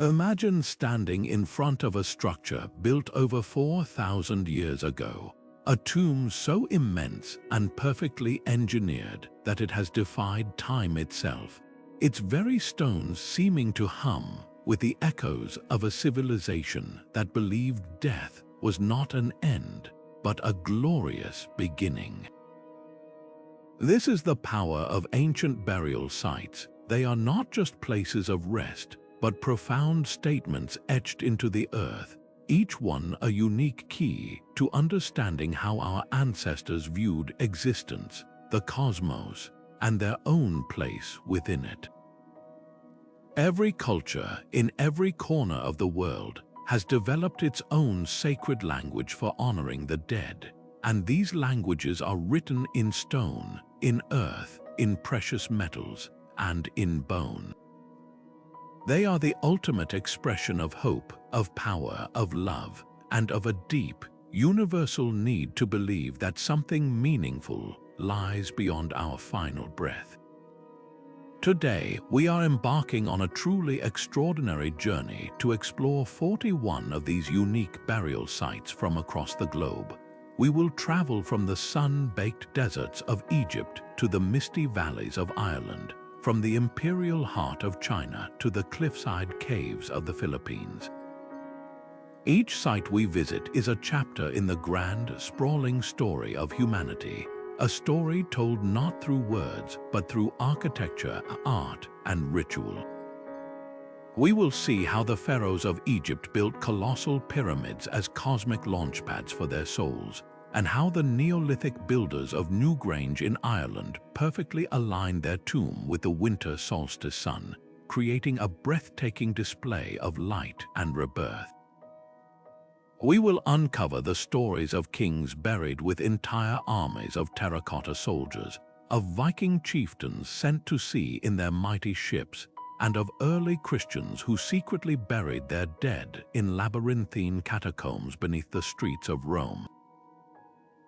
Imagine standing in front of a structure built over 4,000 years ago, a tomb so immense and perfectly engineered that it has defied time itself, its very stones seeming to hum with the echoes of a civilization that believed death was not an end, but a glorious beginning. This is the power of ancient burial sites. They are not just places of rest, but profound statements etched into the earth, each one a unique key to understanding how our ancestors viewed existence, the cosmos, and their own place within it. Every culture in every corner of the world has developed its own sacred language for honoring the dead, and these languages are written in stone, in earth, in precious metals, and in bone. They are the ultimate expression of hope, of power, of love, and of a deep, universal need to believe that something meaningful lies beyond our final breath. Today, we are embarking on a truly extraordinary journey to explore 41 of these unique burial sites from across the globe. We will travel from the sun-baked deserts of Egypt to the misty valleys of Ireland, from the imperial heart of China to the cliffside caves of the Philippines. Each site we visit is a chapter in the grand, sprawling story of humanity, a story told not through words, but through architecture, art, and ritual. We will see how the pharaohs of Egypt built colossal pyramids as cosmic launchpads for their souls, and how the Neolithic builders of Newgrange in Ireland perfectly aligned their tomb with the winter solstice sun, creating a breathtaking display of light and rebirth. We will uncover the stories of kings buried with entire armies of terracotta soldiers, of Viking chieftains sent to sea in their mighty ships, and of early Christians who secretly buried their dead in labyrinthine catacombs beneath the streets of Rome.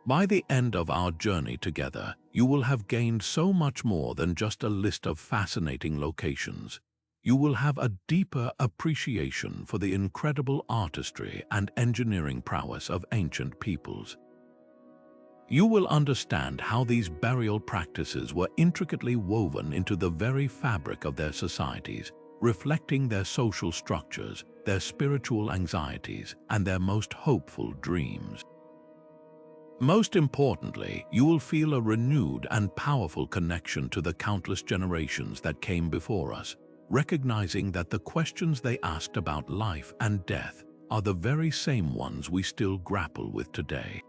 By the end of our journey together, you will have gained so much more than just a list of fascinating locations. You will have a deeper appreciation for the incredible artistry and engineering prowess of ancient peoples. You will understand how these burial practices were intricately woven into the very fabric of their societies, reflecting their social structures, their spiritual anxieties, and their most hopeful dreams. Most importantly, you will feel a renewed and powerful connection to the countless generations that came before us, recognizing that the questions they asked about life and death are the very same ones we still grapple with today.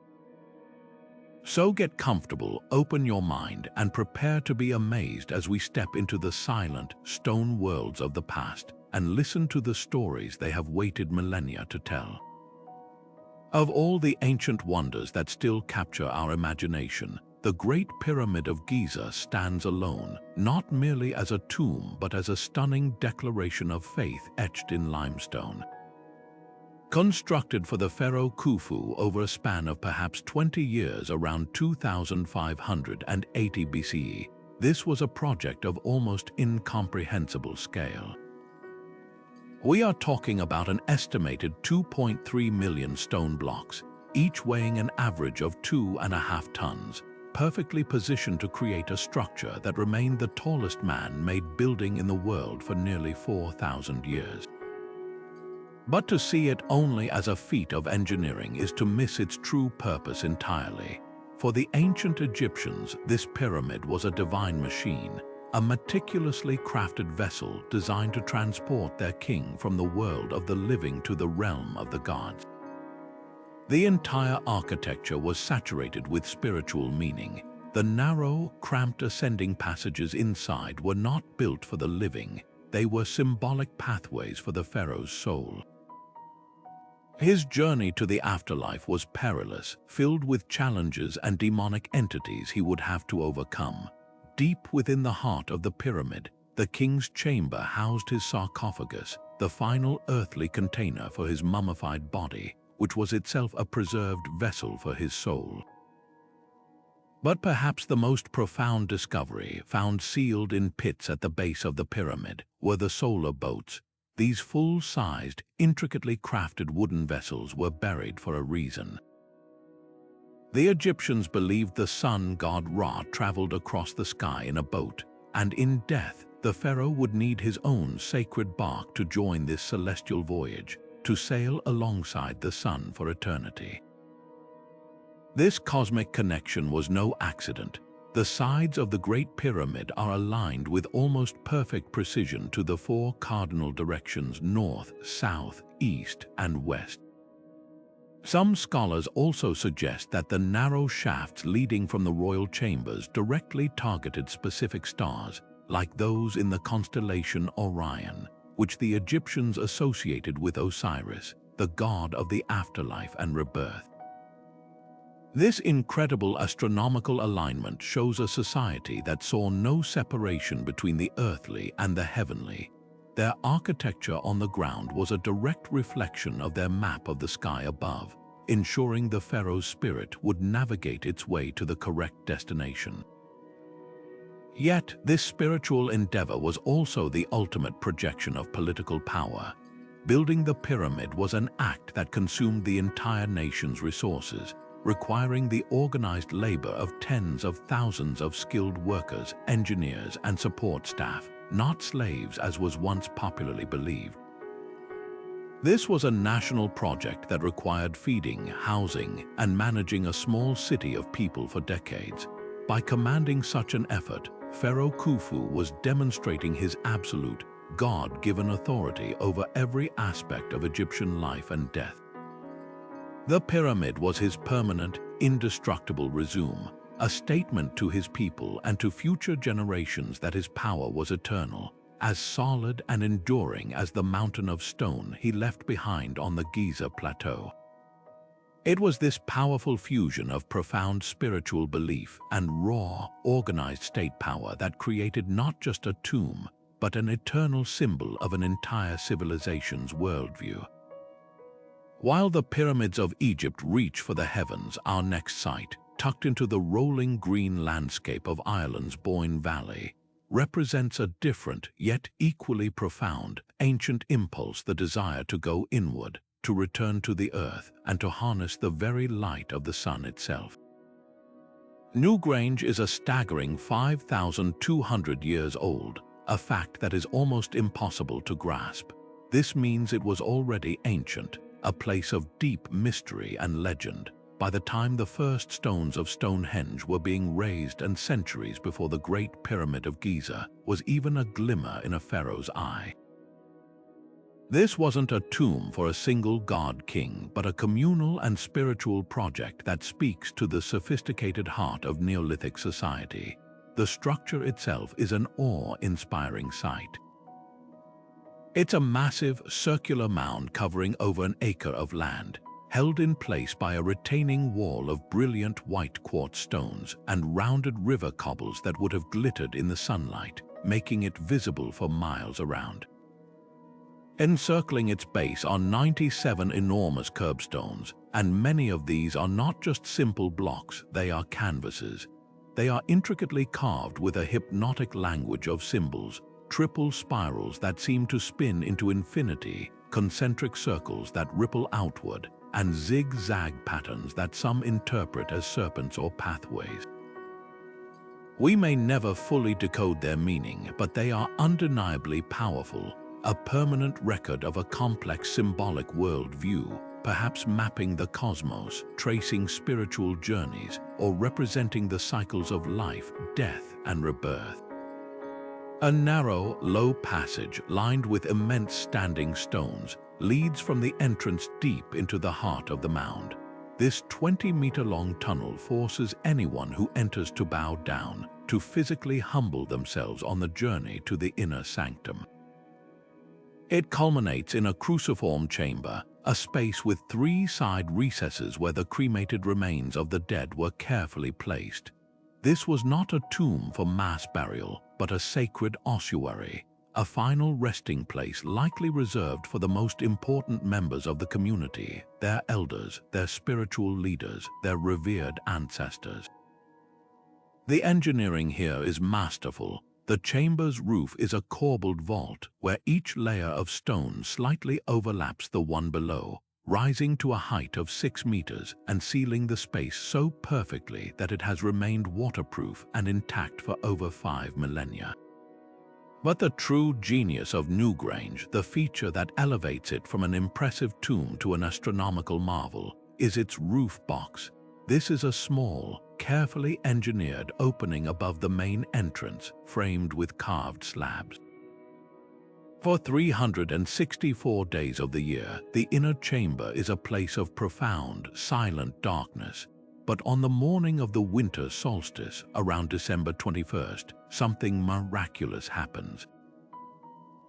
So get comfortable, open your mind, and prepare to be amazed as we step into the silent, stone worlds of the past and listen to the stories they have waited millennia to tell. Of all the ancient wonders that still capture our imagination, the Great Pyramid of Giza stands alone, not merely as a tomb but as a stunning declaration of faith etched in limestone. Constructed for the pharaoh Khufu over a span of perhaps 20 years around 2580 BCE, this was a project of almost incomprehensible scale. We are talking about an estimated 2.3 million stone blocks, each weighing an average of 2.5 tons, perfectly positioned to create a structure that remained the tallest man-made building in the world for nearly 4,000 years. But to see it only as a feat of engineering is to miss its true purpose entirely. For the ancient Egyptians, this pyramid was a divine machine, a meticulously crafted vessel designed to transport their king from the world of the living to the realm of the gods. The entire architecture was saturated with spiritual meaning. The narrow, cramped ascending passages inside were not built for the living, they were symbolic pathways for the pharaoh's soul. His journey to the afterlife was perilous, filled with challenges and demonic entities he would have to overcome. Deep within the heart of the pyramid, the king's chamber housed his sarcophagus, the final earthly container for his mummified body, which was itself a preserved vessel for his soul. But perhaps the most profound discovery, found sealed in pits at the base of the pyramid, were the solar boats, These full-sized, intricately crafted wooden vessels were buried for a reason. The Egyptians believed the sun god Ra traveled across the sky in a boat, and in death, the pharaoh would need his own sacred bark to join this celestial voyage, to sail alongside the sun for eternity. This cosmic connection was no accident. The sides of the Great Pyramid are aligned with almost perfect precision to the four cardinal directions north, south, east, and west. Some scholars also suggest that the narrow shafts leading from the royal chambers directly targeted specific stars, like those in the constellation Orion, which the Egyptians associated with Osiris, the god of the afterlife and rebirth. This incredible astronomical alignment shows a society that saw no separation between the earthly and the heavenly. Their architecture on the ground was a direct reflection of their map of the sky above, ensuring the pharaoh's spirit would navigate its way to the correct destination. Yet, this spiritual endeavor was also the ultimate projection of political power. Building the pyramid was an act that consumed the entire nation's resources, requiring the organized labor of tens of thousands of skilled workers, engineers, and support staff, not slaves as was once popularly believed. This was a national project that required feeding, housing, and managing a small city of people for decades. By commanding such an effort, Pharaoh Khufu was demonstrating his absolute, God-given authority over every aspect of Egyptian life and death. The pyramid was his permanent, indestructible resume, a statement to his people and to future generations that his power was eternal, as solid and enduring as the mountain of stone he left behind on the Giza plateau. It was this powerful fusion of profound spiritual belief and raw, organized state power that created not just a tomb, but an eternal symbol of an entire civilization's worldview. While the pyramids of Egypt reach for the heavens, our next site, tucked into the rolling green landscape of Ireland's Boyne Valley, represents a different, yet equally profound, ancient impulse: the desire to go inward, to return to the earth, and to harness the very light of the sun itself. Newgrange is a staggering 5,200 years old, a fact that is almost impossible to grasp. This means it was already ancient, a place of deep mystery and legend, by the time the first stones of Stonehenge were being raised, and centuries before the Great Pyramid of Giza was even a glimmer in a pharaoh's eye. This wasn't a tomb for a single god-king, but a communal and spiritual project that speaks to the sophisticated heart of Neolithic society. The structure itself is an awe-inspiring sight. It's a massive, circular mound covering over an acre of land, held in place by a retaining wall of brilliant white quartz stones and rounded river cobbles that would have glittered in the sunlight, making it visible for miles around. Encircling its base are 97 enormous curbstones, and many of these are not just simple blocks, they are canvases. They are intricately carved with a hypnotic language of symbols, triple spirals that seem to spin into infinity, concentric circles that ripple outward, and zigzag patterns that some interpret as serpents or pathways. We may never fully decode their meaning, but they are undeniably powerful, a permanent record of a complex symbolic worldview, perhaps mapping the cosmos, tracing spiritual journeys, or representing the cycles of life, death, and rebirth. A narrow, low passage lined with immense standing stones leads from the entrance deep into the heart of the mound. This 20-meter-long tunnel forces anyone who enters to bow down, to physically humble themselves on the journey to the inner sanctum. It culminates in a cruciform chamber, a space with 3 side recesses where the cremated remains of the dead were carefully placed. This was not a tomb for mass burial, but a sacred ossuary, a final resting place likely reserved for the most important members of the community, their elders, their spiritual leaders, their revered ancestors. The engineering here is masterful. The chamber's roof is a corbelled vault where each layer of stone slightly overlaps the one below, rising to a height of 6 meters and sealing the space so perfectly that it has remained waterproof and intact for over 5 millennia. But the true genius of Newgrange, the feature that elevates it from an impressive tomb to an astronomical marvel, is its roof box. This is a small, carefully engineered opening above the main entrance, framed with carved slabs. For 364 days of the year, the inner chamber is a place of profound, silent darkness. But on the morning of the winter solstice, around December 21st, something miraculous happens.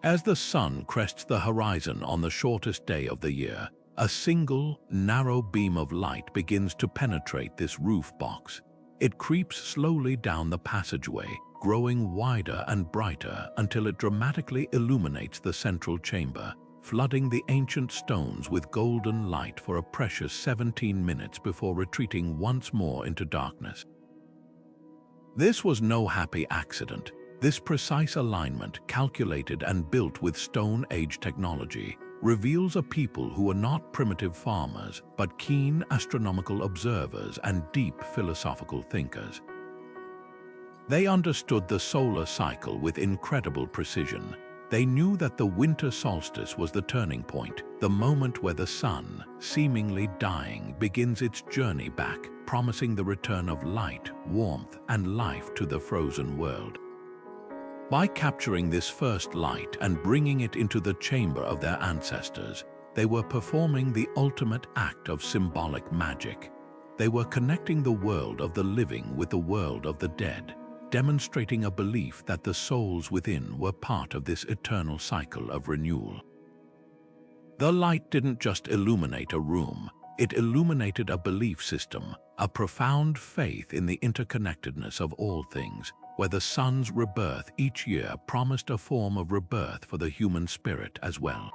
As the sun crests the horizon on the shortest day of the year, a single, narrow beam of light begins to penetrate this roof box. It creeps slowly down the passageway, growing wider and brighter until it dramatically illuminates the central chamber, flooding the ancient stones with golden light for a precious 17 minutes before retreating once more into darkness. This was no happy accident. This precise alignment, calculated and built with Stone Age technology, reveals a people who are not primitive farmers, but keen astronomical observers and deep philosophical thinkers. They understood the solar cycle with incredible precision. They knew that the winter solstice was the turning point, the moment where the sun, seemingly dying, begins its journey back, promising the return of light, warmth, and life to the frozen world. By capturing this first light and bringing it into the chamber of their ancestors, they were performing the ultimate act of symbolic magic. They were connecting the world of the living with the world of the dead, demonstrating a belief that the souls within were part of this eternal cycle of renewal. The light didn't just illuminate a room, it illuminated a belief system, a profound faith in the interconnectedness of all things, where the sun's rebirth each year promised a form of rebirth for the human spirit as well.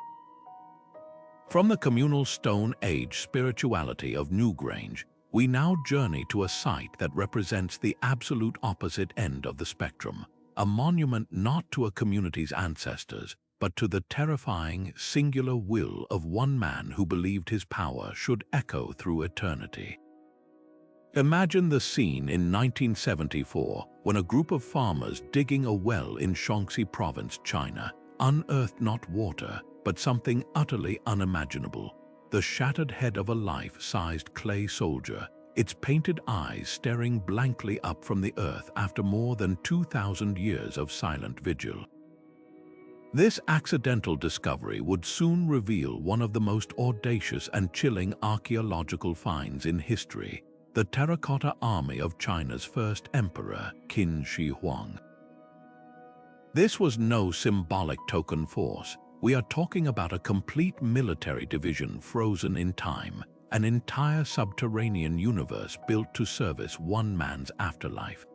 From the communal Stone Age spirituality of Newgrange, we now journey to a site that represents the absolute opposite end of the spectrum, a monument not to a community's ancestors, but to the terrifying, singular will of one man who believed his power should echo through eternity. Imagine the scene in 1974 when a group of farmers digging a well in Shaanxi Province, China, unearthed not water, but something utterly unimaginable. The shattered head of a life-sized clay soldier, its painted eyes staring blankly up from the earth after more than 2,000 years of silent vigil. This accidental discovery would soon reveal one of the most audacious and chilling archaeological finds in history, the Terracotta Army of China's first emperor, Kinshi Huang. This was no symbolic token force. We are talking about a complete military division frozen in time, an entire subterranean universe built to service one man's afterlife.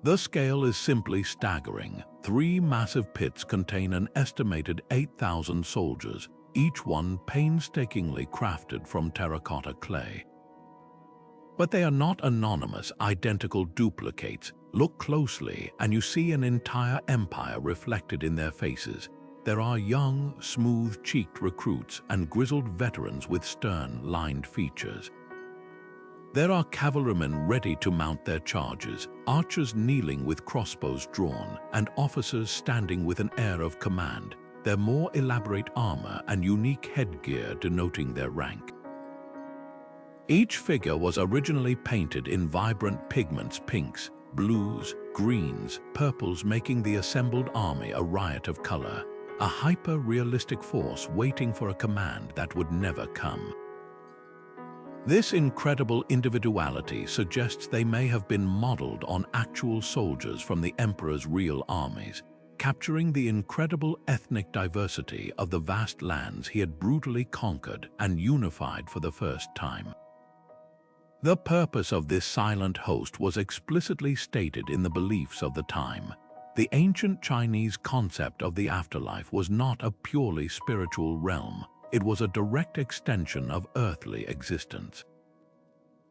The scale is simply staggering. 3 massive pits contain an estimated 8,000 soldiers, each one painstakingly crafted from terracotta clay. But they are not anonymous, identical duplicates. Look closely and you see an entire empire reflected in their faces. There are young, smooth-cheeked recruits and grizzled veterans with stern, lined features. There are cavalrymen ready to mount their charges, archers kneeling with crossbows drawn, and officers standing with an air of command, their more elaborate armor and unique headgear denoting their rank. Each figure was originally painted in vibrant pigments: pinks, blues, greens, purples, making the assembled army a riot of color, a hyper-realistic force waiting for a command that would never come. This incredible individuality suggests they may have been modeled on actual soldiers from the emperor's real armies, capturing the incredible ethnic diversity of the vast lands he had brutally conquered and unified for the first time. The purpose of this silent host was explicitly stated in the beliefs of the time. The ancient Chinese concept of the afterlife was not a purely spiritual realm. It was a direct extension of earthly existence.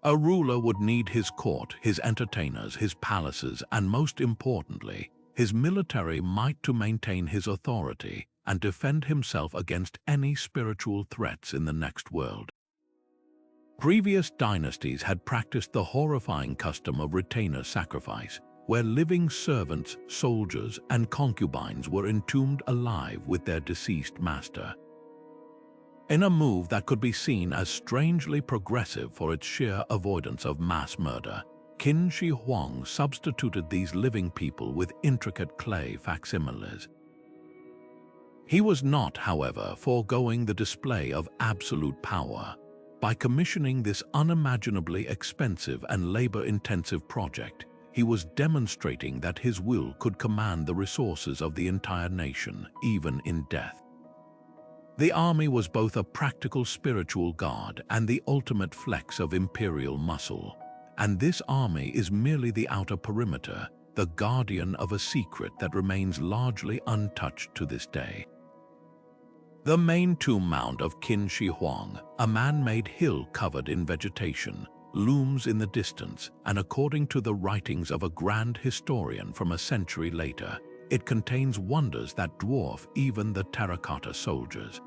A ruler would need his court, his entertainers, his palaces, and most importantly, his military might to maintain his authority and defend himself against any spiritual threats in the next world. Previous dynasties had practiced the horrifying custom of retainer sacrifice, where living servants, soldiers, and concubines were entombed alive with their deceased master. In a move that could be seen as strangely progressive for its sheer avoidance of mass murder, Kinshi Huang substituted these living people with intricate clay facsimiles. He was not, however, foregoing the display of absolute power. By commissioning this unimaginably expensive and labor-intensive project, he was demonstrating that his will could command the resources of the entire nation, even in death. The army was both a practical spiritual guard and the ultimate flex of imperial muscle. And this army is merely the outer perimeter, the guardian of a secret that remains largely untouched to this day. The main tomb mound of Kinshi Huang, a man-made hill covered in vegetation, looms in the distance, and according to the writings of a grand historian from a century later, it contains wonders that dwarf even the terracotta soldiers.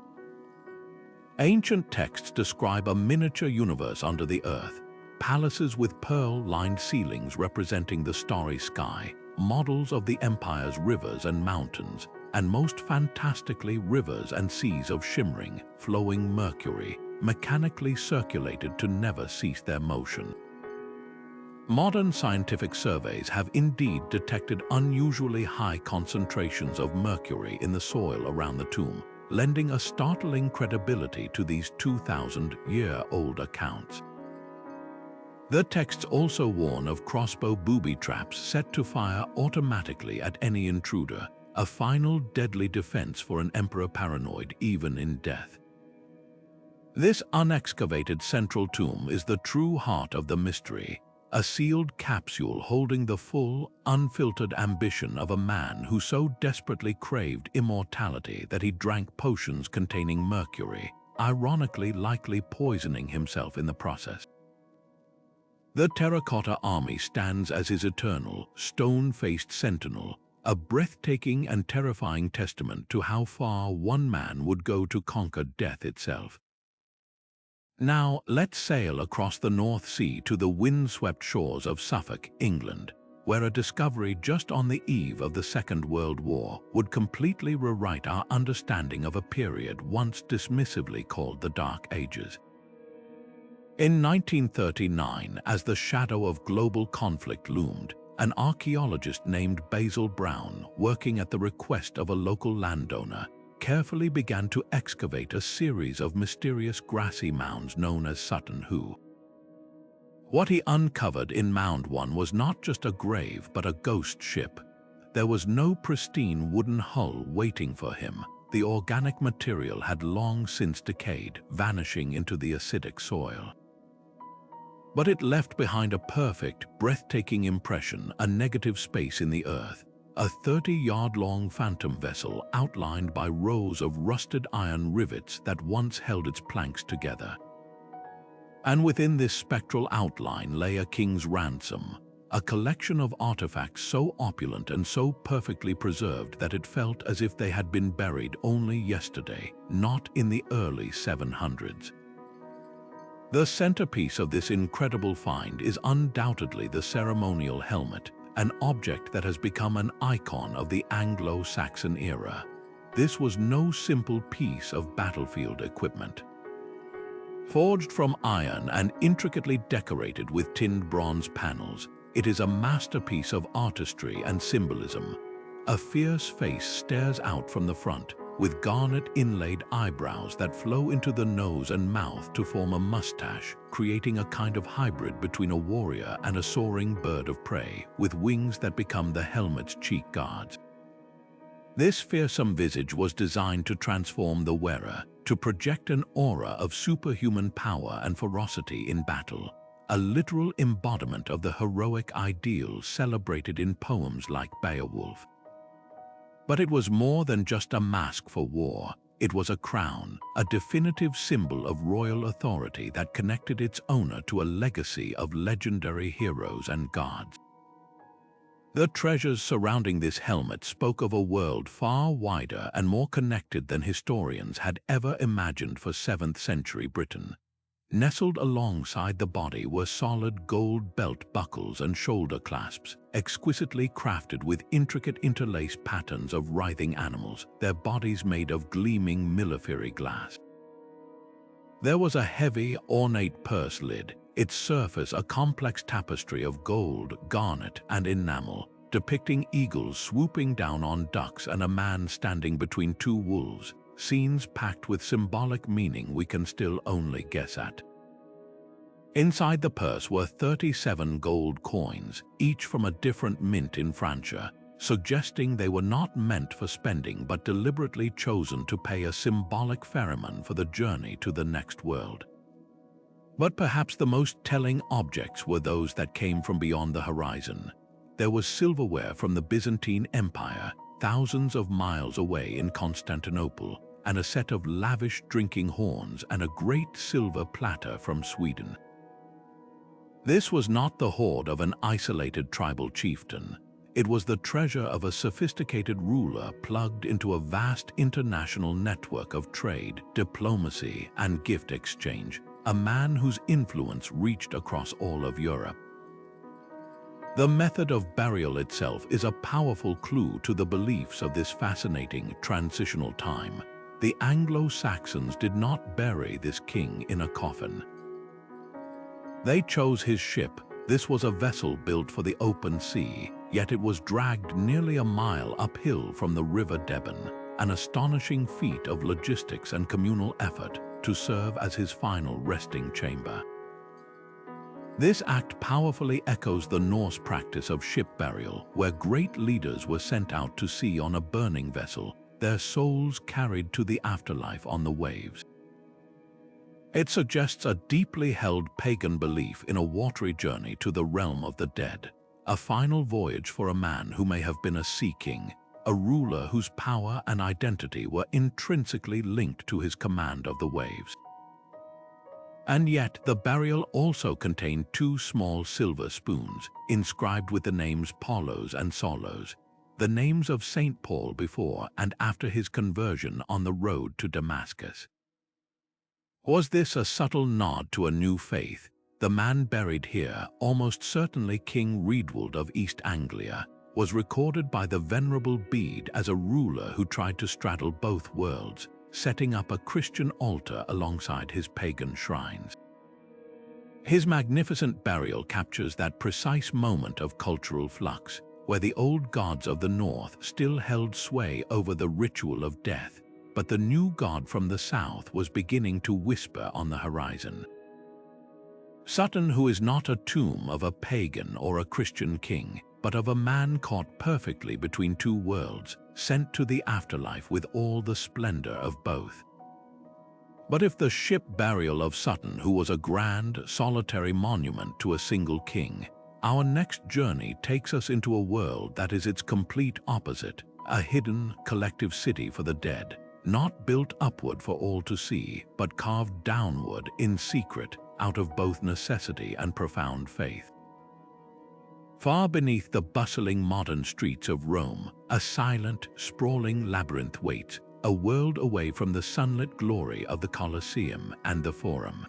Ancient texts describe a miniature universe under the earth, palaces with pearl-lined ceilings representing the starry sky, models of the empire's rivers and mountains, and most fantastically rivers and seas of shimmering, flowing mercury, mechanically circulated to never cease their motion. Modern scientific surveys have indeed detected unusually high concentrations of mercury in the soil around the tomb, lending a startling credibility to these 2,000-year-old accounts. The texts also warn of crossbow booby traps set to fire automatically at any intruder, a final deadly defense for an emperor paranoid even in death. This unexcavated central tomb is the true heart of the mystery, a sealed capsule holding the full, unfiltered ambition of a man who so desperately craved immortality that he drank potions containing mercury, ironically likely poisoning himself in the process. The Terracotta Army stands as his eternal, stone-faced sentinel, a breathtaking and terrifying testament to how far one man would go to conquer death itself. Now, let's sail across the North Sea to the wind-swept shores of Suffolk, England, where a discovery just on the eve of the Second World War would completely rewrite our understanding of a period once dismissively called the Dark Ages. In 1939, as the shadow of global conflict loomed, an archaeologist named Basil Brown, working at the request of a local landowner, carefully began to excavate a series of mysterious grassy mounds known as Sutton Hoo. What he uncovered in Mound 1 was not just a grave but a ghost ship. There was no pristine wooden hull waiting for him. The organic material had long since decayed, vanishing into the acidic soil. But it left behind a perfect, breathtaking impression, a negative space in the earth, a 30-yard-long phantom vessel outlined by rows of rusted iron rivets that once held its planks together. And within this spectral outline lay a king's ransom, a collection of artifacts so opulent and so perfectly preserved that it felt as if they had been buried only yesterday, not in the early 700s. The centerpiece of this incredible find is undoubtedly the ceremonial helmet, an object that has become an icon of the Anglo-Saxon era. This was no simple piece of battlefield equipment. Forged from iron and intricately decorated with tinned bronze panels, it is a masterpiece of artistry and symbolism. A fierce face stares out from the front, with garnet inlaid eyebrows that flow into the nose and mouth to form a mustache, creating a kind of hybrid between a warrior and a soaring bird of prey, with wings that become the helmet's cheek guards. This fearsome visage was designed to transform the wearer, to project an aura of superhuman power and ferocity in battle, a literal embodiment of the heroic ideals celebrated in poems like Beowulf. But it was more than just a mask for war. It was a crown, a definitive symbol of royal authority that connected its owner to a legacy of legendary heroes and gods. The treasures surrounding this helmet spoke of a world far wider and more connected than historians had ever imagined for 7th century Britain. Nestled alongside the body were solid gold belt buckles and shoulder clasps, exquisitely crafted with intricate interlaced patterns of writhing animals, their bodies made of gleaming millefiori glass. There was a heavy, ornate purse lid, its surface a complex tapestry of gold, garnet, and enamel, depicting eagles swooping down on ducks and a man standing between two wolves, scenes packed with symbolic meaning we can still only guess at. Inside the purse were 37 gold coins, each from a different mint in Francia, suggesting they were not meant for spending but deliberately chosen to pay a symbolic ferryman for the journey to the next world. But perhaps the most telling objects were those that came from beyond the horizon. There was silverware from the Byzantine Empire, thousands of miles away in Constantinople, and a set of lavish drinking horns and a great silver platter from Sweden. This was not the hoard of an isolated tribal chieftain. It was the treasure of a sophisticated ruler plugged into a vast international network of trade, diplomacy, and gift exchange, a man whose influence reached across all of Europe. The method of burial itself is a powerful clue to the beliefs of this fascinating transitional time. The Anglo-Saxons did not bury this king in a coffin. They chose his ship. This was a vessel built for the open sea, yet it was dragged nearly a mile uphill from the River Deben, an astonishing feat of logistics and communal effort to serve as his final resting chamber. This act powerfully echoes the Norse practice of ship burial, where great leaders were sent out to sea on a burning vessel, their souls carried to the afterlife on the waves. It suggests a deeply held pagan belief in a watery journey to the realm of the dead, a final voyage for a man who may have been a sea king, a ruler whose power and identity were intrinsically linked to his command of the waves. And yet, the burial also contained 2 small silver spoons, inscribed with the names Paulos and Solos, the names of St. Paul before and after his conversion on the road to Damascus. Was this a subtle nod to a new faith? The man buried here, almost certainly King Riedwald of East Anglia, was recorded by the Venerable Bede as a ruler who tried to straddle both worlds, setting up a Christian altar alongside his pagan shrines. His magnificent burial captures that precise moment of cultural flux, where the old gods of the north still held sway over the ritual of death, but the new god from the south was beginning to whisper on the horizon. Sutton Hoo is not a tomb of a pagan or a Christian king, but of a man caught perfectly between 2 worlds, sent to the afterlife with all the splendor of both. But if the ship burial of Sutton Hoo was a grand, solitary monument to a single king, our next journey takes us into a world that is its complete opposite, a hidden, collective city for the dead, not built upward for all to see, but carved downward in secret, out of both necessity and profound faith. Far beneath the bustling modern streets of Rome, a silent, sprawling labyrinth waits, a world away from the sunlit glory of the Colosseum and the Forum.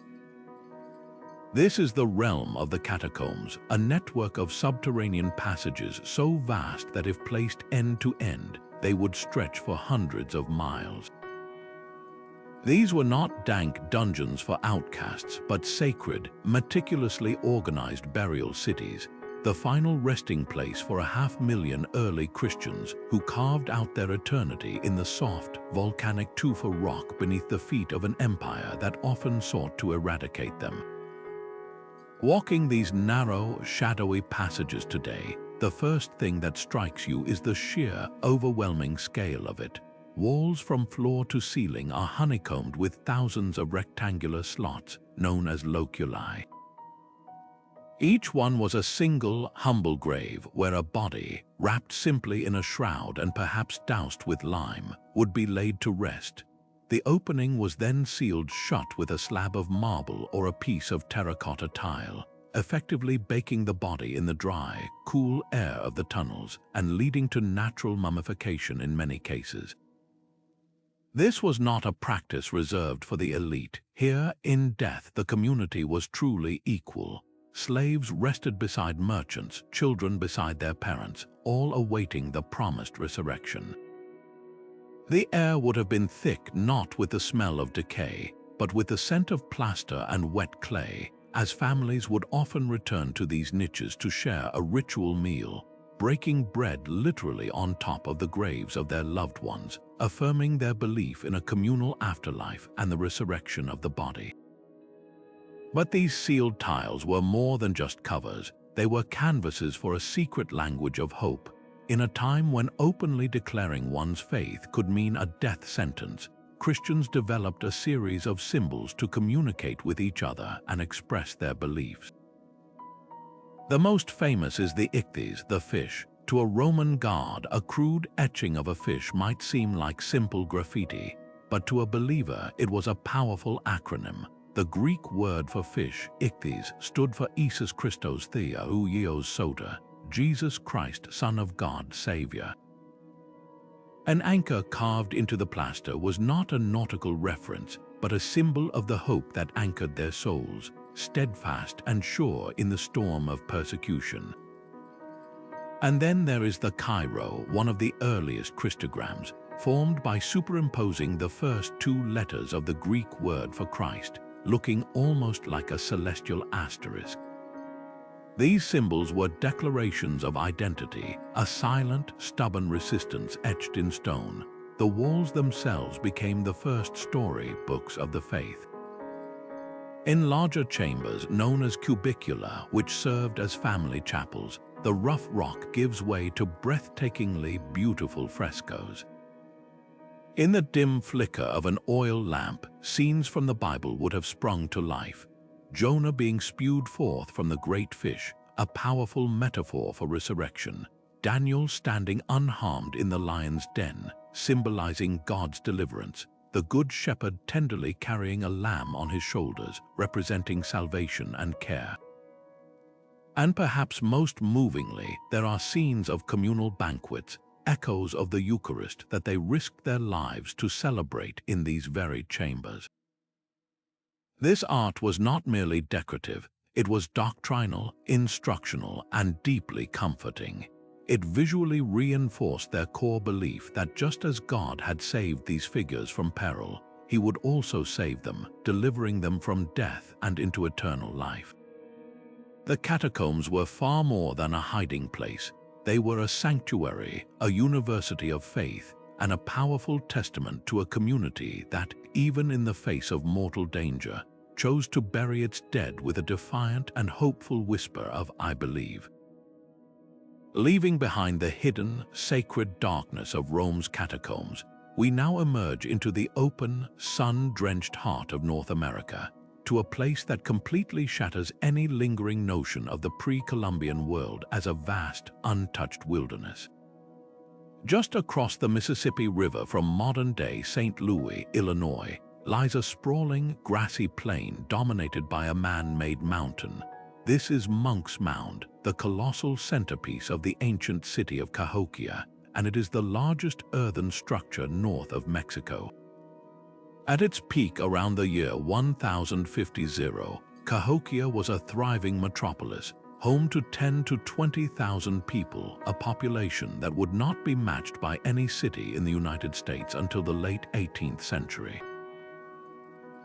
This is the realm of the Catacombs, a network of subterranean passages so vast that if placed end to end, they would stretch for hundreds of miles. These were not dank dungeons for outcasts, but sacred, meticulously organized burial cities, the final resting place for 500,000 early Christians who carved out their eternity in the soft, volcanic tufa rock beneath the feet of an empire that often sought to eradicate them. Walking these narrow, shadowy passages today, the first thing that strikes you is the sheer, overwhelming scale of it. Walls from floor to ceiling are honeycombed with thousands of rectangular slots, known as loculi. Each one was a single, humble grave where a body, wrapped simply in a shroud and perhaps doused with lime, would be laid to rest. The opening was then sealed shut with a slab of marble or a piece of terracotta tile, effectively baking the body in the dry, cool air of the tunnels and leading to natural mummification in many cases. This was not a practice reserved for the elite. Here, in death, the community was truly equal. Slaves rested beside merchants, children beside their parents, all awaiting the promised resurrection. The air would have been thick not with the smell of decay, but with the scent of plaster and wet clay, as families would often return to these niches to share a ritual meal, breaking bread literally on top of the graves of their loved ones, affirming their belief in a communal afterlife and the resurrection of the body. But these sealed tiles were more than just covers. They were canvases for a secret language of hope. In a time when openly declaring one's faith could mean a death sentence, Christians developed a series of symbols to communicate with each other and express their beliefs. The most famous is the ichthys, the fish. To a Roman god, a crude etching of a fish might seem like simple graffiti, but to a believer it was a powerful acronym. The Greek word for fish, ichthys, stood for Isus Christos Theouios Soter, Jesus Christ, Son of God, Savior. An anchor carved into the plaster was not a nautical reference, but a symbol of the hope that anchored their souls, steadfast and sure in the storm of persecution. And then there is the Chi-Rho, one of the earliest Christograms, formed by superimposing the first two letters of the Greek word for Christ, looking almost like a celestial asterisk. These symbols were declarations of identity, a silent, stubborn resistance etched in stone. The walls themselves became the first story books of the faith. In larger chambers, known as cubicula, which served as family chapels, the rough rock gives way to breathtakingly beautiful frescoes. In the dim flicker of an oil lamp, scenes from the Bible would have sprung to life. Jonah being spewed forth from the great fish, a powerful metaphor for resurrection. Daniel standing unharmed in the lion's den, symbolizing God's deliverance. The Good Shepherd tenderly carrying a lamb on his shoulders, representing salvation and care. And perhaps most movingly, there are scenes of communal banquets, echoes of the Eucharist that they risked their lives to celebrate in these very chambers. This art was not merely decorative, it was doctrinal, instructional, and deeply comforting. It visually reinforced their core belief that just as God had saved these figures from peril, He would also save them, delivering them from death and into eternal life. The catacombs were far more than a hiding place. They were a sanctuary, a university of faith, and a powerful testament to a community that, even in the face of mortal danger, chose to bury its dead with a defiant and hopeful whisper of "I believe." Leaving behind the hidden, sacred darkness of Rome's catacombs, we now emerge into the open, sun-drenched heart of North America, to a place that completely shatters any lingering notion of the pre-Columbian world as a vast, untouched wilderness. Just across the Mississippi River from modern-day St. Louis, Illinois, lies a sprawling, grassy plain dominated by a man-made mountain. This is Monk's Mound, the colossal centerpiece of the ancient city of Cahokia, and it is the largest earthen structure north of Mexico. At its peak around the year 1050, Cahokia was a thriving metropolis, home to 10 to 20,000 people, a population that would not be matched by any city in the United States until the late 18th century.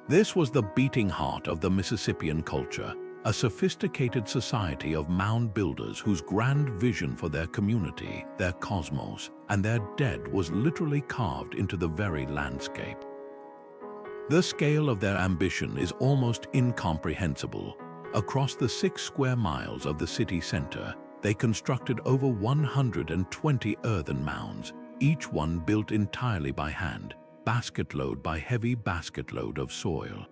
This was the beating heart of the Mississippian culture, a sophisticated society of mound builders whose grand vision for their community, their cosmos, and their dead was literally carved into the very landscape. The scale of their ambition is almost incomprehensible. Across the 6 square miles of the city center, they constructed over 120 earthen mounds, each one built entirely by hand, basketload by heavy basketload of soil.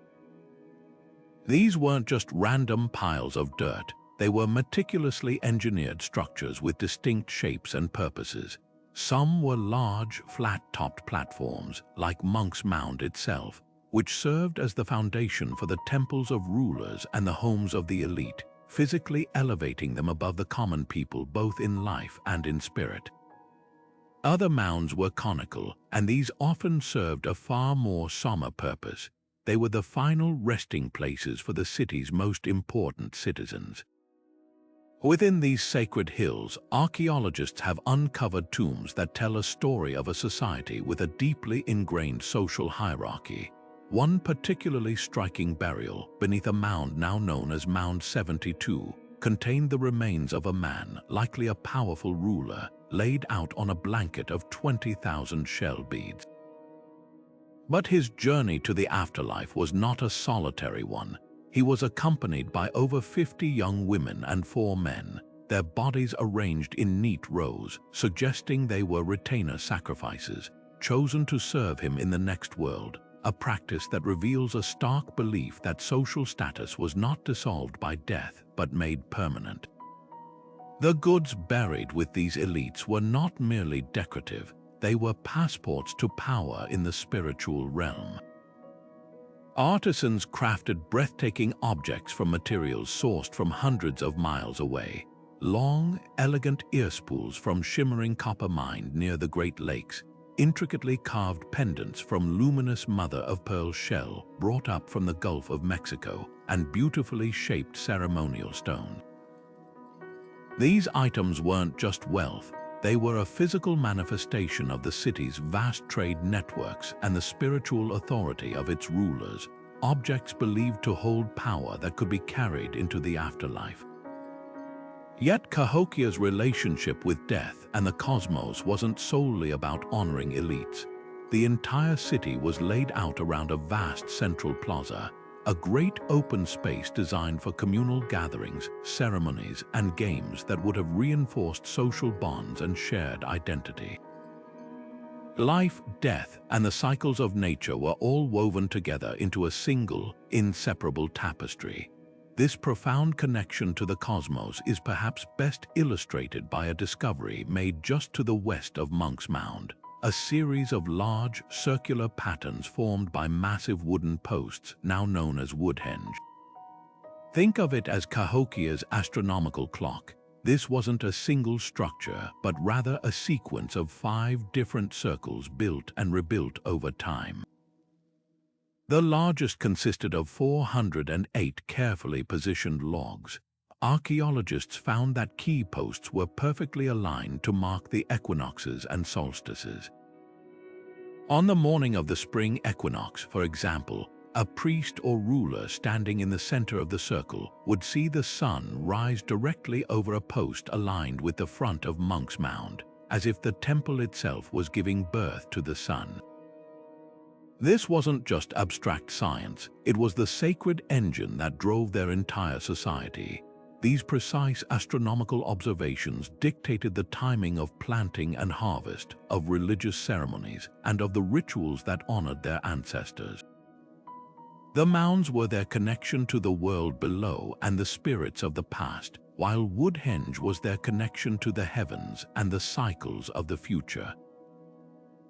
These weren't just random piles of dirt, they were meticulously engineered structures with distinct shapes and purposes. Some were large, flat-topped platforms, like Monk's Mound itself, which served as the foundation for the temples of rulers and the homes of the elite, physically elevating them above the common people both in life and in spirit. Other mounds were conical, and these often served a far more somber purpose. They were the final resting places for the city's most important citizens. Within these sacred hills, archaeologists have uncovered tombs that tell a story of a society with a deeply ingrained social hierarchy. One particularly striking burial, beneath a mound now known as Mound 72, contained the remains of a man, likely a powerful ruler, laid out on a blanket of 20,000 shell beads. But his journey to the afterlife was not a solitary one. He was accompanied by over 50 young women and 4 men, their bodies arranged in neat rows, suggesting they were retainer sacrifices, chosen to serve him in the next world, a practice that reveals a stark belief that social status was not dissolved by death but made permanent. The goods buried with these elites were not merely decorative, they were passports to power in the spiritual realm. Artisans crafted breathtaking objects from materials sourced from hundreds of miles away. Long, elegant earspools from shimmering copper mined near the Great Lakes, intricately carved pendants from luminous mother-of-pearl shell brought up from the Gulf of Mexico, and beautifully shaped ceremonial stone. These items weren't just wealth, they were a physical manifestation of the city's vast trade networks and the spiritual authority of its rulers, objects believed to hold power that could be carried into the afterlife. Yet Cahokia's relationship with death and the cosmos wasn't solely about honoring elites. The entire city was laid out around a vast central plaza, a great open space designed for communal gatherings, ceremonies, and games that would have reinforced social bonds and shared identity. Life, death, and the cycles of nature were all woven together into a single, inseparable tapestry. This profound connection to the cosmos is perhaps best illustrated by a discovery made just to the west of Monk's Mound. A series of large, circular patterns formed by massive wooden posts, now known as Woodhenge. Think of it as Cahokia's astronomical clock. This wasn't a single structure, but rather a sequence of 5 different circles built and rebuilt over time. The largest consisted of 408 carefully positioned logs. Archaeologists found that key posts were perfectly aligned to mark the equinoxes and solstices. On the morning of the spring equinox, for example, a priest or ruler standing in the center of the circle would see the sun rise directly over a post aligned with the front of Monk's Mound, as if the temple itself was giving birth to the sun. This wasn't just abstract science, it was the sacred engine that drove their entire society. These precise astronomical observations dictated the timing of planting and harvest, of religious ceremonies, and of the rituals that honored their ancestors. The mounds were their connection to the world below and the spirits of the past, while Woodhenge was their connection to the heavens and the cycles of the future.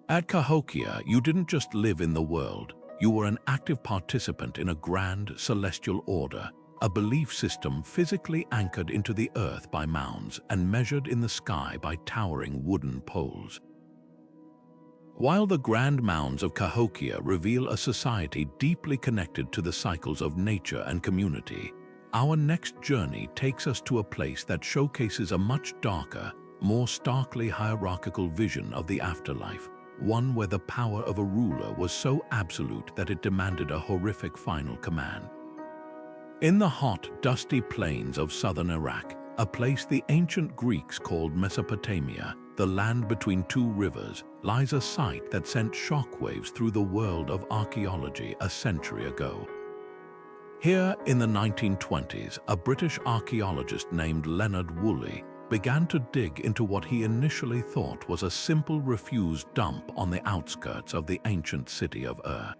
At Cahokia, you didn't just live in the world, you were an active participant in a grand celestial order, a belief system physically anchored into the earth by mounds and measured in the sky by towering wooden poles. While the grand mounds of Cahokia reveal a society deeply connected to the cycles of nature and community, our next journey takes us to a place that showcases a much darker, more starkly hierarchical vision of the afterlife, one where the power of a ruler was so absolute that it demanded a horrific final command. In the hot, dusty plains of southern Iraq, a place the ancient Greeks called Mesopotamia, the land between 2 rivers, lies a site that sent shockwaves through the world of archaeology a century ago. Here, in the 1920s, a British archaeologist named Leonard Woolley began to dig into what he initially thought was a simple refuse dump on the outskirts of the ancient city of Ur.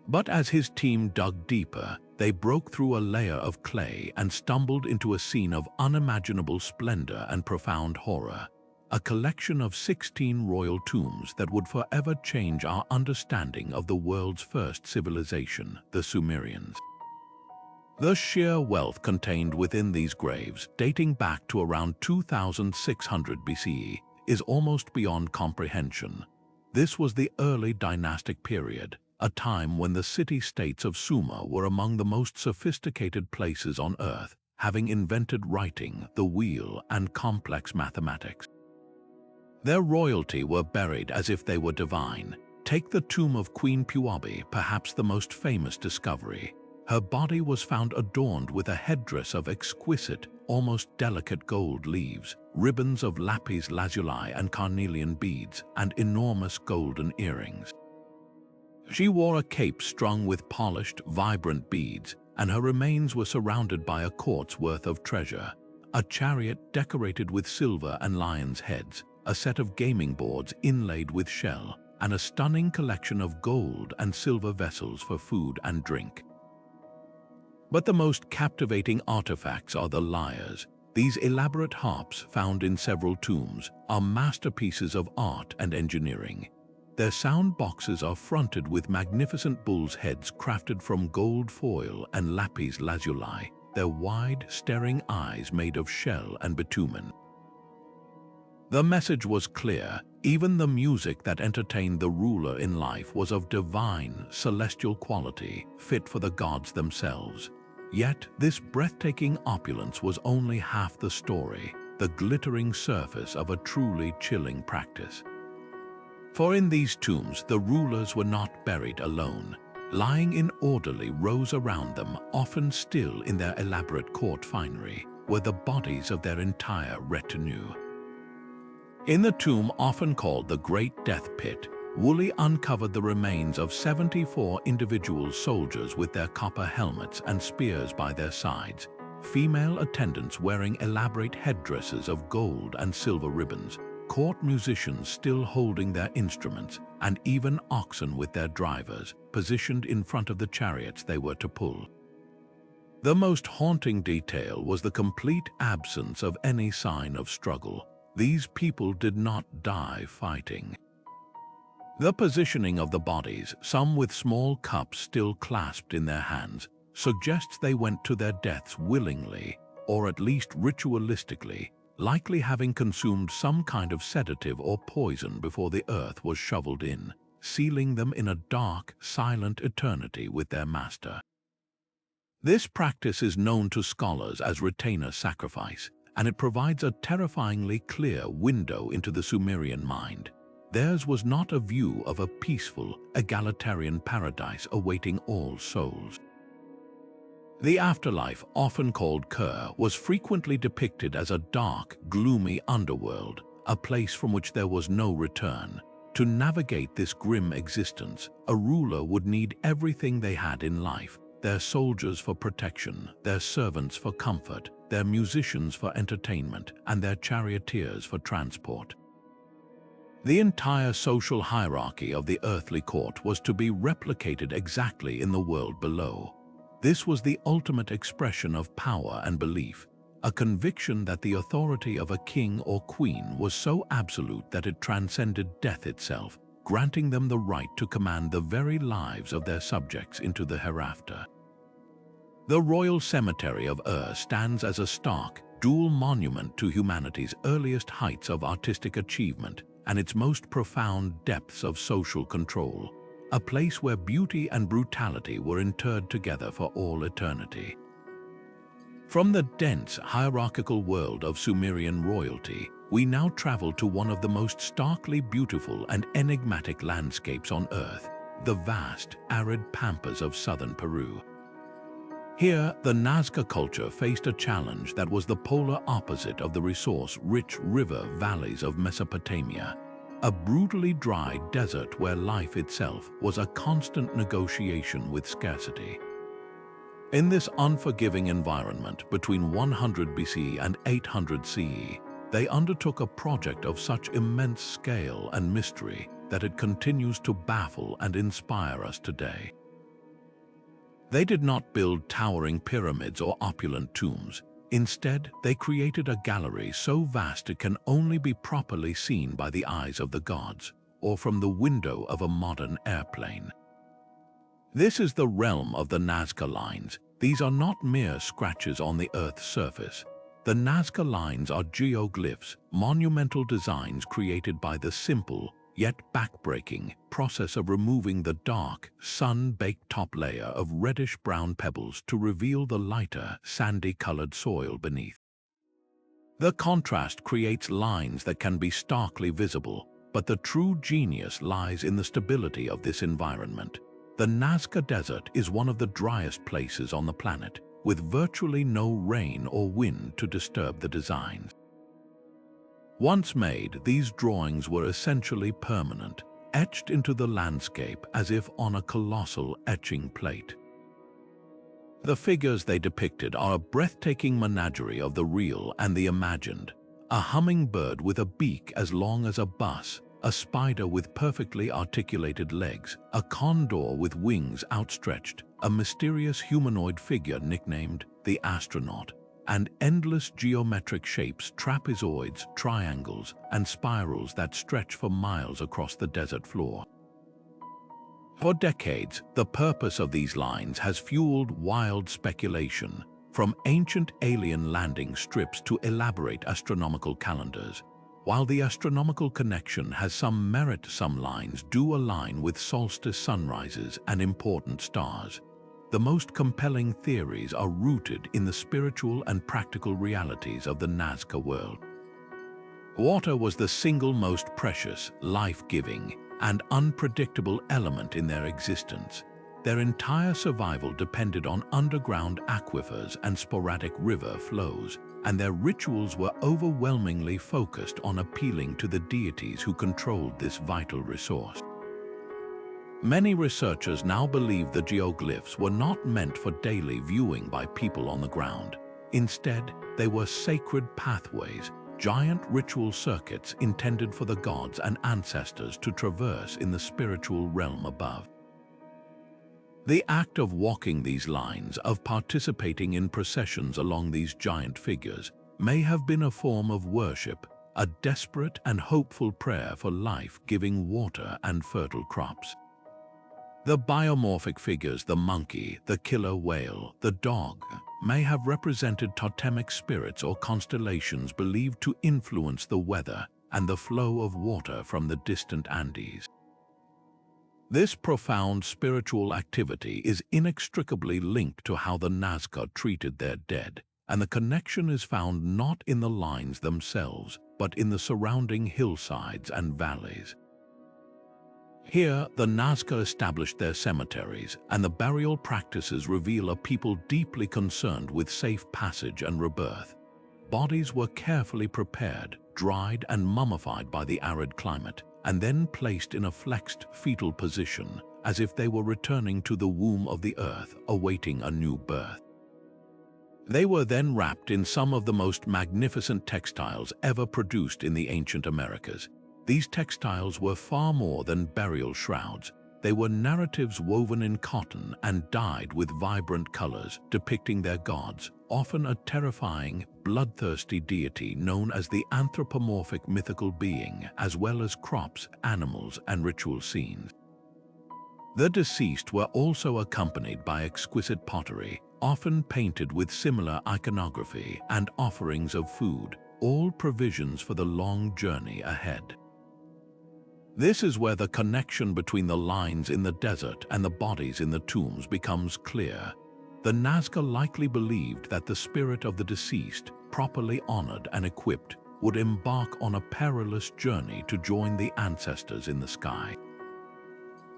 But as his team dug deeper, they broke through a layer of clay and stumbled into a scene of unimaginable splendor and profound horror, a collection of 16 royal tombs that would forever change our understanding of the world's first civilization, the Sumerians. The sheer wealth contained within these graves, dating back to around 2600 BCE, is almost beyond comprehension. This was the early dynastic period, a time when the city-states of Sumer were among the most sophisticated places on Earth, having invented writing, the wheel, and complex mathematics. Their royalty were buried as if they were divine. Take the tomb of Queen Puabi, perhaps the most famous discovery. Her body was found adorned with a headdress of exquisite, almost delicate gold leaves, ribbons of lapis lazuli and carnelian beads, and enormous golden earrings. She wore a cape strung with polished, vibrant beads, and her remains were surrounded by a quart's worth of treasure: a chariot decorated with silver and lions' heads, a set of gaming boards inlaid with shell, and a stunning collection of gold and silver vessels for food and drink. But the most captivating artifacts are the lyres. These elaborate harps, found in several tombs, are masterpieces of art and engineering. Their sound boxes are fronted with magnificent bulls' heads crafted from gold foil and lapis lazuli, their wide, staring eyes made of shell and bitumen. The message was clear. Even the music that entertained the ruler in life was of divine, celestial quality, fit for the gods themselves. Yet, this breathtaking opulence was only half the story, the glittering surface of a truly chilling practice. For in these tombs, the rulers were not buried alone. Lying in orderly rows around them, often still in their elaborate court finery, were the bodies of their entire retinue. In the tomb often called the Great Death Pit, Woolley uncovered the remains of 74 individual soldiers with their copper helmets and spears by their sides, female attendants wearing elaborate headdresses of gold and silver ribbons, court musicians still holding their instruments, and even oxen with their drivers, positioned in front of the chariots they were to pull. The most haunting detail was the complete absence of any sign of struggle. These people did not die fighting. The positioning of the bodies, some with small cups still clasped in their hands, suggests they went to their deaths willingly, or at least ritualistically, likely having consumed some kind of sedative or poison before the earth was shoveled in, sealing them in a dark, silent eternity with their master. This practice is known to scholars as retainer sacrifice, and it provides a terrifyingly clear window into the Sumerian mind. Theirs was not a view of a peaceful, egalitarian paradise awaiting all souls. The afterlife, often called Kur, was frequently depicted as a dark, gloomy underworld, a place from which there was no return. To navigate this grim existence, a ruler would need everything they had in life: their soldiers for protection, their servants for comfort, their musicians for entertainment, and their charioteers for transport. The entire social hierarchy of the earthly court was to be replicated exactly in the world below. This was the ultimate expression of power and belief, a conviction that the authority of a king or queen was so absolute that it transcended death itself, granting them the right to command the very lives of their subjects into the hereafter. The royal cemetery of Ur stands as a stark, dual monument to humanity's earliest heights of artistic achievement and its most profound depths of social control, a place where beauty and brutality were interred together for all eternity. From the dense, hierarchical world of Sumerian royalty, we now travel to one of the most starkly beautiful and enigmatic landscapes on Earth, the vast, arid pampas of southern Peru. Here, the Nazca culture faced a challenge that was the polar opposite of the resource-rich river valleys of Mesopotamia, a brutally dry desert where life itself was a constant negotiation with scarcity. In this unforgiving environment between 100 BC and 800 CE, they undertook a project of such immense scale and mystery that it continues to baffle and inspire us today. They did not build towering pyramids or opulent tombs. Instead, they created a gallery so vast it can only be properly seen by the eyes of the gods, or from the window of a modern airplane. This is the realm of the Nazca lines, These are not mere scratches on the Earth's surface. The Nazca lines are geoglyphs, monumental designs created by the simple, yet backbreaking, process of removing the dark, sun-baked top layer of reddish-brown pebbles to reveal the lighter, sandy-colored soil beneath. The contrast creates lines that can be starkly visible, but the true genius lies in the stability of this environment. The Nazca Desert is one of the driest places on the planet, with virtually no rain or wind to disturb the designs. Once made, these drawings were essentially permanent, etched into the landscape as if on a colossal etching plate. The figures they depicted are a breathtaking menagerie of the real and the imagined. A hummingbird with a beak as long as a bus, a spider with perfectly articulated legs, a condor with wings outstretched, a mysterious humanoid figure nicknamed the astronaut, and endless geometric shapes, trapezoids, triangles, and spirals that stretch for miles across the desert floor. For decades, the purpose of these lines has fueled wild speculation, from ancient alien landing strips to elaborate astronomical calendars. While the astronomical connection has some merit, some lines do align with solstice sunrises and important stars. The most compelling theories are rooted in the spiritual and practical realities of the Nazca world. Water was the single most precious, life-giving, and unpredictable element in their existence. Their entire survival depended on underground aquifers and sporadic river flows, and their rituals were overwhelmingly focused on appealing to the deities who controlled this vital resource. Many researchers now believe the geoglyphs were not meant for daily viewing by people on the ground. Instead, they were sacred pathways, giant ritual circuits intended for the gods and ancestors to traverse in the spiritual realm above. The act of walking these lines, of participating in processions along these giant figures, may have been a form of worship, a desperate and hopeful prayer for life-giving water and fertile crops. The biomorphic figures, the monkey, the killer whale, the dog, may have represented totemic spirits or constellations believed to influence the weather and the flow of water from the distant Andes. This profound spiritual activity is inextricably linked to how the Nazca treated their dead, and the connection is found not in the lines themselves, but in the surrounding hillsides and valleys. Here, the Nazca established their cemeteries, and the burial practices reveal a people deeply concerned with safe passage and rebirth. Bodies were carefully prepared, dried and mummified by the arid climate, and then placed in a flexed fetal position, as if they were returning to the womb of the earth, awaiting a new birth. They were then wrapped in some of the most magnificent textiles ever produced in the ancient Americas. These textiles were far more than burial shrouds. They were narratives woven in cotton and dyed with vibrant colors, depicting their gods, often a terrifying, bloodthirsty deity known as the anthropomorphic mythical being, as well as crops, animals, and ritual scenes. The deceased were also accompanied by exquisite pottery, often painted with similar iconography, and offerings of food, all provisions for the long journey ahead. This is where the connection between the lines in the desert and the bodies in the tombs becomes clear. The Nazca likely believed that the spirit of the deceased, properly honored and equipped, would embark on a perilous journey to join the ancestors in the sky.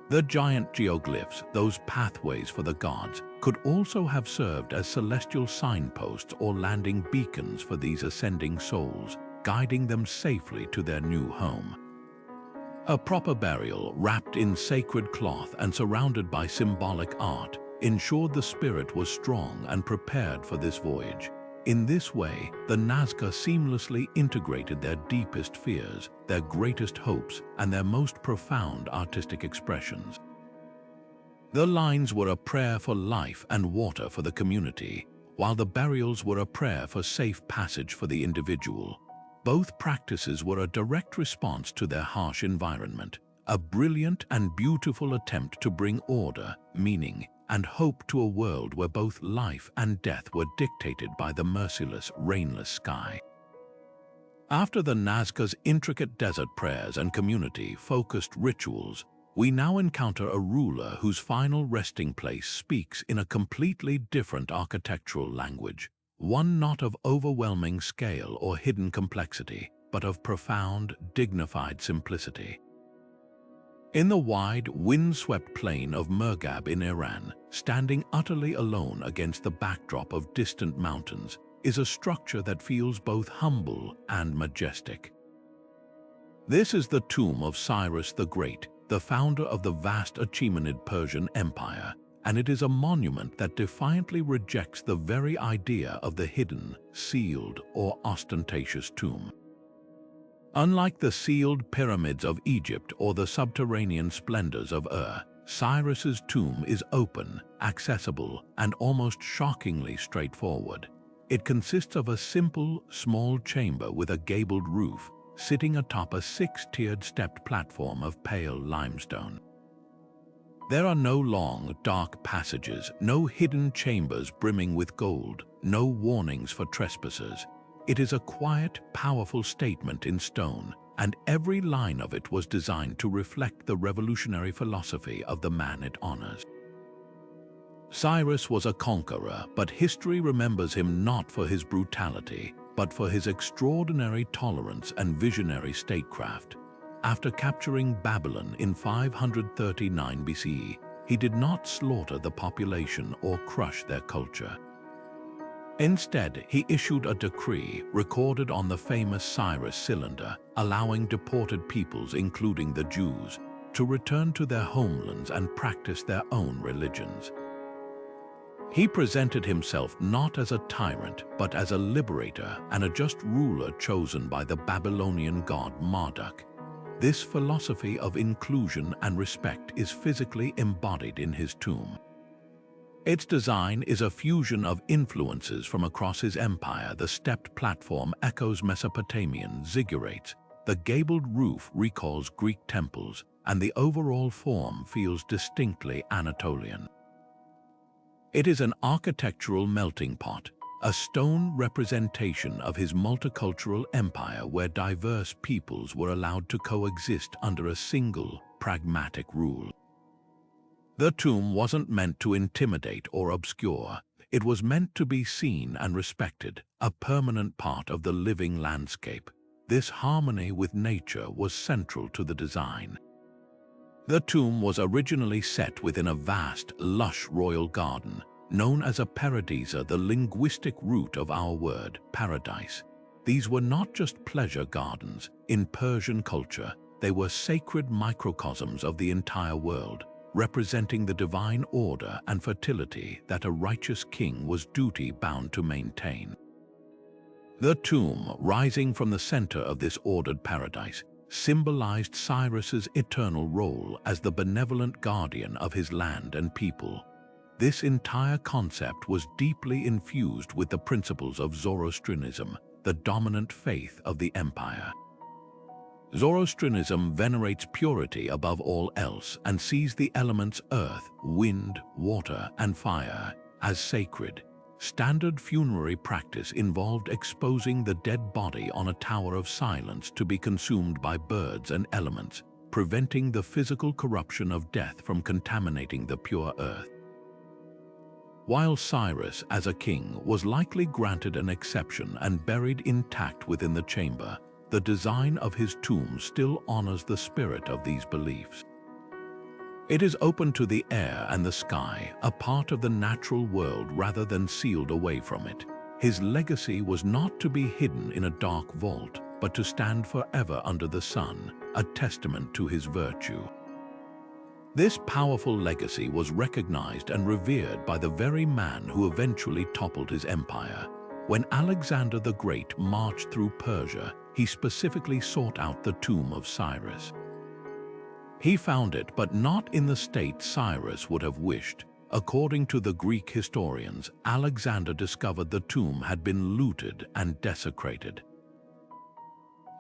The giant geoglyphs, those pathways for the gods, could also have served as celestial signposts or landing beacons for these ascending souls, guiding them safely to their new home. A proper burial, wrapped in sacred cloth and surrounded by symbolic art, ensured the spirit was strong and prepared for this voyage. In this way, the Nazca seamlessly integrated their deepest fears, their greatest hopes, and their most profound artistic expressions. The lines were a prayer for life and water for the community, while the burials were a prayer for safe passage for the individual. Both practices were a direct response to their harsh environment, a brilliant and beautiful attempt to bring order, meaning, and hope to a world where both life and death were dictated by the merciless, rainless sky. After the Nazca's intricate desert prayers and community-focused rituals, we now encounter a ruler whose final resting place speaks in a completely different architectural language, one not of overwhelming scale or hidden complexity, but of profound, dignified simplicity. In the wide, wind-swept plain of Murghab in Iran, standing utterly alone against the backdrop of distant mountains, is a structure that feels both humble and majestic. This is the tomb of Cyrus the Great, the founder of the vast Achaemenid Persian Empire, and it is a monument that defiantly rejects the very idea of the hidden, sealed, or ostentatious tomb. Unlike the sealed pyramids of Egypt or the subterranean splendors of Ur, Cyrus's tomb is open, accessible, and almost shockingly straightforward. It consists of a simple, small chamber with a gabled roof, sitting atop a six-tiered stepped platform of pale limestone. There are no long, dark passages, no hidden chambers brimming with gold, no warnings for trespassers. It is a quiet, powerful statement in stone, and every line of it was designed to reflect the revolutionary philosophy of the man it honors. Cyrus was a conqueror, but history remembers him not for his brutality, but for his extraordinary tolerance and visionary statecraft. After capturing Babylon in 539 BCE, he did not slaughter the population or crush their culture. Instead, he issued a decree recorded on the famous Cyrus cylinder, allowing deported peoples, including the Jews, to return to their homelands and practice their own religions. He presented himself not as a tyrant, but as a liberator and a just ruler chosen by the Babylonian god Marduk. This philosophy of inclusion and respect is physically embodied in his tomb. Its design is a fusion of influences from across his empire. The stepped platform echoes Mesopotamian ziggurats, the gabled roof recalls Greek temples, and the overall form feels distinctly Anatolian. It is an architectural melting pot, a stone representation of his multicultural empire where diverse peoples were allowed to coexist under a single, pragmatic rule. The tomb wasn't meant to intimidate or obscure. It was meant to be seen and respected, a permanent part of the living landscape. This harmony with nature was central to the design. The tomb was originally set within a vast, lush royal garden, known as a paradisa, the linguistic root of our word, paradise. These were not just pleasure gardens. In Persian culture, they were sacred microcosms of the entire world, representing the divine order and fertility that a righteous king was duty-bound to maintain. The tomb, rising from the center of this ordered paradise, symbolized Cyrus's eternal role as the benevolent guardian of his land and people. This entire concept was deeply infused with the principles of Zoroastrianism, the dominant faith of the empire. Zoroastrianism venerates purity above all else and sees the elements earth, wind, water, and fire as sacred. Standard funerary practice involved exposing the dead body on a tower of silence to be consumed by birds and elements, preventing the physical corruption of death from contaminating the pure earth. While Cyrus, as a king, was likely granted an exception and buried intact within the chamber, the design of his tomb still honors the spirit of these beliefs. It is open to the air and the sky, a part of the natural world rather than sealed away from it. His legacy was not to be hidden in a dark vault, but to stand forever under the sun, a testament to his virtue. This powerful legacy was recognized and revered by the very man who eventually toppled his empire. When Alexander the Great marched through Persia, he specifically sought out the tomb of Cyrus. He found it, but not in the state Cyrus would have wished. According to the Greek historians, Alexander discovered the tomb had been looted and desecrated.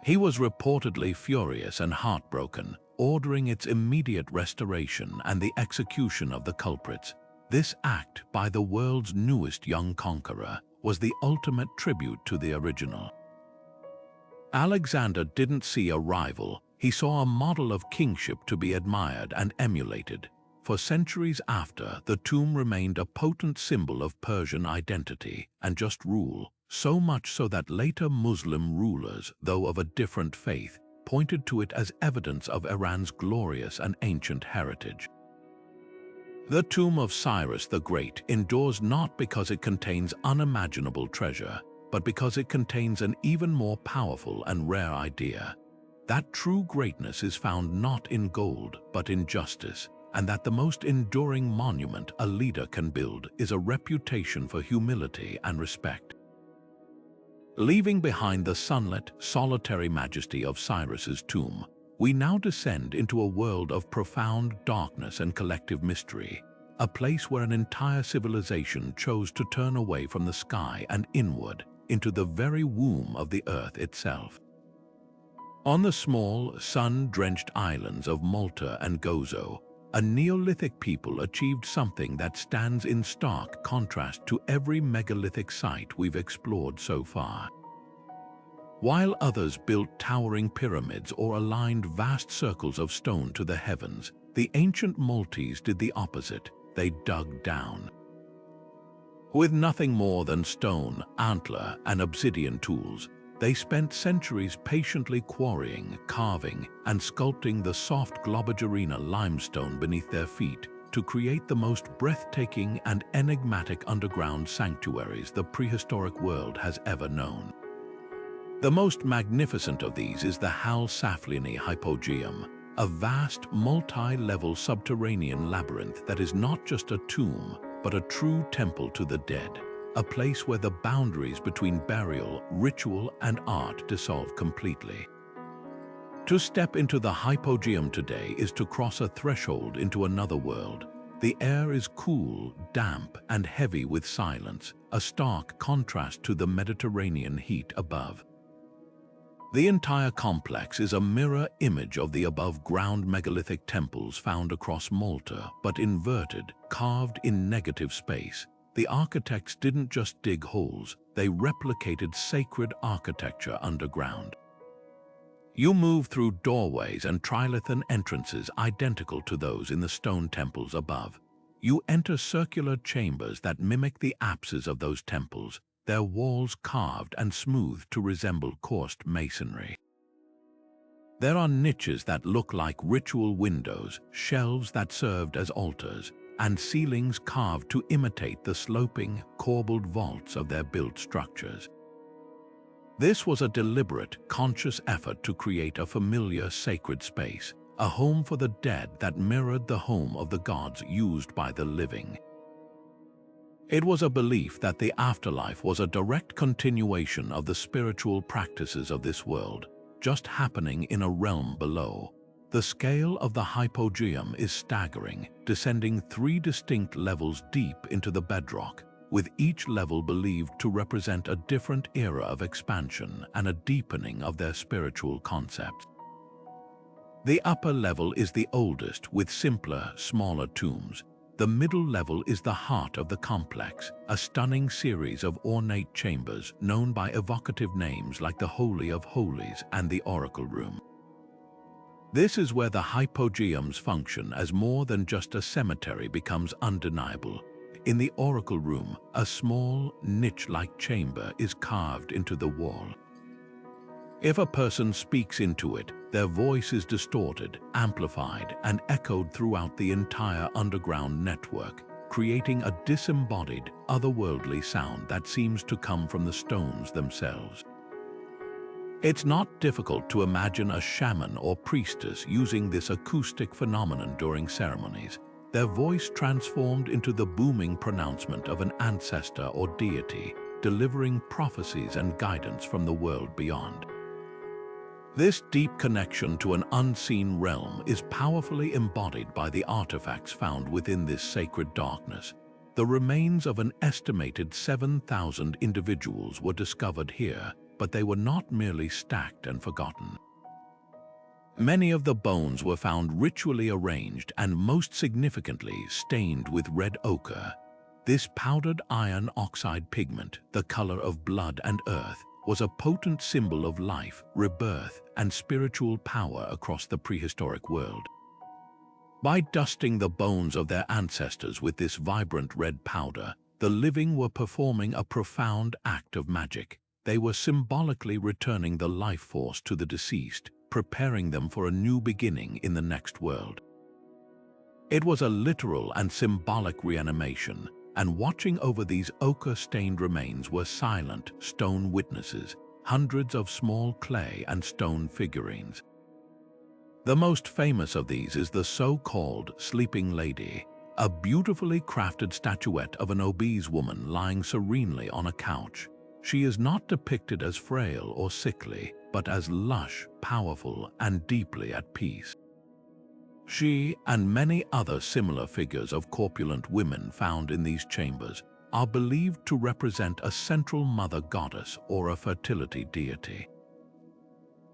He was reportedly furious and heartbroken, ordering its immediate restoration and the execution of the culprits. This act by the world's newest young conqueror was the ultimate tribute to the original. Alexander didn't see a rival, he saw a model of kingship to be admired and emulated. For centuries after, the tomb remained a potent symbol of Persian identity and just rule, so much so that later Muslim rulers, though of a different faith, pointed to it as evidence of Iran's glorious and ancient heritage. The tomb of Cyrus the Great endures not because it contains unimaginable treasure, but because it contains an even more powerful and rare idea: that true greatness is found not in gold, but in justice, and that the most enduring monument a leader can build is a reputation for humility and respect. Leaving behind the sunlit, solitary majesty of Cyrus's tomb, we now descend into a world of profound darkness and collective mystery, a place where an entire civilization chose to turn away from the sky and inward into the very womb of the earth itself. On the small, sun-drenched islands of Malta and Gozo, a Neolithic people achieved something that stands in stark contrast to every megalithic site we've explored so far. While others built towering pyramids or aligned vast circles of stone to the heavens, the ancient Maltese did the opposite. They dug down. With nothing more than stone, antler, and obsidian tools, they spent centuries patiently quarrying, carving, and sculpting the soft Globigerina limestone beneath their feet to create the most breathtaking and enigmatic underground sanctuaries the prehistoric world has ever known. The most magnificent of these is the Hal-Saflini Hypogeum, a vast, multi-level subterranean labyrinth that is not just a tomb, but a true temple to the dead, a place where the boundaries between burial, ritual, and art dissolve completely. To step into the Hypogeum today is to cross a threshold into another world. The air is cool, damp, and heavy with silence, a stark contrast to the Mediterranean heat above. The entire complex is a mirror image of the above-ground megalithic temples found across Malta, but inverted, carved in negative space. The architects didn't just dig holes, they replicated sacred architecture underground. You move through doorways and trilithon entrances identical to those in the stone temples above. You enter circular chambers that mimic the apses of those temples, their walls carved and smoothed to resemble coursed masonry. There are niches that look like ritual windows, shelves that served as altars, and ceilings carved to imitate the sloping, corbelled vaults of their built structures. This was a deliberate, conscious effort to create a familiar sacred space, a home for the dead that mirrored the home of the gods used by the living. It was a belief that the afterlife was a direct continuation of the spiritual practices of this world, just happening in a realm below. The scale of the Hypogeum is staggering, descending 3 distinct levels deep into the bedrock, with each level believed to represent a different era of expansion and a deepening of their spiritual concepts. The upper level is the oldest, with simpler, smaller tombs. The middle level is the heart of the complex, a stunning series of ornate chambers known by evocative names like the Holy of Holies and the Oracle Room. This is where the Hypogeum's function as more than just a cemetery becomes undeniable. In the Oracle Room, a small, niche-like chamber is carved into the wall. If a person speaks into it, their voice is distorted, amplified, and echoed throughout the entire underground network, creating a disembodied, otherworldly sound that seems to come from the stones themselves. It's not difficult to imagine a shaman or priestess using this acoustic phenomenon during ceremonies, their voice transformed into the booming pronouncement of an ancestor or deity, delivering prophecies and guidance from the world beyond. This deep connection to an unseen realm is powerfully embodied by the artifacts found within this sacred darkness. The remains of an estimated 7,000 individuals were discovered here, but they were not merely stacked and forgotten. Many of the bones were found ritually arranged and, most significantly, stained with red ochre. This powdered iron oxide pigment, the color of blood and earth, was a potent symbol of life, rebirth, and spiritual power across the prehistoric world. By dusting the bones of their ancestors with this vibrant red powder, the living were performing a profound act of magic. They were symbolically returning the life force to the deceased, preparing them for a new beginning in the next world. It was a literal and symbolic reanimation, and watching over these ochre-stained remains were silent, stone witnesses, hundreds of small clay and stone figurines. The most famous of these is the so-called Sleeping Lady, a beautifully crafted statuette of an obese woman lying serenely on a couch. She is not depicted as frail or sickly, but as lush, powerful, and deeply at peace. She, and many other similar figures of corpulent women found in these chambers, are believed to represent a central mother goddess or a fertility deity.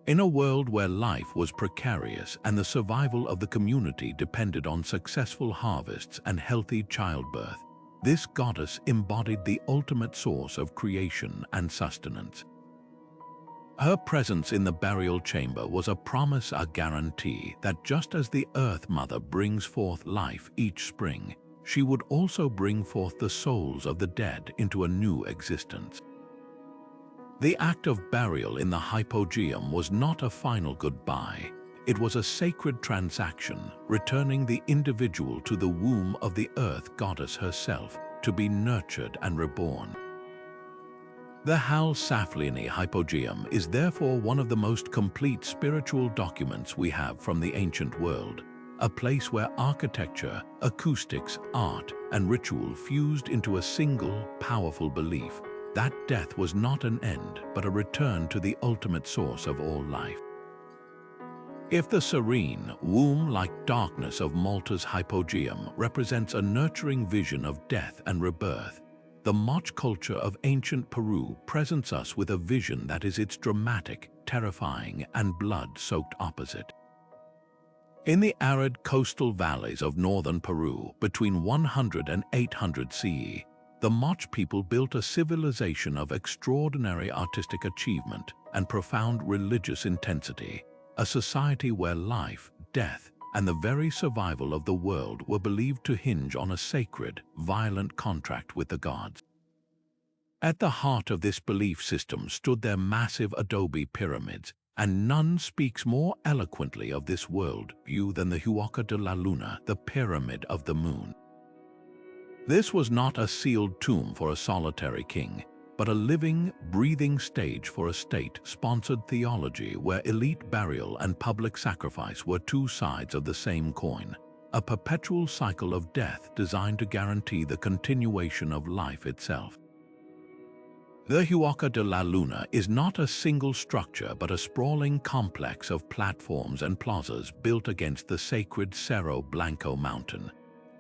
In a world where life was precarious and the survival of the community depended on successful harvests and healthy childbirth, this goddess embodied the ultimate source of creation and sustenance. Her presence in the burial chamber was a promise, a guarantee that just as the Earth Mother brings forth life each spring, she would also bring forth the souls of the dead into a new existence. The act of burial in the Hypogeum was not a final goodbye. It was a sacred transaction, returning the individual to the womb of the Earth Goddess herself, to be nurtured and reborn. The Hal-Saflini Hypogeum is therefore one of the most complete spiritual documents we have from the ancient world, a place where architecture, acoustics, art, and ritual fused into a single, powerful belief that death was not an end, but a return to the ultimate source of all life. If the serene, womb-like darkness of Malta's Hypogeum represents a nurturing vision of death and rebirth, the Moche culture of ancient Peru presents us with a vision that is its dramatic, terrifying, and blood-soaked opposite. In the arid coastal valleys of northern Peru, between 100 and 800 CE, the Moche people built a civilization of extraordinary artistic achievement and profound religious intensity, a society where life, death, and the very survival of the world were believed to hinge on a sacred, violent contract with the gods. At the heart of this belief system stood their massive adobe pyramids, and none speaks more eloquently of this world view than the Huaca de la Luna, the Pyramid of the Moon. This was not a sealed tomb for a solitary king, but a living, breathing stage for a state-sponsored theology where elite burial and public sacrifice were two sides of the same coin, a perpetual cycle of death designed to guarantee the continuation of life itself. The Huaca de la Luna is not a single structure but a sprawling complex of platforms and plazas built against the sacred Cerro Blanco mountain.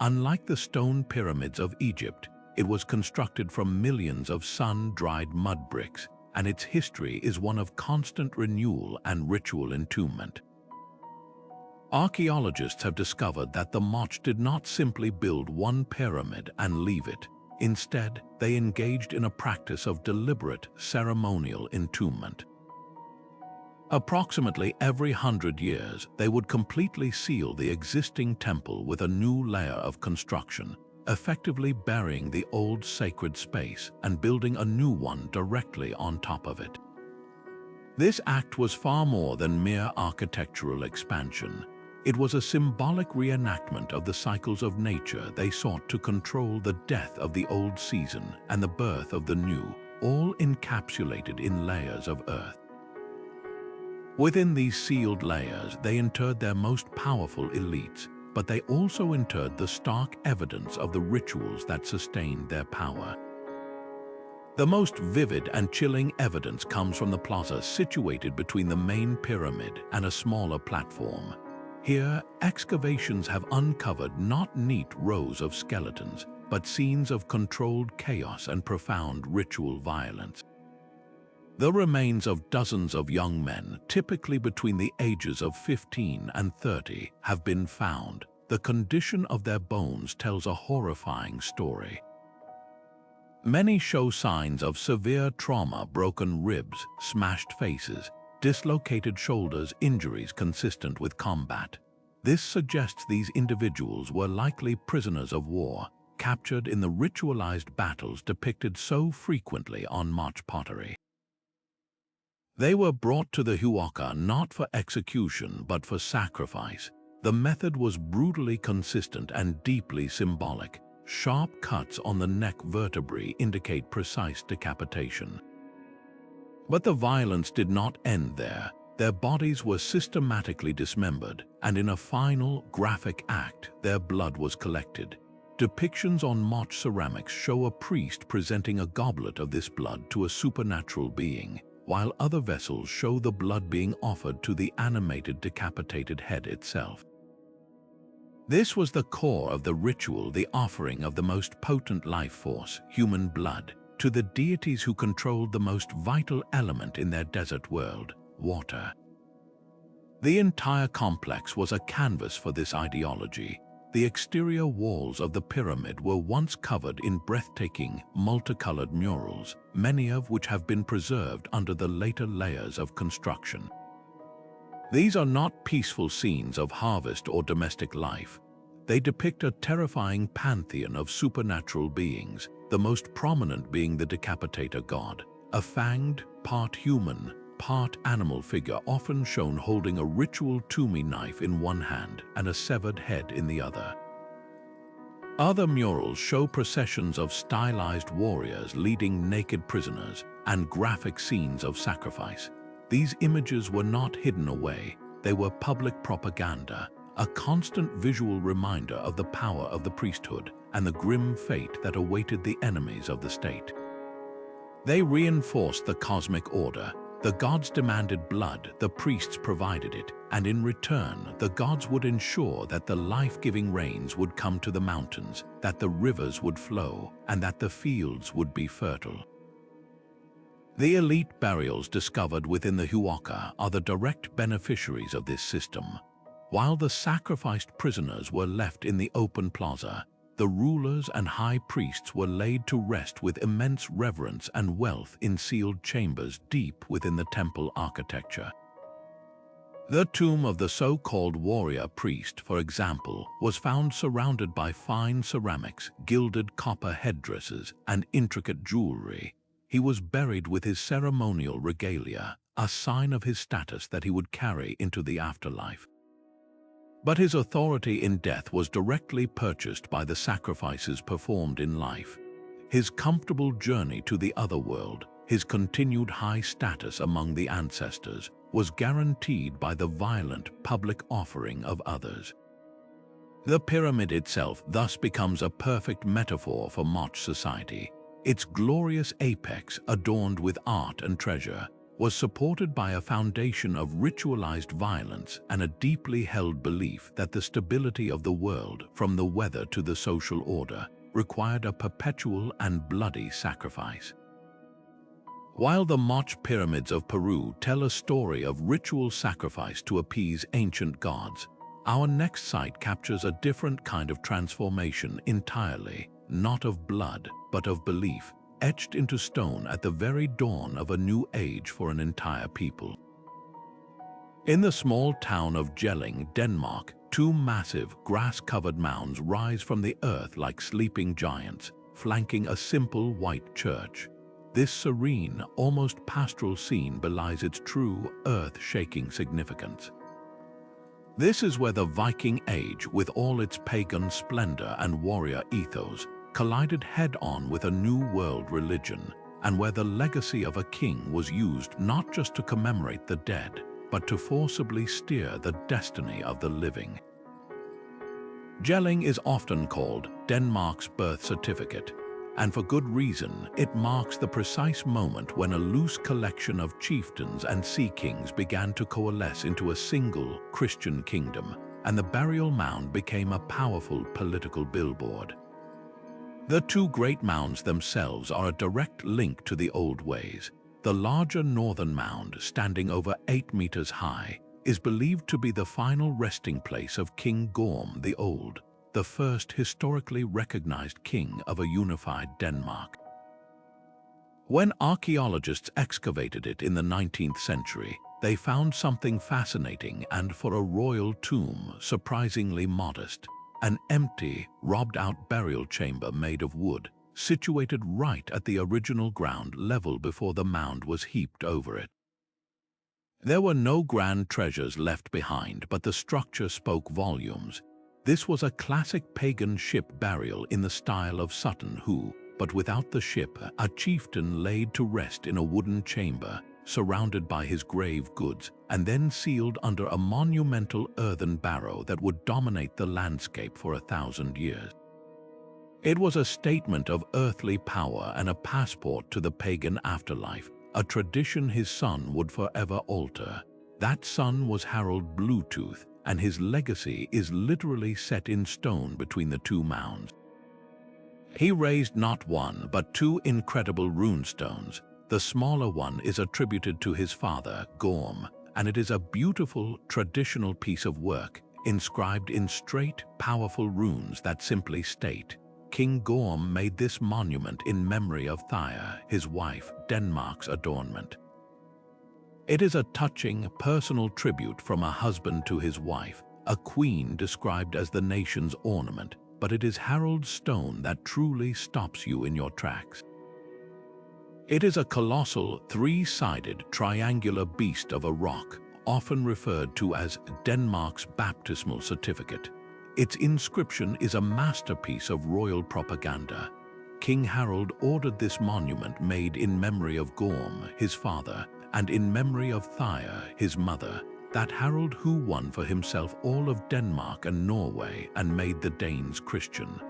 Unlike the stone pyramids of Egypt, it was constructed from millions of sun-dried mud bricks, and its history is one of constant renewal and ritual entombment. Archaeologists have discovered that the Moche did not simply build one pyramid and leave it. Instead, they engaged in a practice of deliberate, ceremonial entombment. Approximately every 100 years, they would completely seal the existing temple with a new layer of construction, effectively burying the old sacred space and building a new one directly on top of it. This act was far more than mere architectural expansion. It was a symbolic reenactment of the cycles of nature they sought to control, the death of the old season and the birth of the new, all encapsulated in layers of earth. Within these sealed layers, they interred their most powerful elites, but they also interred the stark evidence of the rituals that sustained their power. The most vivid and chilling evidence comes from the plaza situated between the main pyramid and a smaller platform. Here, excavations have uncovered not neat rows of skeletons, but scenes of controlled chaos and profound ritual violence. The remains of dozens of young men, typically between the ages of 15 and 30, have been found. The condition of their bones tells a horrifying story. Many show signs of severe trauma: broken ribs, smashed faces, dislocated shoulders, injuries consistent with combat. This suggests these individuals were likely prisoners of war, captured in the ritualized battles depicted so frequently on March pottery. They were brought to the Huaca not for execution but for sacrifice. The method was brutally consistent and deeply symbolic. Sharp cuts on the neck vertebrae indicate precise decapitation. But the violence did not end there. Their bodies were systematically dismembered, and in a final, graphic act, their blood was collected. Depictions on Moche ceramics show a priest presenting a goblet of this blood to a supernatural being, while other vessels show the blood being offered to the animated decapitated head itself. This was the core of the ritual, the offering of the most potent life force, human blood, to the deities who controlled the most vital element in their desert world, water. The entire complex was a canvas for this ideology. The exterior walls of the pyramid were once covered in breathtaking, multicolored murals, many of which have been preserved under the later layers of construction. These are not peaceful scenes of harvest or domestic life. They depict a terrifying pantheon of supernatural beings, the most prominent being the decapitator god, a fanged, part human, part animal figure often shown holding a ritual toomey knife in one hand and a severed head in the other. Other murals show processions of stylized warriors leading naked prisoners and graphic scenes of sacrifice. These images were not hidden away. They were public propaganda, a constant visual reminder of the power of the priesthood and the grim fate that awaited the enemies of the state. They reinforced the cosmic order. The gods demanded blood, the priests provided it, and in return, the gods would ensure that the life-giving rains would come to the mountains, that the rivers would flow, and that the fields would be fertile. The elite burials discovered within the Huaca are the direct beneficiaries of this system. While the sacrificed prisoners were left in the open plaza, the rulers and high priests were laid to rest with immense reverence and wealth in sealed chambers deep within the temple architecture. The tomb of the so-called warrior priest, for example, was found surrounded by fine ceramics, gilded copper headdresses, and intricate jewelry. He was buried with his ceremonial regalia, a sign of his status that he would carry into the afterlife. But his authority in death was directly purchased by the sacrifices performed in life. His comfortable journey to the other world, his continued high status among the ancestors, was guaranteed by the violent public offering of others. The pyramid itself thus becomes a perfect metaphor for Moche society. Its glorious apex, adorned with art and treasure, was supported by a foundation of ritualized violence and a deeply held belief that the stability of the world, from the weather to the social order, required a perpetual and bloody sacrifice. While the Moche pyramids of Peru tell a story of ritual sacrifice to appease ancient gods, our next site captures a different kind of transformation entirely, not of blood, but of belief, etched into stone at the very dawn of a new age for an entire people. In the small town of Jelling, Denmark, two massive, grass-covered mounds rise from the earth like sleeping giants, flanking a simple white church. This serene, almost pastoral scene belies its true, earth-shaking significance. This is where the Viking Age, with all its pagan splendor and warrior ethos, collided head-on with a new world religion, and where the legacy of a king was used not just to commemorate the dead, but to forcibly steer the destiny of the living. Jelling is often called Denmark's birth certificate, and for good reason. It marks the precise moment when a loose collection of chieftains and sea kings began to coalesce into a single Christian kingdom, and the burial mound became a powerful political billboard. The two great mounds themselves are a direct link to the old ways. The larger northern mound, standing over 8 meters high, is believed to be the final resting place of King Gorm the Old, the first historically recognized king of a unified Denmark. When archaeologists excavated it in the 19th century, they found something fascinating and, for a royal tomb, surprisingly modest: an empty, robbed-out burial chamber made of wood, situated right at the original ground level before the mound was heaped over it. There were no grand treasures left behind, but the structure spoke volumes. This was a classic pagan ship burial in the style of Sutton Hoo, but without the ship, a chieftain laid to rest in a wooden chamber, surrounded by his grave goods, and then sealed under a monumental earthen barrow that would dominate the landscape for 1,000 years. It was a statement of earthly power and a passport to the pagan afterlife, a tradition his son would forever alter. That son was Harold Bluetooth, and his legacy is literally set in stone between the two mounds. He raised not one, but two incredible runestones. The smaller one is attributed to his father, Gorm, and it is a beautiful, traditional piece of work, inscribed in straight, powerful runes that simply state, "King Gorm made this monument in memory of Thea, his wife, Denmark's adornment." It is a touching, personal tribute from a husband to his wife, a queen described as the nation's ornament, but it is Harold's stone that truly stops you in your tracks. It is a colossal, three-sided, triangular beast of a rock, often referred to as Denmark's baptismal certificate. Its inscription is a masterpiece of royal propaganda. King Harold ordered this monument made in memory of Gorm, his father, and in memory of Thea, his mother, that Harold who won for himself all of Denmark and Norway and made the Danes Christian.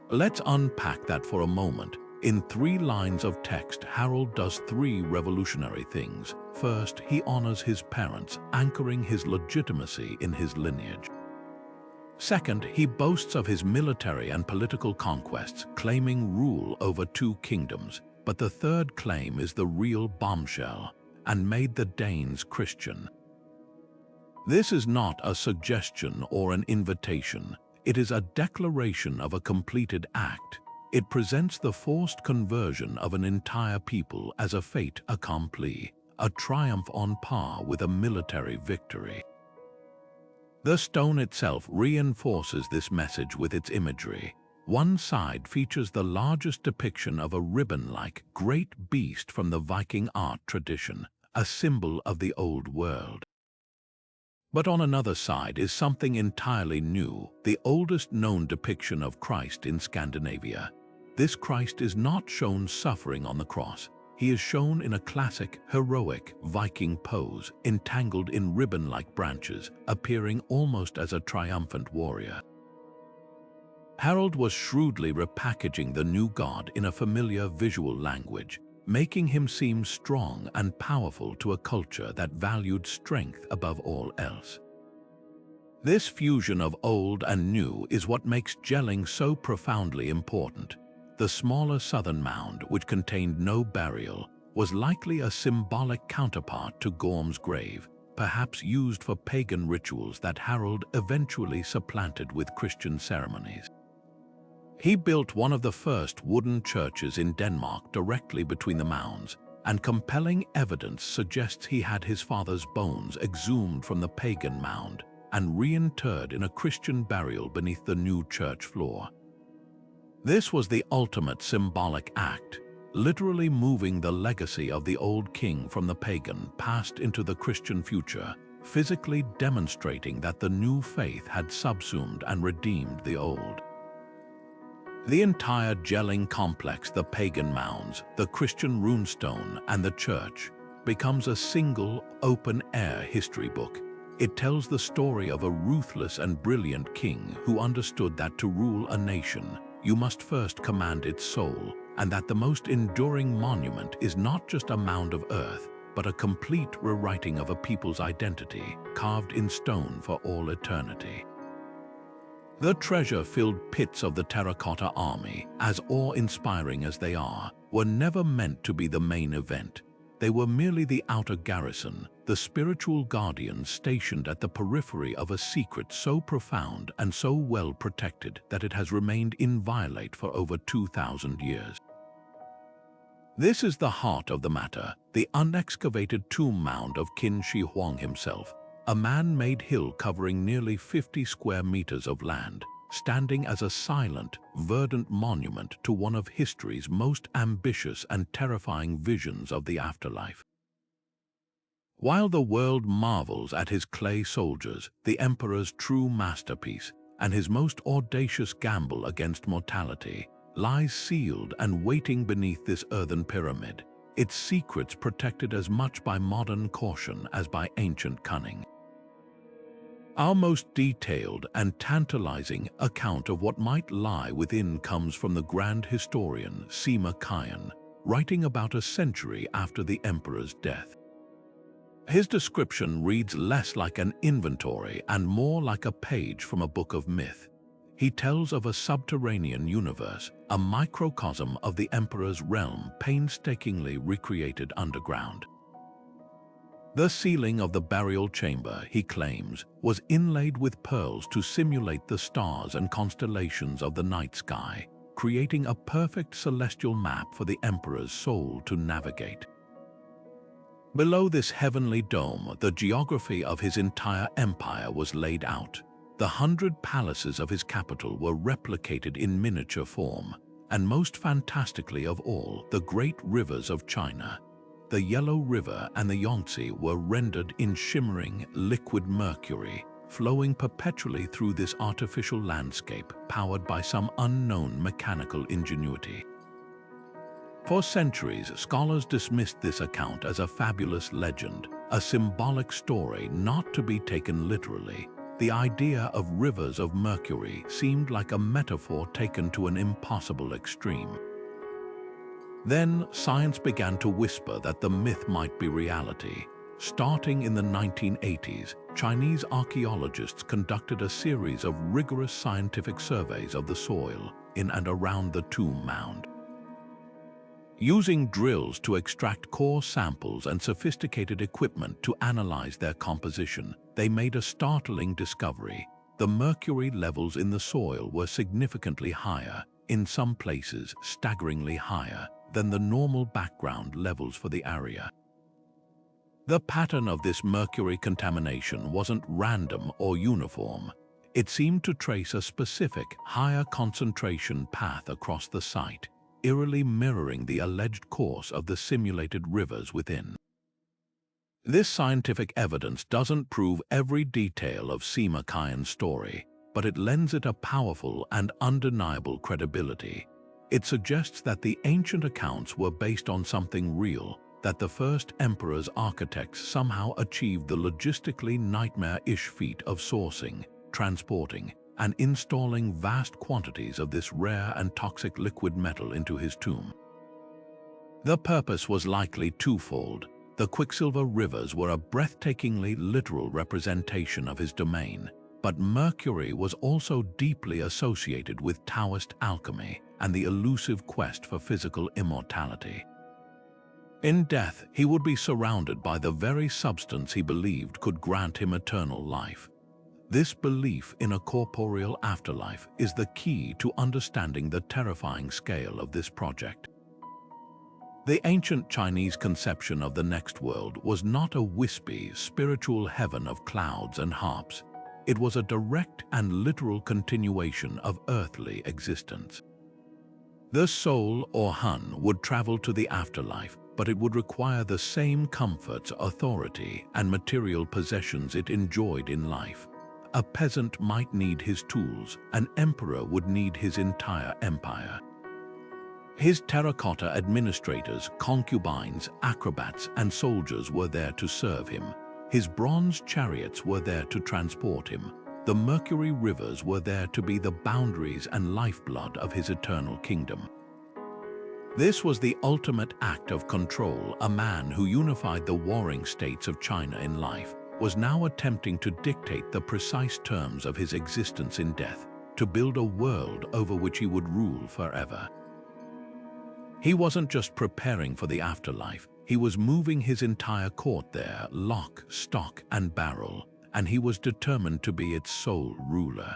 Let's unpack that for a moment. In 3 lines of text, Harold does 3 revolutionary things. First, he honors his parents, anchoring his legitimacy in his lineage. Second, he boasts of his military and political conquests, claiming rule over 2 kingdoms. But the third claim is the real bombshell, and made the Danes Christian. This is not a suggestion or an invitation. It is a declaration of a completed act. It presents the forced conversion of an entire people as a fait accompli, a triumph on par with a military victory. The stone itself reinforces this message with its imagery. One side features the largest depiction of a ribbon-like great beast from the Viking art tradition, a symbol of the old world. But on another side is something entirely new, the oldest known depiction of Christ in Scandinavia. This Christ is not shown suffering on the cross. He is shown in a classic, heroic Viking pose, entangled in ribbon-like branches, appearing almost as a triumphant warrior. Harold was shrewdly repackaging the new god in a familiar visual language, making him seem strong and powerful to a culture that valued strength above all else. This fusion of old and new is what makes Jelling so profoundly important. The smaller southern mound, which contained no burial, was likely a symbolic counterpart to Gorm's grave, perhaps used for pagan rituals that Harold eventually supplanted with Christian ceremonies. He built one of the first wooden churches in Denmark directly between the mounds, and compelling evidence suggests he had his father's bones exhumed from the pagan mound and reinterred in a Christian burial beneath the new church floor. This was the ultimate symbolic act, literally moving the legacy of the old king from the pagan past into the Christian future, physically demonstrating that the new faith had subsumed and redeemed the old. The entire Jelling complex, the pagan mounds, the Christian runestone, and the church, becomes a single, open-air history book. It tells the story of a ruthless and brilliant king who understood that to rule a nation, you must first command its soul, and that the most enduring monument is not just a mound of earth, but a complete rewriting of a people's identity, carved in stone for all eternity. The treasure-filled pits of the Terracotta Army, as awe-inspiring as they are, were never meant to be the main event. They were merely the outer garrison, the spiritual guardians stationed at the periphery of a secret so profound and so well protected that it has remained inviolate for over 2,000 years. This is the heart of the matter, the unexcavated tomb mound of Kinshi Huang himself, a man-made hill covering nearly 50 square meters of land, standing as a silent, verdant monument to one of history's most ambitious and terrifying visions of the afterlife. While the world marvels at his clay soldiers, the emperor's true masterpiece, and his most audacious gamble against mortality, lies sealed and waiting beneath this earthen pyramid, its secrets protected as much by modern caution as by ancient cunning. Our most detailed and tantalizing account of what might lie within comes from the grand historian Sima Qian, writing about a century after the emperor's death. His description reads less like an inventory and more like a page from a book of myth. He tells of a subterranean universe, a microcosm of the emperor's realm painstakingly recreated underground. The ceiling of the burial chamber, he claims, was inlaid with pearls to simulate the stars and constellations of the night sky, creating a perfect celestial map for the emperor's soul to navigate. Below this heavenly dome, the geography of his entire empire was laid out. The 100 palaces of his capital were replicated in miniature form, and most fantastically of all, the great rivers of China, the Yellow River and the Yangtze, were rendered in shimmering, liquid mercury, flowing perpetually through this artificial landscape powered by some unknown mechanical ingenuity. For centuries, scholars dismissed this account as a fabulous legend, a symbolic story not to be taken literally. The idea of rivers of mercury seemed like a metaphor taken to an impossible extreme. Then, science began to whisper that the myth might be reality. Starting in the 1980s, Chinese archaeologists conducted a series of rigorous scientific surveys of the soil in and around the tomb mound. Using drills to extract core samples and sophisticated equipment to analyze their composition, they made a startling discovery. The mercury levels in the soil were significantly higher, in some places staggeringly higher, than the normal background levels for the area. The pattern of this mercury contamination wasn't random or uniform. It seemed to trace a specific, higher concentration path across the site, eerily mirroring the alleged course of the simulated rivers within. This scientific evidence doesn't prove every detail of Sima Qian's story, but it lends it a powerful and undeniable credibility. It suggests that the ancient accounts were based on something real, that the first emperor's architects somehow achieved the logistically nightmare-ish feat of sourcing, transporting, and installing vast quantities of this rare and toxic liquid metal into his tomb. The purpose was likely twofold. The Quicksilver rivers were a breathtakingly literal representation of his domain, but mercury was also deeply associated with Taoist alchemy and the elusive quest for physical immortality. In death, he would be surrounded by the very substance he believed could grant him eternal life. This belief in a corporeal afterlife is the key to understanding the terrifying scale of this project. The ancient Chinese conception of the next world was not a wispy, spiritual heaven of clouds and harps. It was a direct and literal continuation of earthly existence. The soul, or Hun, would travel to the afterlife, but it would require the same comforts, authority, and material possessions it enjoyed in life. A peasant might need his tools, an emperor would need his entire empire. His terracotta administrators, concubines, acrobats, and soldiers were there to serve him. His bronze chariots were there to transport him. The mercury rivers were there to be the boundaries and lifeblood of his eternal kingdom. This was the ultimate act of control. A man who unified the warring states of China in life was now attempting to dictate the precise terms of his existence in death, to build a world over which he would rule forever. He wasn't just preparing for the afterlife, he was moving his entire court there, lock, stock, and barrel, and he was determined to be its sole ruler.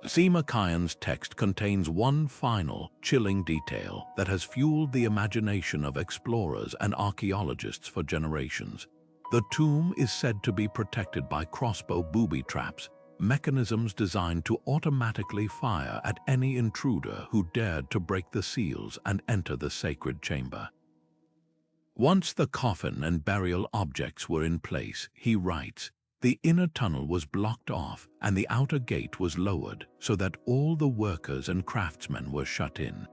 Sima Qian's text contains one final, chilling detail that has fueled the imagination of explorers and archaeologists for generations. The tomb is said to be protected by crossbow booby traps, mechanisms designed to automatically fire at any intruder who dared to break the seals and enter the sacred chamber. Once the coffin and burial objects were in place, he writes, the inner tunnel was blocked off and the outer gate was lowered so that all the workers and craftsmen were shut in.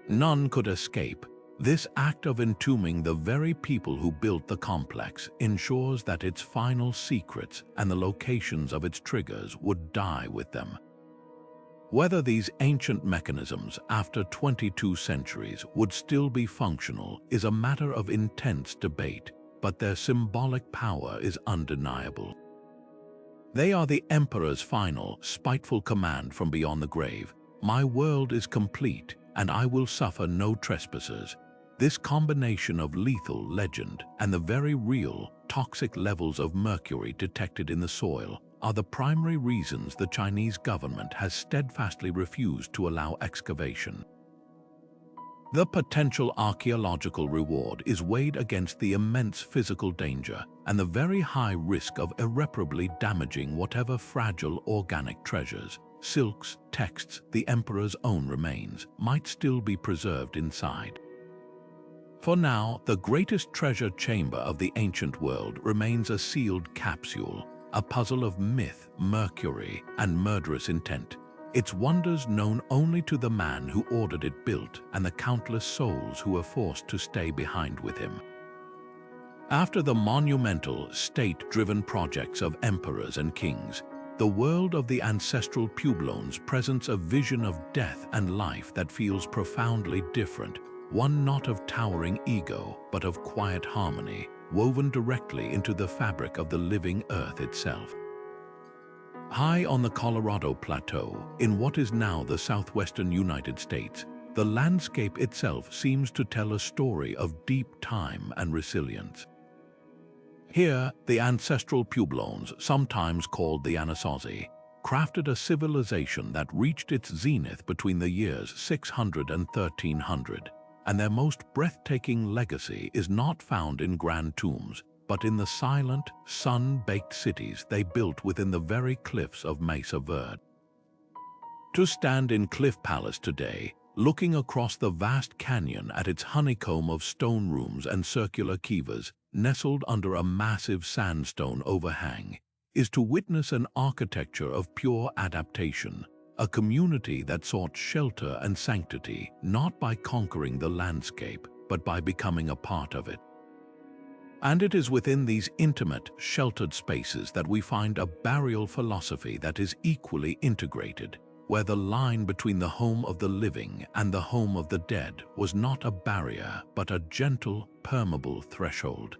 None could escape. This act of entombing the very people who built the complex ensures that its final secrets and the locations of its triggers would die with them. Whether these ancient mechanisms, after 22 centuries, would still be functional is a matter of intense debate, but their symbolic power is undeniable. They are the Emperor's final, spiteful command from beyond the grave. My world is complete, and I will suffer no trespassers. This combination of lethal legend and the very real, toxic levels of mercury detected in the soil are the primary reasons the Chinese government has steadfastly refused to allow excavation. The potential archaeological reward is weighed against the immense physical danger and the very high risk of irreparably damaging whatever fragile organic treasures, silks, texts, the Emperor's own remains, might still be preserved inside. For now, the greatest treasure chamber of the ancient world remains a sealed capsule, a puzzle of myth, mercury, and murderous intent. Its wonders known only to the man who ordered it built and the countless souls who were forced to stay behind with him. After the monumental, state-driven projects of emperors and kings, the world of the ancestral Pueblones presents a vision of death and life that feels profoundly different, one not of towering ego, but of quiet harmony, woven directly into the fabric of the living earth itself. High on the Colorado Plateau, in what is now the southwestern United States, the landscape itself seems to tell a story of deep time and resilience. Here, the ancestral Pueblones, sometimes called the Anasazi, crafted a civilization that reached its zenith between the years 600 and 1300, and their most breathtaking legacy is not found in grand tombs, but in the silent, sun-baked cities they built within the very cliffs of Mesa Verde. To stand in Cliff Palace today, looking across the vast canyon at its honeycomb of stone rooms and circular kivas nestled under a massive sandstone overhang, is to witness an architecture of pure adaptation, a community that sought shelter and sanctity not by conquering the landscape, but by becoming a part of it. And it is within these intimate, sheltered spaces that we find a burial philosophy that is equally integrated, where the line between the home of the living and the home of the dead was not a barrier, but a gentle, permeable threshold.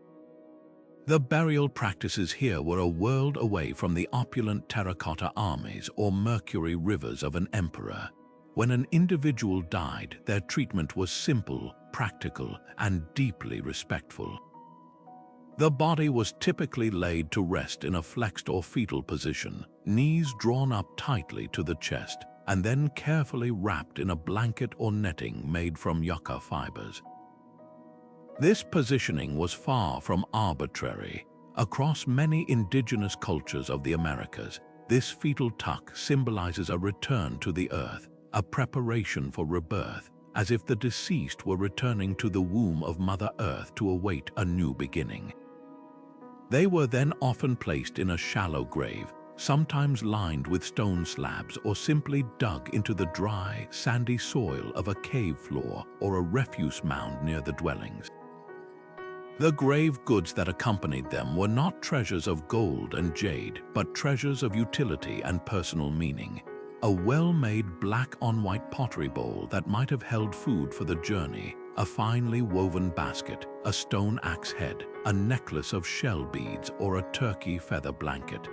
The burial practices here were a world away from the opulent terracotta armies or mercury rivers of an emperor. When an individual died, their treatment was simple, practical, and deeply respectful. The body was typically laid to rest in a flexed or fetal position, knees drawn up tightly to the chest, and then carefully wrapped in a blanket or netting made from yucca fibers. This positioning was far from arbitrary. Across many indigenous cultures of the Americas, this fetal tuck symbolizes a return to the earth, a preparation for rebirth, as if the deceased were returning to the womb of Mother Earth to await a new beginning. They were then often placed in a shallow grave, sometimes lined with stone slabs or simply dug into the dry, sandy soil of a cave floor or a refuse mound near the dwellings. The grave goods that accompanied them were not treasures of gold and jade, but treasures of utility and personal meaning. A well-made black-on-white pottery bowl that might have held food for the journey, a finely woven basket, a stone axe head, a necklace of shell beads, or a turkey feather blanket.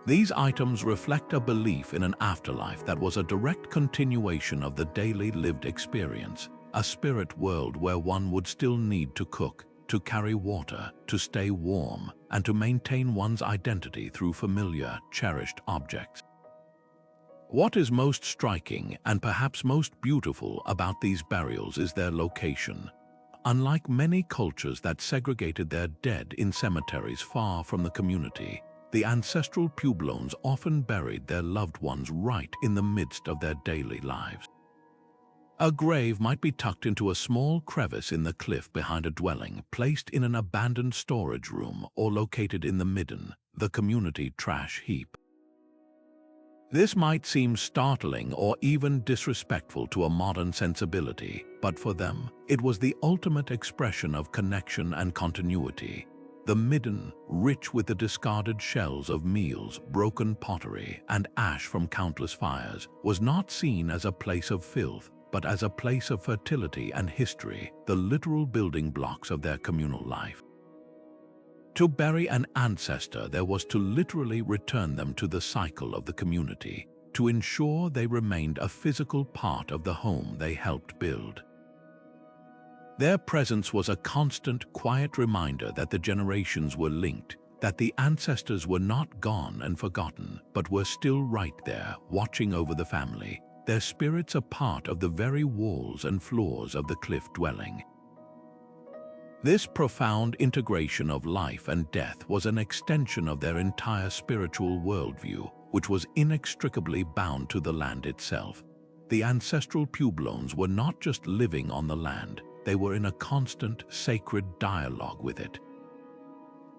These items reflect a belief in an afterlife that was a direct continuation of the daily lived experience, a spirit world where one would still need to cook, to carry water, to stay warm, and to maintain one's identity through familiar, cherished objects. What is most striking and perhaps most beautiful about these burials is their location. Unlike many cultures that segregated their dead in cemeteries far from the community, the ancestral Pueblones often buried their loved ones right in the midst of their daily lives. A grave might be tucked into a small crevice in the cliff behind a dwelling, placed in an abandoned storage room, or located in the midden, the community trash heap. This might seem startling or even disrespectful to a modern sensibility, but for them, it was the ultimate expression of connection and continuity. The midden, rich with the discarded shells of meals, broken pottery, and ash from countless fires, was not seen as a place of filth, but as a place of fertility and history, the literal building blocks of their communal life. To bury an ancestor, there was to literally return them to the cycle of the community, to ensure they remained a physical part of the home they helped build. Their presence was a constant, quiet reminder that the generations were linked, that the ancestors were not gone and forgotten, but were still right there, watching over the family, their spirits a part of the very walls and floors of the cliff dwelling. This profound integration of life and death was an extension of their entire spiritual worldview, which was inextricably bound to the land itself. The ancestral Pueblones were not just living on the land, they were in a constant, sacred dialogue with it.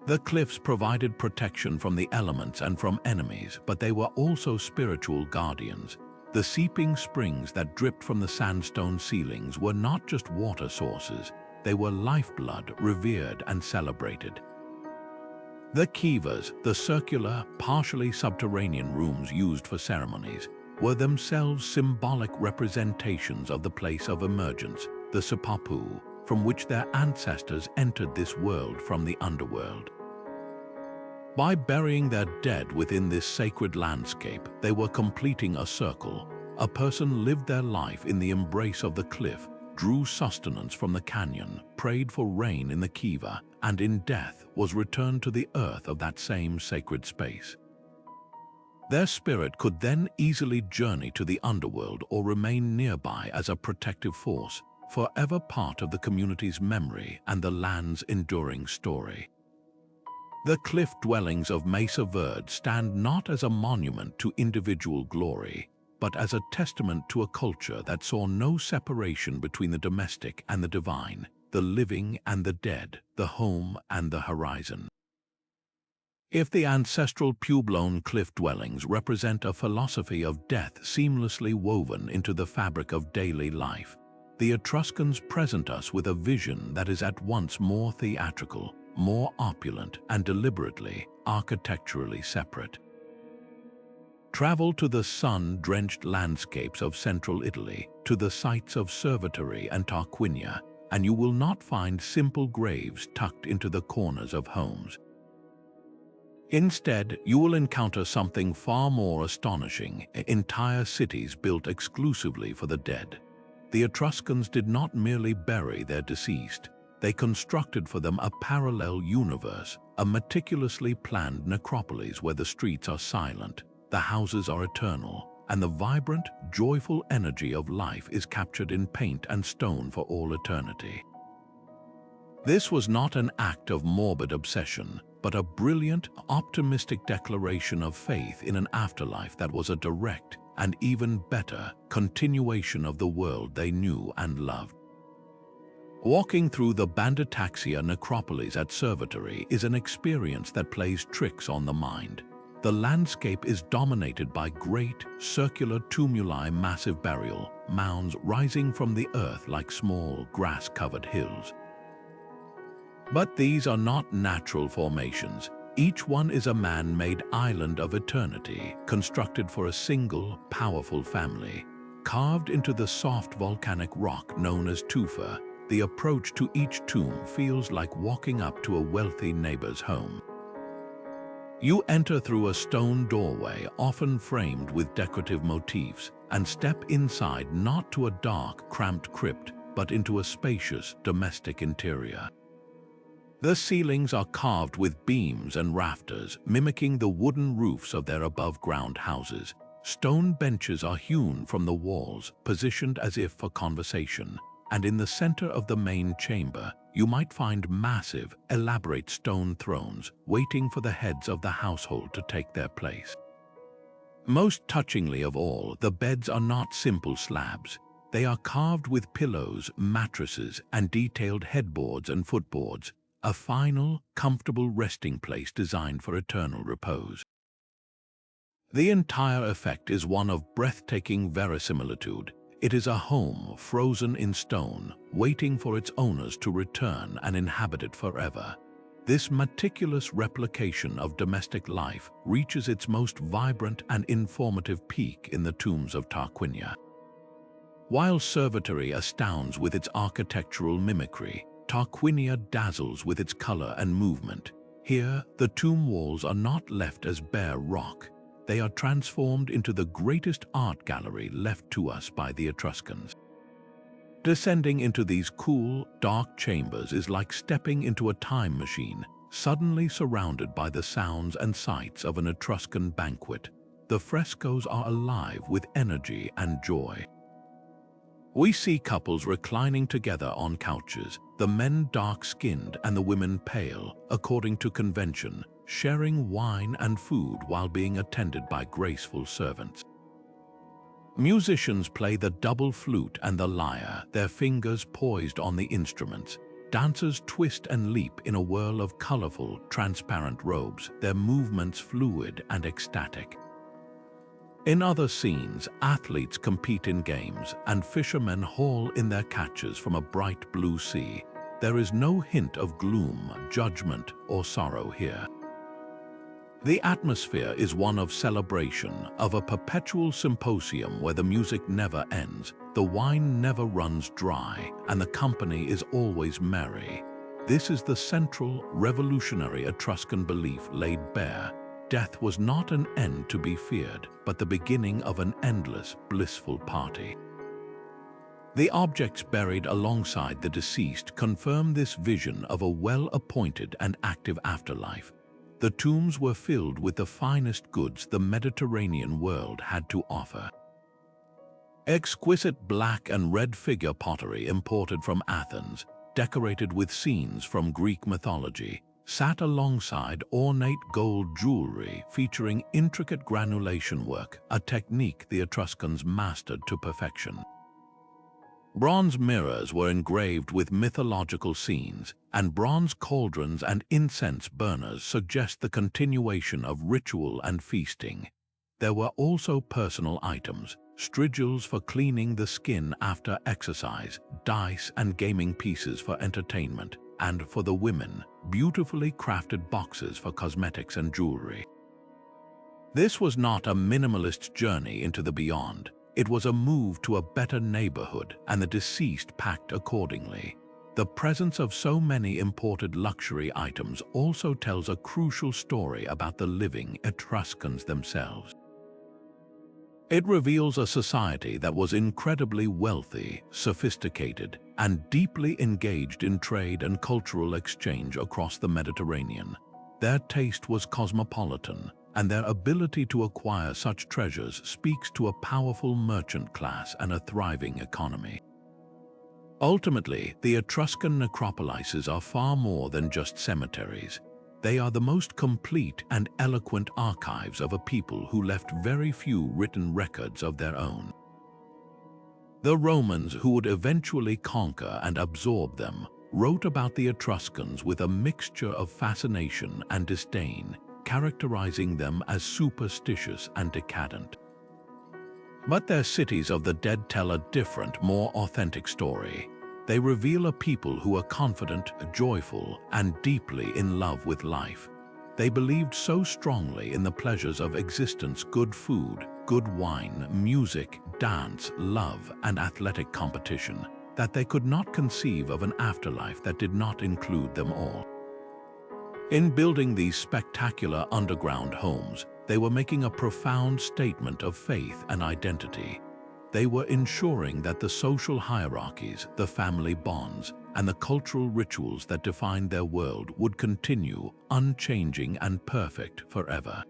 The cliffs provided protection from the elements and from enemies, but they were also spiritual guardians. The seeping springs that dripped from the sandstone ceilings were not just water sources, they were lifeblood, revered and celebrated. The kivas, the circular, partially subterranean rooms used for ceremonies, were themselves symbolic representations of the place of emergence, the Sipapu, from which their ancestors entered this world from the underworld. By burying their dead within this sacred landscape, they were completing a circle. A person lived their life in the embrace of the cliff, drew sustenance from the canyon, prayed for rain in the kiva, and in death was returned to the earth of that same sacred space. Their spirit could then easily journey to the underworld or remain nearby as a protective force, forever part of the community's memory and the land's enduring story. The cliff dwellings of Mesa Verde stand not as a monument to individual glory, but as a testament to a culture that saw no separation between the domestic and the divine, the living and the dead, the home and the horizon. If the ancestral Puebloan cliff dwellings represent a philosophy of death seamlessly woven into the fabric of daily life, the Etruscans present us with a vision that is at once more theatrical, more opulent, and deliberately, architecturally separate. Travel to the sun-drenched landscapes of central Italy, to the sites of Cerveteri and Tarquinia, and you will not find simple graves tucked into the corners of homes. Instead, you will encounter something far more astonishing: entire cities built exclusively for the dead. The Etruscans did not merely bury their deceased, they constructed for them a parallel universe, a meticulously planned necropolis where the streets are silent, the houses are eternal, and the vibrant, joyful energy of life is captured in paint and stone for all eternity. This was not an act of morbid obsession, but a brilliant, optimistic declaration of faith in an afterlife that was a direct, and even better, continuation of the world they knew and loved. Walking through the Bandataxia necropolis at Cerveteri is an experience that plays tricks on the mind. The landscape is dominated by great, circular tumuli, massive burial mounds rising from the earth like small, grass-covered hills. But these are not natural formations. Each one is a man-made island of eternity, constructed for a single, powerful family. Carved into the soft volcanic rock known as tufa, the approach to each tomb feels like walking up to a wealthy neighbor's home. You enter through a stone doorway often framed with decorative motifs and step inside not to a dark, cramped crypt, but into a spacious, domestic interior. The ceilings are carved with beams and rafters, mimicking the wooden roofs of their above-ground houses. Stone benches are hewn from the walls, positioned as if for conversation, and in the center of the main chamber, you might find massive, elaborate stone thrones waiting for the heads of the household to take their place. Most touchingly of all, the beds are not simple slabs. They are carved with pillows, mattresses, and detailed headboards and footboards, a final, comfortable resting place designed for eternal repose. The entire effect is one of breathtaking verisimilitude. It is a home frozen in stone, waiting for its owners to return and inhabit it forever. This meticulous replication of domestic life reaches its most vibrant and informative peak in the tombs of Tarquinia. While Servitory astounds with its architectural mimicry, Tarquinia dazzles with its color and movement. Here, the tomb walls are not left as bare rock. They are transformed into the greatest art gallery left to us by the Etruscans. Descending into these cool, dark chambers is like stepping into a time machine, suddenly surrounded by the sounds and sights of an Etruscan banquet. The frescoes are alive with energy and joy. We see couples reclining together on couches, the men dark-skinned and the women pale, according to convention, sharing wine and food while being attended by graceful servants. Musicians play the double flute and the lyre, their fingers poised on the instruments. Dancers twist and leap in a whirl of colorful, transparent robes, their movements fluid and ecstatic. In other scenes, athletes compete in games, and fishermen haul in their catches from a bright blue sea. There is no hint of gloom, judgment, or sorrow here. The atmosphere is one of celebration, of a perpetual symposium where the music never ends, the wine never runs dry, and the company is always merry. This is the central, revolutionary Etruscan belief laid bare. Death was not an end to be feared, but the beginning of an endless, blissful party. The objects buried alongside the deceased confirm this vision of a well-appointed and active afterlife. The tombs were filled with the finest goods the Mediterranean world had to offer. Exquisite black and red figure pottery imported from Athens, decorated with scenes from Greek mythology, sat alongside ornate gold jewelry featuring intricate granulation work, a technique the Etruscans mastered to perfection. Bronze mirrors were engraved with mythological scenes, and bronze cauldrons and incense burners suggest the continuation of ritual and feasting. There were also personal items, strigils for cleaning the skin after exercise, dice and gaming pieces for entertainment, and for the women, beautifully crafted boxes for cosmetics and jewelry. This was not a minimalist journey into the beyond. It was a move to a better neighborhood, and the deceased packed accordingly. The presence of so many imported luxury items also tells a crucial story about the living Etruscans themselves. It reveals a society that was incredibly wealthy, sophisticated, and deeply engaged in trade and cultural exchange across the Mediterranean. Their taste was cosmopolitan, and their ability to acquire such treasures speaks to a powerful merchant class and a thriving economy. Ultimately, the Etruscan necropolises are far more than just cemeteries. They are the most complete and eloquent archives of a people who left very few written records of their own. The Romans, who would eventually conquer and absorb them, wrote about the Etruscans with a mixture of fascination and disdain, characterizing them as superstitious and decadent. But their cities of the dead tell a different, more authentic story. They reveal a people who are confident, joyful, and deeply in love with life. They believed so strongly in the pleasures of existence, good food, good wine, music, dance, love, and athletic competition, that they could not conceive of an afterlife that did not include them all. In building these spectacular underground homes, they were making a profound statement of faith and identity. They were ensuring that the social hierarchies, the family bonds, and the cultural rituals that defined their world would continue unchanging and perfect forever.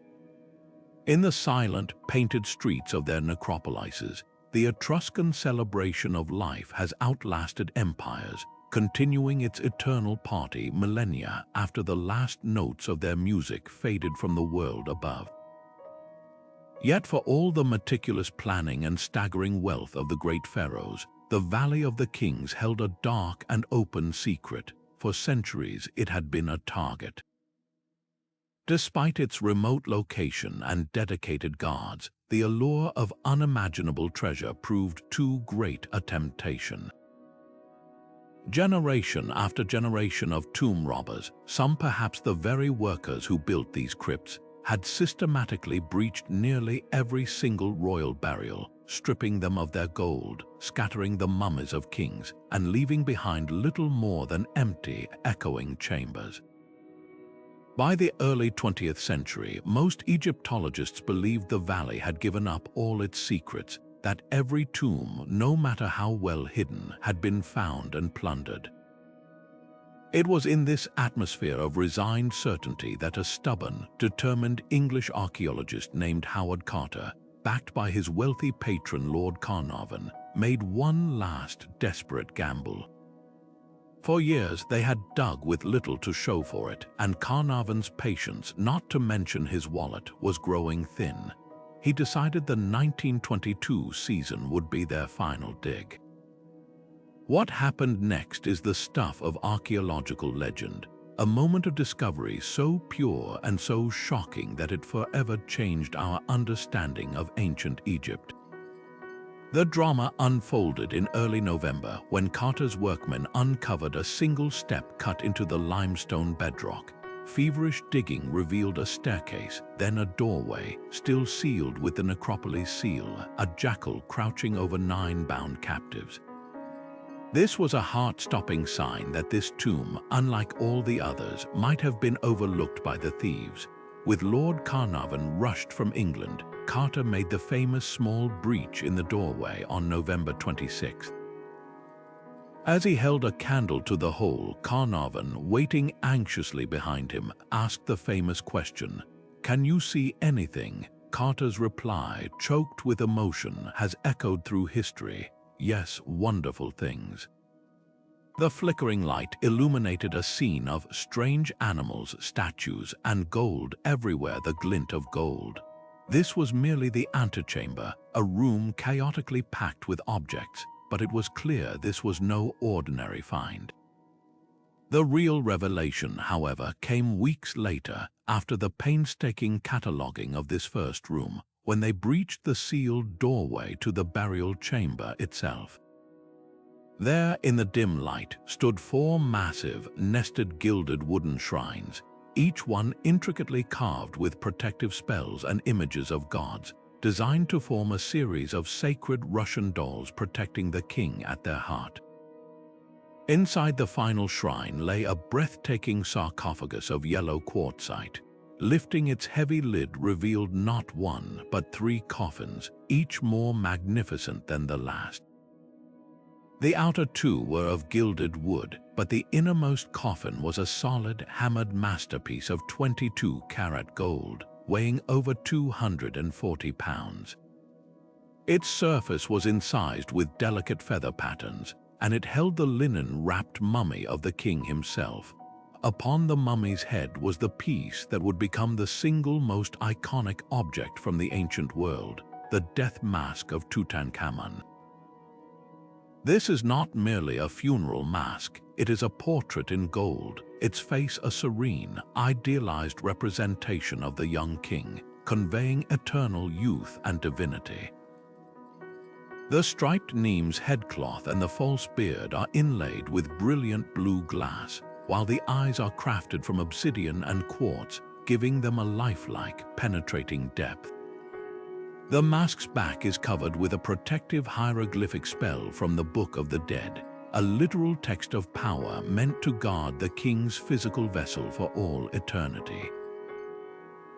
In the silent, painted streets of their necropolises, the Etruscan celebration of life has outlasted empires, continuing its eternal party millennia after the last notes of their music faded from the world above. Yet for all the meticulous planning and staggering wealth of the great pharaohs, the Valley of the Kings held a dark and open secret. For centuries it had been a target. Despite its remote location and dedicated guards, the allure of unimaginable treasure proved too great a temptation. Generation after generation of tomb robbers, some perhaps the very workers who built these crypts, had systematically breached nearly every single royal burial, stripping them of their gold, scattering the mummies of kings, and leaving behind little more than empty, echoing chambers. By the early 20th century, most Egyptologists believed the valley had given up all its secrets, that every tomb, no matter how well hidden, had been found and plundered. It was in this atmosphere of resigned certainty that a stubborn, determined English archaeologist named Howard Carter, backed by his wealthy patron Lord Carnarvon, made one last desperate gamble. For years they had dug with little to show for it, and Carnarvon's patience, not to mention his wallet, was growing thin. He decided the 1922 season would be their final dig. What happened next is the stuff of archaeological legend, a moment of discovery so pure and so shocking that it forever changed our understanding of ancient Egypt. The drama unfolded in early November when Carter's workmen uncovered a single step cut into the limestone bedrock. Feverish digging revealed a staircase, then a doorway, still sealed with the necropolis seal, a jackal crouching over 9 bound captives. This was a heart-stopping sign that this tomb, unlike all the others, might have been overlooked by the thieves. With Lord Carnarvon rushed from England, Carter made the famous small breach in the doorway on November 26th. As he held a candle to the hole, Carnarvon, waiting anxiously behind him, asked the famous question, "Can you see anything?" Carter's reply, choked with emotion, has echoed through history. "Yes, wonderful things." The flickering light illuminated a scene of strange animals, statues, and gold everywhere, the glint of gold. This was merely the antechamber, a room chaotically packed with objects, but it was clear this was no ordinary find. The real revelation, however, came weeks later, after the painstaking cataloguing of this first room, when they breached the sealed doorway to the burial chamber itself. There, in the dim light, stood 4 massive, nested gilded wooden shrines, each one intricately carved with protective spells and images of gods, designed to form a series of sacred Russian dolls protecting the king at their heart. Inside the final shrine lay a breathtaking sarcophagus of yellow quartzite. Lifting its heavy lid revealed not 1 but 3 coffins, each more magnificent than the last. The outer 2 were of gilded wood, but the innermost coffin was a solid, hammered masterpiece of 22-carat gold, weighing over 240 pounds. Its surface was incised with delicate feather patterns, and it held the linen-wrapped mummy of the king himself. Upon the mummy's head was the piece that would become the single most iconic object from the ancient world, the death mask of Tutankhamun. This is not merely a funeral mask, it is a portrait in gold, its face a serene, idealized representation of the young king, conveying eternal youth and divinity. The striped Nemes headcloth and the false beard are inlaid with brilliant blue glass, while the eyes are crafted from obsidian and quartz, giving them a lifelike, penetrating depth. The mask's back is covered with a protective hieroglyphic spell from the Book of the Dead, a literal text of power meant to guard the king's physical vessel for all eternity.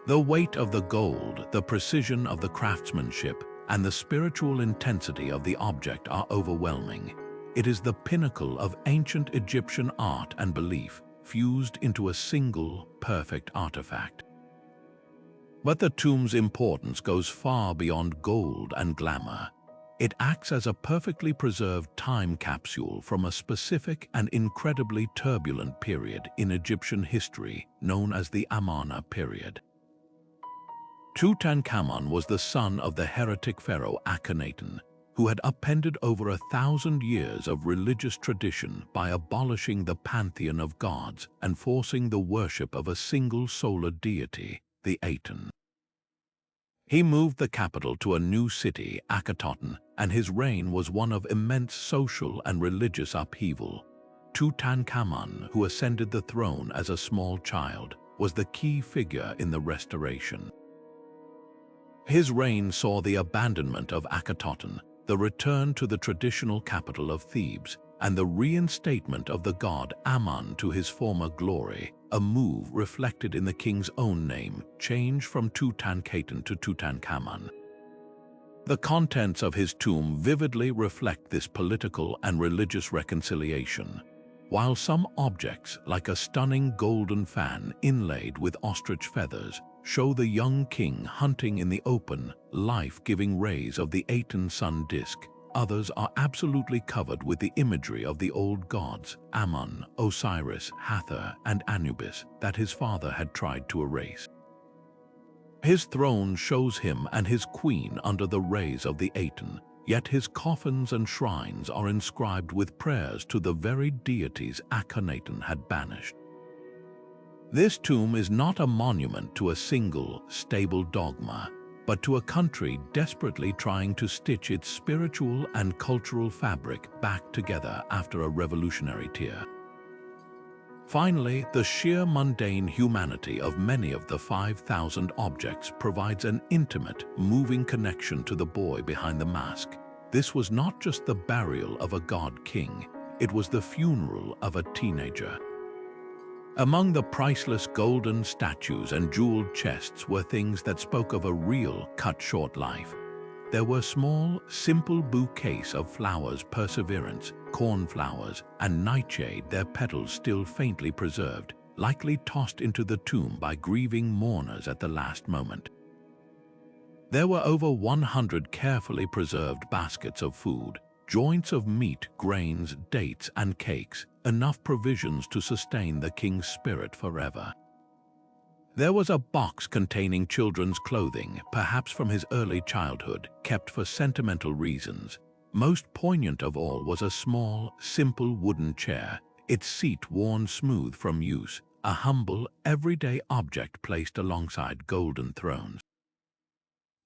The weight of the gold, the precision of the craftsmanship, and the spiritual intensity of the object are overwhelming. It is the pinnacle of ancient Egyptian art and belief, fused into a single, perfect artifact. But the tomb's importance goes far beyond gold and glamour. It acts as a perfectly preserved time capsule from a specific and incredibly turbulent period in Egyptian history known as the Amarna period. Tutankhamun was the son of the heretic pharaoh Akhenaten, who had upended over 1,000 years of religious tradition by abolishing the pantheon of gods and forcing the worship of a single solar deity, the Aten. He moved the capital to a new city, Akhenaten, and his reign was one of immense social and religious upheaval. Tutankhamun, who ascended the throne as a small child, was the key figure in the restoration. His reign saw the abandonment of Akhenaten, the return to the traditional capital of Thebes, and the reinstatement of the god Amun to his former glory, a move reflected in the king's own name, changed from Tutankhaten to Tutankhamun. The contents of his tomb vividly reflect this political and religious reconciliation. While some objects, like a stunning golden fan inlaid with ostrich feathers, show the young king hunting in the open, life-giving rays of the Aten sun disk, others are absolutely covered with the imagery of the old gods, Amun, Osiris, Hathor, and Anubis, that his father had tried to erase. His throne shows him and his queen under the rays of the Aten, yet his coffins and shrines are inscribed with prayers to the very deities Akhenaten had banished. This tomb is not a monument to a single, stable dogma, but to a country desperately trying to stitch its spiritual and cultural fabric back together after a revolutionary tear. Finally, the sheer mundane humanity of many of the 5,000 objects provides an intimate, moving connection to the boy behind the mask. This was not just the burial of a god-king, it was the funeral of a teenager. Among the priceless golden statues and jeweled chests were things that spoke of a real, cut-short life. There were small, simple bouquets of flowers, perseverance, cornflowers, and nightshade, their petals still faintly preserved, likely tossed into the tomb by grieving mourners at the last moment. There were over 100 carefully preserved baskets of food, joints of meat, grains, dates, and cakes, enough provisions to sustain the king's spirit forever. There was a box containing children's clothing, perhaps from his early childhood, kept for sentimental reasons. Most poignant of all was a small, simple wooden chair, its seat worn smooth from use, a humble, everyday object placed alongside golden thrones.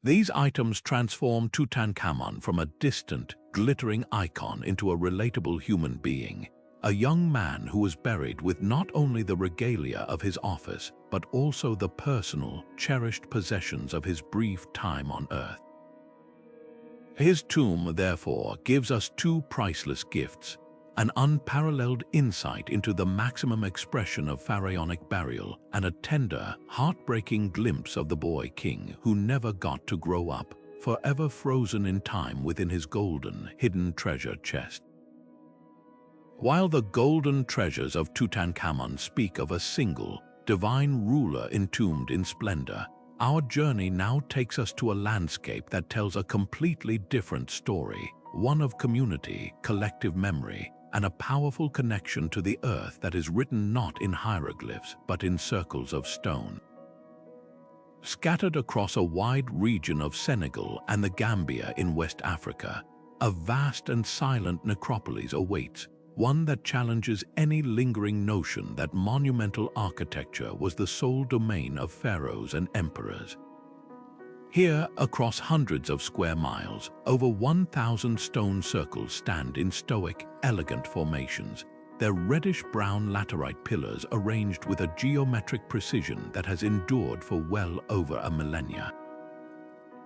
These items transformed Tutankhamun from a distant, glittering icon into a relatable human being, a young man who was buried with not only the regalia of his office, but also the personal, cherished possessions of his brief time on earth. His tomb, therefore, gives us two priceless gifts: an unparalleled insight into the maximum expression of pharaonic burial, and a tender, heartbreaking glimpse of the boy king who never got to grow up, forever frozen in time within his golden, hidden treasure chest. While the golden treasures of Tutankhamun speak of a single, divine ruler entombed in splendor, our journey now takes us to a landscape that tells a completely different story, one of community, collective memory, and a powerful connection to the earth that is written not in hieroglyphs but in circles of stone. Scattered across a wide region of Senegal and the Gambia in West Africa, a vast and silent necropolis awaits, one that challenges any lingering notion that monumental architecture was the sole domain of pharaohs and emperors. Here, across hundreds of square miles, over 1,000 stone circles stand in stoic, elegant formations, their reddish-brown laterite pillars arranged with a geometric precision that has endured for well over a millennia.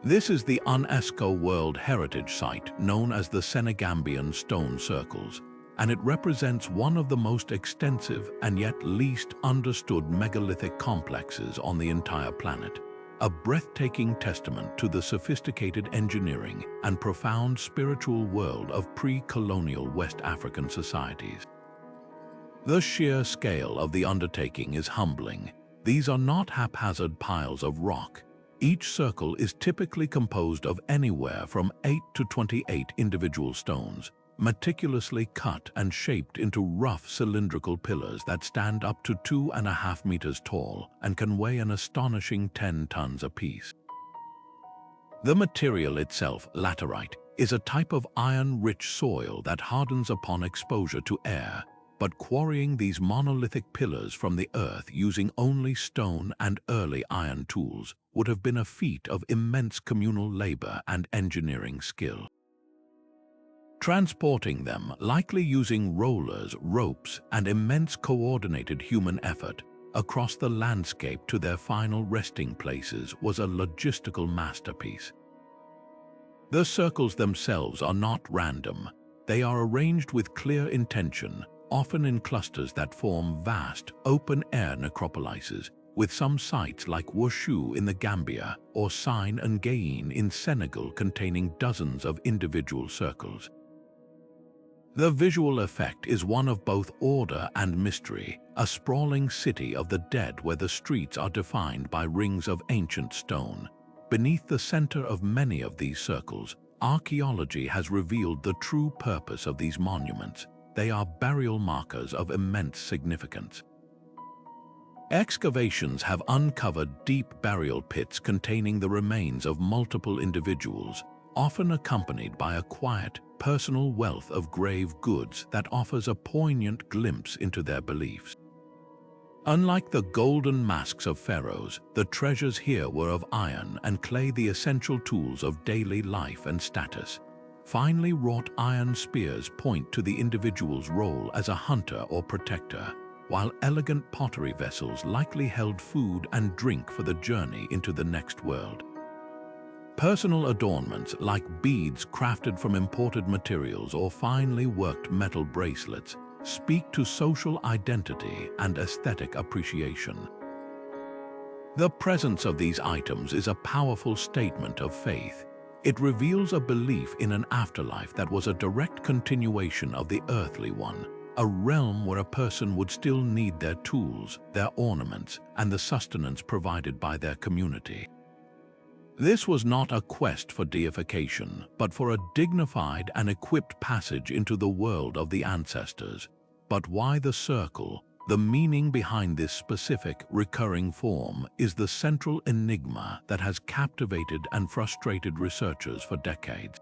This is the UNESCO World Heritage Site known as the Senegambian Stone Circles, and it represents one of the most extensive and yet least understood megalithic complexes on the entire planet, a breathtaking testament to the sophisticated engineering and profound spiritual world of pre-colonial West African societies. The sheer scale of the undertaking is humbling. These are not haphazard piles of rock. Each circle is typically composed of anywhere from 8 to 28 individual stones, meticulously cut and shaped into rough cylindrical pillars that stand up to 2.5 meters tall and can weigh an astonishing 10 tons apiece. The material itself, laterite, is a type of iron-rich soil that hardens upon exposure to air, but quarrying these monolithic pillars from the earth using only stone and early iron tools would have been a feat of immense communal labor and engineering skill. Transporting them, likely using rollers, ropes, and immense coordinated human effort, across the landscape to their final resting places was a logistical masterpiece. The circles themselves are not random. They are arranged with clear intention, often in clusters that form vast, open-air necropolises, with some sites like Washu in the Gambia or Sine and Gain in Senegal containing dozens of individual circles. The visual effect is one of both order and mystery, a sprawling city of the dead where the streets are defined by rings of ancient stone. Beneath the center of many of these circles, archaeology has revealed the true purpose of these monuments. They are burial markers of immense significance. Excavations have uncovered deep burial pits containing the remains of multiple individuals, often accompanied by a quiet, personal wealth of grave goods that offers a poignant glimpse into their beliefs. Unlike the golden masks of pharaohs, the treasures here were of iron and clay, the essential tools of daily life and status. Finely wrought iron spears point to the individual's role as a hunter or protector, while elegant pottery vessels likely held food and drink for the journey into the next world. Personal adornments like beads crafted from imported materials or finely worked metal bracelets speak to social identity and aesthetic appreciation. The presence of these items is a powerful statement of faith. It reveals a belief in an afterlife that was a direct continuation of the earthly one, a realm where a person would still need their tools, their ornaments, and the sustenance provided by their community. This was not a quest for deification, but for a dignified and equipped passage into the world of the ancestors. But why the circle? The meaning behind this specific, recurring form is the central enigma that has captivated and frustrated researchers for decades.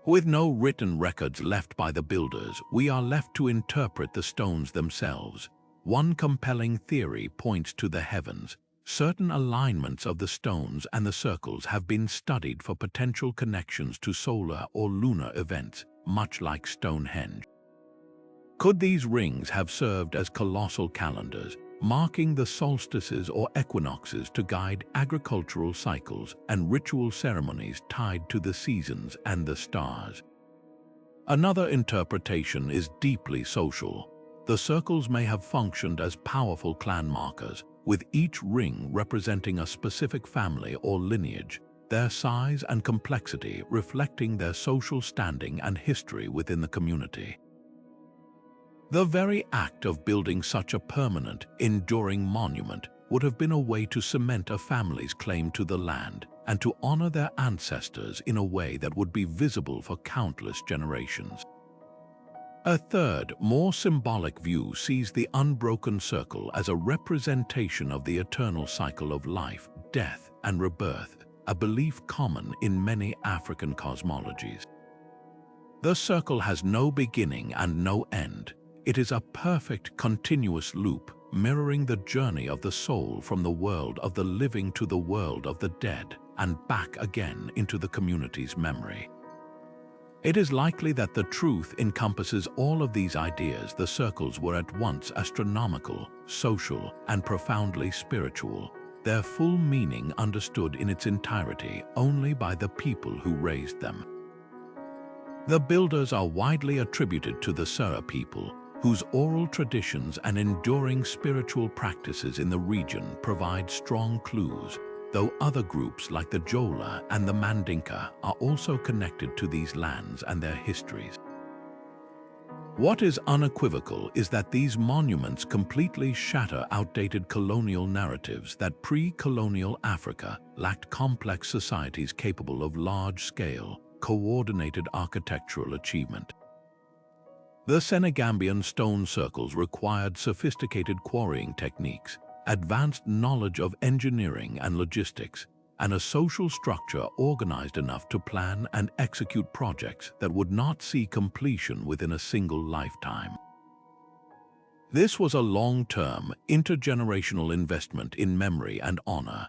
With no written records left by the builders, we are left to interpret the stones themselves. One compelling theory points to the heavens. Certain alignments of the stones and the circles have been studied for potential connections to solar or lunar events, much like Stonehenge. Could these rings have served as colossal calendars, marking the solstices or equinoxes to guide agricultural cycles and ritual ceremonies tied to the seasons and the stars? Another interpretation is deeply social. The circles may have functioned as powerful clan markers, with each ring representing a specific family or lineage, their size and complexity reflecting their social standing and history within the community. The very act of building such a permanent, enduring monument would have been a way to cement a family's claim to the land and to honor their ancestors in a way that would be visible for countless generations. A third, more symbolic view sees the unbroken circle as a representation of the eternal cycle of life, death, and rebirth, a belief common in many African cosmologies. The circle has no beginning and no end. It is a perfect, continuous loop, mirroring the journey of the soul from the world of the living to the world of the dead and back again into the community's memory. It is likely that the truth encompasses all of these ideas. The circles were at once astronomical, social, and profoundly spiritual, their full meaning understood in its entirety only by the people who raised them. The builders are widely attributed to the Sura people, whose oral traditions and enduring spiritual practices in the region provide strong clues, though other groups like the Jola and the Mandinka are also connected to these lands and their histories. What is unequivocal is that these monuments completely shatter outdated colonial narratives that pre-colonial Africa lacked complex societies capable of large-scale, coordinated architectural achievement. The Senegambian stone circles required sophisticated quarrying techniques, advanced knowledge of engineering and logistics, and a social structure organized enough to plan and execute projects that would not see completion within a single lifetime. This was a long-term, intergenerational investment in memory and honor.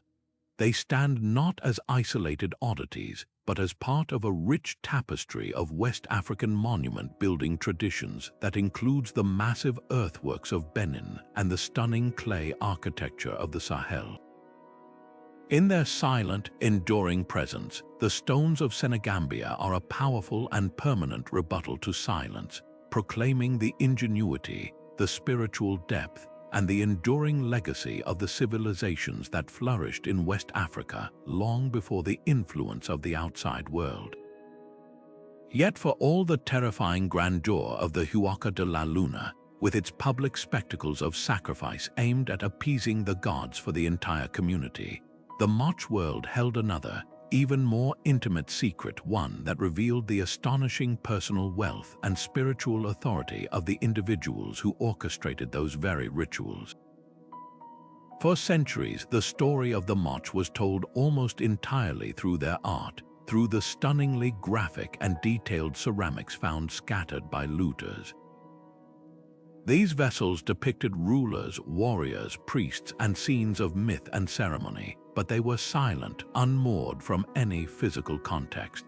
They stand not as isolated oddities, but as part of a rich tapestry of West African monument building traditions that includes the massive earthworks of Benin and the stunning clay architecture of the Sahel. In their silent, enduring presence, the stones of Senegambia are a powerful and permanent rebuttal to silence, proclaiming the ingenuity, the spiritual depth, and the enduring legacy of the civilizations that flourished in West Africa long before the influence of the outside world. Yet for all the terrifying grandeur of the Huaca de la Luna, with its public spectacles of sacrifice aimed at appeasing the gods for the entire community, the Moch world held another, even more intimate secret, one that revealed the astonishing personal wealth and spiritual authority of the individuals who orchestrated those very rituals. For centuries, the story of the Moch was told almost entirely through their art, through the stunningly graphic and detailed ceramics found scattered by looters. These vessels depicted rulers, warriors, priests, and scenes of myth and ceremony, but they were silent, unmoored from any physical context.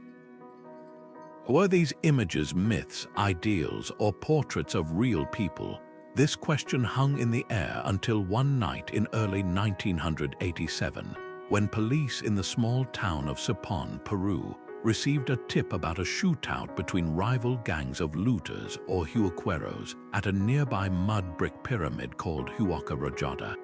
Were these images myths, ideals, or portraits of real people? This question hung in the air until one night in early 1987, when police in the small town of Sutton, Peru, received a tip about a shootout between rival gangs of looters or huaqueros at a nearby mud brick pyramid called Huaca Rajada.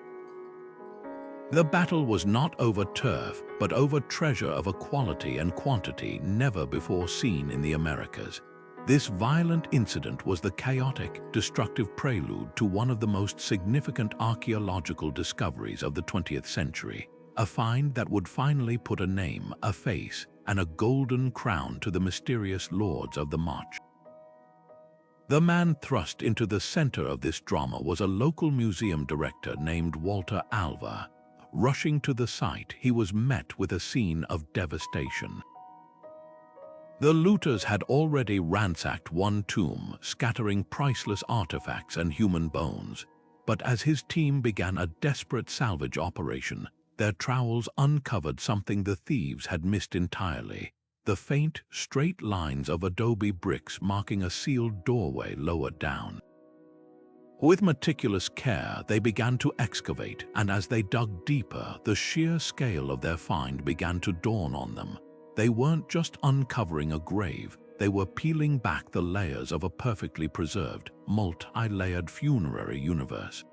The battle was not over turf, but over treasure of a quality and quantity never before seen in the Americas. This violent incident was the chaotic, destructive prelude to one of the most significant archaeological discoveries of the 20th century, a find that would finally put a name, a face, and a golden crown to the mysterious lords of the Moch. The man thrust into the center of this drama was a local museum director named Walter Alva. Rushing to the site, he was met with a scene of devastation. The looters had already ransacked one tomb, scattering priceless artifacts and human bones. But as his team began a desperate salvage operation, their trowels uncovered something the thieves had missed entirely: the faint, straight lines of adobe bricks marking a sealed doorway lower down. With meticulous care, they began to excavate, and as they dug deeper, the sheer scale of their find began to dawn on them. They weren't just uncovering a grave, they were peeling back the layers of a perfectly preserved, multi-layered funerary universe.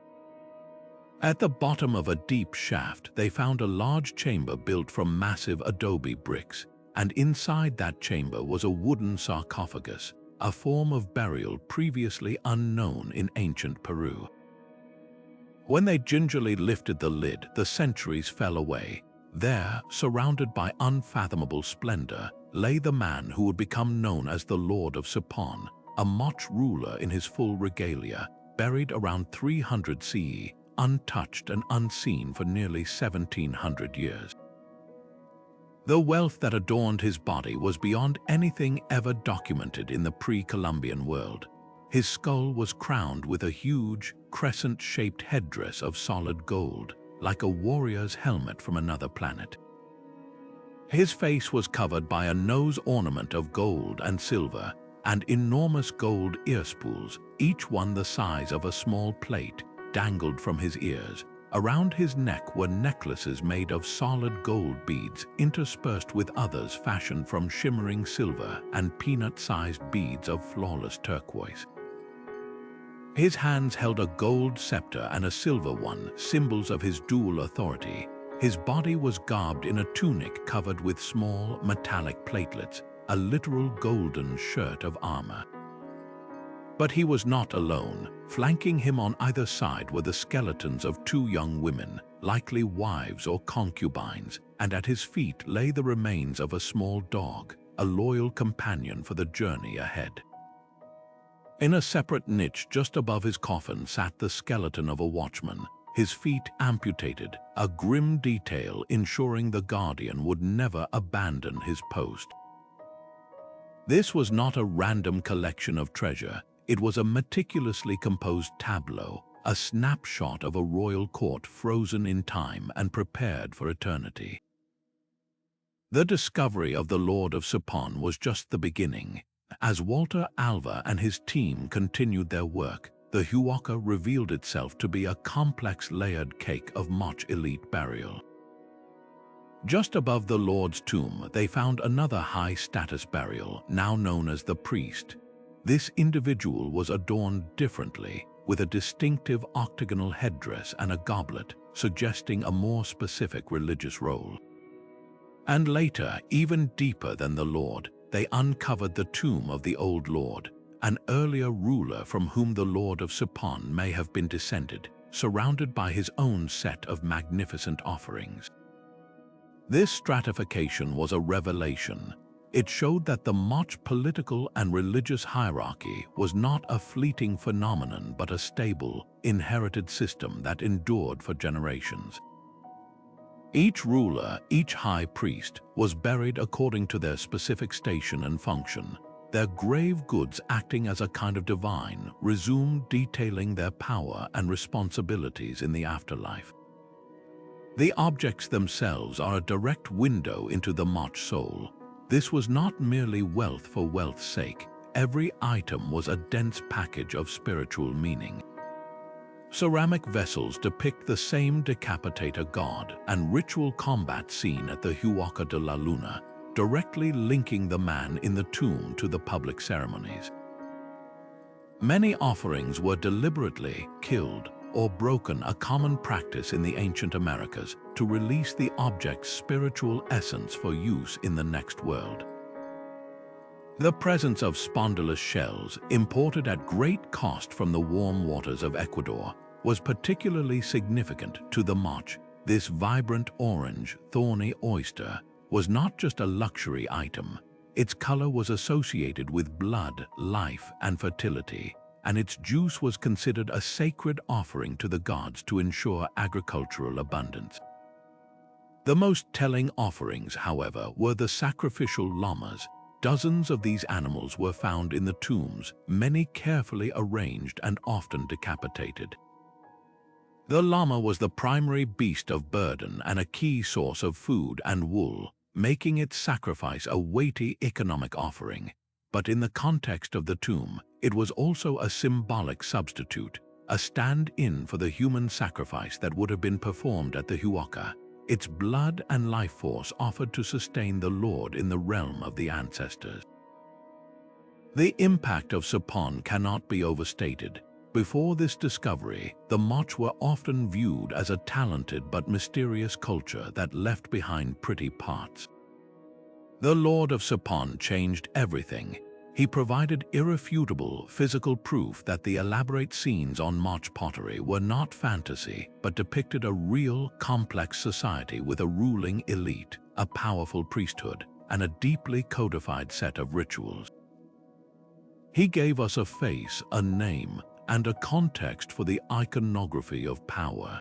At the bottom of a deep shaft, they found a large chamber built from massive adobe bricks, and inside that chamber was a wooden sarcophagus, a form of burial previously unknown in ancient Peru. When they gingerly lifted the lid, the centuries fell away. There, surrounded by unfathomable splendor, lay the man who would become known as the Lord of Sutton, a Moch ruler in his full regalia, buried around 300 CE, untouched and unseen for nearly 1700 years. The wealth that adorned his body was beyond anything ever documented in the pre-Columbian world. His skull was crowned with a huge, crescent-shaped headdress of solid gold, like a warrior's helmet from another planet. His face was covered by a nose ornament of gold and silver, and enormous gold ear spools, each one the size of a small plate, dangled from his ears, Around his neck were necklaces made of solid gold beads interspersed with others fashioned from shimmering silver and peanut-sized beads of flawless turquoise. His hands held a gold scepter and a silver one, symbols of his dual authority. His body was garbed in a tunic covered with small metallic platelets, a literal golden shirt of armor. But he was not alone. Flanking him on either side were the skeletons of two young women, likely wives or concubines, and at his feet lay the remains of a small dog, a loyal companion for the journey ahead. In a separate niche just above his coffin sat the skeleton of a watchman, his feet amputated, a grim detail ensuring the guardian would never abandon his post. This was not a random collection of treasure. It was a meticulously composed tableau, a snapshot of a royal court frozen in time and prepared for eternity. The discovery of the Lord of Sutton was just the beginning. As Walter Alva and his team continued their work, the Huaca revealed itself to be a complex layered cake of much elite burial. Just above the Lord's tomb, they found another high-status burial, now known as the priest. This individual was adorned differently, with a distinctive octagonal headdress and a goblet, suggesting a more specific religious role. And later, even deeper than the Lord, they uncovered the tomb of the Old Lord, an earlier ruler from whom the Lord of Sutton may have been descended, surrounded by his own set of magnificent offerings. This stratification was a revelation. It showed that the much political and religious hierarchy was not a fleeting phenomenon but a stable, inherited system that endured for generations. Each ruler, each high priest, was buried according to their specific station and function, their grave goods acting as a kind of divine resume detailing their power and responsibilities in the afterlife. The objects themselves are a direct window into the Mach soul. This was not merely wealth for wealth's sake. Every item was a dense package of spiritual meaning. Ceramic vessels depict the same decapitator god and ritual combat scene at the Huaca de la Luna, directly linking the man in the tomb to the public ceremonies. Many offerings were deliberately killed or broken, a common practice in the ancient Americas, to release the object's spiritual essence for use in the next world. The presence of spondylus shells, imported at great cost from the warm waters of Ecuador, was particularly significant to the Mach. This vibrant orange, thorny oyster was not just a luxury item. Its color was associated with blood, life, and fertility, and its juice was considered a sacred offering to the gods to ensure agricultural abundance. The most telling offerings, however, were the sacrificial llamas. Dozens of these animals were found in the tombs, many carefully arranged and often decapitated. The llama was the primary beast of burden and a key source of food and wool, making its sacrifice a weighty economic offering. But in the context of the tomb, it was also a symbolic substitute, a stand-in for the human sacrifice that would have been performed at the Huaca, its blood and life force offered to sustain the Lord in the realm of the ancestors. The impact of Sutton cannot be overstated. Before this discovery, the Mach were often viewed as a talented but mysterious culture that left behind pretty parts. The Lord of Sutton changed everything. He provided irrefutable physical proof that the elaborate scenes on Mach pottery were not fantasy, but depicted a real, complex society with a ruling elite, a powerful priesthood, and a deeply codified set of rituals. He gave us a face, a name, and a context for the iconography of power.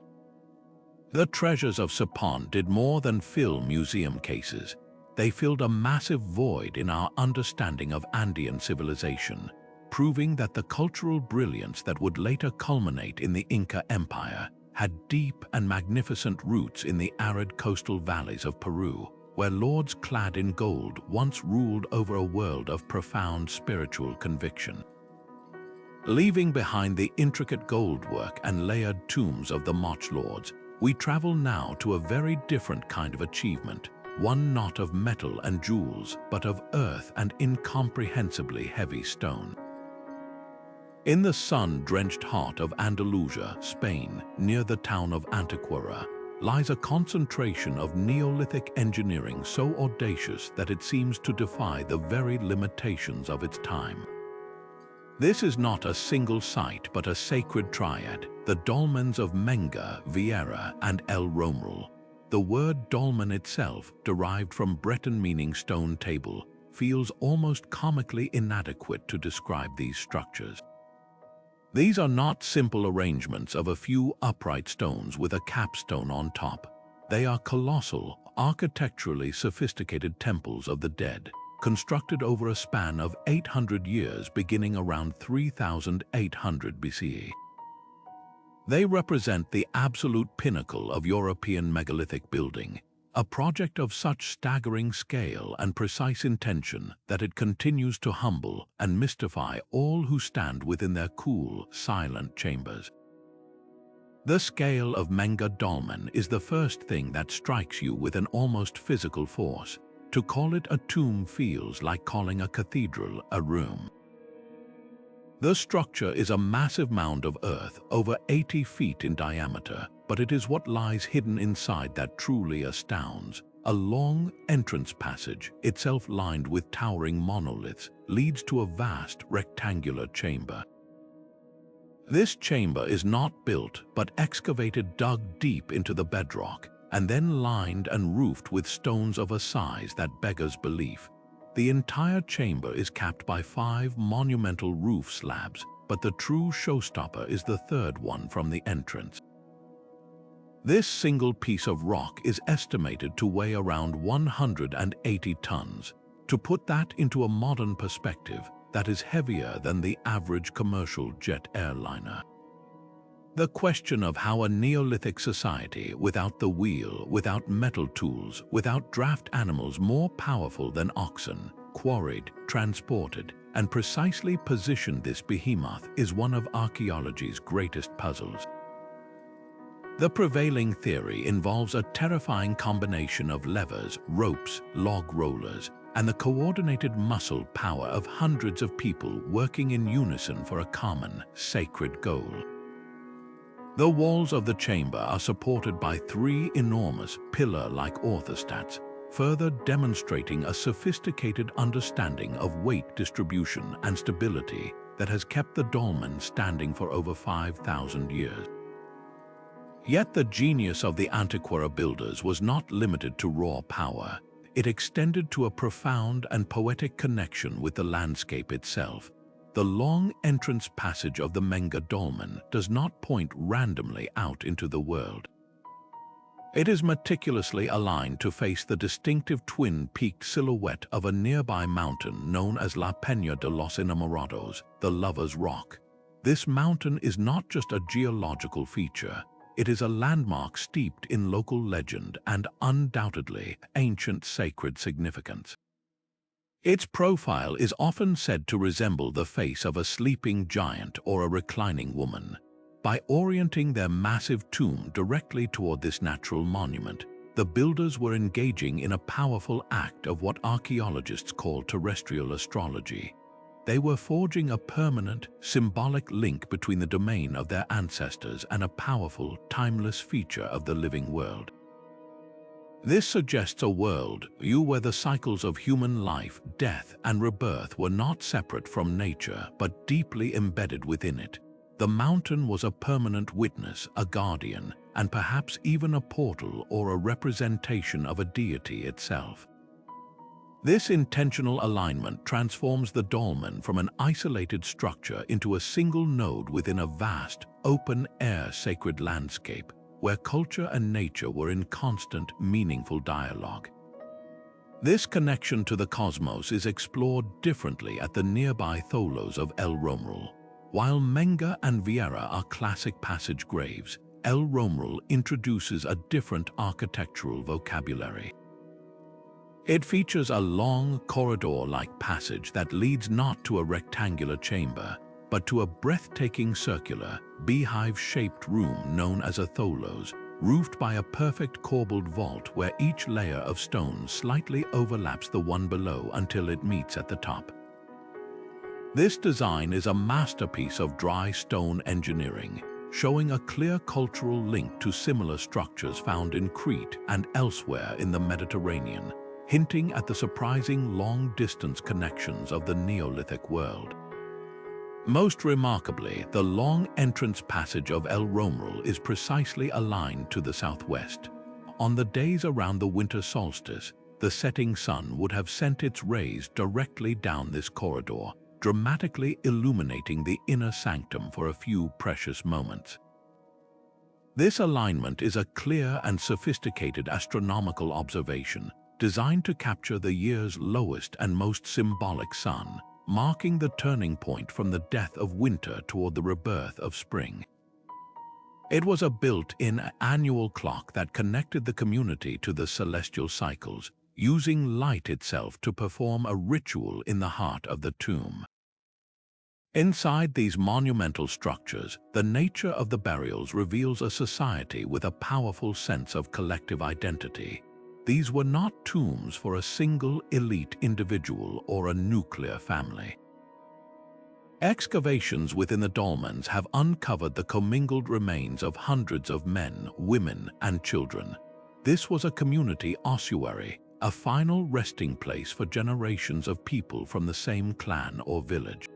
The treasures of Sutton did more than fill museum cases. They filled a massive void in our understanding of Andean civilization, proving that the cultural brilliance that would later culminate in the Inca Empire had deep and magnificent roots in the arid coastal valleys of Peru, where lords clad in gold once ruled over a world of profound spiritual conviction. Leaving behind the intricate goldwork and layered tombs of the Moch Lords, we travel now to a very different kind of achievement, one not of metal and jewels, but of earth and incomprehensibly heavy stone. In the sun-drenched heart of Andalusia, Spain, near the town of Antequera, lies a concentration of Neolithic engineering so audacious that it seems to defy the very limitations of its time. This is not a single site, but a sacred triad, the dolmens of Menga, Vieira, and El Romeral. The word dolmen itself, derived from Breton meaning stone table, feels almost comically inadequate to describe these structures. These are not simple arrangements of a few upright stones with a capstone on top. They are colossal, architecturally sophisticated temples of the dead, constructed over a span of 800 years beginning around 3800 BCE. They represent the absolute pinnacle of European megalithic building, a project of such staggering scale and precise intention that it continues to humble and mystify all who stand within their cool, silent chambers. The scale of Menga Dolmen is the first thing that strikes you with an almost physical force. To call it a tomb feels like calling a cathedral a room. The structure is a massive mound of earth, over 80 feet in diameter, but it is what lies hidden inside that truly astounds. A long entrance passage, itself lined with towering monoliths, leads to a vast rectangular chamber. This chamber is not built, but excavated, dug deep into the bedrock, and then lined and roofed with stones of a size that beggars belief. The entire chamber is capped by 5 monumental roof slabs, but the true showstopper is the third one from the entrance. This single piece of rock is estimated to weigh around 180 tons. To put that into a modern perspective, that is heavier than the average commercial jet airliner. The question of how a Neolithic society without the wheel, without metal tools, without draft animals more powerful than oxen, quarried, transported, and precisely positioned this behemoth is one of archaeology's greatest puzzles. The prevailing theory involves a terrifying combination of levers, ropes, log rollers, and the coordinated muscle power of hundreds of people working in unison for a common, sacred goal. The walls of the chamber are supported by 3 enormous pillar-like orthostats, further demonstrating a sophisticated understanding of weight distribution and stability that has kept the dolmen standing for over 5,000 years. Yet the genius of the Antequera builders was not limited to raw power. It extended to a profound and poetic connection with the landscape itself. The long entrance passage of the Menga Dolmen does not point randomly out into the world. It is meticulously aligned to face the distinctive twin-peaked silhouette of a nearby mountain known as La Peña de los Enamorados, the Lover's Rock. This mountain is not just a geological feature. It is a landmark steeped in local legend and undoubtedly ancient sacred significance. Its profile is often said to resemble the face of a sleeping giant or a reclining woman. By orienting their massive tomb directly toward this natural monument, the builders were engaging in a powerful act of what archaeologists call terrestrial astrology. They were forging a permanent, symbolic link between the domain of their ancestors and a powerful, timeless feature of the living world. This suggests a world where the cycles of human life, death, and rebirth were not separate from nature, but deeply embedded within it. The mountain was a permanent witness, a guardian, and perhaps even a portal or a representation of a deity itself. This intentional alignment transforms the dolmen from an isolated structure into a single node within a vast, open-air sacred landscape, where culture and nature were in constant, meaningful dialogue. This connection to the cosmos is explored differently at the nearby tholos of El Romeral. While Menga and Vieira are classic passage graves, El Romeral introduces a different architectural vocabulary. It features a long, corridor-like passage that leads not to a rectangular chamber, but to a breathtaking circular, beehive-shaped room known as a tholos, roofed by a perfect corbelled vault where each layer of stone slightly overlaps the one below until it meets at the top. This design is a masterpiece of dry stone engineering, showing a clear cultural link to similar structures found in Crete and elsewhere in the Mediterranean, hinting at the surprising long-distance connections of the Neolithic world. Most remarkably, the long entrance passage of El Romeral is precisely aligned to the southwest. On the days around the winter solstice, the setting sun would have sent its rays directly down this corridor, dramatically illuminating the inner sanctum for a few precious moments. This alignment is a clear and sophisticated astronomical observation designed to capture the year's lowest and most symbolic sun, marking the turning point from the death of winter toward the rebirth of spring. It was a built-in annual clock that connected the community to the celestial cycles, using light itself to perform a ritual in the heart of the tomb. Inside these monumental structures, the nature of the burials reveals a society with a powerful sense of collective identity. These were not tombs for a single elite individual or a nuclear family. Excavations within the dolmens have uncovered the commingled remains of hundreds of men, women, and children. This was a community ossuary, a final resting place for generations of people from the same clan or village.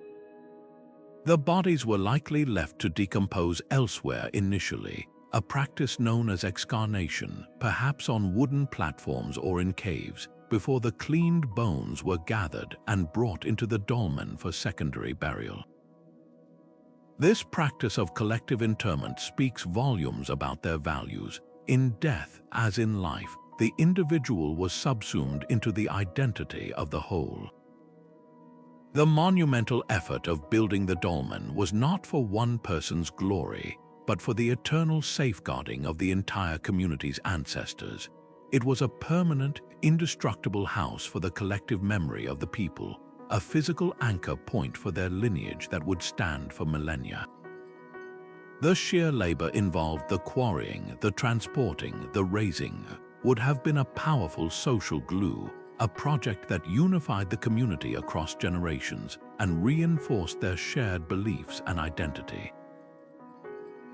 The bodies were likely left to decompose elsewhere initially, a practice known as excarnation, perhaps on wooden platforms or in caves, before the cleaned bones were gathered and brought into the dolmen for secondary burial. This practice of collective interment speaks volumes about their values. In death, as in life, the individual was subsumed into the identity of the whole. The monumental effort of building the dolmen was not for one person's glory, but for the eternal safeguarding of the entire community's ancestors. It was a permanent, indestructible house for the collective memory of the people, a physical anchor point for their lineage that would stand for millennia. The sheer labor involved, the quarrying, the transporting, the raising, would have been a powerful social glue, a project that unified the community across generations and reinforced their shared beliefs and identity.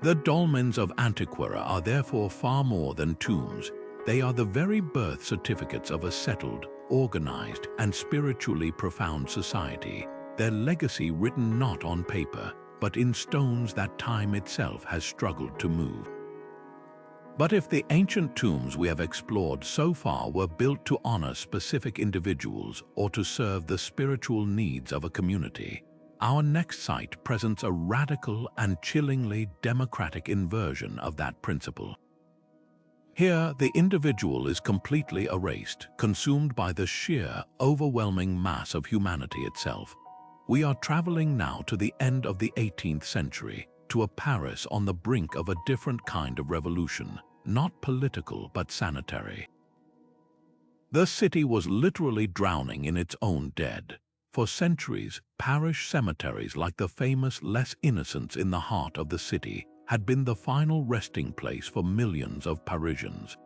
The dolmens of Antiquera are therefore far more than tombs. They are the very birth certificates of a settled, organized, and spiritually profound society, their legacy written not on paper, but in stones that time itself has struggled to move. But if the ancient tombs we have explored so far were built to honor specific individuals or to serve the spiritual needs of a community, our next site presents a radical and chillingly democratic inversion of that principle. Here, the individual is completely erased, consumed by the sheer, overwhelming mass of humanity itself. We are traveling now to the end of the 18th century, to a Paris on the brink of a different kind of revolution, not political but sanitary. The city was literally drowning in its own dead. For centuries, parish cemeteries like the famous Les Innocents in the heart of the city had been the final resting place for millions of Parisians.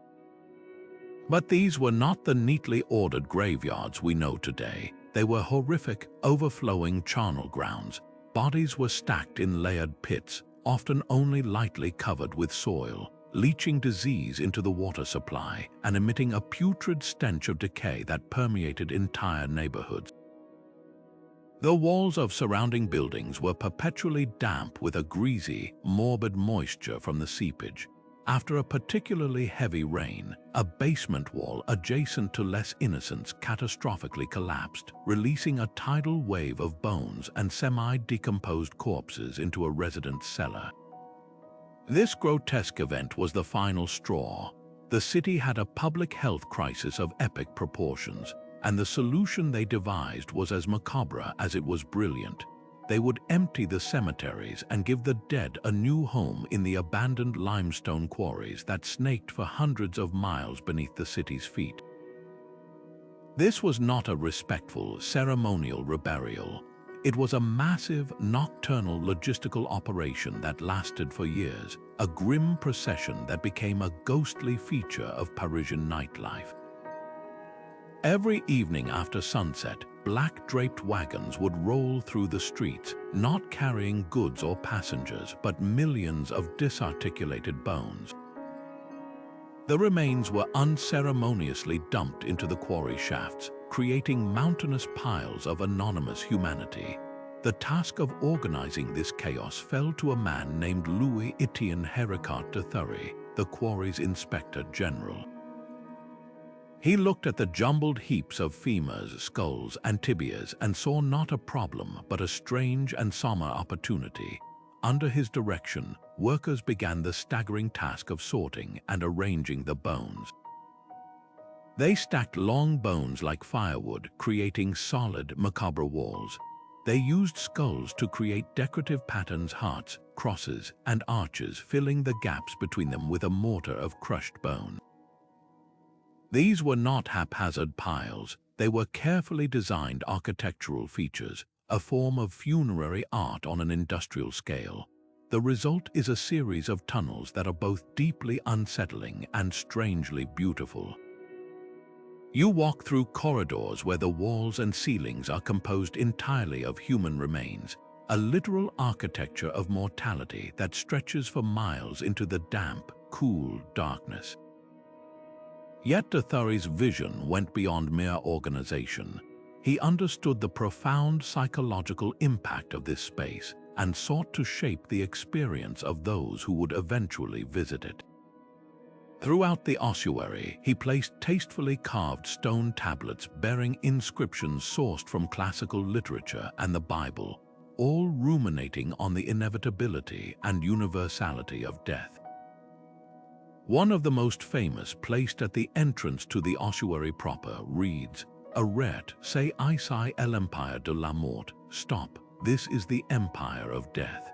But these were not the neatly ordered graveyards we know today. They were horrific, overflowing charnel grounds. Bodies were stacked in layered pits, often only lightly covered with soil, leaching disease into the water supply and emitting a putrid stench of decay that permeated entire neighborhoods. The walls of surrounding buildings were perpetually damp with a greasy, morbid moisture from the seepage. After a particularly heavy rain, a basement wall adjacent to Les Innocents catastrophically collapsed, releasing a tidal wave of bones and semi-decomposed corpses into a resident's cellar. This grotesque event was the final straw. The city had a public health crisis of epic proportions, and the solution they devised was as macabre as it was brilliant. They would empty the cemeteries and give the dead a new home in the abandoned limestone quarries that snaked for hundreds of miles beneath the city's feet. This was not a respectful, ceremonial reburial. It was a massive, nocturnal logistical operation that lasted for years, a grim procession that became a ghostly feature of Parisian nightlife. Every evening after sunset, black-draped wagons would roll through the streets, not carrying goods or passengers, but millions of disarticulated bones. The remains were unceremoniously dumped into the quarry shafts, creating mountainous piles of anonymous humanity. The task of organizing this chaos fell to a man named Louis-Étienne Héricourt de Thury, the quarry's inspector general. He looked at the jumbled heaps of femurs, skulls, and tibias and saw not a problem but a strange and somber opportunity. Under his direction, workers began the staggering task of sorting and arranging the bones. They stacked long bones like firewood, creating solid, macabre walls. They used skulls to create decorative patterns, hearts, crosses, and arches, filling the gaps between them with a mortar of crushed bone. These were not haphazard piles. They were carefully designed architectural features, a form of funerary art on an industrial scale. The result is a series of tunnels that are both deeply unsettling and strangely beautiful. You walk through corridors where the walls and ceilings are composed entirely of human remains, a literal architecture of mortality that stretches for miles into the damp, cool darkness. Yet de Thury's vision went beyond mere organization. He understood the profound psychological impact of this space and sought to shape the experience of those who would eventually visit it. Throughout the ossuary, he placed tastefully carved stone tablets bearing inscriptions sourced from classical literature and the Bible, all ruminating on the inevitability and universality of death. One of the most famous, placed at the entrance to the ossuary proper, reads, "Arrête, c'est ici l'empire de la mort. Stop, this is the empire of death."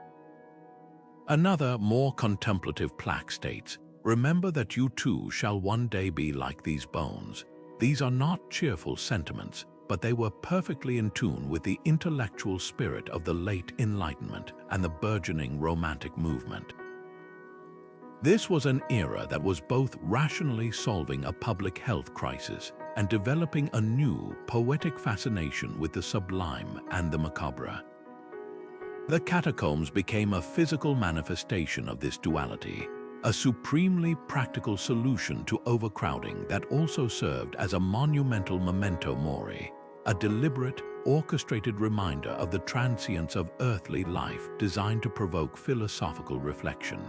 Another, more contemplative plaque states, "Remember that you too shall one day be like these bones." These are not cheerful sentiments, but they were perfectly in tune with the intellectual spirit of the late Enlightenment and the burgeoning Romantic movement. This was an era that was both rationally solving a public health crisis and developing a new, poetic fascination with the sublime and the macabre. The catacombs became a physical manifestation of this duality, a supremely practical solution to overcrowding that also served as a monumental memento mori, a deliberate, orchestrated reminder of the transience of earthly life designed to provoke philosophical reflection.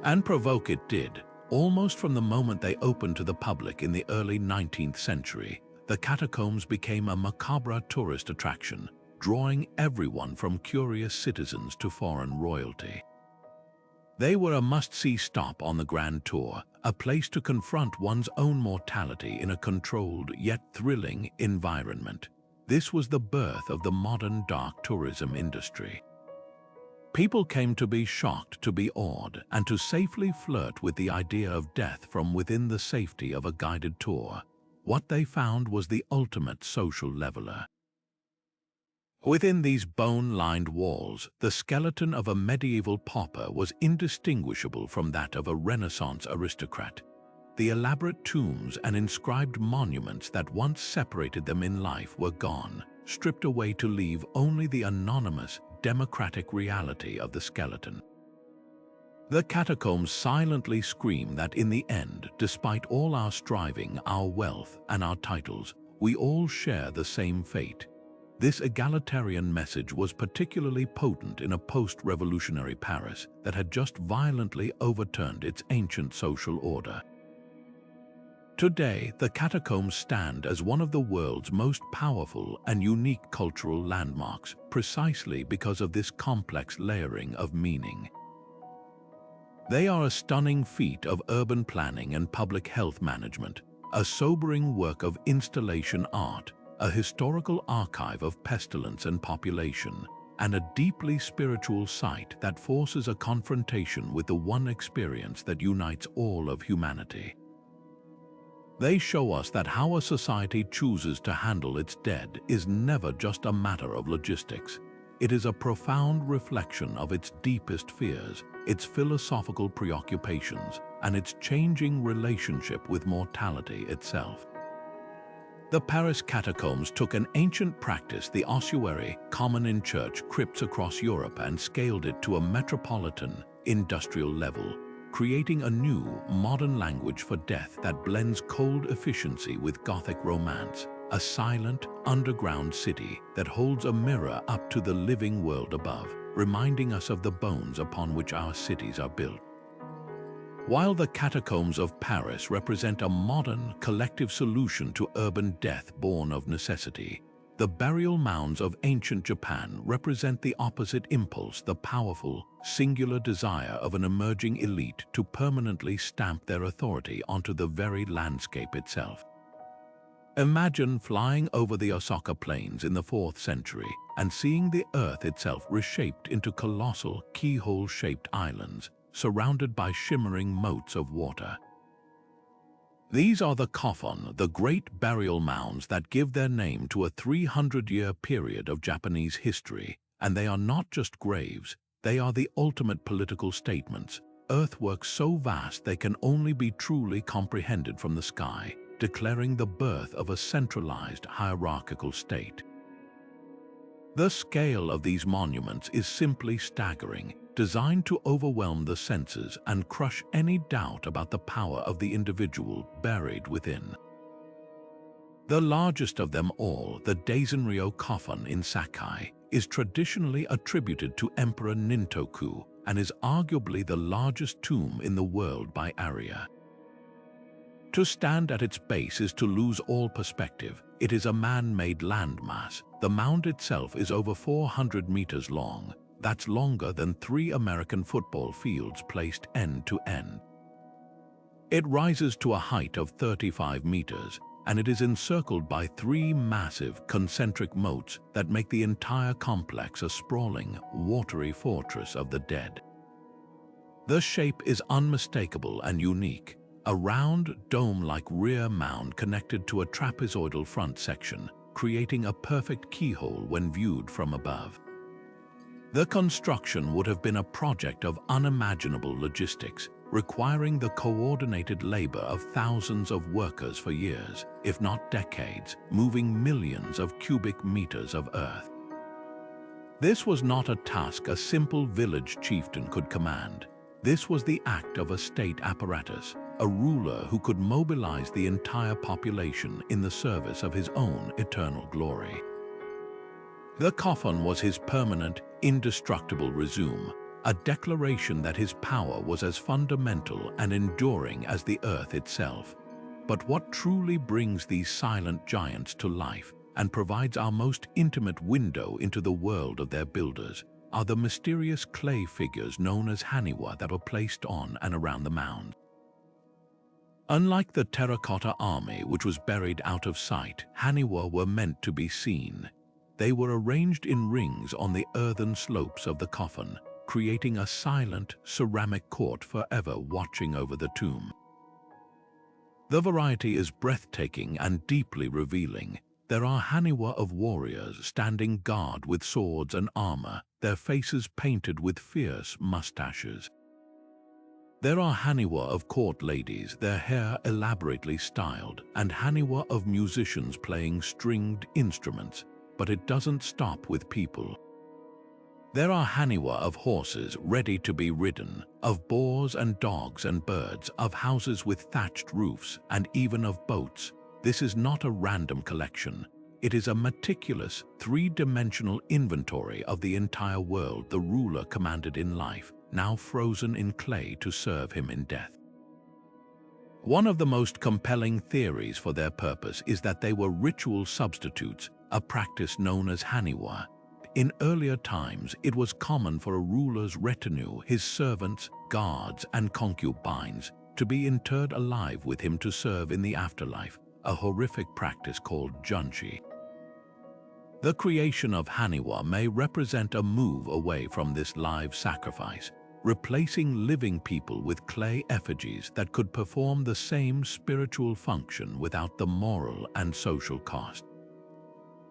And provoke it did. Almost from the moment they opened to the public in the early 19th century, the catacombs became a macabre tourist attraction, drawing everyone from curious citizens to foreign royalty. They were a must-see stop on the Grand Tour, a place to confront one's own mortality in a controlled yet thrilling environment. This was the birth of the modern dark tourism industry. People came to be shocked, to be awed, and to safely flirt with the idea of death from within the safety of a guided tour. What they found was the ultimate social leveler. Within these bone-lined walls, the skeleton of a medieval pauper was indistinguishable from that of a Renaissance aristocrat. The elaborate tombs and inscribed monuments that once separated them in life were gone, stripped away to leave only the anonymous, democratic reality of the skeleton. The catacombs silently scream that in the end, despite all our striving, our wealth, and our titles, we all share the same fate. This egalitarian message was particularly potent in a post-revolutionary Paris that had just violently overturned its ancient social order. Today, the catacombs stand as one of the world's most powerful and unique cultural landmarks, precisely because of this complex layering of meaning. They are a stunning feat of urban planning and public health management, a sobering work of installation art, a historical archive of pestilence and population, and a deeply spiritual site that forces a confrontation with the one experience that unites all of humanity. They show us that how a society chooses to handle its dead is never just a matter of logistics. It is a profound reflection of its deepest fears, its philosophical preoccupations, and its changing relationship with mortality itself. The Paris catacombs took an ancient practice, the ossuary, common in church crypts across Europe, and scaled it to a metropolitan, industrial level, creating a new, modern language for death that blends cold efficiency with Gothic romance, a silent, underground city that holds a mirror up to the living world above, reminding us of the bones upon which our cities are built. While the catacombs of Paris represent a modern, collective solution to urban death born of necessity, the burial mounds of ancient Japan represent the opposite impulse, the powerful, singular desire of an emerging elite to permanently stamp their authority onto the very landscape itself. Imagine flying over the Osaka plains in the 4th century and seeing the earth itself reshaped into colossal, keyhole-shaped islands, surrounded by shimmering moats of water. These are the coffin, the great burial mounds that give their name to a 300-year period of Japanese history, and they are not just graves, they are the ultimate political statements, earthworks so vast they can only be truly comprehended from the sky, declaring the birth of a centralized hierarchical state. The scale of these monuments is simply staggering, designed to overwhelm the senses and crush any doubt about the power of the individual buried within. The largest of them all, the Daisenryo coffin in Sakai, is traditionally attributed to Emperor Nintoku and is arguably the largest tomb in the world by area. To stand at its base is to lose all perspective. It is a man-made landmass. The mound itself is over 400 meters long. That's longer than 3 American football fields placed end to end. It rises to a height of 35 meters, and it is encircled by 3 massive concentric moats that make the entire complex a sprawling, watery fortress of the dead. The shape is unmistakable and unique, a round, dome-like rear mound connected to a trapezoidal front section, creating a perfect keyhole when viewed from above. The construction would have been a project of unimaginable logistics, requiring the coordinated labor of thousands of workers for years, if not decades, moving millions of cubic meters of earth. This was not a task a simple village chieftain could command. This was the act of a state apparatus, a ruler who could mobilize the entire population in the service of his own eternal glory. The coffin was his permanent, indestructible resume, a declaration that his power was as fundamental and enduring as the earth itself. But what truly brings these silent giants to life and provides our most intimate window into the world of their builders are the mysterious clay figures known as haniwa that were placed on and around the mound. Unlike the Terracotta Army, which was buried out of sight, haniwa were meant to be seen. They were arranged in rings on the earthen slopes of the coffin, creating a silent, ceramic court forever watching over the tomb. The variety is breathtaking and deeply revealing. There are haniwa of warriors standing guard with swords and armor, their faces painted with fierce mustaches. There are haniwa of court ladies, their hair elaborately styled, and haniwa of musicians playing stringed instruments. But it doesn't stop with people. There are haniwa of horses ready to be ridden, of boars and dogs and birds, of houses with thatched roofs, and even of boats. This is not a random collection. It is a meticulous, 3-dimensional inventory of the entire world the ruler commanded in life, now frozen in clay to serve him in death. One of the most compelling theories for their purpose is that they were ritual substitutes, a practice known as haniwa. In earlier times, it was common for a ruler's retinue, his servants, guards, and concubines, to be interred alive with him to serve in the afterlife, a horrific practice called junshi. The creation of haniwa may represent a move away from this live sacrifice, replacing living people with clay effigies that could perform the same spiritual function without the moral and social cost.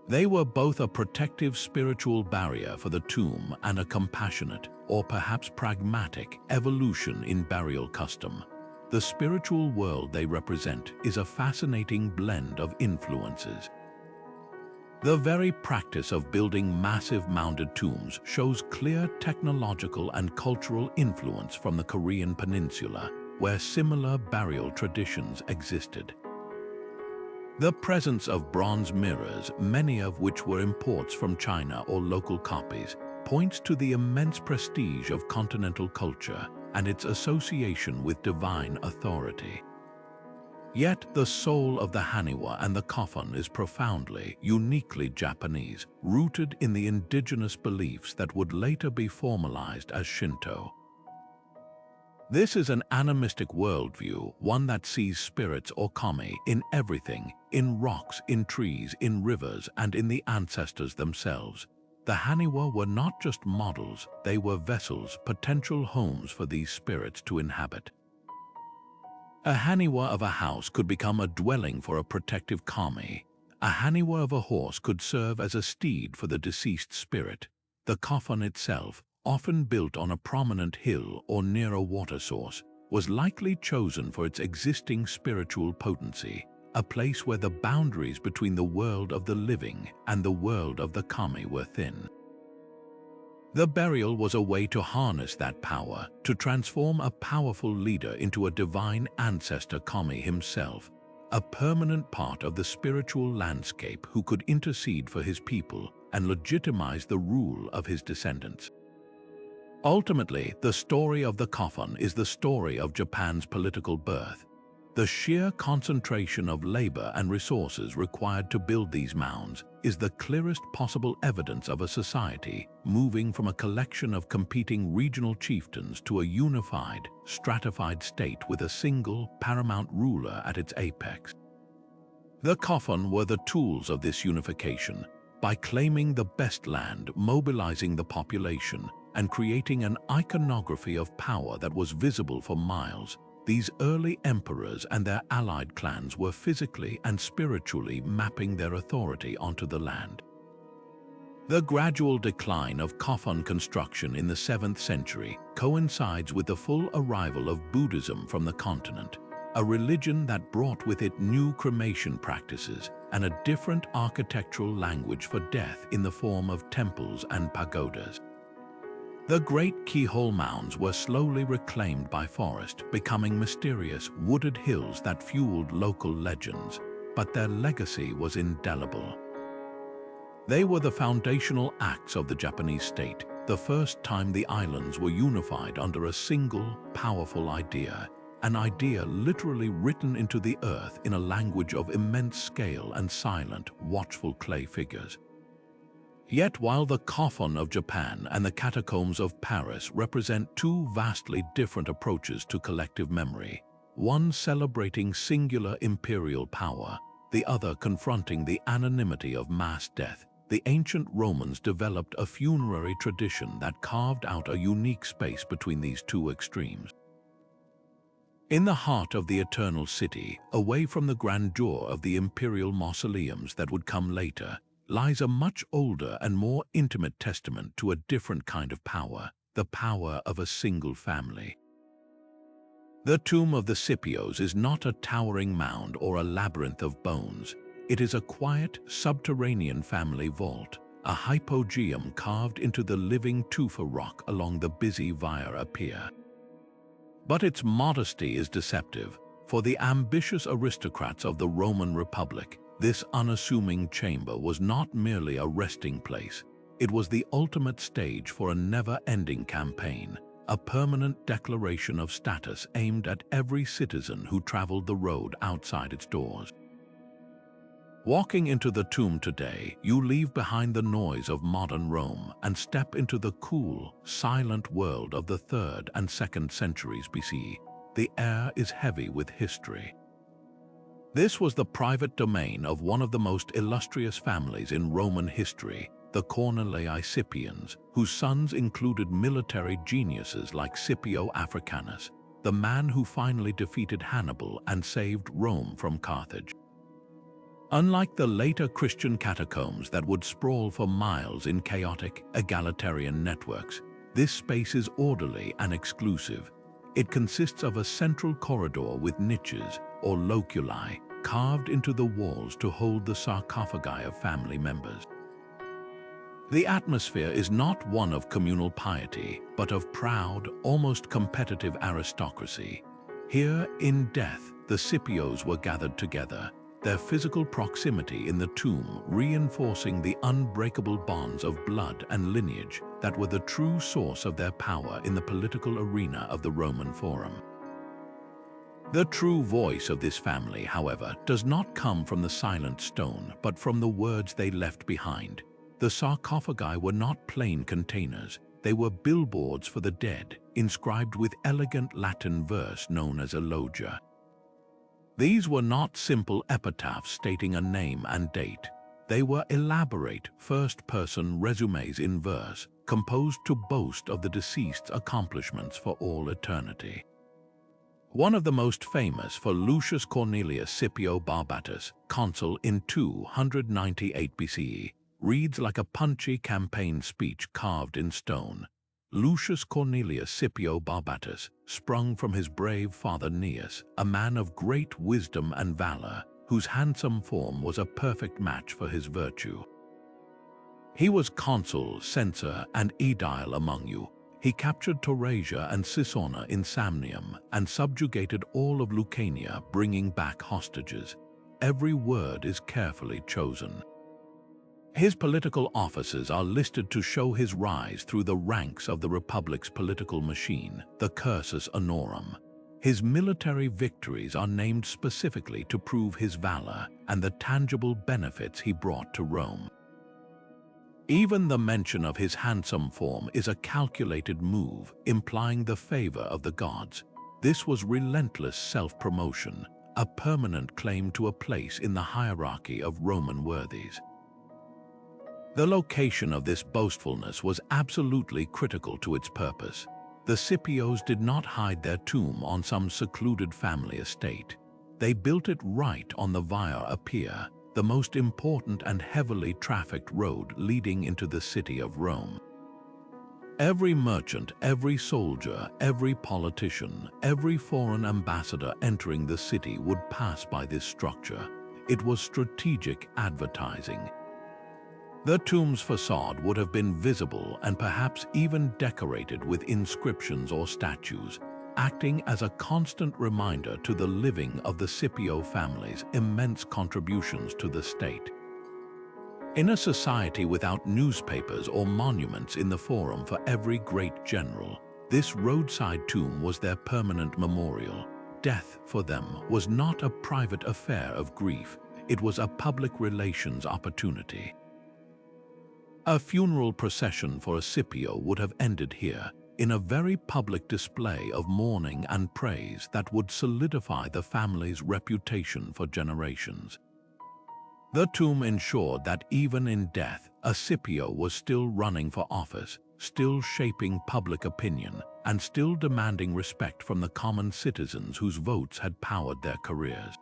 They were both a protective spiritual barrier for the tomb and a compassionate, or perhaps pragmatic, evolution in burial custom. The spiritual world they represent is a fascinating blend of influences. The very practice of building massive mounded tombs shows clear technological and cultural influence from the Korean peninsula, where similar burial traditions existed. The presence of bronze mirrors, many of which were imports from China or local copies, points to the immense prestige of continental culture and its association with divine authority. Yet the soul of the haniwa and the coffin is profoundly, uniquely Japanese, rooted in the indigenous beliefs that would later be formalized as Shinto. This is an animistic worldview, one that sees spirits or kami in everything, in rocks, in trees, in rivers, and in the ancestors themselves. The haniwa were not just models, they were vessels, potential homes for these spirits to inhabit. A haniwa of a house could become a dwelling for a protective kami. A haniwa of a horse could serve as a steed for the deceased spirit. The coffin itself, often built on a prominent hill or near a water source, was likely chosen for its existing spiritual potency, a place where the boundaries between the world of the living and the world of the kami were thin. The burial was a way to harness that power, to transform a powerful leader into a divine ancestor kami himself, a permanent part of the spiritual landscape who could intercede for his people and legitimize the rule of his descendants. Ultimately, the story of the coffin is the story of Japan's political birth. The sheer concentration of labor and resources required to build these mounds is the clearest possible evidence of a society moving from a collection of competing regional chieftains to a unified, stratified state with a single, paramount ruler at its apex. The coffin were the tools of this unification. By claiming the best land, mobilizing the population, and creating an iconography of power that was visible for miles, these early emperors and their allied clans were physically and spiritually mapping their authority onto the land. The gradual decline of coffin construction in the 7th century coincides with the full arrival of Buddhism from the continent, a religion that brought with it new cremation practices and a different architectural language for death in the form of temples and pagodas. The great keyhole mounds were slowly reclaimed by forest, becoming mysterious, wooded hills that fueled local legends, but their legacy was indelible. They were the foundational acts of the Japanese state, the first time the islands were unified under a single, powerful idea, an idea literally written into the earth in a language of immense scale and silent, watchful clay figures. Yet while the coffin of Japan and the catacombs of Paris represent two vastly different approaches to collective memory, one celebrating singular imperial power, the other confronting the anonymity of mass death, the ancient Romans developed a funerary tradition that carved out a unique space between these two extremes. In the heart of the Eternal City, away from the grandeur of the imperial mausoleums that would come later, lies a much older and more intimate testament to a different kind of power, the power of a single family. The tomb of the Scipios is not a towering mound or a labyrinth of bones. It is a quiet, subterranean family vault, a hypogeum carved into the living tufa rock along the busy Via Appia. But its modesty is deceptive. For the ambitious aristocrats of the Roman Republic, this unassuming chamber was not merely a resting place. It was the ultimate stage for a never-ending campaign, a permanent declaration of status aimed at every citizen who traveled the road outside its doors. Walking into the tomb today, you leave behind the noise of modern Rome and step into the cool, silent world of the 3rd and 2nd centuries BC. The air is heavy with history. This was the private domain of one of the most illustrious families in Roman history, the Cornelii Scipians, whose sons included military geniuses like Scipio Africanus, the man who finally defeated Hannibal and saved Rome from Carthage. Unlike the later Christian catacombs that would sprawl for miles in chaotic, egalitarian networks, this space is orderly and exclusive. It consists of a central corridor with niches, or loculi, carved into the walls to hold the sarcophagi of family members. The atmosphere is not one of communal piety, but of proud, almost competitive aristocracy. Here, in death, the Scipios were gathered together, their physical proximity in the tomb reinforcing the unbreakable bonds of blood and lineage that were the true source of their power in the political arena of the Roman Forum. The true voice of this family, however, does not come from the silent stone, but from the words they left behind. The sarcophagi were not plain containers. They were billboards for the dead, inscribed with elegant Latin verse known as elogia. These were not simple epitaphs stating a name and date. They were elaborate, first-person resumes in verse, composed to boast of the deceased's accomplishments for all eternity. One of the most famous for Lucius Cornelius Scipio Barbatus, consul in 298 BCE, reads like a punchy campaign speech carved in stone. Lucius Cornelius Scipio Barbatus sprung from his brave father Aeneas, a man of great wisdom and valor, whose handsome form was a perfect match for his virtue. He was consul, censor, and aedile among you. He captured Taurasia and Sisauna in Samnium and subjugated all of Lucania, bringing back hostages. Every word is carefully chosen. His political offices are listed to show his rise through the ranks of the Republic's political machine, the cursus honorum. His military victories are named specifically to prove his valor and the tangible benefits he brought to Rome. Even the mention of his handsome form is a calculated move, implying the favor of the gods. This was relentless self-promotion, a permanent claim to a place in the hierarchy of Roman worthies. The location of this boastfulness was absolutely critical to its purpose. The Scipios did not hide their tomb on some secluded family estate. They built it right on the Via Appia, the most important and heavily trafficked road leading into the city of Rome. Every merchant, every soldier, every politician, every foreign ambassador entering the city would pass by this structure. It was strategic advertising. The tomb's facade would have been visible and perhaps even decorated with inscriptions or statues, acting as a constant reminder to the living of the Scipio family's immense contributions to the state. In a society without newspapers or monuments in the forum for every great general, this roadside tomb was their permanent memorial. Death, for them, was not a private affair of grief. It was a public relations opportunity. A funeral procession for a Scipio would have ended here, in a very public display of mourning and praise that would solidify the family's reputation for generations. The tomb ensured that even in death, a Scipio was still running for office, still shaping public opinion, and still demanding respect from the common citizens whose votes had powered their careers.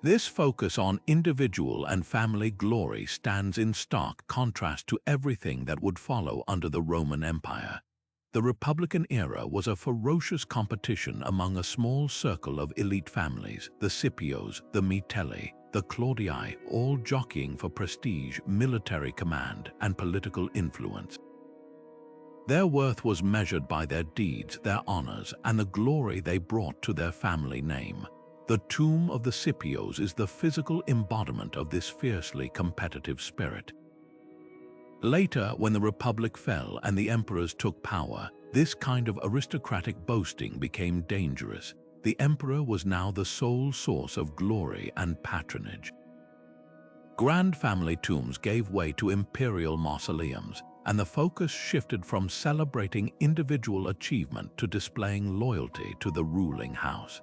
This focus on individual and family glory stands in stark contrast to everything that would follow under the Roman Empire. The Republican era was a ferocious competition among a small circle of elite families, the Scipios, the Metelli, the Claudii, all jockeying for prestige, military command, and political influence. Their worth was measured by their deeds, their honors, and the glory they brought to their family name. The tomb of the Scipios is the physical embodiment of this fiercely competitive spirit. Later, when the Republic fell and the emperors took power, this kind of aristocratic boasting became dangerous. The emperor was now the sole source of glory and patronage. Grand family tombs gave way to imperial mausoleums, and the focus shifted from celebrating individual achievement to displaying loyalty to the ruling house.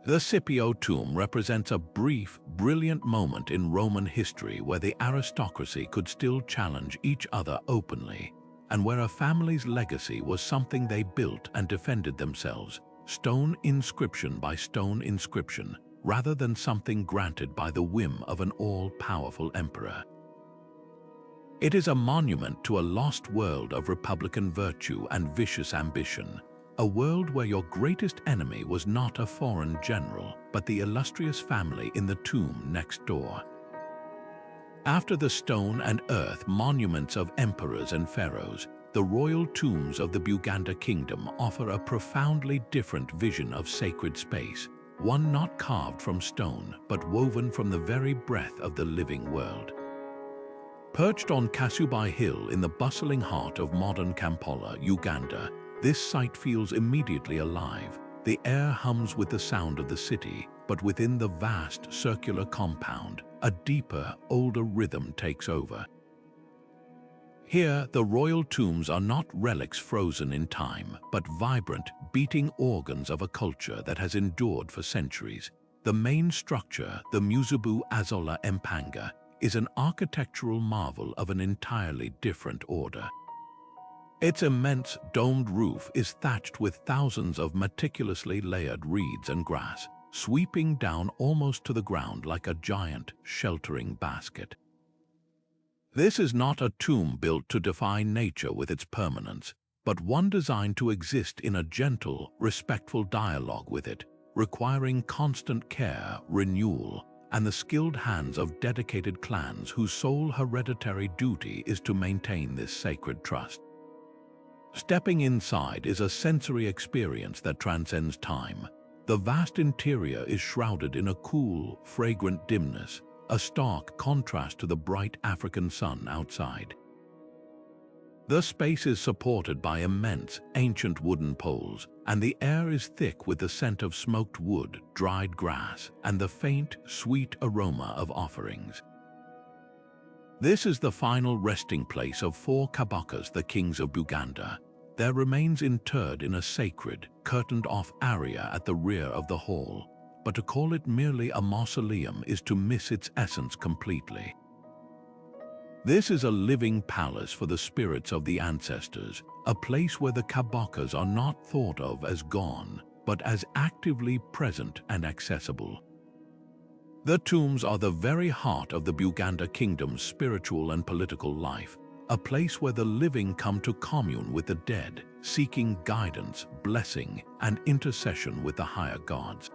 The Scipio tomb represents a brief, brilliant moment in Roman history where the aristocracy could still challenge each other openly, and where a family's legacy was something they built and defended themselves, stone inscription by stone inscription, rather than something granted by the whim of an all-powerful emperor. It is a monument to a lost world of republican virtue and vicious ambition, a world where your greatest enemy was not a foreign general, but the illustrious family in the tomb next door. After the stone and earth monuments of emperors and pharaohs, the royal tombs of the Buganda kingdom offer a profoundly different vision of sacred space, one not carved from stone, but woven from the very breath of the living world. Perched on Kasubai Hill in the bustling heart of modern Kampala, Uganda, this site feels immediately alive. The air hums with the sound of the city, but within the vast circular compound, a deeper, older rhythm takes over. Here, the royal tombs are not relics frozen in time, but vibrant, beating organs of a culture that has endured for centuries. The main structure, the Muzubu Azola Empanga, is an architectural marvel of an entirely different order. Its immense domed roof is thatched with thousands of meticulously layered reeds and grass, sweeping down almost to the ground like a giant, sheltering basket. This is not a tomb built to defy nature with its permanence, but one designed to exist in a gentle, respectful dialogue with it, requiring constant care, renewal, and the skilled hands of dedicated clans whose sole hereditary duty is to maintain this sacred trust. Stepping inside is a sensory experience that transcends time. The vast interior is shrouded in a cool, fragrant dimness, a stark contrast to the bright African sun outside. The space is supported by immense, ancient wooden poles, and the air is thick with the scent of smoked wood, dried grass, and the faint, sweet aroma of offerings. This is the final resting place of 4 Kabokas, the kings of Buganda, their remains interred in a sacred, curtained-off area at the rear of the hall, but to call it merely a mausoleum is to miss its essence completely. This is a living palace for the spirits of the ancestors, a place where the Kabokas are not thought of as gone, but as actively present and accessible. The tombs are the very heart of the Buganda kingdom's spiritual and political life, a place where the living come to commune with the dead, seeking guidance, blessing, and intercession with the higher gods.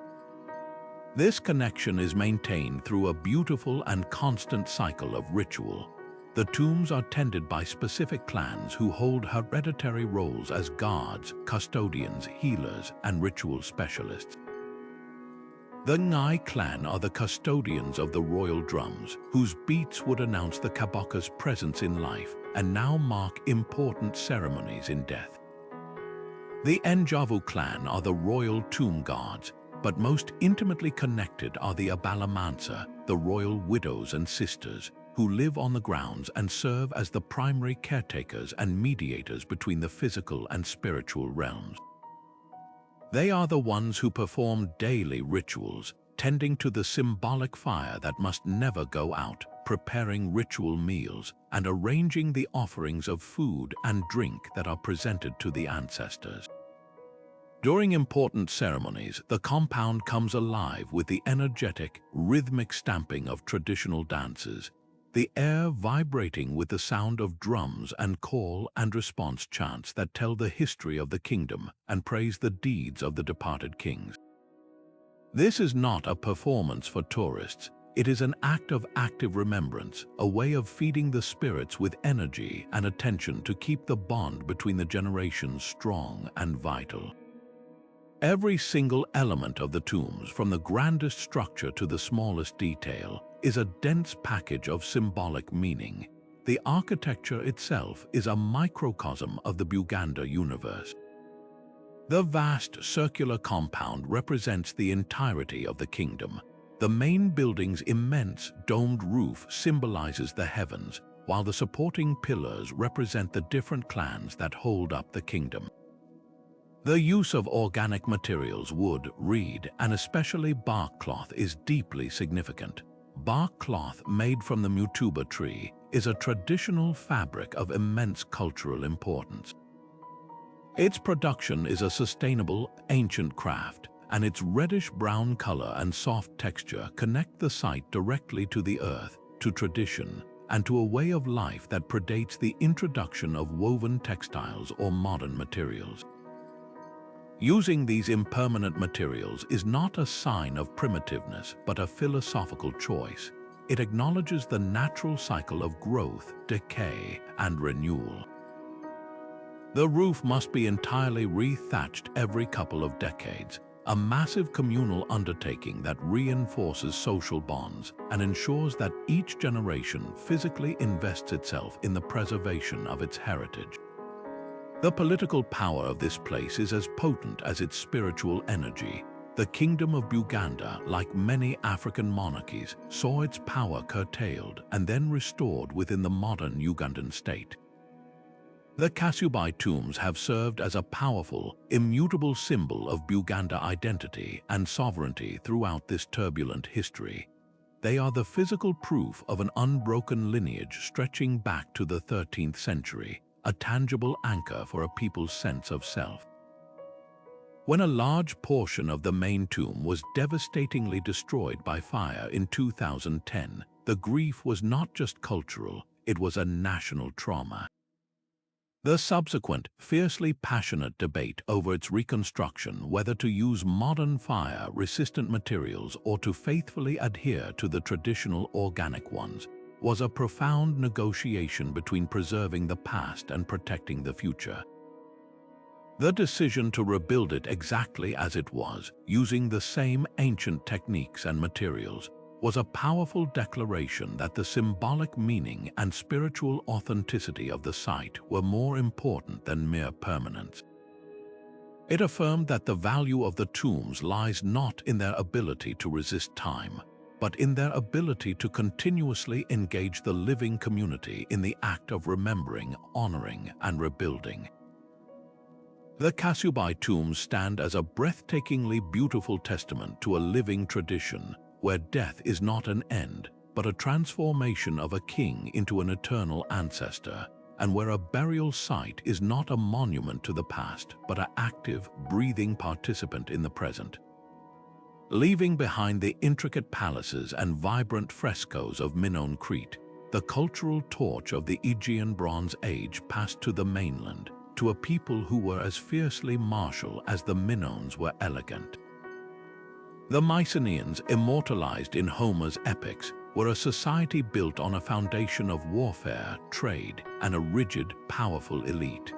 This connection is maintained through a beautiful and constant cycle of ritual. The tombs are tended by specific clans who hold hereditary roles as guards, custodians, healers, and ritual specialists. The Ngai clan are the custodians of the royal drums, whose beats would announce the Kaboka's presence in life and now mark important ceremonies in death. The Njavu clan are the royal tomb guards, but most intimately connected are the Abalamansa, the royal widows and sisters, who live on the grounds and serve as the primary caretakers and mediators between the physical and spiritual realms. They are the ones who perform daily rituals, tending to the symbolic fire that must never go out, preparing ritual meals, and arranging the offerings of food and drink that are presented to the ancestors. During important ceremonies, the compound comes alive with the energetic, rhythmic stamping of traditional dances, the air vibrating with the sound of drums and call and response chants that tell the history of the kingdom and praise the deeds of the departed kings. This is not a performance for tourists. It is an act of active remembrance, a way of feeding the spirits with energy and attention to keep the bond between the generations strong and vital. Every single element of the tombs, from the grandest structure to the smallest detail, is a dense package of symbolic meaning. The architecture itself is a microcosm of the Buganda universe. The vast circular compound represents the entirety of the kingdom. The main building's immense domed roof symbolizes the heavens, while the supporting pillars represent the different clans that hold up the kingdom. The use of organic materials, wood, reed, and especially bark cloth is deeply significant. Bark cloth made from the mutuba tree is a traditional fabric of immense cultural importance. Its production is a sustainable, ancient craft, and its reddish-brown color and soft texture connect the site directly to the earth, to tradition, and to a way of life that predates the introduction of woven textiles or modern materials. Using these impermanent materials is not a sign of primitiveness, but a philosophical choice. It acknowledges the natural cycle of growth, decay, and renewal. The roof must be entirely re-thatched every couple of decades, a massive communal undertaking that reinforces social bonds and ensures that each generation physically invests itself in the preservation of its heritage. The political power of this place is as potent as its spiritual energy. The Kingdom of Buganda, like many African monarchies, saw its power curtailed and then restored within the modern Ugandan state. The Kasubai tombs have served as a powerful, immutable symbol of Buganda identity and sovereignty throughout this turbulent history. They are the physical proof of an unbroken lineage stretching back to the 13th century, a tangible anchor for a people's sense of self. When a large portion of the main tomb was devastatingly destroyed by fire in 2010, the grief was not just cultural, it was a national trauma. The subsequent, fiercely passionate debate over its reconstruction, whether to use modern fire-resistant materials or to faithfully adhere to the traditional organic ones, was a profound negotiation between preserving the past and protecting the future. The decision to rebuild it exactly as it was, using the same ancient techniques and materials, was a powerful declaration that the symbolic meaning and spiritual authenticity of the site were more important than mere permanence. It affirmed that the value of the tombs lies not in their ability to resist time, but in their ability to continuously engage the living community in the act of remembering, honoring, and rebuilding. The Kasubai tombs stand as a breathtakingly beautiful testament to a living tradition where death is not an end, but a transformation of a king into an eternal ancestor, and where a burial site is not a monument to the past, but an active, breathing participant in the present. Leaving behind the intricate palaces and vibrant frescoes of Minoan Crete, the cultural torch of the Aegean Bronze Age passed to the mainland, to a people who were as fiercely martial as the Minoans were elegant. The Mycenaeans, immortalized in Homer's epics, were a society built on a foundation of warfare, trade, and a rigid, powerful elite.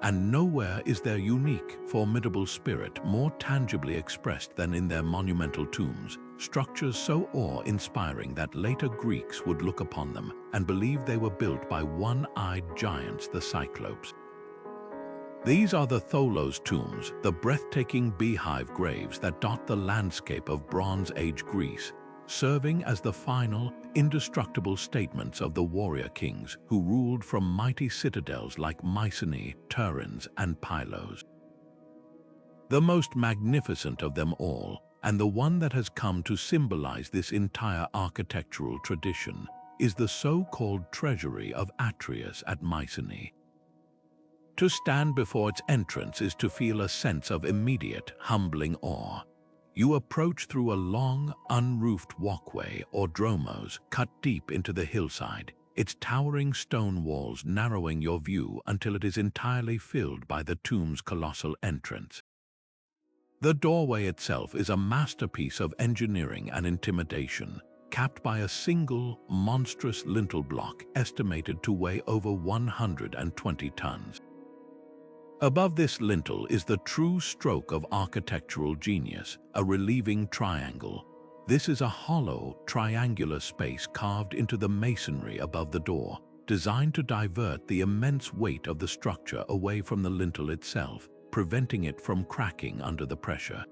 And nowhere is their unique, formidable spirit more tangibly expressed than in their monumental tombs, structures so awe-inspiring that later Greeks would look upon them and believe they were built by one-eyed giants, the Cyclopes. These are the Tholos tombs, the breathtaking beehive graves that dot the landscape of Bronze Age Greece, serving as the final, indestructible statements of the warrior kings who ruled from mighty citadels like Mycenae, Tiryns, and Pylos. The most magnificent of them all, and the one that has come to symbolize this entire architectural tradition, is the so-called treasury of Atreus at Mycenae. To stand before its entrance is to feel a sense of immediate, humbling awe. You approach through a long, unroofed walkway or dromos cut deep into the hillside, its towering stone walls narrowing your view until it is entirely filled by the tomb's colossal entrance. The doorway itself is a masterpiece of engineering and intimidation, capped by a single, monstrous lintel block estimated to weigh over 120 tons. Above this lintel is the true stroke of architectural genius, a relieving triangle. This is a hollow, triangular space carved into the masonry above the door, designed to divert the immense weight of the structure away from the lintel itself, preventing it from cracking under the pressure.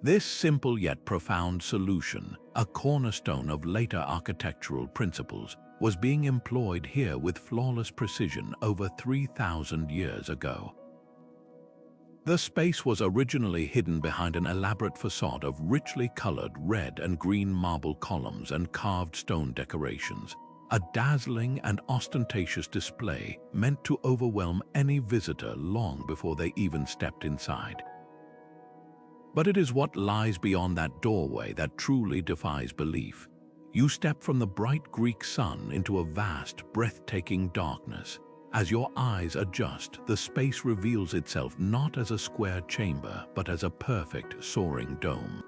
This simple yet profound solution, a cornerstone of later architectural principles, was being employed here with flawless precision over 3,000 years ago. The space was originally hidden behind an elaborate facade of richly colored red and green marble columns and carved stone decorations, a dazzling and ostentatious display meant to overwhelm any visitor long before they even stepped inside. But it is what lies beyond that doorway that truly defies belief. You step from the bright Greek sun into a vast, breathtaking darkness. As your eyes adjust, the space reveals itself not as a square chamber, but as a perfect, soaring dome.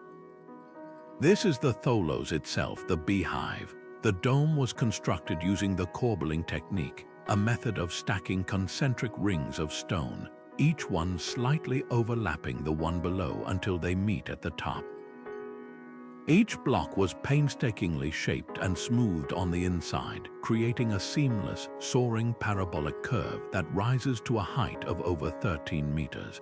This is the tholos itself, the beehive. The dome was constructed using the corbelling technique, a method of stacking concentric rings of stone, each one slightly overlapping the one below until they meet at the top. Each block was painstakingly shaped and smoothed on the inside, creating a seamless, soaring parabolic curve that rises to a height of over 13 meters.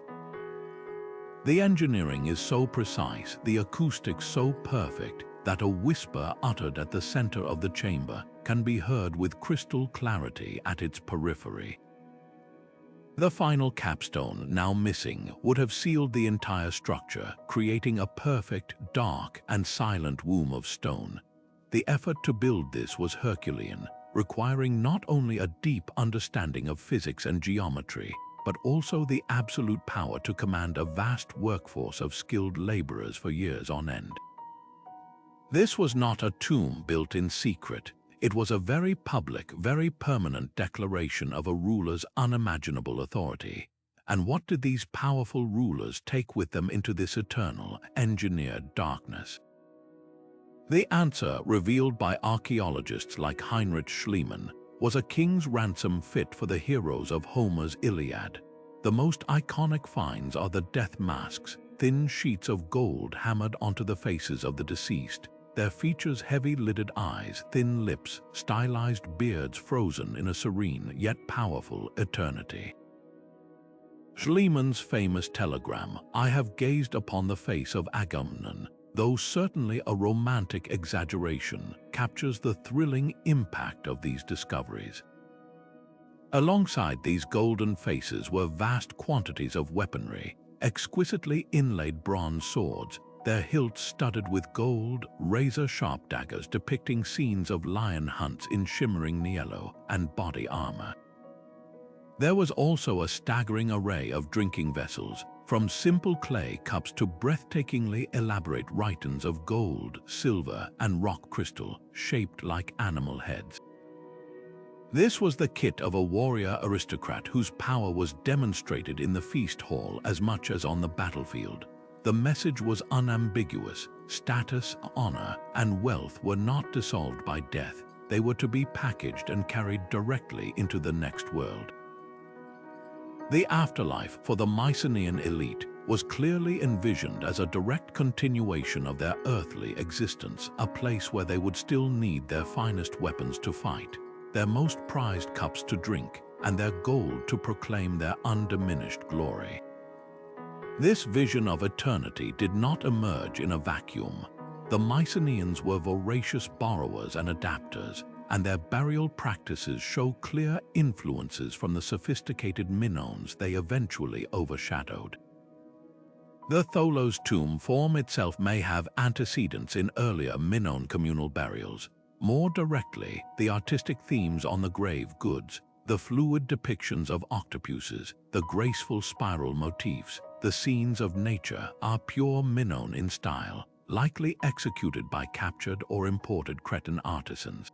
The engineering is so precise, the acoustics so perfect, that a whisper uttered at the center of the chamber can be heard with crystal clarity at its periphery. The final capstone, now missing, would have sealed the entire structure, creating a perfect, dark, and silent womb of stone. The effort to build this was Herculean, requiring not only a deep understanding of physics and geometry, but also the absolute power to command a vast workforce of skilled laborers for years on end. This was not a tomb built in secret. It was a very public, very permanent declaration of a ruler's unimaginable authority. And what did these powerful rulers take with them into this eternal, engineered darkness? The answer, revealed by archaeologists like Heinrich Schliemann, was a king's ransom fit for the heroes of Homer's Iliad. The most iconic finds are the death masks, thin sheets of gold hammered onto the faces of the deceased, their features heavy-lidded eyes, thin lips, stylized beards frozen in a serene yet powerful eternity. Schliemann's famous telegram, "I have gazed upon the face of Agamemnon," though certainly a romantic exaggeration, captures the thrilling impact of these discoveries. Alongside these golden faces were vast quantities of weaponry, exquisitely inlaid bronze swords, their hilts studded with gold, razor-sharp daggers depicting scenes of lion hunts in shimmering yellow, and body armor. There was also a staggering array of drinking vessels, from simple clay cups to breathtakingly elaborate rhytons of gold, silver, and rock crystal, shaped like animal heads. This was the kit of a warrior aristocrat whose power was demonstrated in the feast hall as much as on the battlefield. The message was unambiguous. Status, honor, and wealth were not dissolved by death. They were to be packaged and carried directly into the next world. The afterlife for the Mycenaean elite was clearly envisioned as a direct continuation of their earthly existence, a place where they would still need their finest weapons to fight, their most prized cups to drink, and their gold to proclaim their undiminished glory. This vision of eternity did not emerge in a vacuum. The Mycenaeans were voracious borrowers and adapters, and their burial practices show clear influences from the sophisticated Minoans they eventually overshadowed. The Tholos tomb form itself may have antecedents in earlier Minoan communal burials. More directly, the artistic themes on the grave goods, the fluid depictions of octopuses, the graceful spiral motifs, the scenes of nature are pure Minoan in style, likely executed by captured or imported Cretan artisans.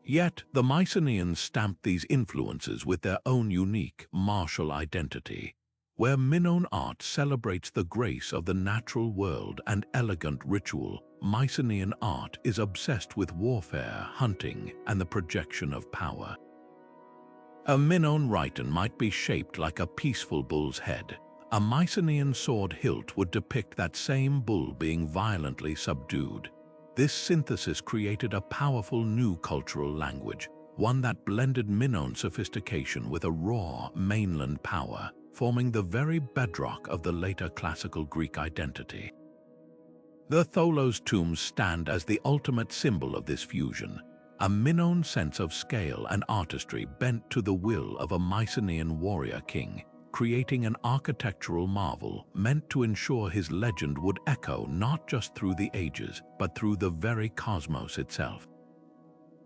Yet, the Mycenaeans stamped these influences with their own unique, martial identity. Where Minoan art celebrates the grace of the natural world and elegant ritual, Mycenaean art is obsessed with warfare, hunting, and the projection of power. A Minoan rhyton might be shaped like a peaceful bull's head. A Mycenaean sword hilt would depict that same bull being violently subdued. This synthesis created a powerful new cultural language, one that blended Minoan sophistication with a raw mainland power, forming the very bedrock of the later classical Greek identity. The Tholos tombs stand as the ultimate symbol of this fusion, a Minoan sense of scale and artistry bent to the will of a Mycenaean warrior king. creating an architectural marvel meant to ensure his legend would echo not just through the ages, but through the very cosmos itself.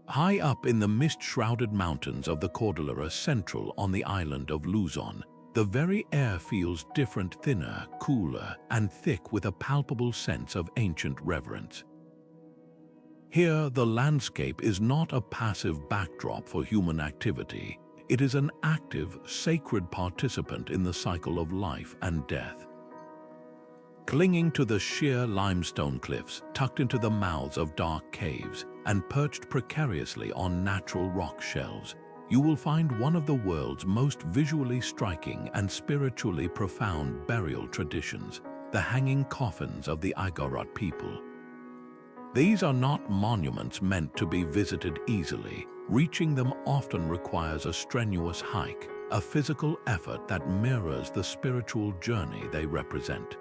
High up in the mist-shrouded mountains of the Cordillera Central on the island of Luzon, the very air feels different, thinner, cooler, and thick with a palpable sense of ancient reverence. Here, the landscape is not a passive backdrop for human activity. It is an active, sacred participant in the cycle of life and death. Clinging to the sheer limestone cliffs, tucked into the mouths of dark caves, and perched precariously on natural rock shelves, you will find one of the world's most visually striking and spiritually profound burial traditions, the hanging coffins of the Igorot people. These are not monuments meant to be visited easily. Reaching them often requires a strenuous hike, a physical effort that mirrors the spiritual journey they represent.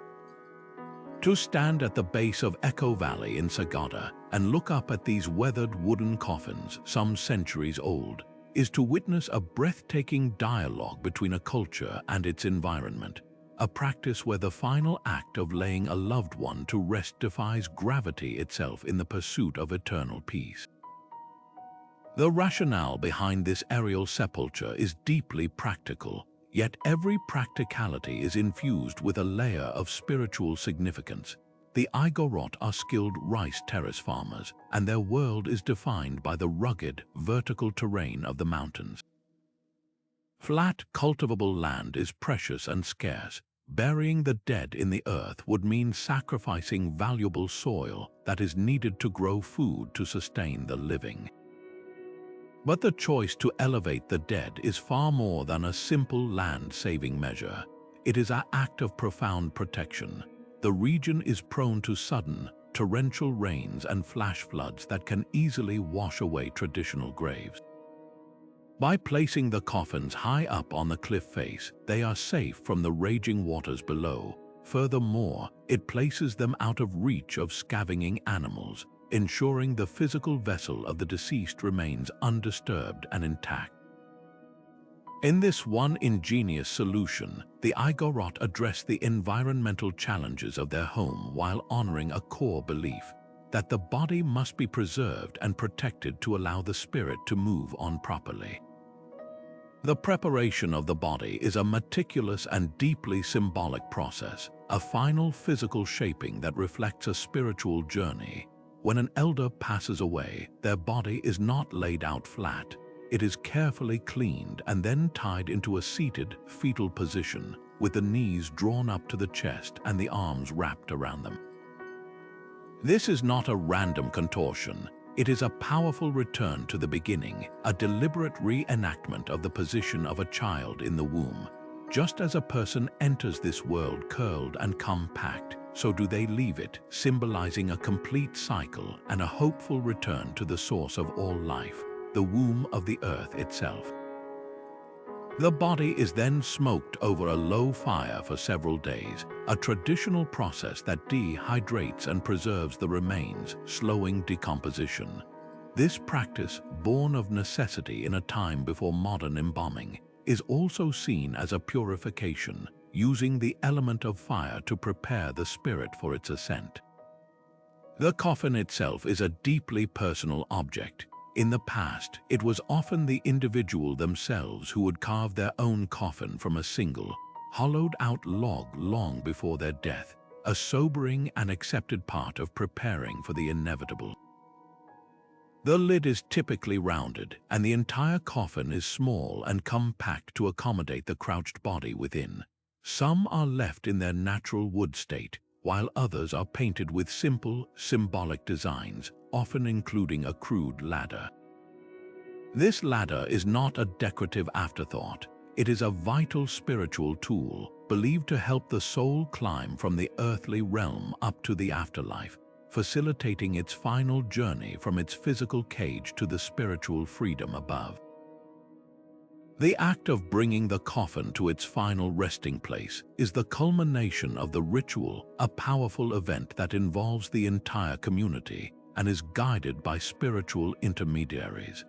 To stand at the base of Echo Valley in Sagada and look up at these weathered wooden coffins, some centuries old, is to witness a breathtaking dialogue between a culture and its environment, a practice where the final act of laying a loved one to rest defies gravity itself in the pursuit of eternal peace. The rationale behind this aerial sepulture is deeply practical, yet every practicality is infused with a layer of spiritual significance. The Igorot are skilled rice terrace farmers, and their world is defined by the rugged, vertical terrain of the mountains. Flat, cultivable land is precious and scarce. Burying the dead in the earth would mean sacrificing valuable soil that is needed to grow food to sustain the living. But the choice to elevate the dead is far more than a simple land-saving measure. It is an act of profound protection. The region is prone to sudden, torrential rains and flash floods that can easily wash away traditional graves. By placing the coffins high up on the cliff face, they are safe from the raging waters below. Furthermore, it places them out of reach of scavenging animals, ensuring the physical vessel of the deceased remains undisturbed and intact. In this one ingenious solution, the Igorot address the environmental challenges of their home while honoring a core belief that the body must be preserved and protected to allow the spirit to move on properly. The preparation of the body is a meticulous and deeply symbolic process, a final physical shaping that reflects a spiritual journey. When an elder passes away, their body is not laid out flat. It is carefully cleaned and then tied into a seated, fetal position, with the knees drawn up to the chest and the arms wrapped around them. This is not a random contortion. It is a powerful return to the beginning, a deliberate reenactment of the position of a child in the womb. Just as a person enters this world curled and compact, so do they leave it, symbolizing a complete cycle and a hopeful return to the source of all life, the womb of the earth itself. The body is then smoked over a low fire for several days, a traditional process that dehydrates and preserves the remains, slowing decomposition. This practice, born of necessity in a time before modern embalming, is also seen as a purification, using the element of fire to prepare the spirit for its ascent. The coffin itself is a deeply personal object. In the past, it was often the individual themselves who would carve their own coffin from a single, hollowed-out log long before their death, a sobering and accepted part of preparing for the inevitable. The lid is typically rounded, and the entire coffin is small and compact to accommodate the crouched body within. Some are left in their natural wood state, while others are painted with simple, symbolic designs, often including a crude ladder. This ladder is not a decorative afterthought. It is a vital spiritual tool, believed to help the soul climb from the earthly realm up to the afterlife, facilitating its final journey from its physical cage to the spiritual freedom above. The act of bringing the coffin to its final resting place is the culmination of the ritual, a powerful event that involves the entire community and is guided by spiritual intermediaries.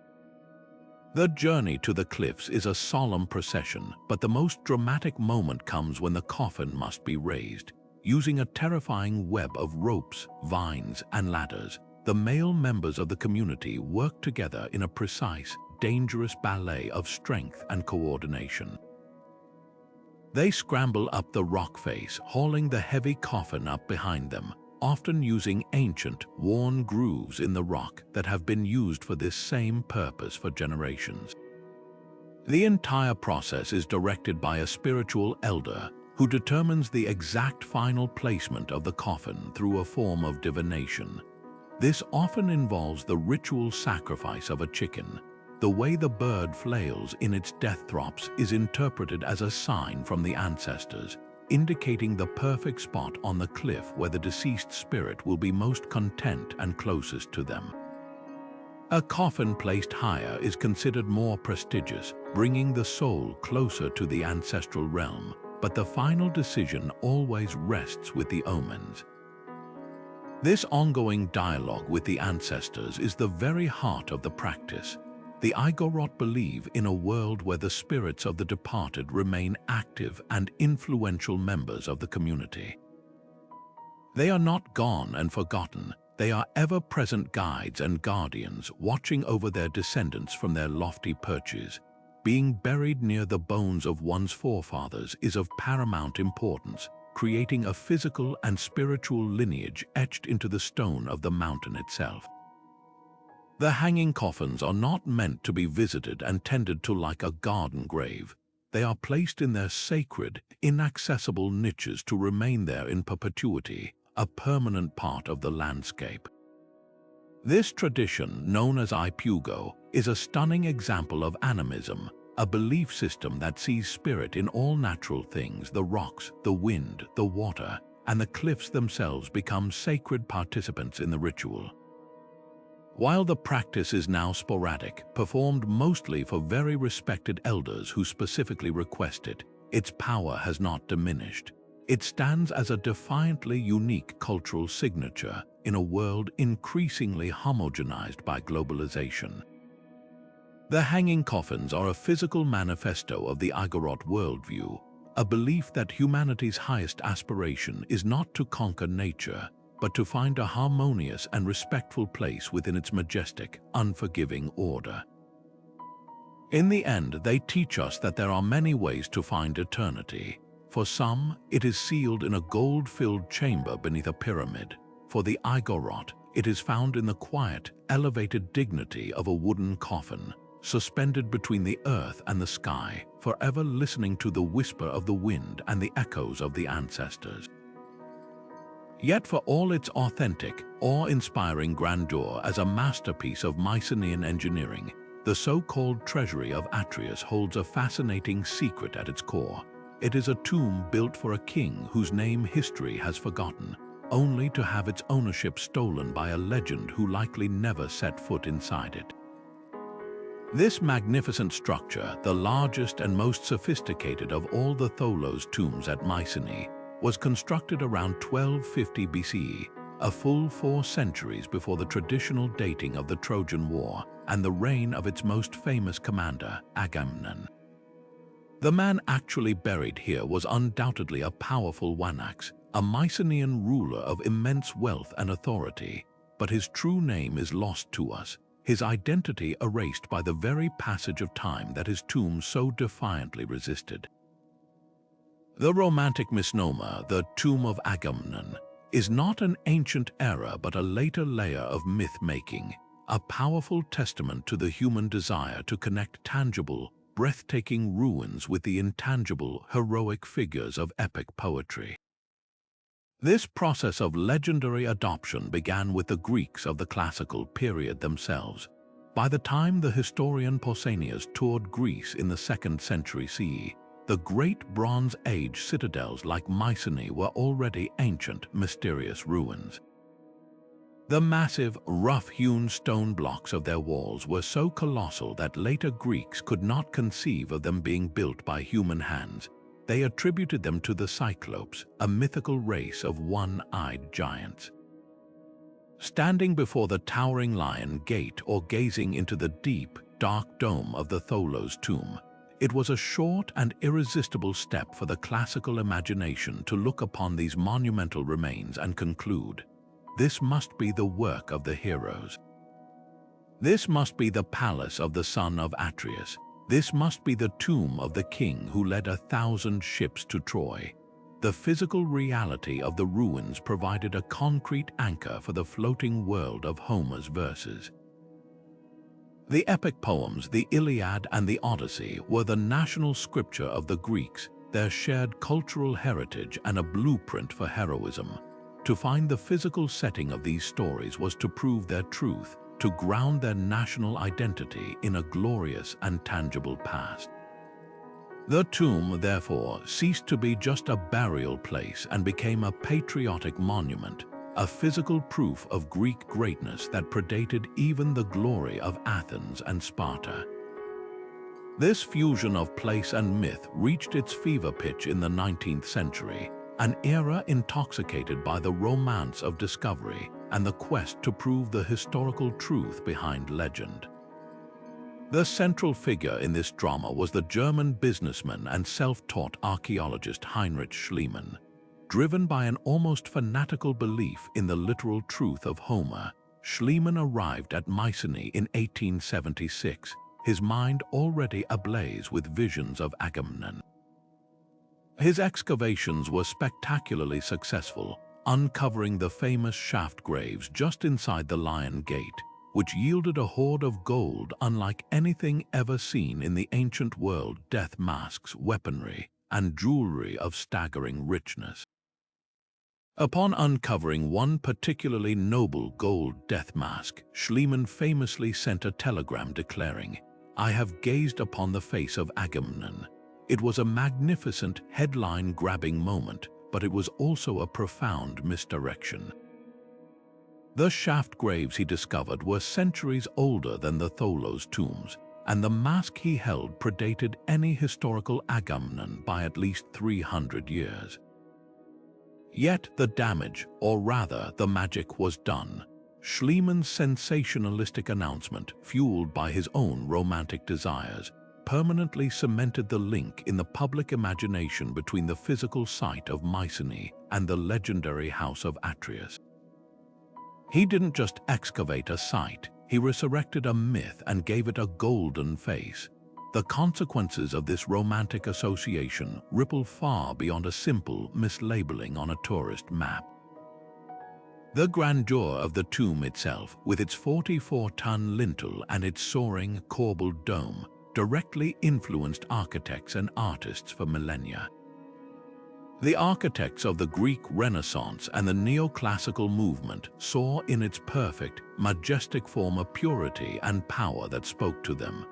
The journey to the cliffs is a solemn procession, but the most dramatic moment comes when the coffin must be raised. Using a terrifying web of ropes, vines, and ladders, the male members of the community work together in a precise, dangerous ballet of strength and coordination. They scramble up the rock face, hauling the heavy coffin up behind them, often using ancient, worn grooves in the rock that have been used for this same purpose for generations. The entire process is directed by a spiritual elder who determines the exact final placement of the coffin through a form of divination. This often involves the ritual sacrifice of a chicken. The way the bird flails in its death throps is interpreted as a sign from the ancestors, indicating the perfect spot on the cliff where the deceased spirit will be most content and closest to them. A coffin placed higher is considered more prestigious, bringing the soul closer to the ancestral realm, but the final decision always rests with the omens. This ongoing dialogue with the ancestors is the very heart of the practice. The Igorot believe in a world where the spirits of the departed remain active and influential members of the community. They are not gone and forgotten. They are ever-present guides and guardians watching over their descendants from their lofty perches. Being buried near the bones of one's forefathers is of paramount importance, creating a physical and spiritual lineage etched into the stone of the mountain itself. The hanging coffins are not meant to be visited and tended to like a garden grave. They are placed in their sacred, inaccessible niches to remain there in perpetuity, a permanent part of the landscape. This tradition, known as Hypogeum, is a stunning example of animism, a belief system that sees spirit in all natural things. The rocks, the wind, the water, and the cliffs themselves become sacred participants in the ritual. While the practice is now sporadic, performed mostly for very respected elders who specifically request it, its power has not diminished. It stands as a defiantly unique cultural signature in a world increasingly homogenized by globalization. The hanging coffins are a physical manifesto of the Igorot worldview, a belief that humanity's highest aspiration is not to conquer nature, but to find a harmonious and respectful place within its majestic, unforgiving order. In the end, they teach us that there are many ways to find eternity. For some, it is sealed in a gold-filled chamber beneath a pyramid. For the Igorot, it is found in the quiet, elevated dignity of a wooden coffin, suspended between the earth and the sky, forever listening to the whisper of the wind and the echoes of the ancestors. Yet for all its authentic, awe-inspiring grandeur as a masterpiece of Mycenaean engineering, the so-called treasury of Atreus holds a fascinating secret at its core. It is a tomb built for a king whose name history has forgotten, only to have its ownership stolen by a legend who likely never set foot inside it. This magnificent structure, the largest and most sophisticated of all the Tholos tombs at Mycenae, was constructed around 1250 BCE, a full 4 centuries before the traditional dating of the Trojan War and the reign of its most famous commander, Agamemnon. The man actually buried here was undoubtedly a powerful Wanax, a Mycenaean ruler of immense wealth and authority, but his true name is lost to us, his identity erased by the very passage of time that his tomb so defiantly resisted. The romantic misnomer, the Tomb of Agamemnon, is not an ancient era but a later layer of myth-making, a powerful testament to the human desire to connect tangible, breathtaking ruins with the intangible, heroic figures of epic poetry. This process of legendary adoption began with the Greeks of the classical period themselves. By the time the historian Pausanias toured Greece in the 2nd century CE, the great Bronze Age citadels like Mycenae were already ancient, mysterious ruins. The massive, rough-hewn stone blocks of their walls were so colossal that later Greeks could not conceive of them being built by human hands. They attributed them to the Cyclopes, a mythical race of one-eyed giants. Standing before the towering lion gate or gazing into the deep, dark dome of the Tholos tomb. It was a short and irresistible step for the classical imagination to look upon these monumental remains and conclude, this must be the work of the heroes. This must be the palace of the son of Atreus. This must be the tomb of the king who led 1,000 ships to Troy. The physical reality of the ruins provided a concrete anchor for the floating world of Homer's verses. The epic poems, the Iliad and the Odyssey, were the national scripture of the Greeks, their shared cultural heritage and a blueprint for heroism. To find the physical setting of these stories was to prove their truth, to ground their national identity in a glorious and tangible past. The tomb, therefore, ceased to be just a burial place and became a patriotic monument, a physical proof of Greek greatness that predated even the glory of Athens and Sparta. This fusion of place and myth reached its fever pitch in the 19th century, an era intoxicated by the romance of discovery and the quest to prove the historical truth behind legend. The central figure in this drama was the German businessman and self-taught archaeologist Heinrich Schliemann. Driven by an almost fanatical belief in the literal truth of Homer, Schliemann arrived at Mycenae in 1876, his mind already ablaze with visions of Agamemnon. His excavations were spectacularly successful, uncovering the famous shaft graves just inside the Lion Gate, which yielded a hoard of gold unlike anything ever seen in the ancient world, death masks, weaponry, and jewelry of staggering richness. Upon uncovering one particularly noble gold death mask, Schliemann famously sent a telegram declaring, "I have gazed upon the face of Agamemnon." It was a magnificent, headline-grabbing moment, but it was also a profound misdirection. The shaft graves he discovered were centuries older than the Tholos tombs, and the mask he held predated any historical Agamemnon by at least 300 years. Yet the damage, or rather the magic, was done. Schliemann's sensationalistic announcement, fueled by his own romantic desires, permanently cemented the link in the public imagination between the physical site of Mycenae and the legendary house of Atreus. He didn't just excavate a site, he resurrected a myth and gave it a golden face. The consequences of this romantic association ripple far beyond a simple mislabeling on a tourist map. The grandeur of the tomb itself, with its 44-ton lintel and its soaring, corbelled dome, directly influenced architects and artists for millennia. The architects of the Greek Renaissance and the neoclassical movement saw in its perfect, majestic form a purity and power that spoke to them.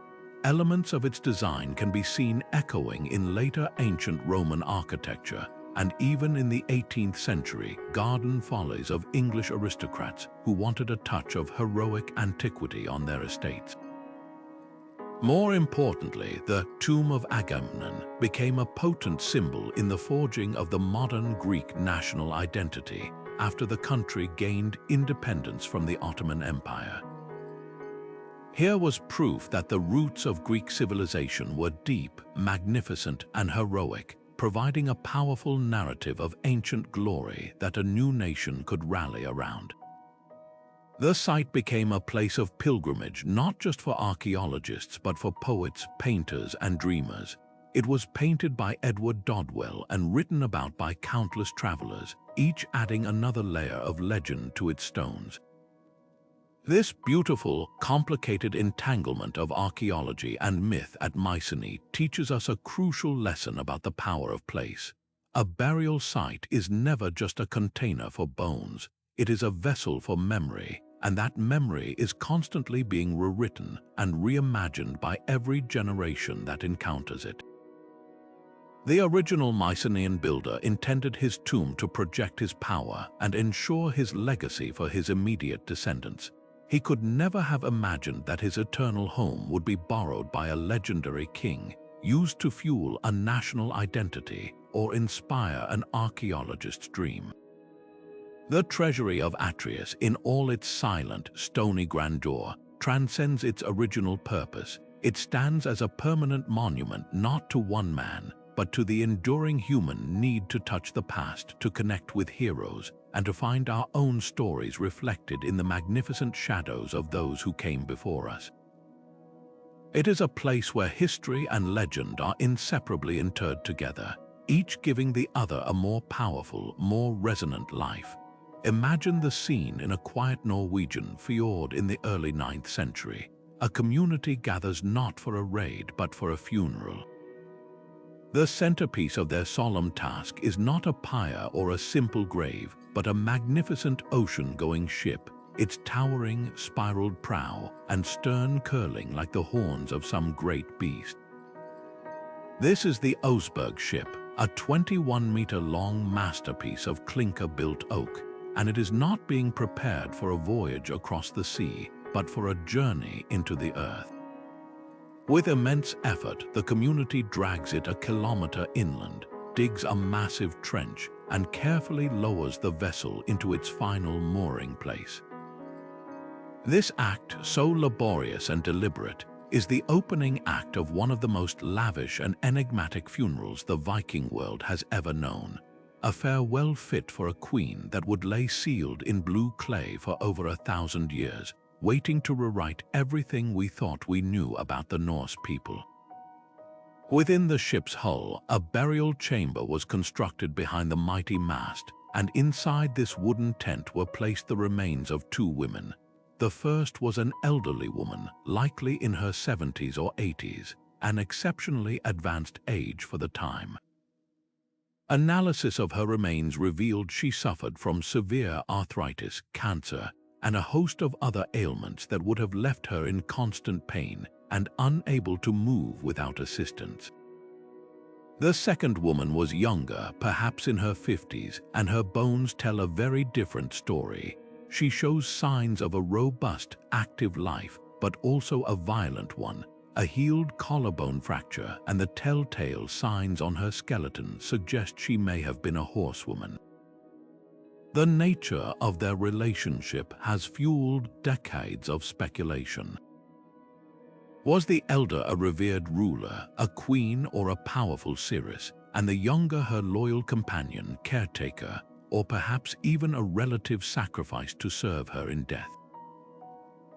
Elements of its design can be seen echoing in later ancient Roman architecture, and even in the 18th century garden follies of English aristocrats who wanted a touch of heroic antiquity on their estates. More importantly, the Tomb of Agamemnon became a potent symbol in the forging of the modern Greek national identity after the country gained independence from the Ottoman Empire. Here was proof that the roots of Greek civilization were deep, magnificent, and heroic, providing a powerful narrative of ancient glory that a new nation could rally around. The site became a place of pilgrimage not just for archaeologists but for poets, painters, and dreamers. It was painted by Edward Dodwell and written about by countless travelers, each adding another layer of legend to its stones. This beautiful, complicated entanglement of archaeology and myth at Mycenae teaches us a crucial lesson about the power of place. A burial site is never just a container for bones. It is a vessel for memory, and that memory is constantly being rewritten and reimagined by every generation that encounters it. The original Mycenaean builder intended his tomb to project his power and ensure his legacy for his immediate descendants. He could never have imagined that his eternal home would be borrowed by a legendary king, used to fuel a national identity or inspire an archaeologist's dream. The treasury of Atreus, in all its silent, stony grandeur, transcends its original purpose. It stands as a permanent monument not to one man, but to the enduring human need to touch the past, to connect with heroes, and to find our own stories reflected in the magnificent shadows of those who came before us. It is a place where history and legend are inseparably interred together, each giving the other a more powerful, more resonant life. Imagine the scene in a quiet Norwegian fjord in the early 9th century. A community gathers not for a raid but for a funeral. The centerpiece of their solemn task is not a pyre or a simple grave, but a magnificent ocean-going ship, its towering, spiraled prow and stern curling like the horns of some great beast. This is the Osberg ship, a 21-meter-long masterpiece of clinker-built oak, and it is not being prepared for a voyage across the sea, but for a journey into the earth. With immense effort, the community drags it a kilometer inland, digs a massive trench, and carefully lowers the vessel into its final mooring place. This act, so laborious and deliberate, is the opening act of one of the most lavish and enigmatic funerals the Viking world has ever known. A farewell fit for a queen that would lay sealed in blue clay for over 1,000 years, waiting to rewrite everything we thought we knew about the Norse people. Within the ship's hull, a burial chamber was constructed behind the mighty mast, and inside this wooden tent were placed the remains of 2 women. The first was an elderly woman, likely in her 70s or 80s, an exceptionally advanced age for the time. Analysis of her remains revealed she suffered from severe arthritis, cancer, and a host of other ailments that would have left her in constant pain and unable to move without assistance. The second woman was younger, perhaps in her 50s, and her bones tell a very different story. She shows signs of a robust, active life, but also a violent one. A healed collarbone fracture and the telltale signs on her skeleton suggest she may have been a horsewoman. The nature of their relationship has fueled decades of speculation. Was the elder a revered ruler, a queen or a powerful Cyrus, and the younger her loyal companion, caretaker, or perhaps even a relative sacrificed to serve her in death?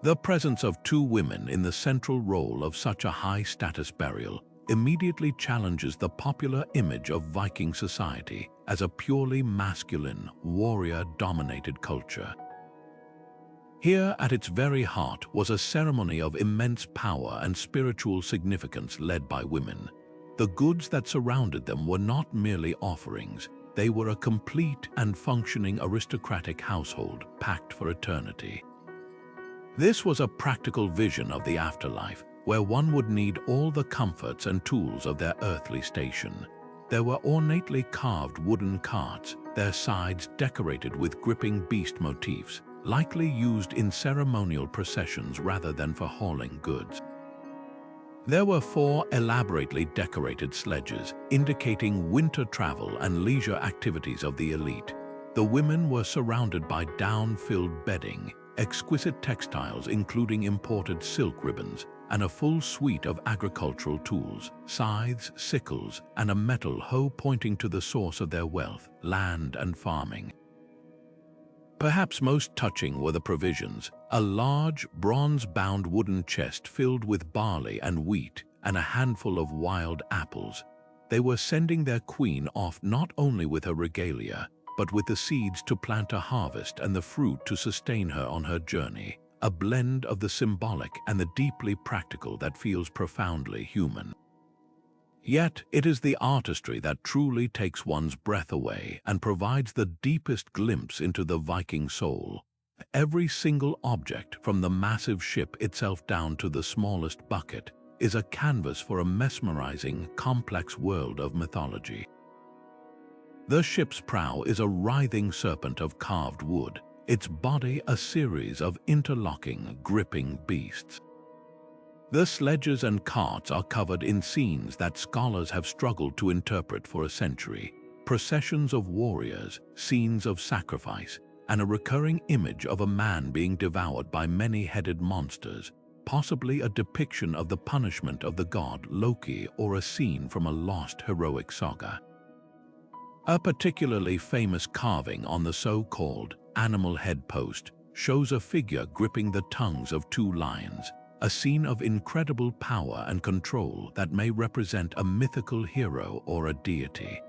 The presence of 2 women in the central role of such a high-status burial immediately challenges the popular image of Viking society as a purely masculine, warrior-dominated culture. Here, at its very heart, was a ceremony of immense power and spiritual significance led by women. The goods that surrounded them were not merely offerings, they were a complete and functioning aristocratic household packed for eternity. This was a practical vision of the afterlife, where one would need all the comforts and tools of their earthly station. There were ornately carved wooden carts, their sides decorated with gripping beast motifs, likely used in ceremonial processions rather than for hauling goods. There were 4 elaborately decorated sledges, indicating winter travel and leisure activities of the elite. The women were surrounded by down-filled bedding, exquisite textiles including imported silk ribbons, and a full suite of agricultural tools, scythes, sickles, and a metal hoe pointing to the source of their wealth, land and farming. Perhaps most touching were the provisions, a large, bronze-bound wooden chest filled with barley and wheat, and a handful of wild apples. They were sending their queen off not only with her regalia, but with the seeds to plant a harvest and the fruit to sustain her on her journey, a blend of the symbolic and the deeply practical that feels profoundly human. Yet it is the artistry that truly takes one's breath away and provides the deepest glimpse into the Viking soul. Every single object, from the massive ship itself down to the smallest bucket, is a canvas for a mesmerizing, complex world of mythology. The ship's prow is a writhing serpent of carved wood, its body a series of interlocking, gripping beasts. The sledges and carts are covered in scenes that scholars have struggled to interpret for a century: processions of warriors, scenes of sacrifice, and a recurring image of a man being devoured by many-headed monsters, possibly a depiction of the punishment of the god Loki or a scene from a lost heroic saga. A particularly famous carving on the so-called animal head post shows a figure gripping the tongues of two lions, a scene of incredible power and control that may represent a mythical hero or a deity.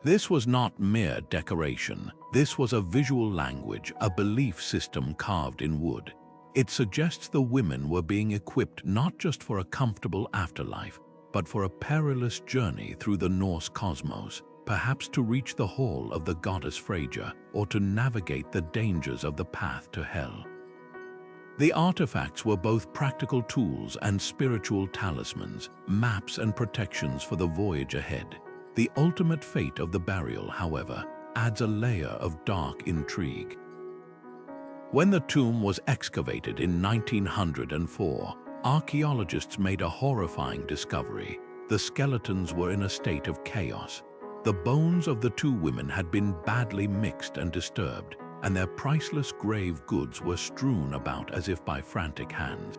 This was not mere decoration. This was a visual language, a belief system carved in wood. It suggests the women were being equipped not just for a comfortable afterlife, but for a perilous journey through the Norse cosmos, perhaps to reach the hall of the goddess Freyja or to navigate the dangers of the path to hell. The artifacts were both practical tools and spiritual talismans, maps and protections for the voyage ahead. The ultimate fate of the burial, however, adds a layer of dark intrigue. When the tomb was excavated in 1904, archaeologists made a horrifying discovery. The skeletons were in a state of chaos. The bones of the two women had been badly mixed and disturbed, and their priceless grave goods were strewn about as if by frantic hands.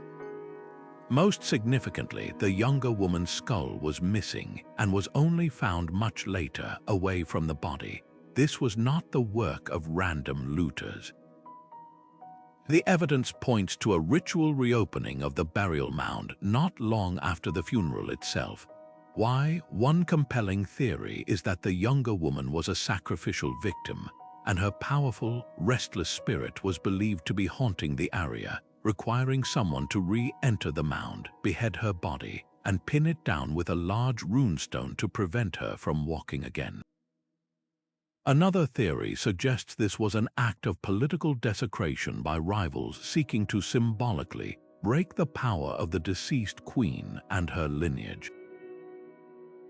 Most significantly, the younger woman's skull was missing and was only found much later, away from the body. This was not the work of random looters. The evidence points to a ritual reopening of the burial mound not long after the funeral itself. Why? One compelling theory is that the younger woman was a sacrificial victim, and her powerful, restless spirit was believed to be haunting the area, requiring someone to re-enter the mound, behead her body, and pin it down with a large runestone to prevent her from walking again. Another theory suggests this was an act of political desecration by rivals seeking to symbolically break the power of the deceased queen and her lineage.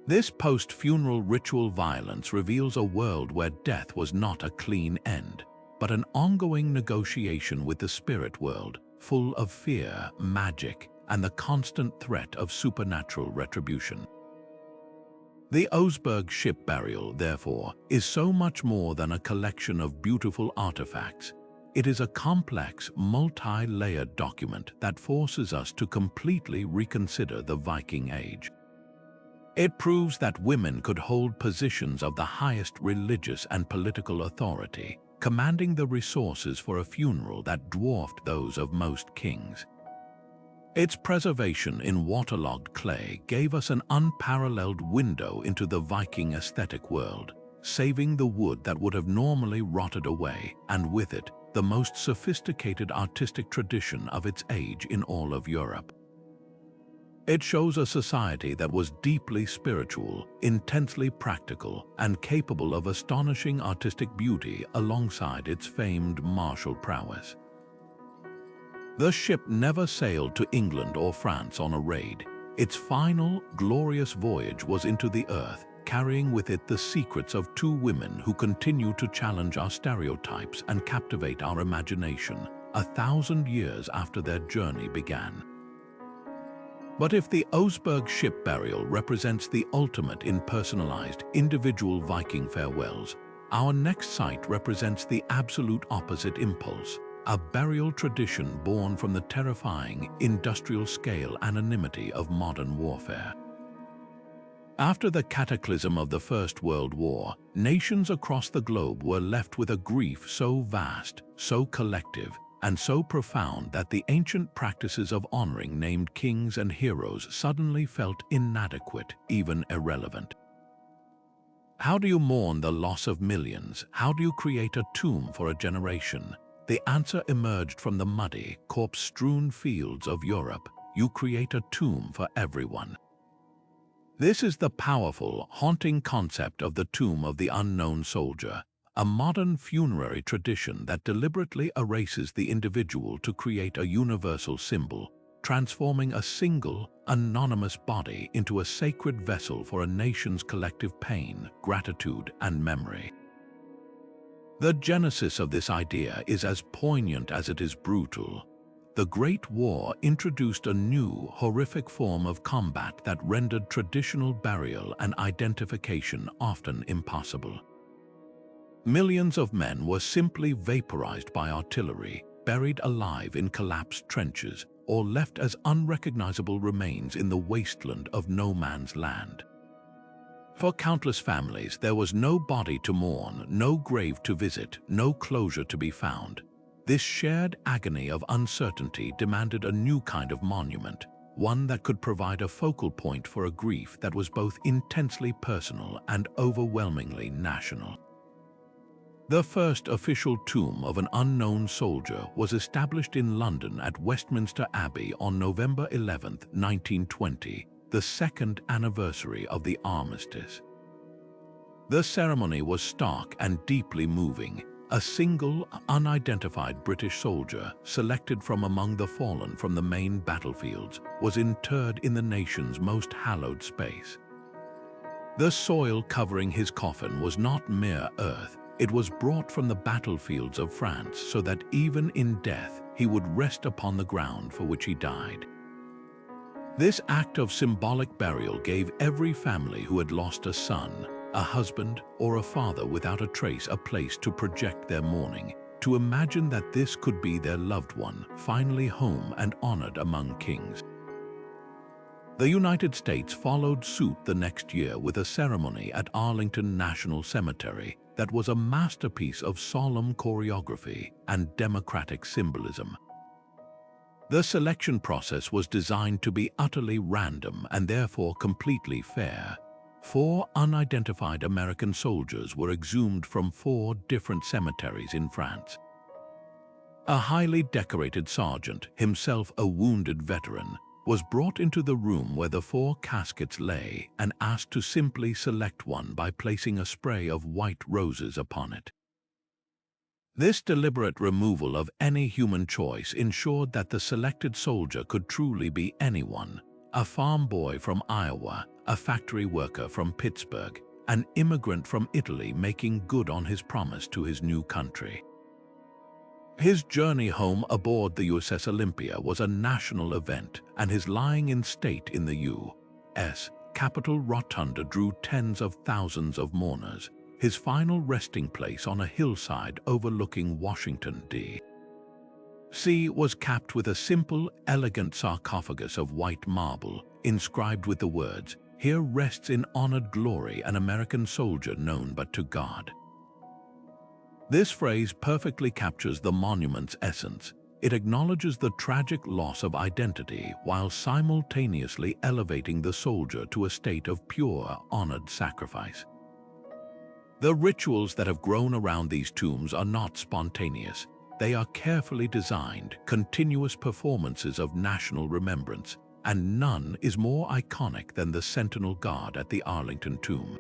This post-funeral ritual violence reveals a world where death was not a clean end, but an ongoing negotiation with the spirit world, full of fear, magic, and the constant threat of supernatural retribution. The Osberg ship burial, therefore, is so much more than a collection of beautiful artifacts. It is a complex, multi-layered document that forces us to completely reconsider the Viking Age. It proves that women could hold positions of the highest religious and political authority, commanding the resources for a funeral that dwarfed those of most kings. Its preservation in waterlogged clay gave us an unparalleled window into the Viking aesthetic world, saving the wood that would have normally rotted away, and with it, the most sophisticated artistic tradition of its age in all of Europe. It shows a society that was deeply spiritual, intensely practical, and capable of astonishing artistic beauty alongside its famed martial prowess. The ship never sailed to England or France on a raid. Its final, glorious voyage was into the earth, carrying with it the secrets of two women who continue to challenge our stereotypes and captivate our imagination 1,000 years after their journey began. But if the Osberg ship burial represents the ultimate in personalized, individual Viking farewells, our next site represents the absolute opposite impulse, a burial tradition born from the terrifying, industrial-scale anonymity of modern warfare. After the cataclysm of the First World War, nations across the globe were left with a grief so vast, so collective, and so profound that the ancient practices of honoring named kings and heroes suddenly felt inadequate, even irrelevant. How do you mourn the loss of millions? How do you create a tomb for a generation? The answer emerged from the muddy, corpse-strewn fields of Europe. You create a tomb for everyone. This is the powerful, haunting concept of the tomb of the unknown soldier, a modern funerary tradition that deliberately erases the individual to create a universal symbol, transforming a single, anonymous body into a sacred vessel for a nation's collective pain, gratitude, and memory. The genesis of this idea is as poignant as it is brutal. The Great War introduced a new, horrific form of combat that rendered traditional burial and identification often impossible. Millions of men were simply vaporized by artillery, buried alive in collapsed trenches, or left as unrecognizable remains in the wasteland of no man's land. For countless families, there was no body to mourn, no grave to visit, no closure to be found. This shared agony of uncertainty demanded a new kind of monument, one that could provide a focal point for a grief that was both intensely personal and overwhelmingly national. The first official tomb of an unknown soldier was established in London at Westminster Abbey on November 11, 1920, the second anniversary of the armistice. The ceremony was stark and deeply moving. A single, unidentified British soldier, selected from among the fallen from the main battlefields, was interred in the nation's most hallowed space. The soil covering his coffin was not mere earth. It was brought from the battlefields of France so that even in death he would rest upon the ground for which he died. This act of symbolic burial gave every family who had lost a son, a husband, or a father without a trace a place to project their mourning, to imagine that this could be their loved one, finally home and honored among kings. The United States followed suit the next year with a ceremony at Arlington National Cemetery that was a masterpiece of solemn choreography and democratic symbolism. The selection process was designed to be utterly random and therefore completely fair. 4 unidentified American soldiers were exhumed from 4 different cemeteries in France. A highly decorated sergeant, himself a wounded veteran, was brought into the room where the 4 caskets lay and asked to simply select one by placing a spray of white roses upon it. This deliberate removal of any human choice ensured that the selected soldier could truly be anyone: a farm boy from Iowa, a factory worker from Pittsburgh, an immigrant from Italy making good on his promise to his new country. His journey home aboard the USS Olympia was a national event, and his lying in state in the U.S. Capitol Rotunda drew tens of thousands of mourners, his final resting place on a hillside overlooking Washington, D.C. was capped with a simple, elegant sarcophagus of white marble, inscribed with the words, "Here rests in honored glory an American soldier known but to God." This phrase perfectly captures the monument's essence. It acknowledges the tragic loss of identity while simultaneously elevating the soldier to a state of pure, honored sacrifice. The rituals that have grown around these tombs are not spontaneous. They are carefully designed, continuous performances of national remembrance, and none is more iconic than the Sentinel Guard at the Arlington tomb.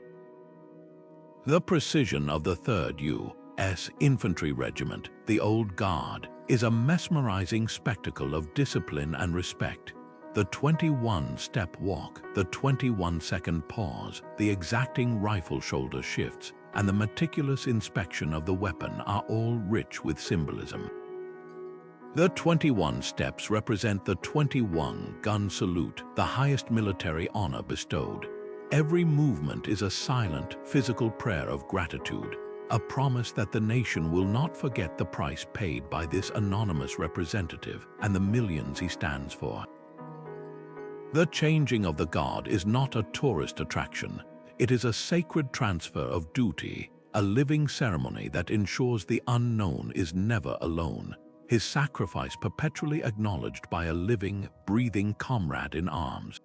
The precision of the 3rd U.S. Infantry Regiment, the Old Guard, is a mesmerizing spectacle of discipline and respect. The 21-step walk, the 21-second pause, the exacting rifle shoulder shifts, and the meticulous inspection of the weapon are all rich with symbolism. The 21 steps represent the 21-gun salute, the highest military honor bestowed. Every movement is a silent, physical prayer of gratitude, a promise that the nation will not forget the price paid by this anonymous representative and the millions he stands for. The changing of the guard is not a tourist attraction. It is a sacred transfer of duty, a living ceremony that ensures the unknown is never alone, his sacrifice perpetually acknowledged by a living, breathing comrade in arms.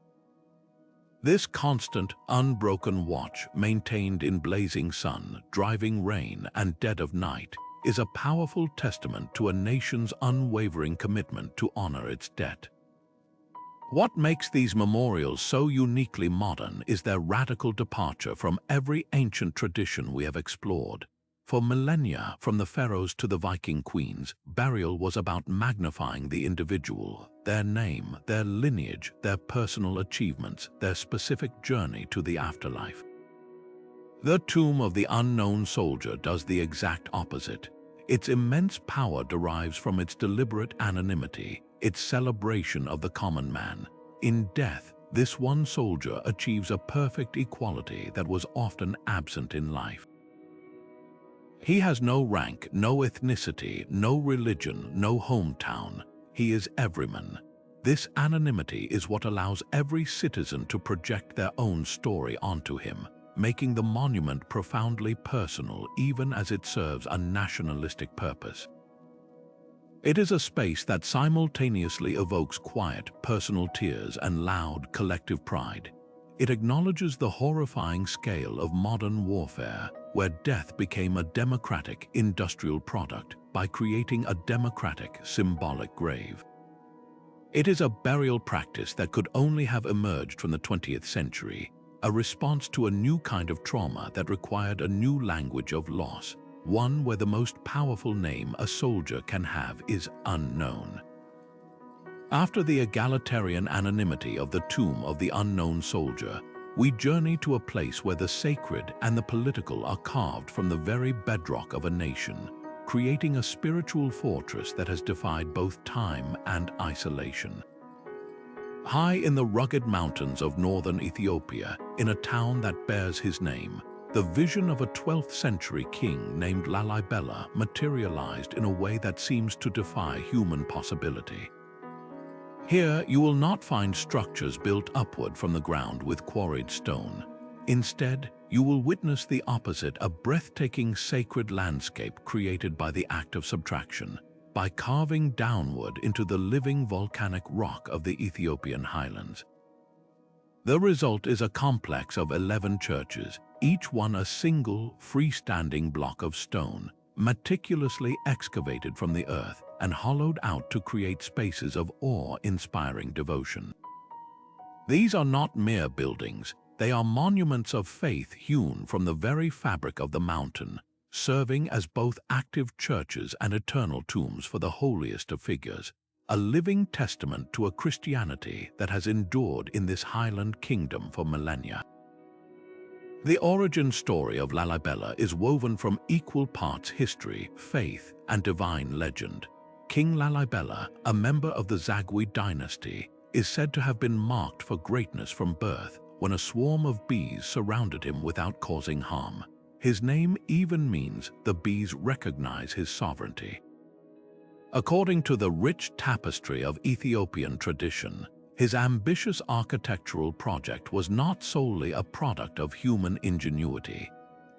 This constant, unbroken watch, maintained in blazing sun, driving rain, and dead of night, is a powerful testament to a nation's unwavering commitment to honor its debt. What makes these memorials so uniquely modern is their radical departure from every ancient tradition we have explored. For millennia, from the pharaohs to the Viking queens, burial was about magnifying the individual, their name, their lineage, their personal achievements, their specific journey to the afterlife. The tomb of the unknown soldier does the exact opposite. Its immense power derives from its deliberate anonymity, its celebration of the common man. In death, this one soldier achieves a perfect equality that was often absent in life. He has no rank, no ethnicity, no religion, no hometown. He is everyman. This anonymity is what allows every citizen to project their own story onto him, making the monument profoundly personal even as it serves a nationalistic purpose. It is a space that simultaneously evokes quiet, personal tears and loud, collective pride. It acknowledges the horrifying scale of modern warfare, where death became a democratic, industrial product by creating a democratic, symbolic grave. It is a burial practice that could only have emerged from the 20th century, a response to a new kind of trauma that required a new language of loss, one where the most powerful name a soldier can have is unknown. After the egalitarian anonymity of the tomb of the unknown soldier, we journey to a place where the sacred and the political are carved from the very bedrock of a nation, creating a spiritual fortress that has defied both time and isolation. High in the rugged mountains of northern Ethiopia, in a town that bears his name, the vision of a 12th century king named Lalibela materialized in a way that seems to defy human possibility. Here, you will not find structures built upward from the ground with quarried stone. Instead, you will witness the opposite, a breathtaking sacred landscape created by the act of subtraction, by carving downward into the living volcanic rock of the Ethiopian highlands. The result is a complex of 11 churches, each one a single, freestanding block of stone, meticulously excavated from the earth and hollowed out to create spaces of awe-inspiring devotion. These are not mere buildings, they are monuments of faith hewn from the very fabric of the mountain, serving as both active churches and eternal tombs for the holiest of figures, a living testament to a Christianity that has endured in this highland kingdom for millennia. The origin story of Lalibela is woven from equal parts history, faith, and divine legend. King Lalibela, a member of the Zagwe dynasty, is said to have been marked for greatness from birth when a swarm of bees surrounded him without causing harm. His name even means the bees recognize his sovereignty. According to the rich tapestry of Ethiopian tradition, his ambitious architectural project was not solely a product of human ingenuity.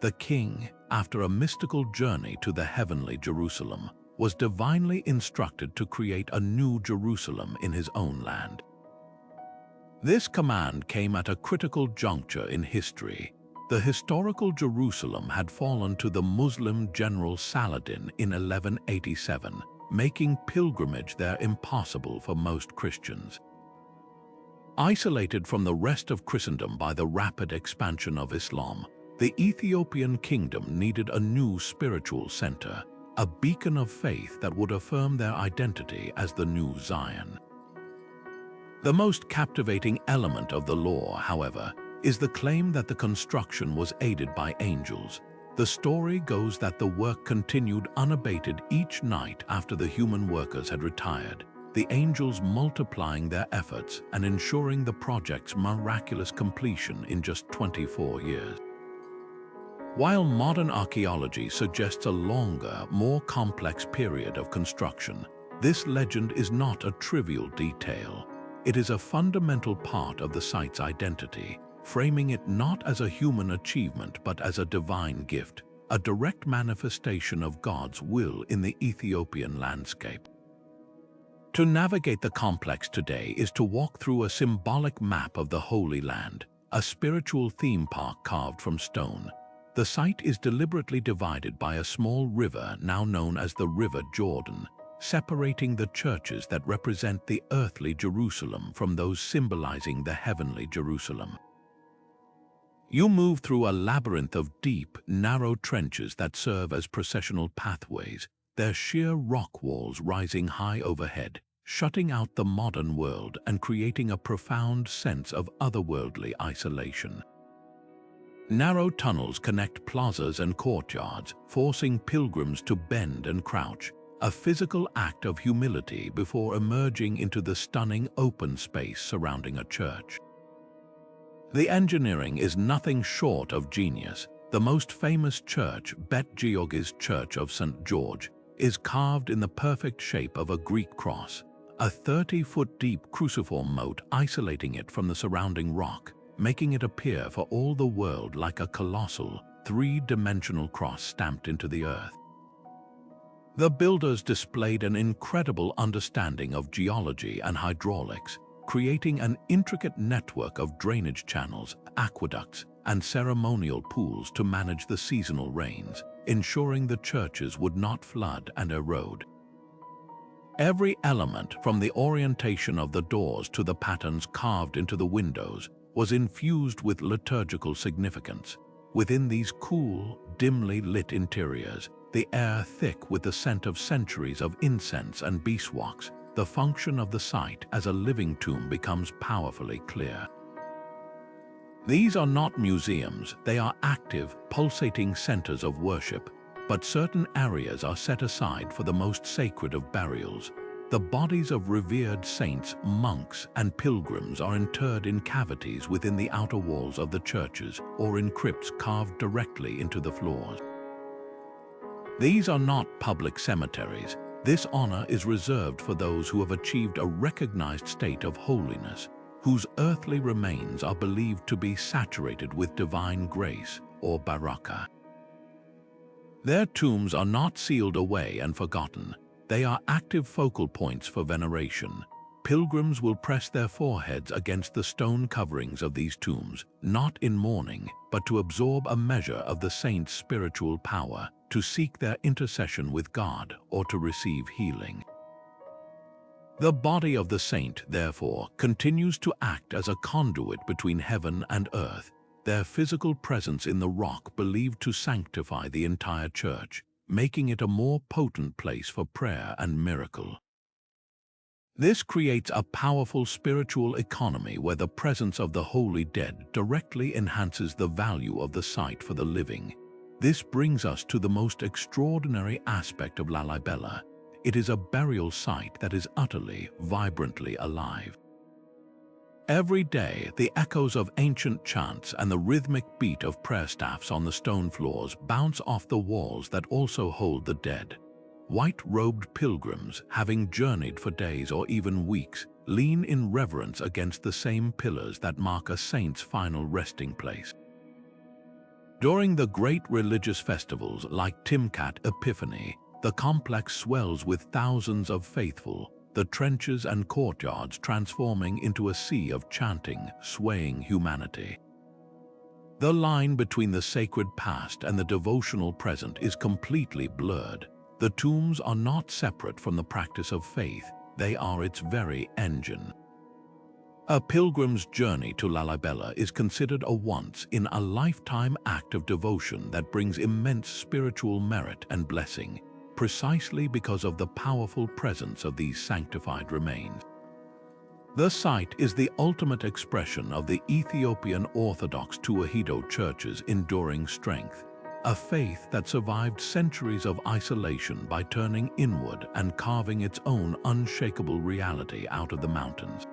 The king, after a mystical journey to the heavenly Jerusalem, was divinely instructed to create a new Jerusalem in his own land. This command came at a critical juncture in history. The historical Jerusalem had fallen to the Muslim general Saladin in 1187, making pilgrimage there impossible for most Christians. Isolated from the rest of Christendom by the rapid expansion of Islam, the Ethiopian kingdom needed a new spiritual center, a beacon of faith that would affirm their identity as the new Zion. The most captivating element of the lore, however, is the claim that the construction was aided by angels. The story goes that the work continued unabated each night after the human workers had retired, the angels multiplying their efforts and ensuring the project's miraculous completion in just 24 years. While modern archaeology suggests a longer, more complex period of construction, this legend is not a trivial detail. It is a fundamental part of the site's identity, framing it not as a human achievement but as a divine gift, a direct manifestation of God's will in the Ethiopian landscape. To navigate the complex today is to walk through a symbolic map of the Holy Land, a spiritual theme park carved from stone. The site is deliberately divided by a small river now known as the River Jordan, separating the churches that represent the earthly Jerusalem from those symbolizing the heavenly Jerusalem. You move through a labyrinth of deep, narrow trenches that serve as processional pathways, their sheer rock walls rising high overhead, shutting out the modern world and creating a profound sense of otherworldly isolation. Narrow tunnels connect plazas and courtyards, forcing pilgrims to bend and crouch, a physical act of humility before emerging into the stunning open space surrounding a church. The engineering is nothing short of genius. The most famous church, Bet George's Church of St. George, is carved in the perfect shape of a Greek cross, a 30-foot deep cruciform moat isolating it from the surrounding rock, making it appear for all the world like a colossal, three-dimensional cross stamped into the earth. The builders displayed an incredible understanding of geology and hydraulics, creating an intricate network of drainage channels, aqueducts, and ceremonial pools to manage the seasonal rains, ensuring the churches would not flood and erode. Every element, from the orientation of the doors to the patterns carved into the windows, was infused with liturgical significance. Within these cool, dimly lit interiors, the air thick with the scent of centuries of incense and beeswax, the function of the site as a living tomb becomes powerfully clear. These are not museums, they are active, pulsating centers of worship, but certain areas are set aside for the most sacred of burials. The bodies of revered saints, monks, and pilgrims are interred in cavities within the outer walls of the churches or in crypts carved directly into the floors. These are not public cemeteries. This honor is reserved for those who have achieved a recognized state of holiness, whose earthly remains are believed to be saturated with divine grace or baraka. Their tombs are not sealed away and forgotten. They are active focal points for veneration. Pilgrims will press their foreheads against the stone coverings of these tombs, not in mourning, but to absorb a measure of the saint's spiritual power, to seek their intercession with God, or to receive healing. The body of the saint, therefore, continues to act as a conduit between heaven and earth, their physical presence in the rock believed to sanctify the entire church, making it a more potent place for prayer and miracle. This creates a powerful spiritual economy where the presence of the holy dead directly enhances the value of the site for the living. This brings us to the most extraordinary aspect of Lalibela. It is a burial site that is utterly, vibrantly alive. Every day, the echoes of ancient chants and the rhythmic beat of prayer staffs on the stone floors bounce off the walls that also hold the dead. White-robed pilgrims, having journeyed for days or even weeks, lean in reverence against the same pillars that mark a saint's final resting place. During the great religious festivals like Timkat Epiphany, the complex swells with thousands of faithful, the trenches and courtyards transforming into a sea of chanting, swaying humanity. The line between the sacred past and the devotional present is completely blurred. The tombs are not separate from the practice of faith, they are its very engine. A pilgrim's journey to Lalibela is considered a once-in-a-lifetime act of devotion that brings immense spiritual merit and blessing, precisely because of the powerful presence of these sanctified remains. The site is the ultimate expression of the Ethiopian Orthodox Tewahedo Church's enduring strength, a faith that survived centuries of isolation by turning inward and carving its own unshakable reality out of the mountains.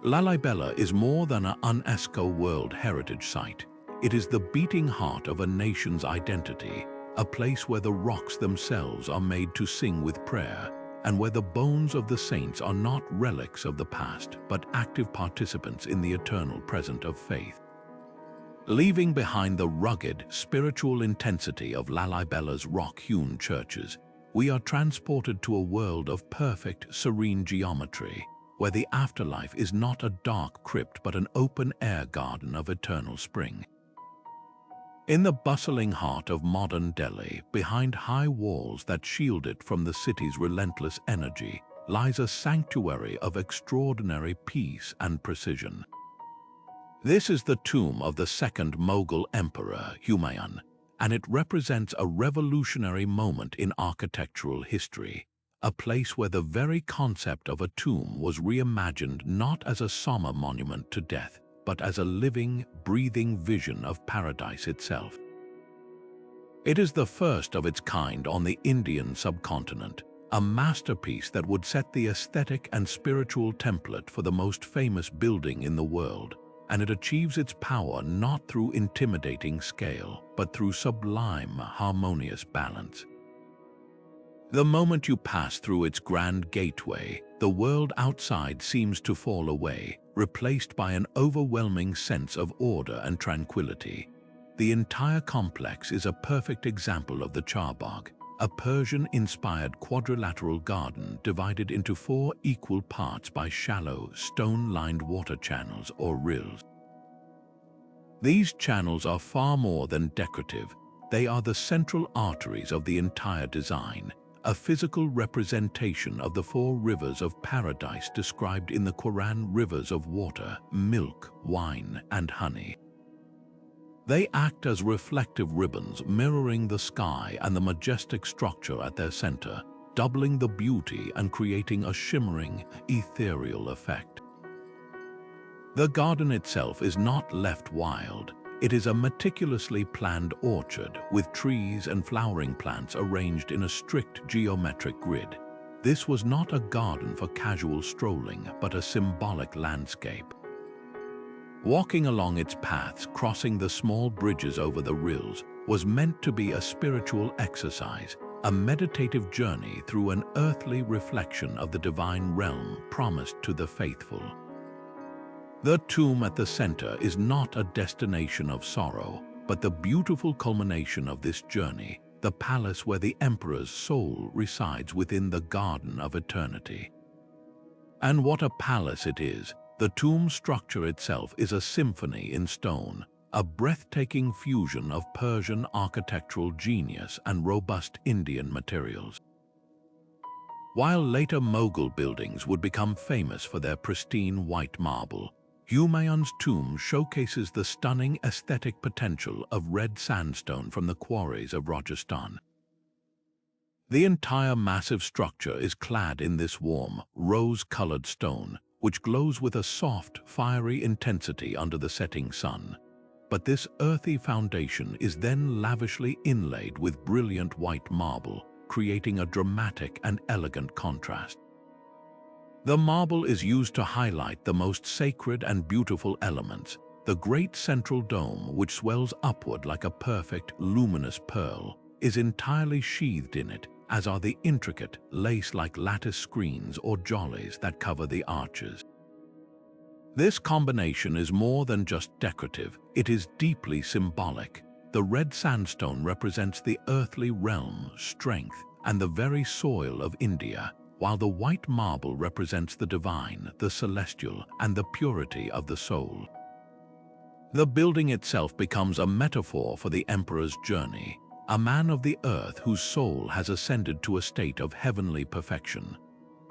Lalibela is more than an UNESCO World Heritage Site. It is the beating heart of a nation's identity, a place where the rocks themselves are made to sing with prayer, and where the bones of the saints are not relics of the past, but active participants in the eternal present of faith. Leaving behind the rugged, spiritual intensity of Lalibela's rock-hewn churches, we are transported to a world of perfect, serene geometry, where the afterlife is not a dark crypt but an open-air garden of eternal spring. In the bustling heart of modern Delhi, behind high walls that shield it from the city's relentless energy, lies a sanctuary of extraordinary peace and precision. This is the tomb of the second Mughal emperor, Humayun, and it represents a revolutionary moment in architectural history, a place where the very concept of a tomb was reimagined not as a somber monument to death, but as a living, breathing vision of paradise itself. It is the first of its kind on the Indian subcontinent, a masterpiece that would set the aesthetic and spiritual template for the most famous building in the world, and it achieves its power not through intimidating scale, but through sublime, harmonious balance. The moment you pass through its grand gateway, the world outside seems to fall away, replaced by an overwhelming sense of order and tranquility. The entire complex is a perfect example of the charbagh, a Persian-inspired quadrilateral garden divided into 4 equal parts by shallow, stone-lined water channels or rills. These channels are far more than decorative. They are the central arteries of the entire design, a physical representation of the 4 rivers of paradise described in the Quran: rivers of water, milk, wine, and honey. They act as reflective ribbons mirroring the sky and the majestic structure at their center, doubling the beauty and creating a shimmering, ethereal effect. The garden itself is not left wild. It is a meticulously planned orchard with trees and flowering plants arranged in a strict geometric grid. This was not a garden for casual strolling, but a symbolic landscape. Walking along its paths, crossing the small bridges over the rills, was meant to be a spiritual exercise, a meditative journey through an earthly reflection of the divine realm promised to the faithful. The tomb at the center is not a destination of sorrow, but the beautiful culmination of this journey, the palace where the emperor's soul resides within the garden of eternity. And what a palace it is! The tomb structure itself is a symphony in stone, a breathtaking fusion of Persian architectural genius and robust Indian materials. While later Mughal buildings would become famous for their pristine white marble, Humayun's tomb showcases the stunning aesthetic potential of red sandstone from the quarries of Rajasthan. The entire massive structure is clad in this warm, rose-colored stone, which glows with a soft, fiery intensity under the setting sun. But this earthy foundation is then lavishly inlaid with brilliant white marble, creating a dramatic and elegant contrast. The marble is used to highlight the most sacred and beautiful elements, the great central dome, which swells upward like a perfect, luminous pearl, is entirely sheathed in it, as are the intricate, lace-like lattice screens or jollies that cover the arches. This combination is more than just decorative, it is deeply symbolic. The red sandstone represents the earthly realm, strength, and the very soil of India, while the white marble represents the divine, the celestial, and the purity of the soul. The building itself becomes a metaphor for the emperor's journey, a man of the earth whose soul has ascended to a state of heavenly perfection.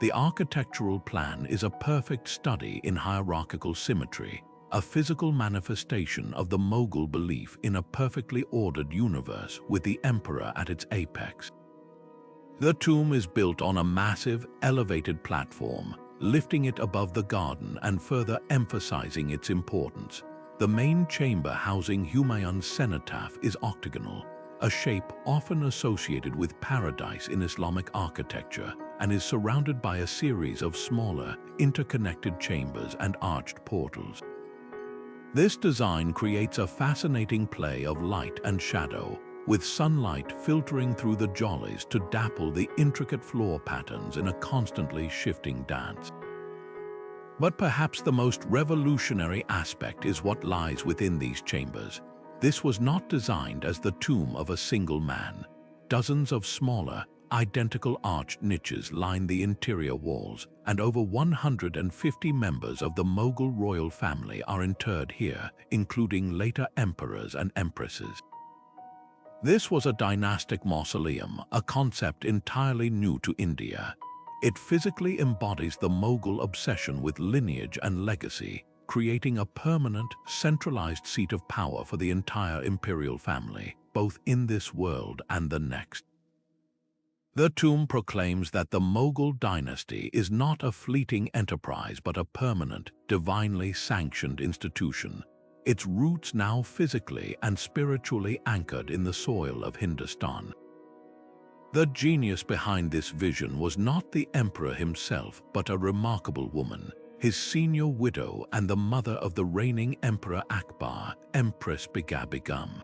The architectural plan is a perfect study in hierarchical symmetry, a physical manifestation of the Mughal belief in a perfectly ordered universe with the emperor at its apex. The tomb is built on a massive, elevated platform, lifting it above the garden and further emphasizing its importance. The main chamber housing Humayun's cenotaph is octagonal, a shape often associated with paradise in Islamic architecture, and is surrounded by a series of smaller, interconnected chambers and arched portals. This design creates a fascinating play of light and shadow, with sunlight filtering through the jollies to dapple the intricate floor patterns in a constantly shifting dance. But perhaps the most revolutionary aspect is what lies within these chambers. This was not designed as the tomb of a single man. Dozens of smaller, identical arched niches line the interior walls, and over 150 members of the Mughal royal family are interred here, including later emperors and empresses. This was a dynastic mausoleum, a concept entirely new to India. It physically embodies the Mughal obsession with lineage and legacy, creating a permanent, centralized seat of power for the entire imperial family, both in this world and the next. The tomb proclaims that the Mughal dynasty is not a fleeting enterprise but a permanent, divinely sanctioned institution, its roots now physically and spiritually anchored in the soil of Hindustan. The genius behind this vision was not the emperor himself, but a remarkable woman, his senior widow and the mother of the reigning Emperor Akbar, Empress Begum.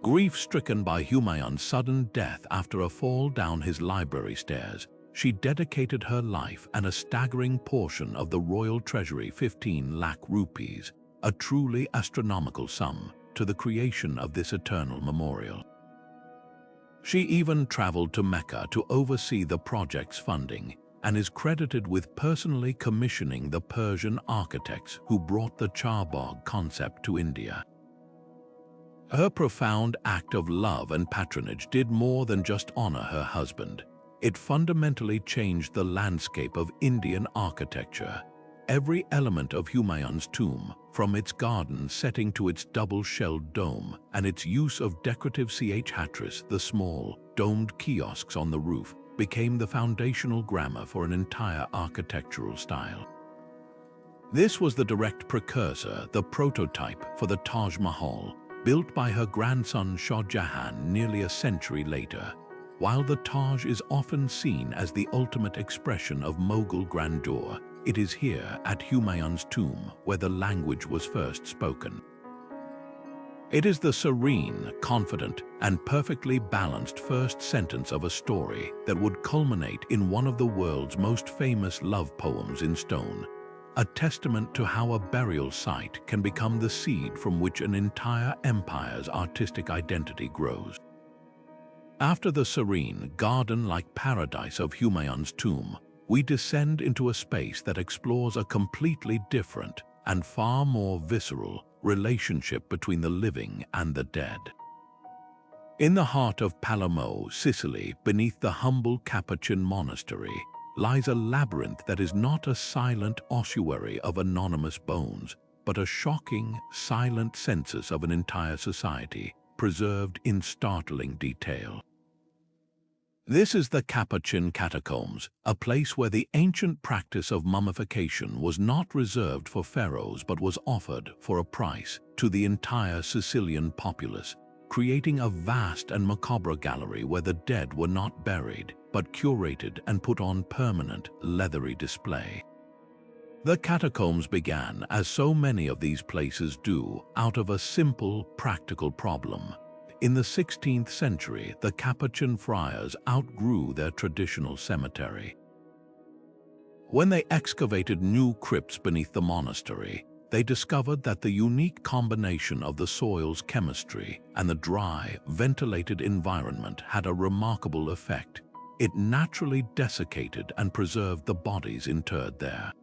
Grief-stricken by Humayun's sudden death after a fall down his library stairs, she dedicated her life and a staggering portion of the royal treasury, 15 lakh rupees, a truly astronomical sum, to the creation of this eternal memorial. She even traveled to Mecca to oversee the project's funding and is credited with personally commissioning the Persian architects who brought the charbagh concept to India. Her profound act of love and patronage did more than just honor her husband. It fundamentally changed the landscape of Indian architecture. Every element of Humayun's tomb, from its garden setting to its double-shelled dome and its use of decorative hatris, the small, domed kiosks on the roof, became the foundational grammar for an entire architectural style. This was the direct precursor, the prototype for the Taj Mahal, built by her grandson Shah Jahan nearly a century later. While the Taj is often seen as the ultimate expression of Mughal grandeur, it is here at Humayun's tomb where the language was first spoken. It is the serene, confident, and perfectly balanced first sentence of a story that would culminate in one of the world's most famous love poems in stone, a testament to how a burial site can become the seed from which an entire empire's artistic identity grows. After the serene, garden-like paradise of Humayun's tomb, we descend into a space that explores a completely different and far more visceral relationship between the living and the dead. In the heart of Palermo, Sicily, beneath the humble Capuchin monastery, lies a labyrinth that is not a silent ossuary of anonymous bones, but a shocking, silent census of an entire society, preserved in startling detail. This is the Capuchin Catacombs, a place where the ancient practice of mummification was not reserved for pharaohs but was offered, for a price, to the entire Sicilian populace, creating a vast and macabre gallery where the dead were not buried, but curated and put on permanent, leathery display. The catacombs began, as so many of these places do, out of a simple, practical problem. In the 16th century, the Capuchin friars outgrew their traditional cemetery. When they excavated new crypts beneath the monastery, they discovered that the unique combination of the soil's chemistry and the dry, ventilated environment had a remarkable effect. It naturally desiccated and preserved the bodies interred there.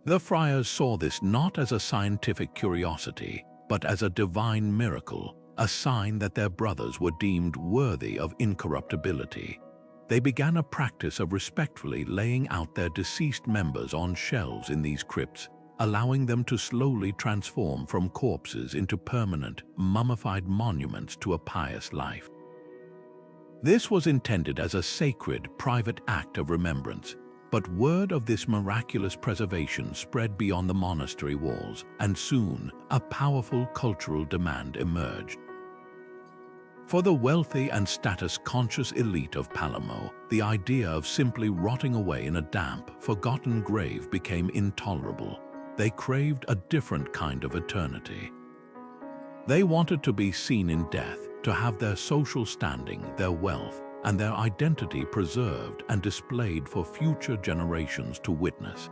The friars saw this not as a scientific curiosity, but as a divine miracle, a sign that their brothers were deemed worthy of incorruptibility. They began a practice of respectfully laying out their deceased members on shelves in these crypts, allowing them to slowly transform from corpses into permanent, mummified monuments to a pious life. This was intended as a sacred, private act of remembrance, but word of this miraculous preservation spread beyond the monastery walls, and soon a powerful cultural demand emerged. For the wealthy and status-conscious elite of Palermo, the idea of simply rotting away in a damp, forgotten grave became intolerable. They craved a different kind of eternity. They wanted to be seen in death, to have their social standing, their wealth, and their identity preserved and displayed for future generations to witness.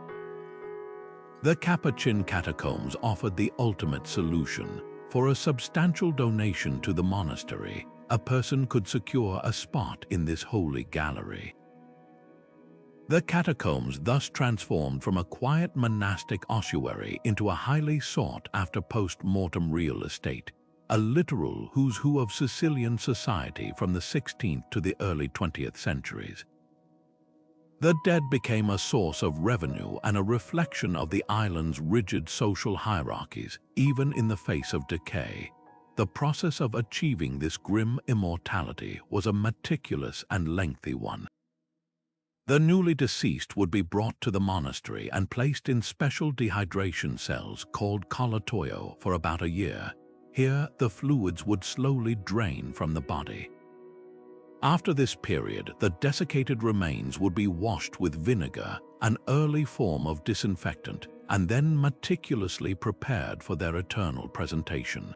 The Capuchin catacombs offered the ultimate solution. For a substantial donation to the monastery, a person could secure a spot in this holy gallery. The catacombs thus transformed from a quiet monastic ossuary into a highly sought-after post-mortem real estate, a literal who's who of Sicilian society from the 16th to the early 20th centuries. The dead became a source of revenue and a reflection of the island's rigid social hierarchies, even in the face of decay. The process of achieving this grim immortality was a meticulous and lengthy one. The newly deceased would be brought to the monastery and placed in special dehydration cells called collatoio for about a year. Here, the fluids would slowly drain from the body. After this period, the desiccated remains would be washed with vinegar, an early form of disinfectant, and then meticulously prepared for their eternal presentation.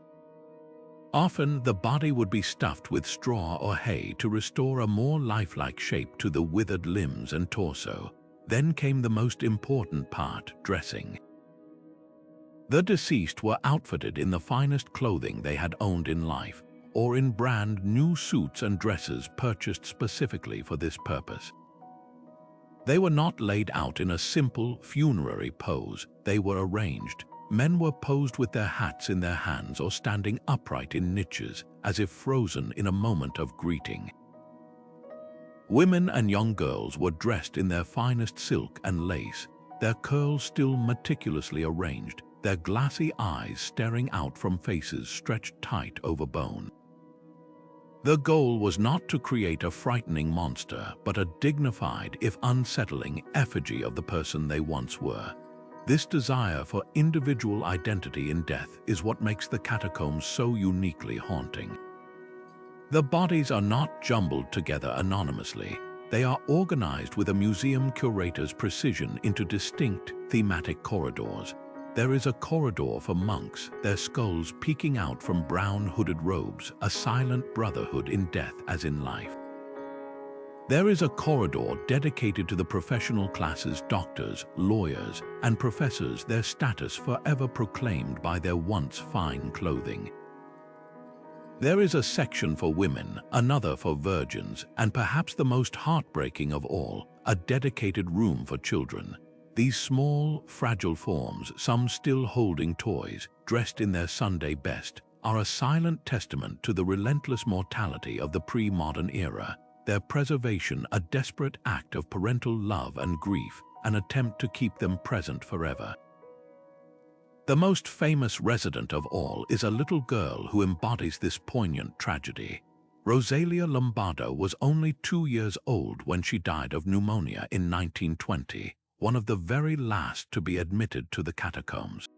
Often, the body would be stuffed with straw or hay to restore a more lifelike shape to the withered limbs and torso. Then came the most important part, dressing. The deceased were outfitted in the finest clothing they had owned in life, or in brand new suits and dresses purchased specifically for this purpose. They were not laid out in a simple funerary pose, they were arranged. Men were posed with their hats in their hands or standing upright in niches, as if frozen in a moment of greeting. Women and young girls were dressed in their finest silk and lace, their curls still meticulously arranged, their glassy eyes staring out from faces stretched tight over bone. The goal was not to create a frightening monster, but a dignified, if unsettling, effigy of the person they once were. This desire for individual identity in death is what makes the catacombs so uniquely haunting. The bodies are not jumbled together anonymously. They are organized with a museum curator's precision into distinct thematic corridors. There is a corridor for monks, their skulls peeking out from brown hooded robes, a silent brotherhood in death as in life. There is a corridor dedicated to the professional classes, doctors, lawyers, and professors, their status forever proclaimed by their once fine clothing. There is a section for women, another for virgins, and perhaps the most heartbreaking of all, a dedicated room for children. These small, fragile forms, some still holding toys, dressed in their Sunday best, are a silent testament to the relentless mortality of the pre-modern era. Their preservation a desperate act of parental love and grief, an attempt to keep them present forever. The most famous resident of all is a little girl who embodies this poignant tragedy. Rosalia Lombardo was only 2 years old when she died of pneumonia in 1920, one of the very last to be admitted to the catacombs.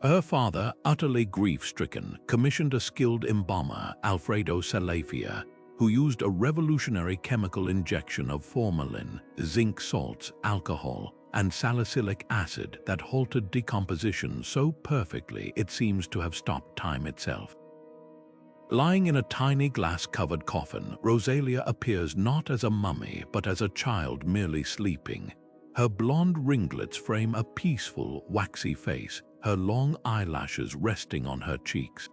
Her father, utterly grief-stricken, commissioned a skilled embalmer, Alfredo Salafia, who used a revolutionary chemical injection of formalin, zinc salts, alcohol, and salicylic acid that halted decomposition so perfectly it seems to have stopped time itself. Lying in a tiny glass-covered coffin, Rosalia appears not as a mummy but as a child merely sleeping. Her blonde ringlets frame a peaceful, waxy face, her long eyelashes resting on her cheeks.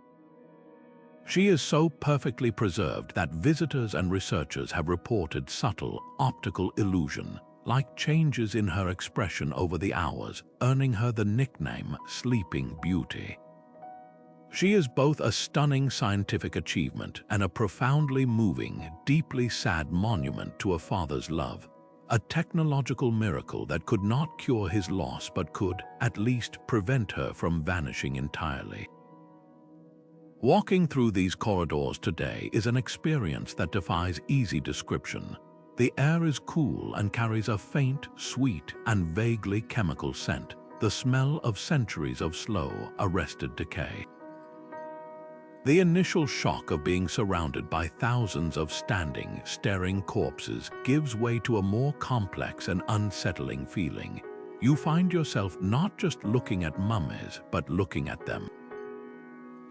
She is so perfectly preserved that visitors and researchers have reported subtle optical illusion, like changes in her expression over the hours, earning her the nickname Sleeping Beauty. She is both a stunning scientific achievement and a profoundly moving, deeply sad monument to a father's love, a technological miracle that could not cure his loss but could, at least, prevent her from vanishing entirely. Walking through these corridors today is an experience that defies easy description. The air is cool and carries a faint, sweet, and vaguely chemical scent, the smell of centuries of slow, arrested decay. The initial shock of being surrounded by thousands of standing, staring corpses gives way to a more complex and unsettling feeling. You find yourself not just looking at mummies, but looking at them.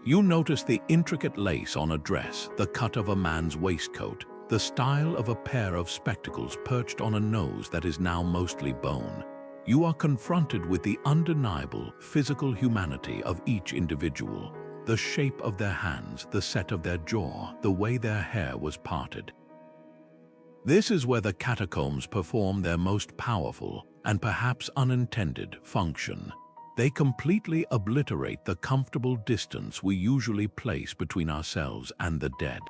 You notice the intricate lace on a dress, the cut of a man's waistcoat, the style of a pair of spectacles perched on a nose that is now mostly bone. You are confronted with the undeniable physical humanity of each individual, the shape of their hands, the set of their jaw, the way their hair was parted. This is where the catacombs perform their most powerful and perhaps unintended function. They completely obliterate the comfortable distance we usually place between ourselves and the dead.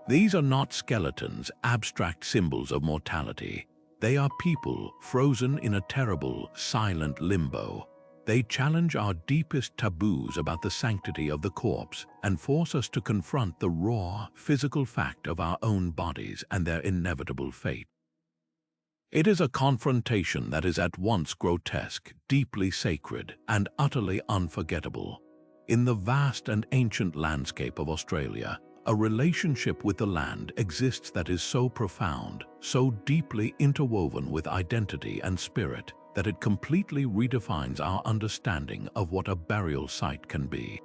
These are not skeletons, abstract symbols of mortality. They are people frozen in a terrible, silent limbo. They challenge our deepest taboos about the sanctity of the corpse and force us to confront the raw, physical fact of our own bodies and their inevitable fate. It is a confrontation that is at once grotesque, deeply sacred, and utterly unforgettable. In the vast and ancient landscape of Australia, a relationship with the land exists that is so profound, so deeply interwoven with identity and spirit, that it completely redefines our understanding of what a burial site can be.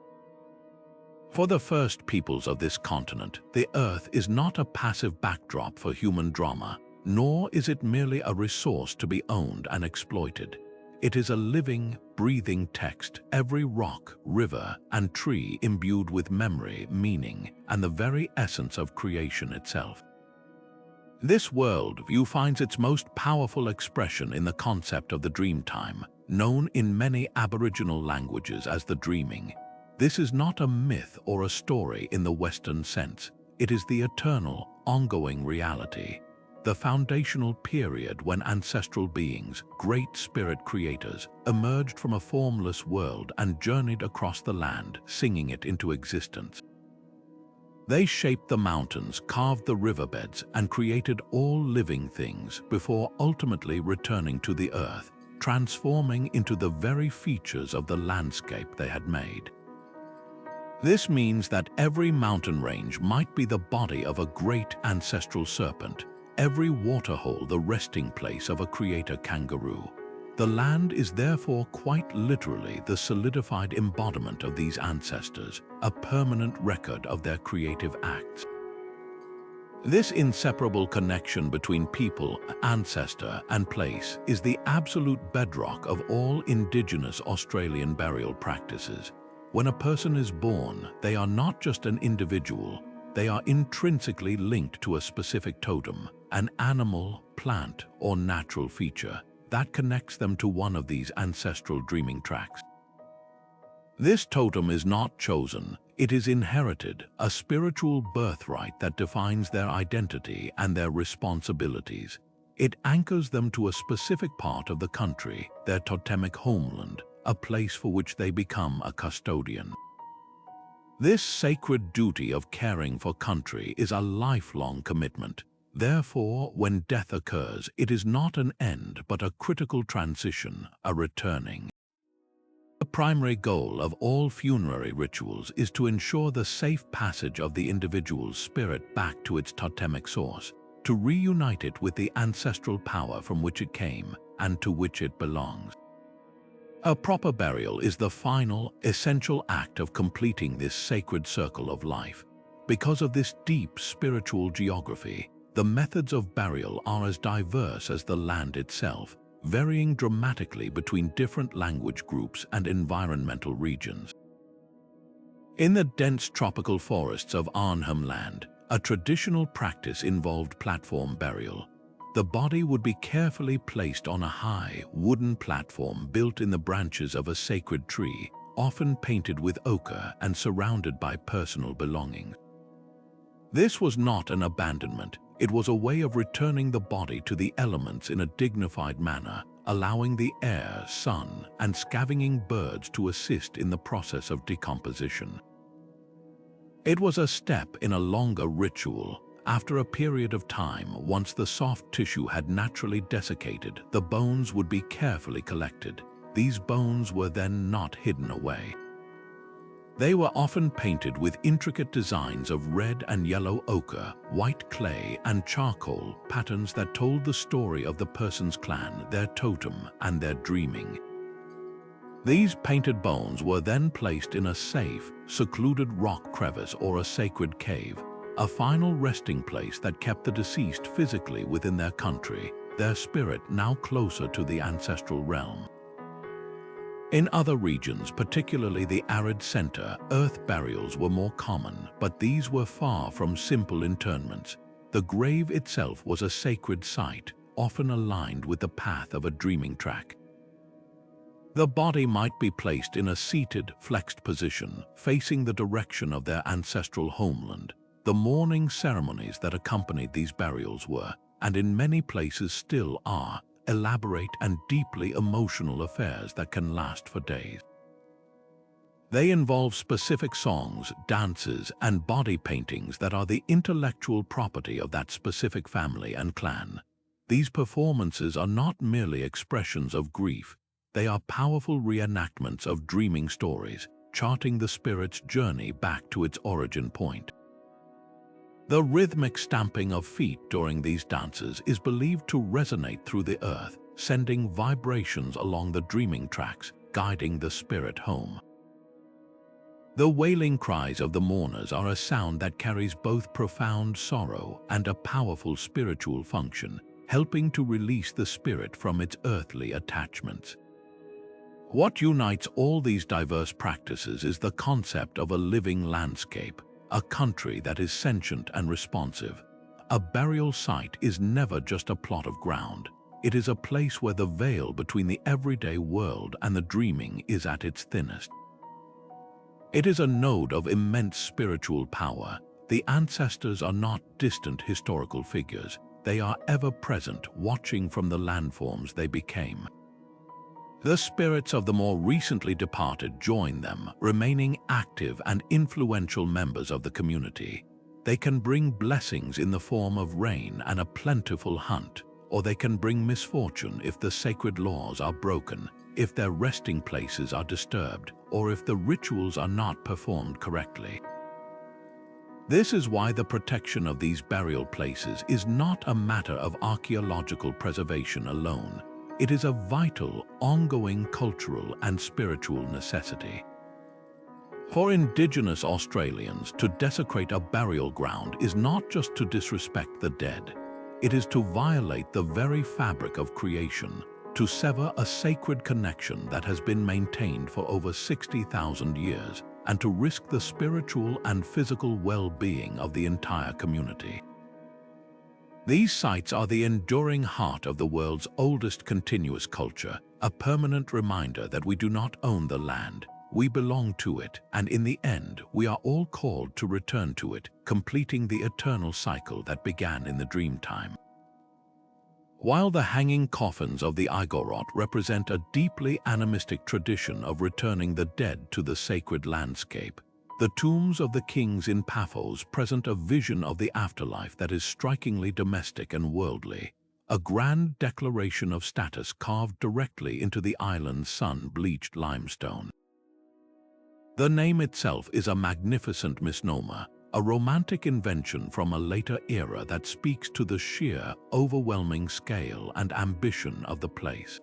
For the first peoples of this continent, the Earth is not a passive backdrop for human drama, nor is it merely a resource to be owned and exploited. It is a living, breathing text, every rock, river, and tree imbued with memory, meaning, and the very essence of creation itself. This worldview finds its most powerful expression in the concept of the dreamtime, known in many Aboriginal languages as the dreaming. This is not a myth or a story in the Western sense. It is the eternal, ongoing reality, the foundational period when ancestral beings, great spirit creators, emerged from a formless world and journeyed across the land, singing it into existence. They shaped the mountains, carved the riverbeds, and created all living things before ultimately returning to the earth, transforming into the very features of the landscape they had made. This means that every mountain range might be the body of a great ancestral serpent, every waterhole the resting place of a creator kangaroo. The land is therefore quite literally the solidified embodiment of these ancestors, a permanent record of their creative acts. This inseparable connection between people, ancestor, and place is the absolute bedrock of all indigenous Australian burial practices. When a person is born, they are not just an individual, they are intrinsically linked to a specific totem, an animal, plant, or natural feature that connects them to one of these ancestral dreaming tracks. This totem is not chosen, it is inherited, a spiritual birthright that defines their identity and their responsibilities. It anchors them to a specific part of the country, their totemic homeland, a place for which they become a custodian. This sacred duty of caring for country is a lifelong commitment. Therefore, when death occurs, it is not an end but a critical transition, a returning. The primary goal of all funerary rituals is to ensure the safe passage of the individual's spirit back to its totemic source, to reunite it with the ancestral power from which it came and to which it belongs. A proper burial is the final, essential act of completing this sacred circle of life. Because of this deep spiritual geography, the methods of burial are as diverse as the land itself, varying dramatically between different language groups and environmental regions. In the dense tropical forests of Arnhem Land, a traditional practice involved platform burial. The body would be carefully placed on a high, wooden platform built in the branches of a sacred tree, often painted with ochre and surrounded by personal belongings. This was not an abandonment, it was a way of returning the body to the elements in a dignified manner, allowing the air, sun, and scavenging birds to assist in the process of decomposition. It was a step in a longer ritual. After a period of time, once the soft tissue had naturally desiccated, the bones would be carefully collected. These bones were then not hidden away. They were often painted with intricate designs of red and yellow ochre, white clay, and charcoal, patterns that told the story of the person's clan, their totem, and their dreaming. These painted bones were then placed in a safe, secluded rock crevice or a sacred cave, a final resting place that kept the deceased physically within their country, their spirit now closer to the ancestral realm. In other regions, particularly the arid center, earth burials were more common, but these were far from simple interments. The grave itself was a sacred site, often aligned with the path of a dreaming track. The body might be placed in a seated, flexed position, facing the direction of their ancestral homeland. The mourning ceremonies that accompanied these burials were, and in many places still are, elaborate and deeply emotional affairs that can last for days. They involve specific songs, dances, and body paintings that are the intellectual property of that specific family and clan. These performances are not merely expressions of grief, they are powerful reenactments of dreaming stories, charting the spirit's journey back to its origin point. The rhythmic stamping of feet during these dances is believed to resonate through the earth, sending vibrations along the dreaming tracks, guiding the spirit home. The wailing cries of the mourners are a sound that carries both profound sorrow and a powerful spiritual function, helping to release the spirit from its earthly attachments. What unites all these diverse practices is the concept of a living landscape, a country that is sentient and responsive. A burial site is never just a plot of ground. It is a place where the veil between the everyday world and the dreaming is at its thinnest. It is a node of immense spiritual power. The ancestors are not distant historical figures. They are ever present, watching from the landforms they became. The spirits of the more recently departed join them, remaining active and influential members of the community. They can bring blessings in the form of rain and a plentiful hunt, or they can bring misfortune if the sacred laws are broken, if their resting places are disturbed, or if the rituals are not performed correctly. This is why the protection of these burial places is not a matter of archaeological preservation alone. It is a vital, ongoing cultural and spiritual necessity. For Indigenous Australians, to desecrate a burial ground is not just to disrespect the dead. It is to violate the very fabric of creation, to sever a sacred connection that has been maintained for over 60,000 years, and to risk the spiritual and physical well-being of the entire community. These sites are the enduring heart of the world's oldest continuous culture, a permanent reminder that we do not own the land, we belong to it, and in the end, we are all called to return to it, completing the eternal cycle that began in the dreamtime. While the hanging coffins of the Igorot represent a deeply animistic tradition of returning the dead to the sacred landscape, the tombs of the kings in Paphos present a vision of the afterlife that is strikingly domestic and worldly, a grand declaration of status carved directly into the island's sun-bleached limestone. The name itself is a magnificent misnomer, a romantic invention from a later era that speaks to the sheer, overwhelming scale and ambition of the place.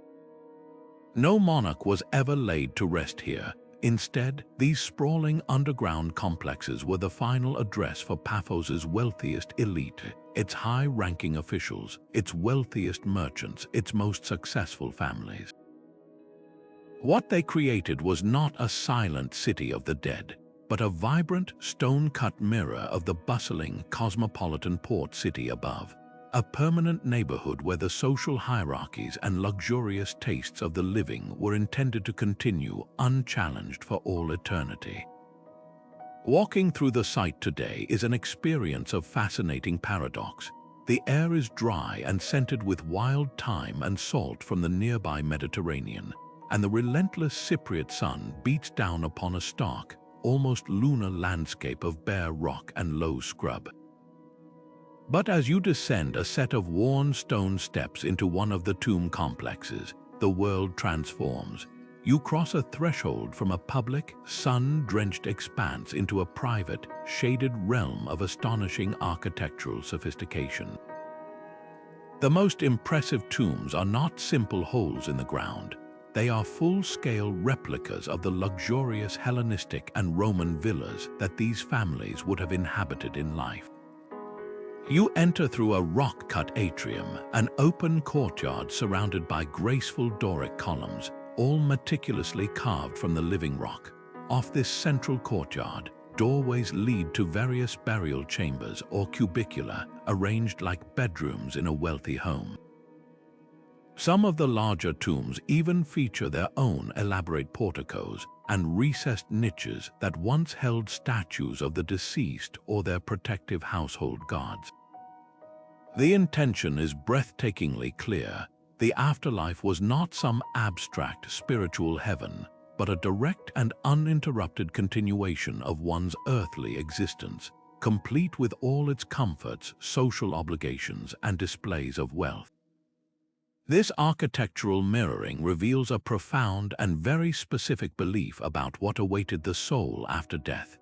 No monarch was ever laid to rest here. Instead, these sprawling underground complexes were the final address for Paphos's wealthiest elite, its high-ranking officials, its wealthiest merchants, its most successful families. What they created was not a silent city of the dead, but a vibrant, stone-cut mirror of the bustling, cosmopolitan port city above, a permanent neighborhood where the social hierarchies and luxurious tastes of the living were intended to continue unchallenged for all eternity. Walking through the site today is an experience of fascinating paradox. The air is dry and scented with wild thyme and salt from the nearby Mediterranean, and the relentless Cypriot sun beats down upon a stark, almost lunar landscape of bare rock and low scrub. But as you descend a set of worn stone steps into one of the tomb complexes, the world transforms. You cross a threshold from a public, sun-drenched expanse into a private, shaded realm of astonishing architectural sophistication. The most impressive tombs are not simple holes in the ground. They are full-scale replicas of the luxurious Hellenistic and Roman villas that these families would have inhabited in life. You enter through a rock-cut atrium, an open courtyard surrounded by graceful Doric columns, all meticulously carved from the living rock. Off this central courtyard, doorways lead to various burial chambers or cubicula arranged like bedrooms in a wealthy home. Some of the larger tombs even feature their own elaborate porticos and recessed niches that once held statues of the deceased or their protective household gods. The intention is breathtakingly clear. The afterlife was not some abstract spiritual heaven, but a direct and uninterrupted continuation of one's earthly existence, complete with all its comforts, social obligations, and displays of wealth. This architectural mirroring reveals a profound and very specific belief about what awaited the soul after death.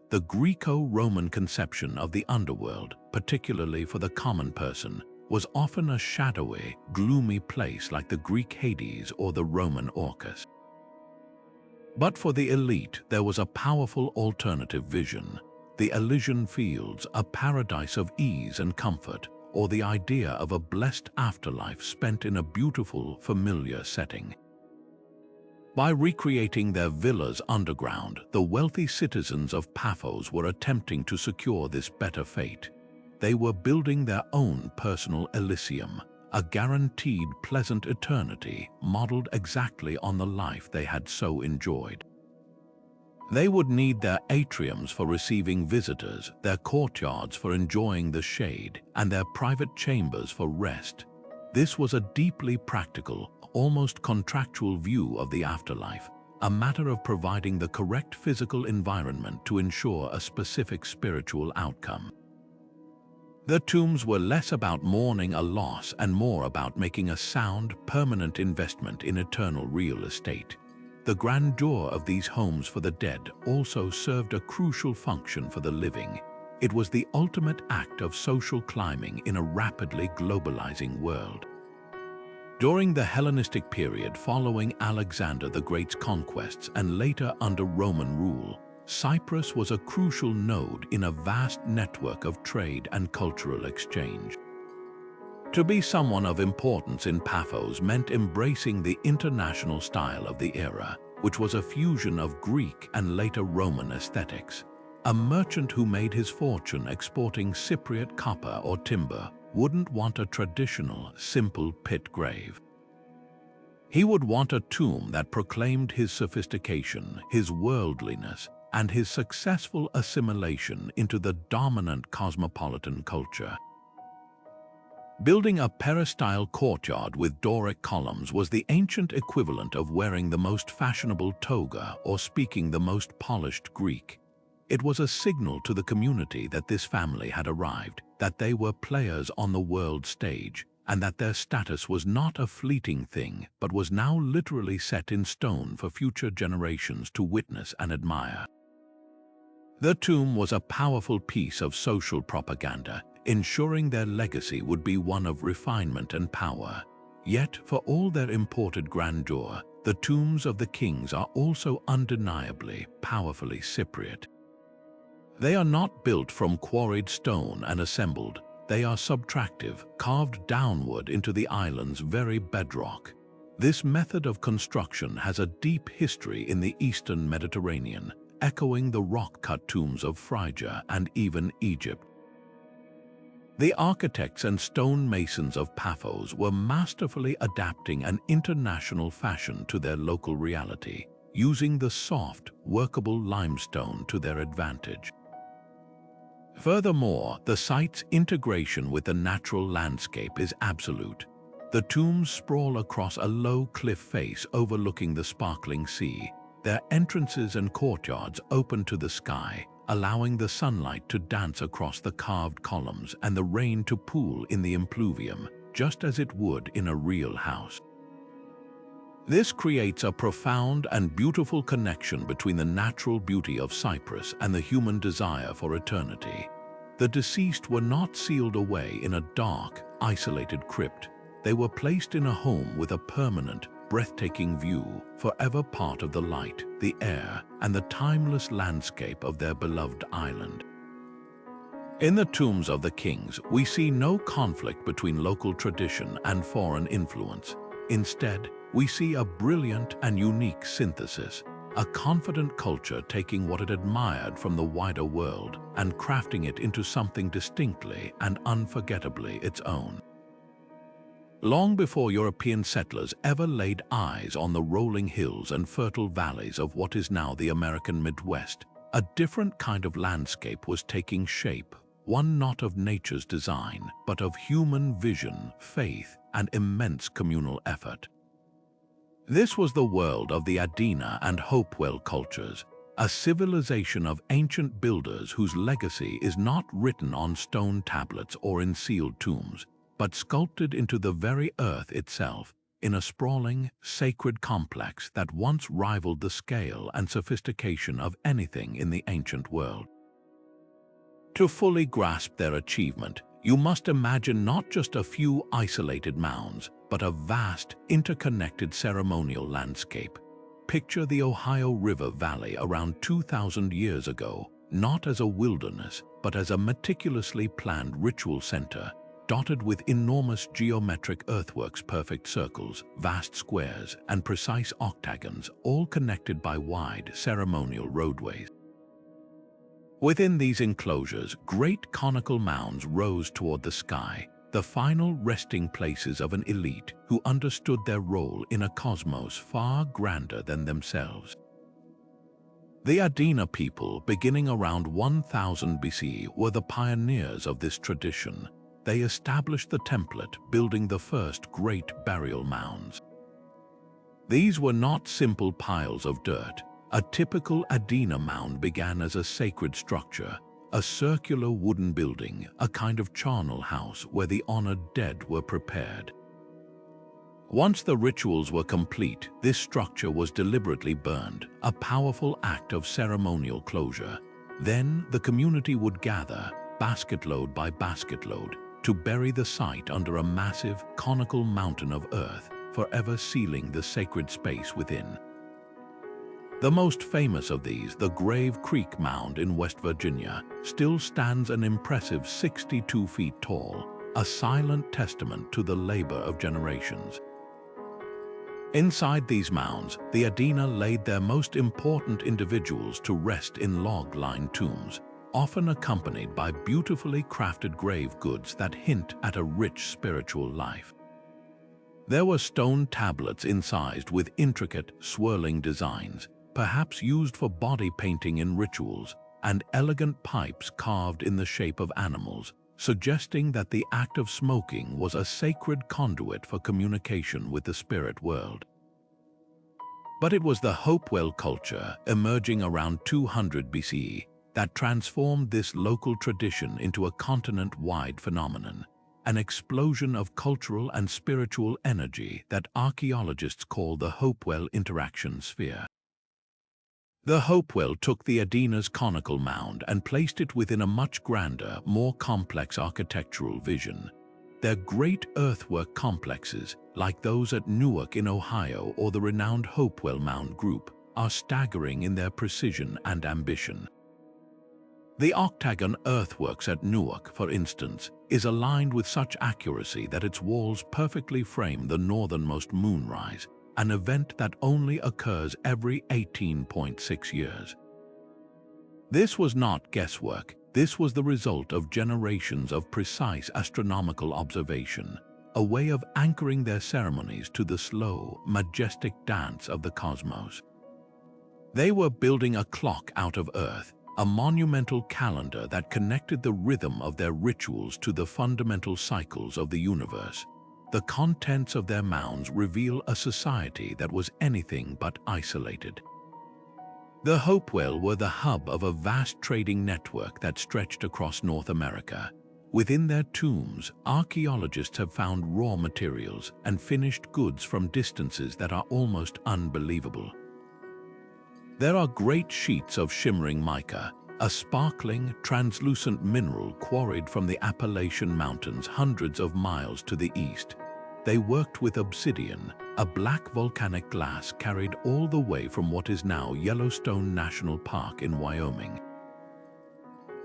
The Greco-Roman conception of the underworld, particularly for the common person, was often a shadowy, gloomy place like the Greek Hades or the Roman Orcus. But for the elite, there was a powerful alternative vision. The Elysian Fields, a paradise of ease and comfort, or the idea of a blessed afterlife spent in a beautiful, familiar setting. By recreating their villas underground, the wealthy citizens of Paphos were attempting to secure this better fate. They were building their own personal Elysium, a guaranteed pleasant eternity modeled exactly on the life they had so enjoyed. They would need their atriums for receiving visitors, their courtyards for enjoying the shade, and their private chambers for rest. This was a deeply practical, almost contractual view of the afterlife, a matter of providing the correct physical environment to ensure a specific spiritual outcome. The tombs were less about mourning a loss and more about making a sound, permanent investment in eternal real estate. The grandeur of these homes for the dead also served a crucial function for the living. It was the ultimate act of social climbing in a rapidly globalizing world. During the Hellenistic period following Alexander the Great's conquests and later under Roman rule, Cyprus was a crucial node in a vast network of trade and cultural exchange. To be someone of importance in Paphos meant embracing the international style of the era, which was a fusion of Greek and later Roman aesthetics. A merchant who made his fortune exporting Cypriot copper or timber wouldn't want a traditional, simple pit grave. He would want a tomb that proclaimed his sophistication, his worldliness, and his successful assimilation into the dominant cosmopolitan culture. Building a peristyle courtyard with Doric columns was the ancient equivalent of wearing the most fashionable toga or speaking the most polished Greek. It was a signal to the community that this family had arrived, that they were players on the world stage, and that their status was not a fleeting thing, but was now literally set in stone for future generations to witness and admire. The tomb was a powerful piece of social propaganda, ensuring their legacy would be one of refinement and power. Yet, for all their imported grandeur, the tombs of the kings are also undeniably, powerfully Cypriot. They are not built from quarried stone and assembled. They are subtractive, carved downward into the island's very bedrock. This method of construction has a deep history in the Eastern Mediterranean, echoing the rock-cut tombs of Phrygia and even Egypt. The architects and stonemasons of Paphos were masterfully adapting an international fashion to their local reality, using the soft, workable limestone to their advantage. Furthermore, the site's integration with the natural landscape is absolute. The tombs sprawl across a low cliff face overlooking the sparkling sea, their entrances and courtyards open to the sky, allowing the sunlight to dance across the carved columns and the rain to pool in the impluvium, just as it would in a real house. This creates a profound and beautiful connection between the natural beauty of Cyprus and the human desire for eternity. The deceased were not sealed away in a dark, isolated crypt. They were placed in a home with a permanent, breathtaking view, forever part of the light, the air, and the timeless landscape of their beloved island. In the tombs of the kings, we see no conflict between local tradition and foreign influence. Instead, we see a brilliant and unique synthesis, a confident culture taking what it admired from the wider world and crafting it into something distinctly and unforgettably its own. Long before European settlers ever laid eyes on the rolling hills and fertile valleys of what is now the American Midwest, a different kind of landscape was taking shape, one not of nature's design, but of human vision, faith, and immense communal effort. This was the world of the Adena and Hopewell cultures, a civilization of ancient builders whose legacy is not written on stone tablets or in sealed tombs, but sculpted into the very earth itself, in a sprawling, sacred complex that once rivaled the scale and sophistication of anything in the ancient world. To fully grasp their achievement, you must imagine not just a few isolated mounds, but a vast, interconnected ceremonial landscape. Picture the Ohio River Valley around 2,000 years ago, not as a wilderness, but as a meticulously planned ritual center, dotted with enormous geometric earthworks, perfect circles, vast squares, and precise octagons, all connected by wide ceremonial roadways. Within these enclosures, great conical mounds rose toward the sky, the final resting places of an elite who understood their role in a cosmos far grander than themselves. The Adena people, beginning around 1000 BC, were the pioneers of this tradition. They established the template, building the first great burial mounds. These were not simple piles of dirt. A typical Adena mound began as a sacred structure, a circular wooden building, a kind of charnel house where the honored dead were prepared. Once the rituals were complete, this structure was deliberately burned, a powerful act of ceremonial closure. Then the community would gather, basketload by basketload, to bury the site under a massive, conical mountain of earth, forever sealing the sacred space within. The most famous of these, the Grave Creek Mound in West Virginia, still stands an impressive 62 feet tall, a silent testament to the labor of generations. Inside these mounds, the Adena laid their most important individuals to rest in log-lined tombs, often accompanied by beautifully crafted grave goods that hint at a rich spiritual life. There were stone tablets incised with intricate, swirling designs, perhaps used for body painting in rituals, and elegant pipes carved in the shape of animals, suggesting that the act of smoking was a sacred conduit for communication with the spirit world. But it was the Hopewell culture, emerging around 200 BCE, that transformed this local tradition into a continent-wide phenomenon, an explosion of cultural and spiritual energy that archaeologists call the Hopewell interaction sphere. The Hopewell took the Adena's conical mound and placed it within a much grander, more complex architectural vision. Their great earthwork complexes, like those at Newark in Ohio or the renowned Hopewell Mound Group, are staggering in their precision and ambition. The octagon earthworks at Newark, for instance, is aligned with such accuracy that its walls perfectly frame the northernmost moonrise, an event that only occurs every 18.6 years. This was not guesswork. This was the result of generations of precise astronomical observation, a way of anchoring their ceremonies to the slow, majestic dance of the cosmos. They were building a clock out of earth, a monumental calendar that connected the rhythm of their rituals to the fundamental cycles of the universe. The contents of their mounds reveal a society that was anything but isolated. The Hopewell were the hub of a vast trading network that stretched across North America. Within their tombs, archaeologists have found raw materials and finished goods from distances that are almost unbelievable. There are great sheets of shimmering mica, a sparkling, translucent mineral quarried from the Appalachian Mountains hundreds of miles to the east. They worked with obsidian, a black volcanic glass carried all the way from what is now Yellowstone National Park in Wyoming.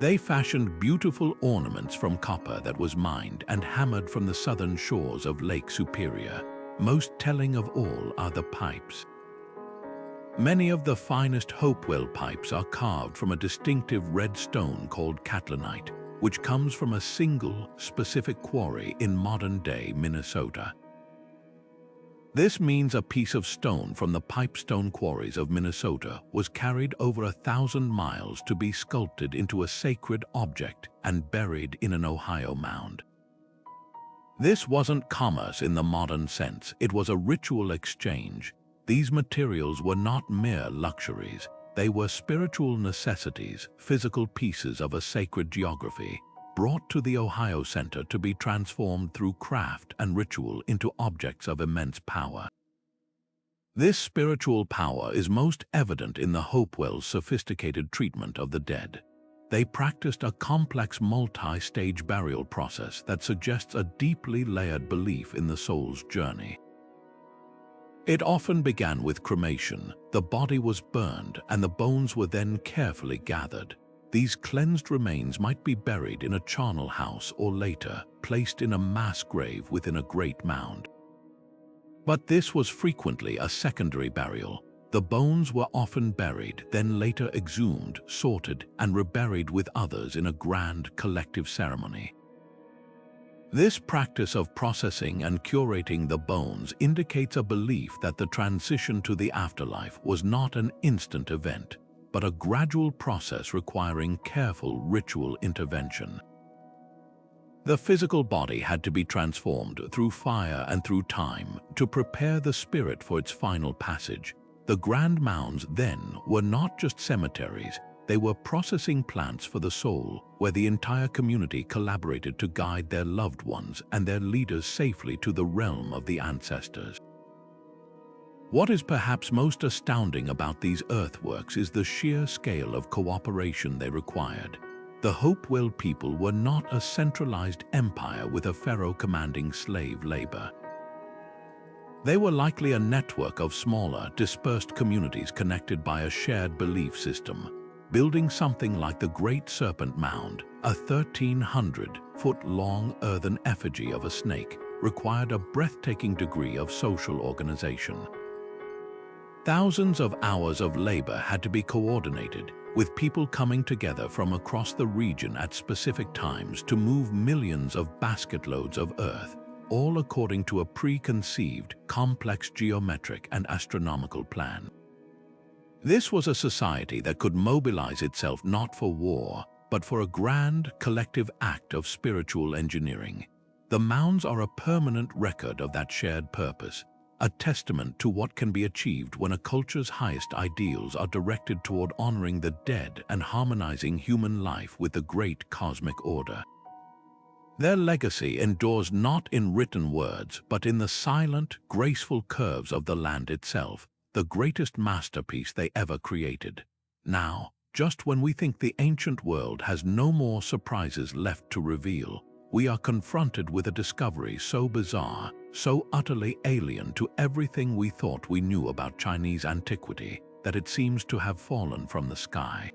They fashioned beautiful ornaments from copper that was mined and hammered from the southern shores of Lake Superior. Most telling of all are the pipes. Many of the finest Hopewell pipes are carved from a distinctive red stone called catlinite, which comes from a single, specific quarry in modern-day Minnesota. This means a piece of stone from the pipestone quarries of Minnesota was carried over 1,000 miles to be sculpted into a sacred object and buried in an Ohio mound. This wasn't commerce in the modern sense, it was a ritual exchange. These materials were not mere luxuries. They were spiritual necessities, physical pieces of a sacred geography, brought to the Ohio Center to be transformed through craft and ritual into objects of immense power. This spiritual power is most evident in the Hopewell's sophisticated treatment of the dead. They practiced a complex multi-stage burial process that suggests a deeply layered belief in the soul's journey. It often began with cremation. The body was burned and the bones were then carefully gathered. These cleansed remains might be buried in a charnel house or later placed in a mass grave within a great mound. But this was frequently a secondary burial. The bones were often buried, then later exhumed, sorted, and reburied with others in a grand collective ceremony. This practice of processing and curating the bones indicates a belief that the transition to the afterlife was not an instant event, but a gradual process requiring careful ritual intervention. The physical body had to be transformed through fire and through time to prepare the spirit for its final passage. The grand mounds then were not just cemeteries, they were processing plants for the soul, where the entire community collaborated to guide their loved ones and their leaders safely to the realm of the ancestors. What is perhaps most astounding about these earthworks is the sheer scale of cooperation they required. The Hopewell people were not a centralized empire with a pharaoh commanding slave labor. They were likely a network of smaller, dispersed communities connected by a shared belief system. Building something like the Great Serpent Mound, a 1,300-foot-long earthen effigy of a snake, required a breathtaking degree of social organization. Thousands of hours of labor had to be coordinated, with people coming together from across the region at specific times to move millions of basketloads of earth, all according to a preconceived, complex geometric and astronomical plan. This was a society that could mobilize itself not for war, but for a grand, collective act of spiritual engineering. The mounds are a permanent record of that shared purpose, a testament to what can be achieved when a culture's highest ideals are directed toward honoring the dead and harmonizing human life with the great cosmic order. Their legacy endures not in written words, but in the silent, graceful curves of the land itself, the greatest masterpiece they ever created. Now, just when we think the ancient world has no more surprises left to reveal, we are confronted with a discovery so bizarre, so utterly alien to everything we thought we knew about Chinese antiquity, that it seems to have fallen from the sky.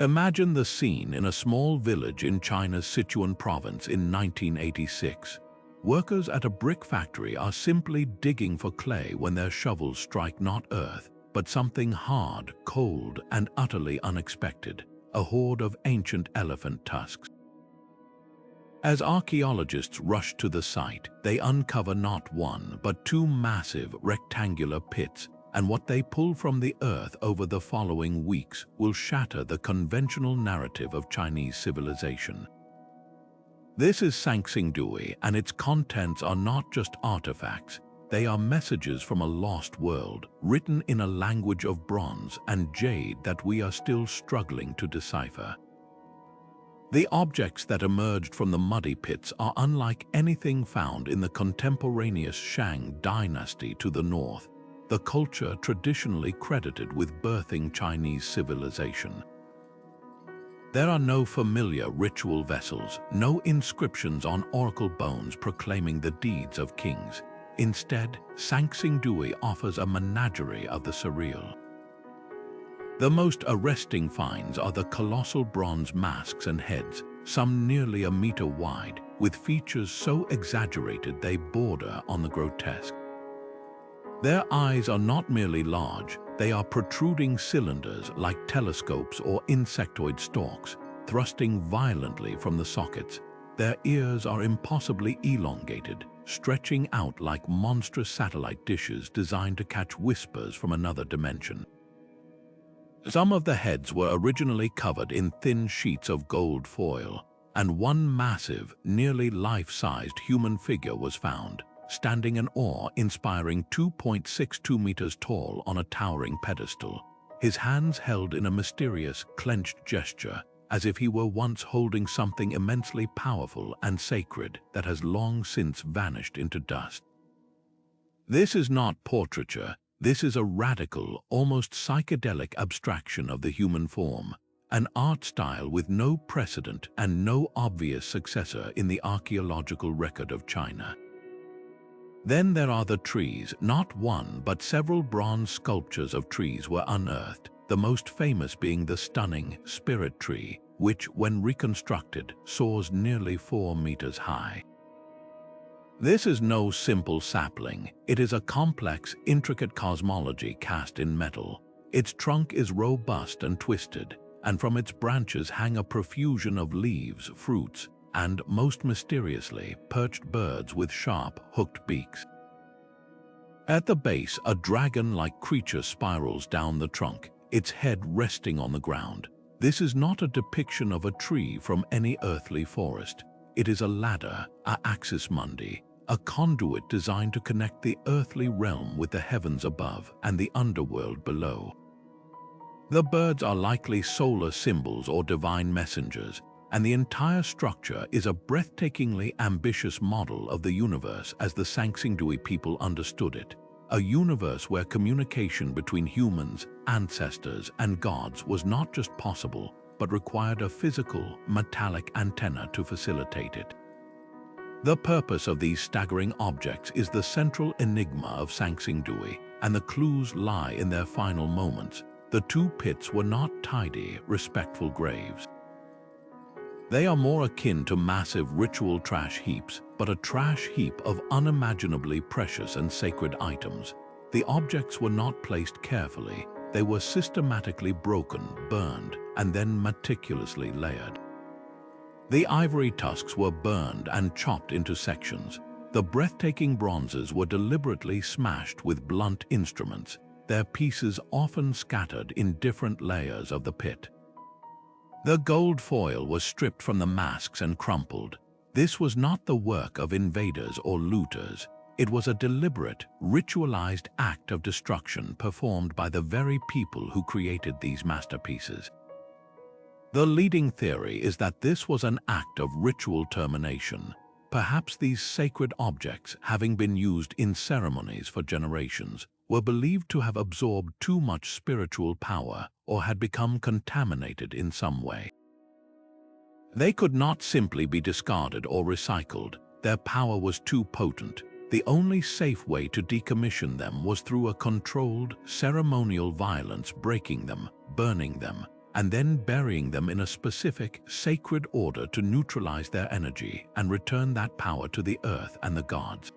Imagine the scene in a small village in China's Sichuan province in 1986. Workers at a brick factory are simply digging for clay when their shovels strike not earth, but something hard, cold, and utterly unexpected, a hoard of ancient elephant tusks. As archaeologists rush to the site, they uncover not one, but two massive rectangular pits, and what they pull from the earth over the following weeks will shatter the conventional narrative of Chinese civilization. This is Sangsingdui, and its contents are not just artifacts, they are messages from a lost world, written in a language of bronze and jade that we are still struggling to decipher. The objects that emerged from the muddy pits are unlike anything found in the contemporaneous Shang dynasty to the north, the culture traditionally credited with birthing Chinese civilization. There are no familiar ritual vessels, no inscriptions on oracle bones proclaiming the deeds of kings. Instead, Sangsingdui offers a menagerie of the surreal. The most arresting finds are the colossal bronze masks and heads, some nearly a meter wide, with features so exaggerated they border on the grotesque. Their eyes are not merely large, they are protruding cylinders like telescopes or insectoid stalks, thrusting violently from the sockets. Their ears are impossibly elongated, stretching out like monstrous satellite dishes designed to catch whispers from another dimension. Some of the heads were originally covered in thin sheets of gold foil, and one massive, nearly life-sized human figure was found, standing in awe-inspiring 2.62 meters tall on a towering pedestal, his hands held in a mysterious, clenched gesture, as if he were once holding something immensely powerful and sacred that has long since vanished into dust. This is not portraiture, this is a radical, almost psychedelic abstraction of the human form, an art style with no precedent and no obvious successor in the archaeological record of China. Then there are the trees. Not one, but several bronze sculptures of trees were unearthed, the most famous being the stunning spirit tree, which, when reconstructed, soars nearly 4 meters high. This is no simple sapling. It is a complex, intricate cosmology cast in metal. Its trunk is robust and twisted, and from its branches hang a profusion of leaves, fruits, and, most mysteriously, perched birds with sharp, hooked beaks. At the base, a dragon-like creature spirals down the trunk, its head resting on the ground. This is not a depiction of a tree from any earthly forest. It is a ladder, a axis mundi, a conduit designed to connect the earthly realm with the heavens above and the underworld below. The birds are likely solar symbols or divine messengers, and the entire structure is a breathtakingly ambitious model of the universe as the Sangsingdui people understood it, a universe where communication between humans, ancestors, and gods was not just possible, but required a physical, metallic antenna to facilitate it. The purpose of these staggering objects is the central enigma of Sangsingdui, and the clues lie in their final moments. The two pits were not tidy, respectful graves. They are more akin to massive ritual trash heaps, but a trash heap of unimaginably precious and sacred items. The objects were not placed carefully. They were systematically broken, burned, and then meticulously layered. The ivory tusks were burned and chopped into sections. The breathtaking bronzes were deliberately smashed with blunt instruments, their pieces often scattered in different layers of the pit. The gold foil was stripped from the masks and crumpled. This was not the work of invaders or looters. It was a deliberate, ritualized act of destruction performed by the very people who created these masterpieces. The leading theory is that this was an act of ritual termination. Perhaps these sacred objects, having been used in ceremonies for generations, were believed to have absorbed too much spiritual power or had become contaminated in some way. They could not simply be discarded or recycled. Their power was too potent. The only safe way to decommission them was through a controlled, ceremonial violence, breaking them, burning them, and then burying them in a specific, sacred order to neutralize their energy and return that power to the earth and the gods.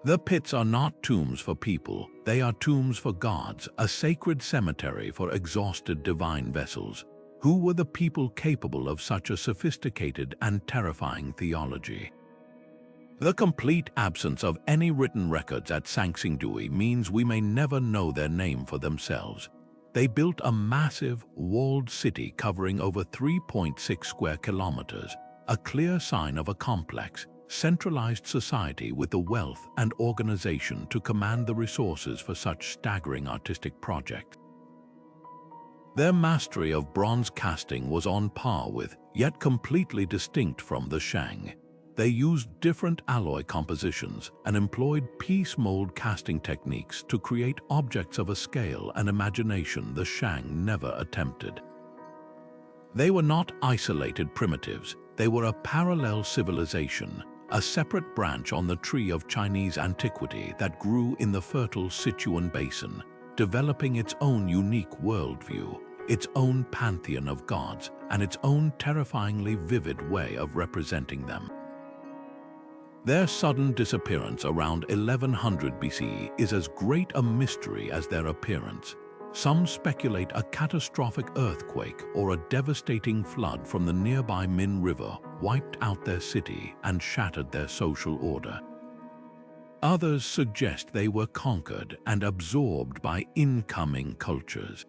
The pits are not tombs for people, they are tombs for gods, a sacred cemetery for exhausted divine vessels. Who were the people capable of such a sophisticated and terrifying theology? The complete absence of any written records at Sangsingdui means we may never know their name for themselves. They built a massive, walled city covering over 3.6 square kilometers, a clear sign of a complex, centralized society with the wealth and organization to command the resources for such staggering artistic projects. Their mastery of bronze casting was on par with, yet completely distinct from, the Shang. They used different alloy compositions and employed piece mold casting techniques to create objects of a scale and imagination the Shang never attempted. They were not isolated primitives, they were a parallel civilization, a separate branch on the tree of Chinese antiquity that grew in the fertile Sichuan basin, developing its own unique worldview, its own pantheon of gods, and its own terrifyingly vivid way of representing them. Their sudden disappearance around 1100 BCE is as great a mystery as their appearance. Some speculate a catastrophic earthquake or a devastating flood from the nearby Min River wiped out their city and shattered their social order. Others suggest they were conquered and absorbed by incoming cultures.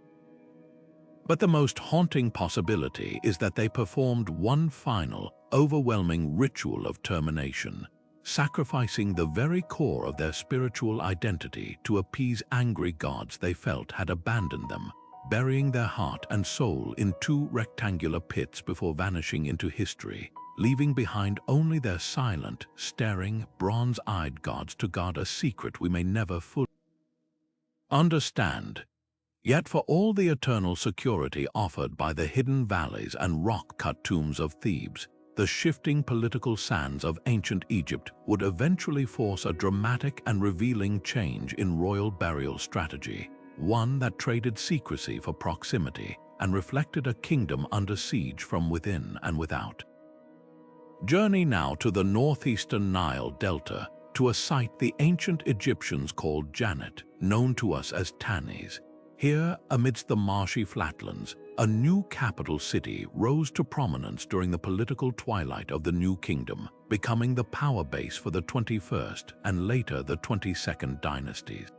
But the most haunting possibility is that they performed one final, overwhelming ritual of termination, sacrificing the very core of their spiritual identity to appease angry gods they felt had abandoned them, burying their heart and soul in 2 rectangular pits before vanishing into history, leaving behind only their silent, staring, bronze-eyed gods to guard a secret we may never fully understand. Yet for all the eternal security offered by the hidden valleys and rock-cut tombs of Thebes, the shifting political sands of ancient Egypt would eventually force a dramatic and revealing change in royal burial strategy, one that traded secrecy for proximity and reflected a kingdom under siege from within and without. Journey now to the northeastern Nile Delta, to a site the ancient Egyptians called Janet, known to us as Tanis. Here, amidst the marshy flatlands, a new capital city rose to prominence during the political twilight of the New Kingdom, becoming the power base for the 21st and later the 22nd dynasties.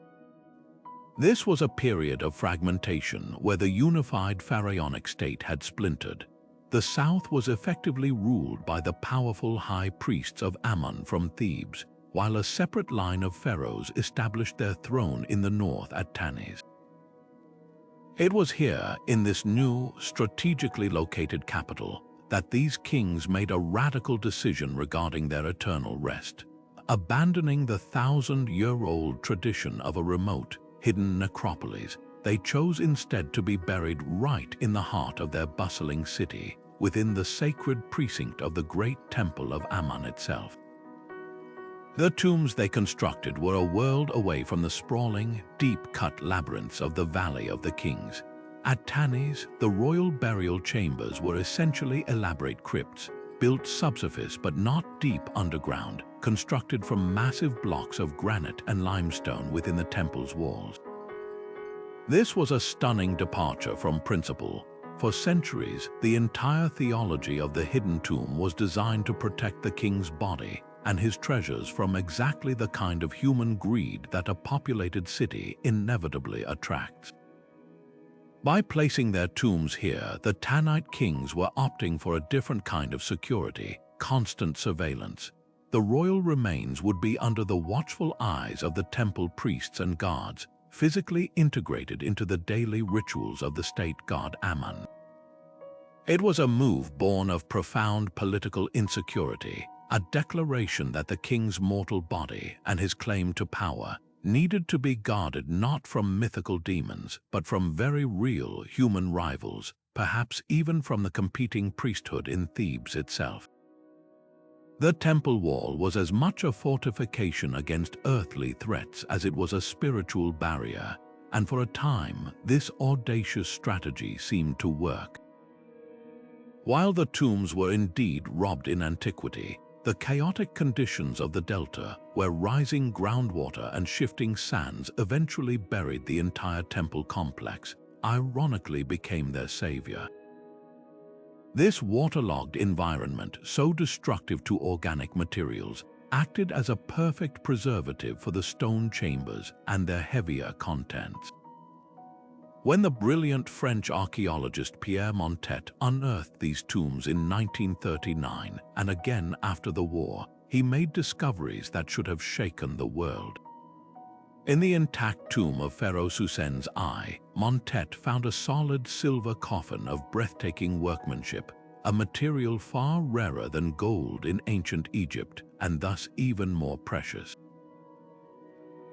This was a period of fragmentation where the unified pharaonic state had splintered. The south was effectively ruled by the powerful high priests of Ammon from Thebes, while a separate line of pharaohs established their throne in the north at Tanis. It was here, in this new, strategically located capital, that these kings made a radical decision regarding their eternal rest. Abandoning the 1,000-year-old tradition of a remote, hidden necropolis, they chose instead to be buried right in the heart of their bustling city, within the sacred precinct of the great temple of Ammon itself. The tombs they constructed were a world away from the sprawling, deep-cut labyrinths of the Valley of the Kings. At Tanis, the royal burial chambers were essentially elaborate crypts, built subsurface but not deep underground, constructed from massive blocks of granite and limestone within the temple's walls. This was a stunning departure from principle. For centuries, the entire theology of the hidden tomb was designed to protect the king's body and his treasures from exactly the kind of human greed that a populated city inevitably attracts. By placing their tombs here, the Tanite kings were opting for a different kind of security, constant surveillance. The royal remains would be under the watchful eyes of the temple priests and guards, physically integrated into the daily rituals of the state god Ammon. It was a move born of profound political insecurity, a declaration that the king's mortal body and his claim to power needed to be guarded not from mythical demons, but from very real human rivals, perhaps even from the competing priesthood in Thebes itself. The temple wall was as much a fortification against earthly threats as it was a spiritual barrier, and for a time, this audacious strategy seemed to work. While the tombs were indeed robbed in antiquity, the chaotic conditions of the delta, where rising groundwater and shifting sands eventually buried the entire temple complex, ironically became their savior. This waterlogged environment, so destructive to organic materials, acted as a perfect preservative for the stone chambers and their heavier contents. When the brilliant French archaeologist Pierre Montet unearthed these tombs in 1939 and again after the war, he made discoveries that should have shaken the world. In the intact tomb of Pharaoh Susen's Eye, Montet found a solid silver coffin of breathtaking workmanship, a material far rarer than gold in ancient Egypt and thus even more precious.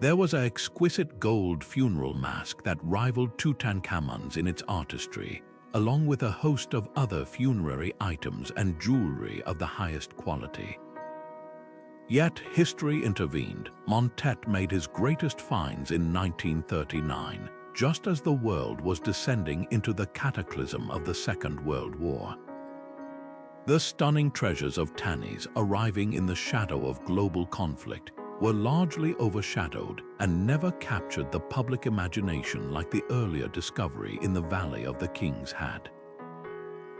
There was an exquisite gold funeral mask that rivaled Tutankhamun's in its artistry, along with a host of other funerary items and jewelry of the highest quality. Yet history intervened. Montet made his greatest finds in 1939, just as the world was descending into the cataclysm of the Second World War. The stunning treasures of Tanis, arriving in the shadow of global conflict, were largely overshadowed and never captured the public imagination like the earlier discovery in the Valley of the Kings had.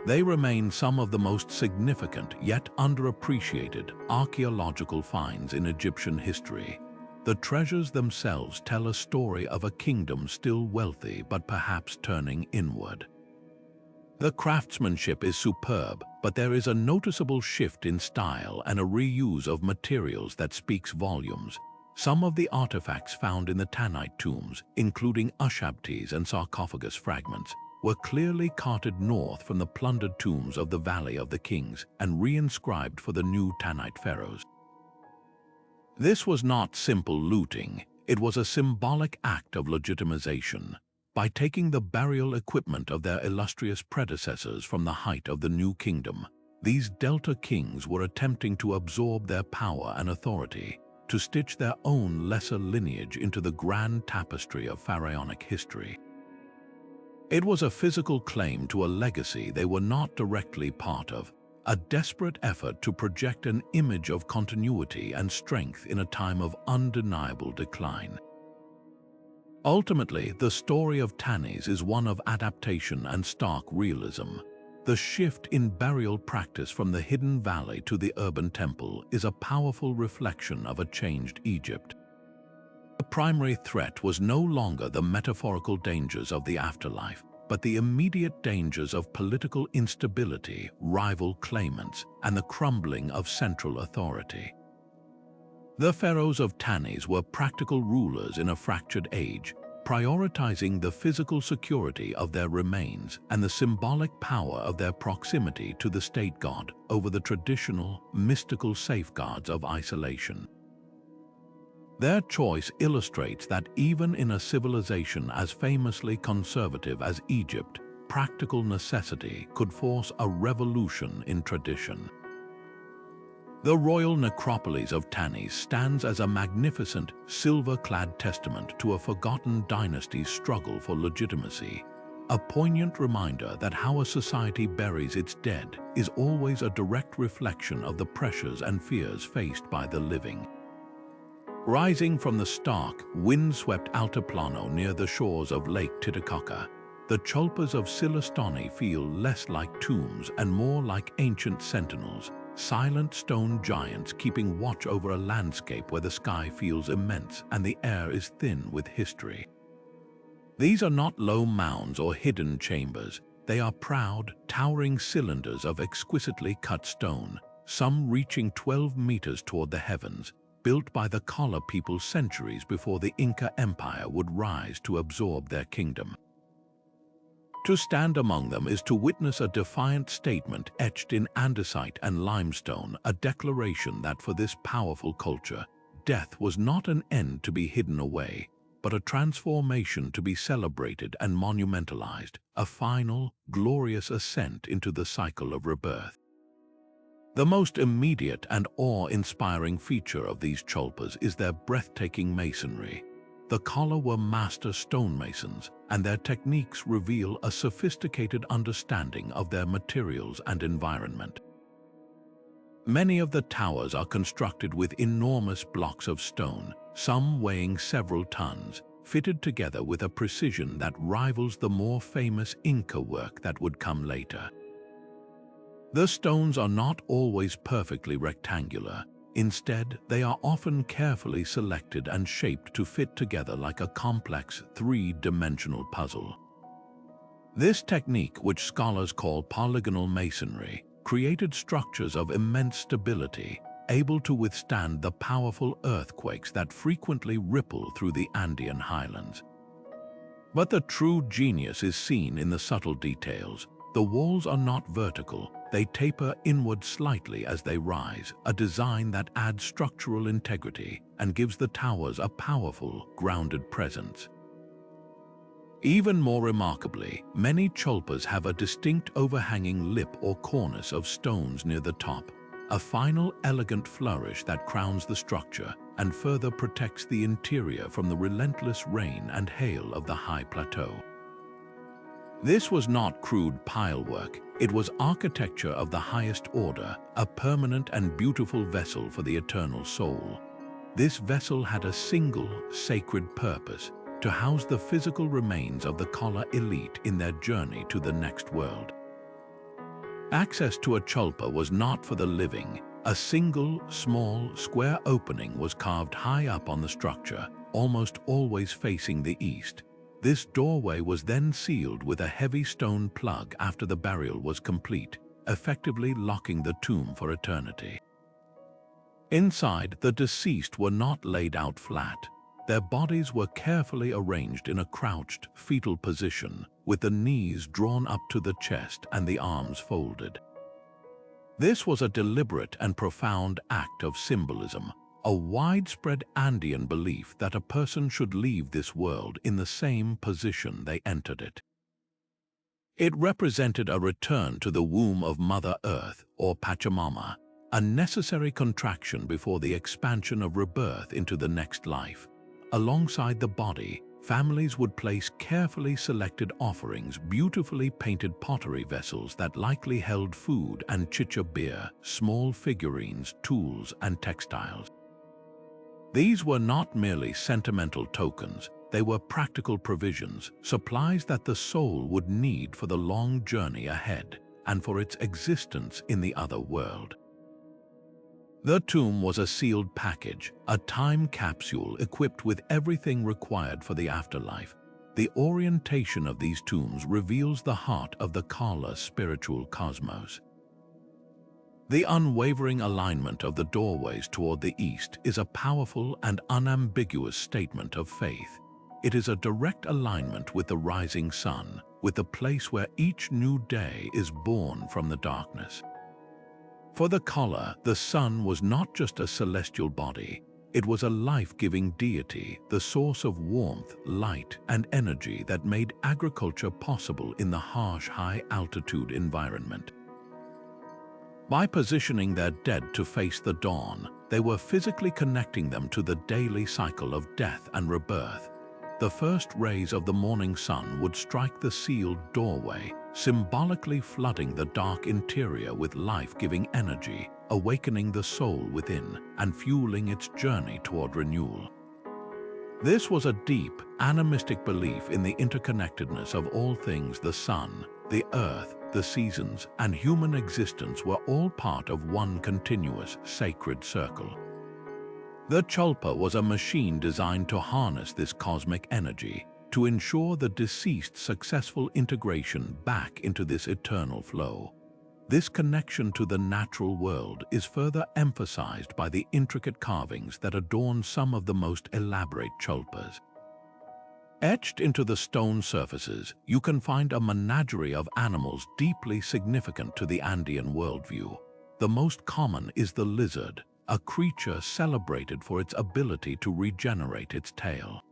They remain some of the most significant yet underappreciated archaeological finds in Egyptian history. The treasures themselves tell a story of a kingdom still wealthy but perhaps turning inward. The craftsmanship is superb, but there is a noticeable shift in style and a reuse of materials that speaks volumes. Some of the artifacts found in the Tanite tombs, including ushabtis and sarcophagus fragments, were clearly carted north from the plundered tombs of the Valley of the Kings and reinscribed for the new Tanite pharaohs. This was not simple looting, it was a symbolic act of legitimization. By taking the burial equipment of their illustrious predecessors from the height of the New Kingdom, these Delta kings were attempting to absorb their power and authority, to stitch their own lesser lineage into the grand tapestry of pharaonic history. It was a physical claim to a legacy they were not directly part of, a desperate effort to project an image of continuity and strength in a time of undeniable decline. Ultimately, the story of Tanis is one of adaptation and stark realism. The shift in burial practice from the hidden valley to the urban temple is a powerful reflection of a changed Egypt. The primary threat was no longer the metaphorical dangers of the afterlife, but the immediate dangers of political instability, rival claimants, and the crumbling of central authority. The pharaohs of Tanis were practical rulers in a fractured age, prioritizing the physical security of their remains and the symbolic power of their proximity to the state god over the traditional, mystical safeguards of isolation. Their choice illustrates that even in a civilization as famously conservative as Egypt, practical necessity could force a revolution in tradition. The royal necropolis of Tanis stands as a magnificent, silver-clad testament to a forgotten dynasty's struggle for legitimacy, a poignant reminder that how a society buries its dead is always a direct reflection of the pressures and fears faced by the living. Rising from the stark, wind-swept Altiplano near the shores of Lake Titicaca, the chulpas of Silastoni feel less like tombs and more like ancient sentinels, silent stone giants keeping watch over a landscape where the sky feels immense and the air is thin with history. These are not low mounds or hidden chambers. They are proud, towering cylinders of exquisitely cut stone, some reaching 12 meters toward the heavens, built by the Kala people centuries before the Inca Empire would rise to absorb their kingdom. To stand among them is to witness a defiant statement etched in andesite and limestone, a declaration that for this powerful culture, death was not an end to be hidden away, but a transformation to be celebrated and monumentalized, a final, glorious ascent into the cycle of rebirth. The most immediate and awe-inspiring feature of these chulpas is their breathtaking masonry. The Kala were master stonemasons, and their techniques reveal a sophisticated understanding of their materials and environment. Many of the towers are constructed with enormous blocks of stone, some weighing several tons, fitted together with a precision that rivals the more famous Inca work that would come later. The stones are not always perfectly rectangular. Instead, they are often carefully selected and shaped to fit together like a complex, three-dimensional puzzle. This technique, which scholars call polygonal masonry, created structures of immense stability, able to withstand the powerful earthquakes that frequently ripple through the Andean highlands. But the true genius is seen in the subtle details. The walls are not vertical. They taper inward slightly as they rise, a design that adds structural integrity and gives the towers a powerful, grounded presence. Even more remarkably, many chulpas have a distinct overhanging lip or cornice of stones near the top, a final, elegant flourish that crowns the structure and further protects the interior from the relentless rain and hail of the high plateau. This was not crude pilework. It was architecture of the highest order, a permanent and beautiful vessel for the eternal soul. This vessel had a single, sacred purpose: to house the physical remains of the Kala elite in their journey to the next world. Access to a chulpa was not for the living. A single, small, square opening was carved high up on the structure, almost always facing the east. This doorway was then sealed with a heavy stone plug after the burial was complete, effectively locking the tomb for eternity. Inside, the deceased were not laid out flat. Their bodies were carefully arranged in a crouched, fetal position, with the knees drawn up to the chest and the arms folded. This was a deliberate and profound act of symbolism, a widespread Andean belief that a person should leave this world in the same position they entered it. It represented a return to the womb of Mother Earth, or Pachamama, a necessary contraction before the expansion of rebirth into the next life. Alongside the body, families would place carefully selected offerings, beautifully painted pottery vessels that likely held food and chicha beer, small figurines, tools, and textiles. These were not merely sentimental tokens, they were practical provisions, supplies that the soul would need for the long journey ahead and for its existence in the other world. The tomb was a sealed package, a time capsule equipped with everything required for the afterlife. The orientation of these tombs reveals the heart of the Kala spiritual cosmos. The unwavering alignment of the doorways toward the east is a powerful and unambiguous statement of faith. It is a direct alignment with the rising sun, with the place where each new day is born from the darkness. For the Kala, the sun was not just a celestial body, it was a life-giving deity, the source of warmth, light, and energy that made agriculture possible in the harsh, high-altitude environment. By positioning their dead to face the dawn, they were physically connecting them to the daily cycle of death and rebirth. The first rays of the morning sun would strike the sealed doorway, symbolically flooding the dark interior with life-giving energy, awakening the soul within and fueling its journey toward renewal. This was a deep, animistic belief in the interconnectedness of all things. The sun, the earth, the seasons, and human existence were all part of one continuous, sacred circle. The Cholpa was a machine designed to harness this cosmic energy, to ensure the deceased's successful integration back into this eternal flow. This connection to the natural world is further emphasized by the intricate carvings that adorn some of the most elaborate Cholpas. Etched into the stone surfaces, you can find a menagerie of animals deeply significant to the Andean worldview. The most common is the lizard, a creature celebrated for its ability to regenerate its tail.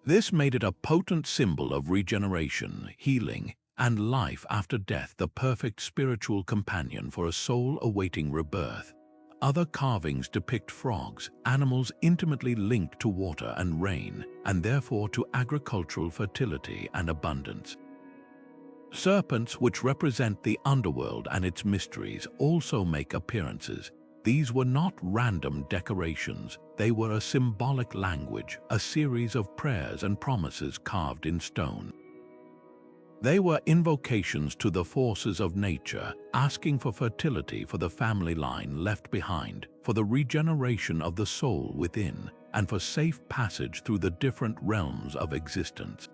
This made it a potent symbol of regeneration, healing, and life after death, the perfect spiritual companion for a soul awaiting rebirth. Other carvings depict frogs, animals intimately linked to water and rain, and therefore to agricultural fertility and abundance. Serpents, which represent the underworld and its mysteries, also make appearances. These were not random decorations, they were a symbolic language, a series of prayers and promises carved in stone. They were invocations to the forces of nature, asking for fertility for the family line left behind, for the regeneration of the soul within, and for safe passage through the different realms of existence.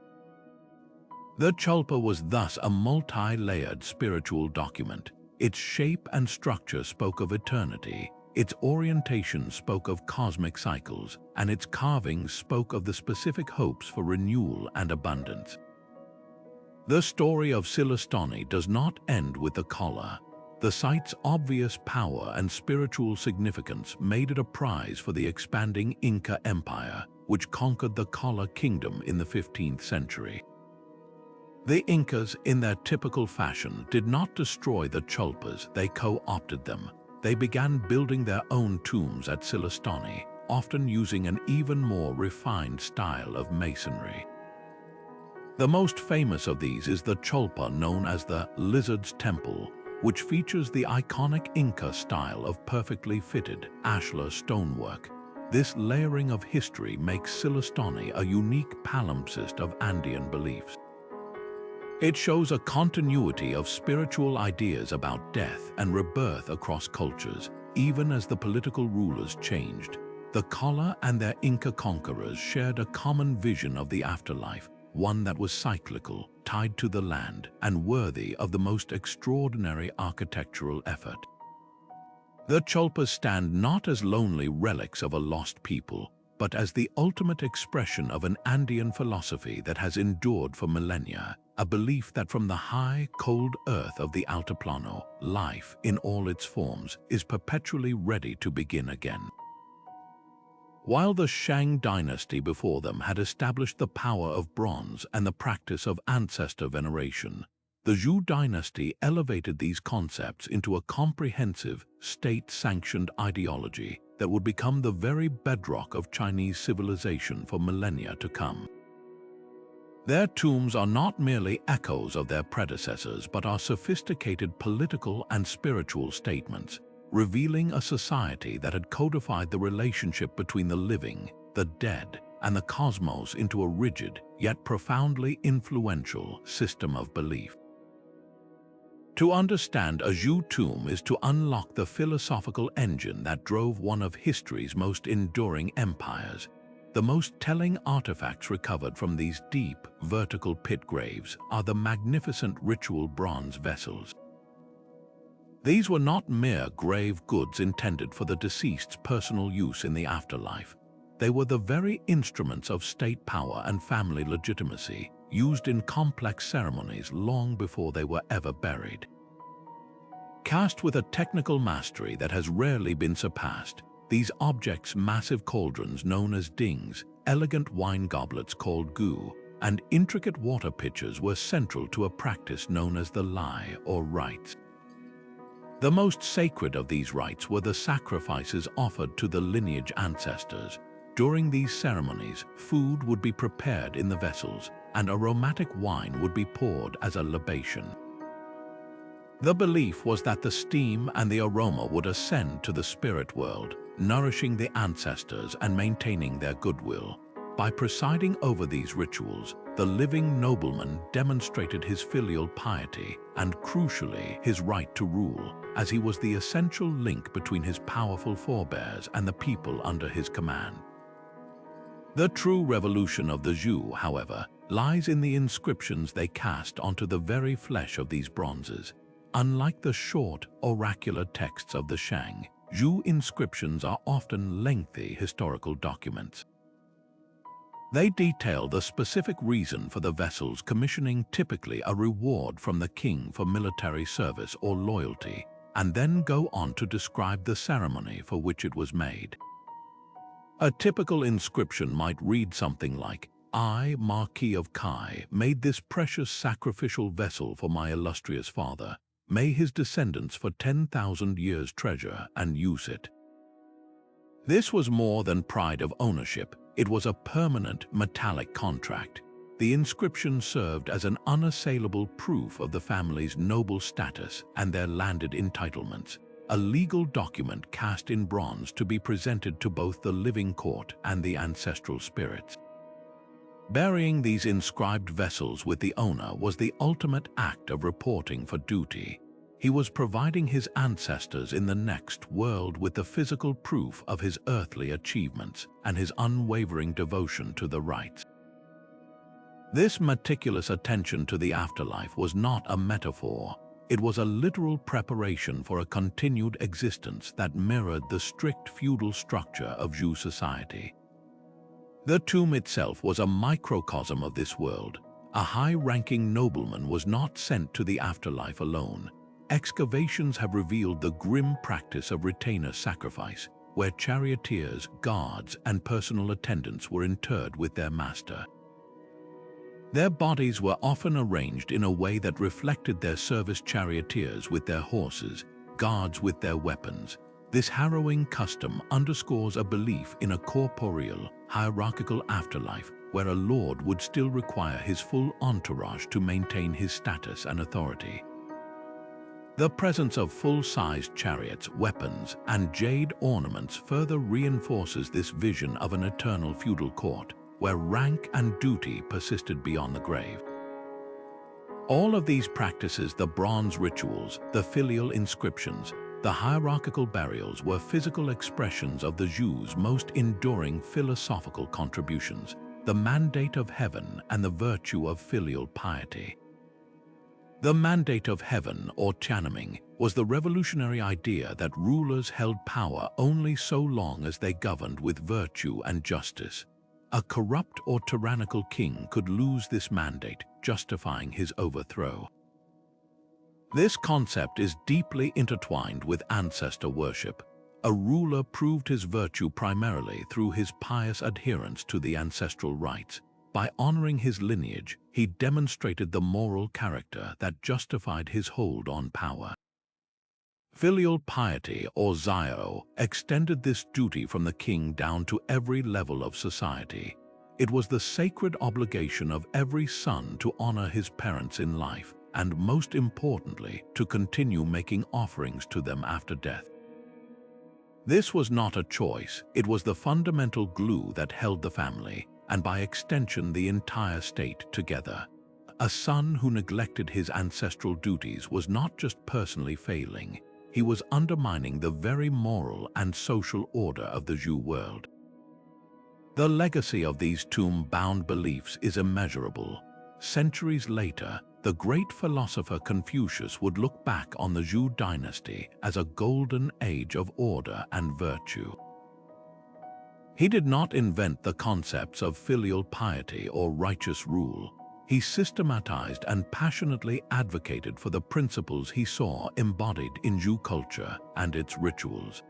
The Cholpa was thus a multi-layered spiritual document. Its shape and structure spoke of eternity, its orientation spoke of cosmic cycles, and its carvings spoke of the specific hopes for renewal and abundance. The story of Silastoni does not end with the Kala. The site's obvious power and spiritual significance made it a prize for the expanding Inca Empire, which conquered the Kala kingdom in the 15th century. The Incas, in their typical fashion, did not destroy the Cholpas, they co-opted them. They began building their own tombs at Silastoni, often using an even more refined style of masonry. The most famous of these is the Cholpa known as the Lizard's Temple, which features the iconic Inca style of perfectly fitted ashlar stonework. This layering of history makes Silastoni a unique palimpsest of Andean beliefs. It shows a continuity of spiritual ideas about death and rebirth across cultures, even as the political rulers changed. The Kala and their Inca conquerors shared a common vision of the afterlife, one that was cyclical, tied to the land, and worthy of the most extraordinary architectural effort. The Cholpas stand not as lonely relics of a lost people, but as the ultimate expression of an Andean philosophy that has endured for millennia, a belief that from the high, cold earth of the Altiplano, life, in all its forms, is perpetually ready to begin again. While the Shang dynasty before them had established the power of bronze and the practice of ancestor veneration, The Zhou dynasty elevated these concepts into a comprehensive, state-sanctioned ideology that would become the very bedrock of Chinese civilization for millennia to come. Their tombs are not merely echoes of their predecessors, but are sophisticated political and spiritual statements, revealing a society that had codified the relationship between the living, the dead, and the cosmos into a rigid, yet profoundly influential system of belief. To understand a Zhou tomb is to unlock the philosophical engine that drove one of history's most enduring empires. The most telling artifacts recovered from these deep, vertical pit graves are the magnificent ritual bronze vessels. These were not mere grave goods intended for the deceased's personal use in the afterlife. They were the very instruments of state power and family legitimacy, used in complex ceremonies long before they were ever buried. Cast with a technical mastery that has rarely been surpassed, these objects' massive cauldrons known as dings, elegant wine goblets called gu, and intricate water pitchers were central to a practice known as the lai, or rites. The most sacred of these rites were the sacrifices offered to the lineage ancestors. During these ceremonies, food would be prepared in the vessels, and aromatic wine would be poured as a libation. The belief was that the steam and the aroma would ascend to the spirit world, nourishing the ancestors and maintaining their goodwill. By presiding over these rituals, the living nobleman demonstrated his filial piety and, crucially, his right to rule, as he was the essential link between his powerful forebears and the people under his command. The true revolution of the Zhou, however, lies in the inscriptions they cast onto the very flesh of these bronzes. Unlike the short, oracular texts of the Shang, Zhou inscriptions are often lengthy historical documents. They detail the specific reason for the vessel's commissioning, typically a reward from the king for military service or loyalty, and then go on to describe the ceremony for which it was made. A typical inscription might read something like, "I, Marquis of Kai, made this precious sacrificial vessel for my illustrious father. May his descendants for 10,000 years treasure and use it." This was more than pride of ownership. It was a permanent, metallic contract. The inscription served as an unassailable proof of the family's noble status and their landed entitlements, a legal document cast in bronze to be presented to both the living court and the ancestral spirits. Burying these inscribed vessels with the owner was the ultimate act of reporting for duty. He was providing his ancestors in the next world with the physical proof of his earthly achievements and his unwavering devotion to the rites. This meticulous attention to the afterlife was not a metaphor. It was a literal preparation for a continued existence that mirrored the strict feudal structure of Zhou society. The tomb itself was a microcosm of this world. A high-ranking nobleman was not sent to the afterlife alone. Excavations have revealed the grim practice of retainer sacrifice, where charioteers, guards, and personal attendants were interred with their master. Their bodies were often arranged in a way that reflected their service, charioteers with their horses, guards with their weapons. This harrowing custom underscores a belief in a corporeal, hierarchical afterlife where a lord would still require his full entourage to maintain his status and authority. The presence of full-sized chariots, weapons, and jade ornaments further reinforces this vision of an eternal feudal court, where rank and duty persisted beyond the grave. All of these practices, the bronze rituals, the filial inscriptions, the hierarchical burials, were physical expressions of the Zhou's most enduring philosophical contributions, the mandate of heaven and the virtue of filial piety. The mandate of heaven, or Tiananmen, was the revolutionary idea that rulers held power only so long as they governed with virtue and justice. A corrupt or tyrannical king could lose this mandate, justifying his overthrow. This concept is deeply intertwined with ancestor worship. A ruler proved his virtue primarily through his pious adherence to the ancestral rites. By honoring his lineage, he demonstrated the moral character that justified his hold on power. Filial piety, or zio, extended this duty from the king down to every level of society. It was the sacred obligation of every son to honor his parents in life, and most importantly, to continue making offerings to them after death. This was not a choice, it was the fundamental glue that held the family, and by extension the entire state, together. A son who neglected his ancestral duties was not just personally failing, he was undermining the very moral and social order of the Zhou world. The legacy of these tomb-bound beliefs is immeasurable. Centuries later, the great philosopher Confucius would look back on the Zhou dynasty as a golden age of order and virtue. He did not invent the concepts of filial piety or righteous rule. He systematized and passionately advocated for the principles he saw embodied in Zhou culture and its rituals.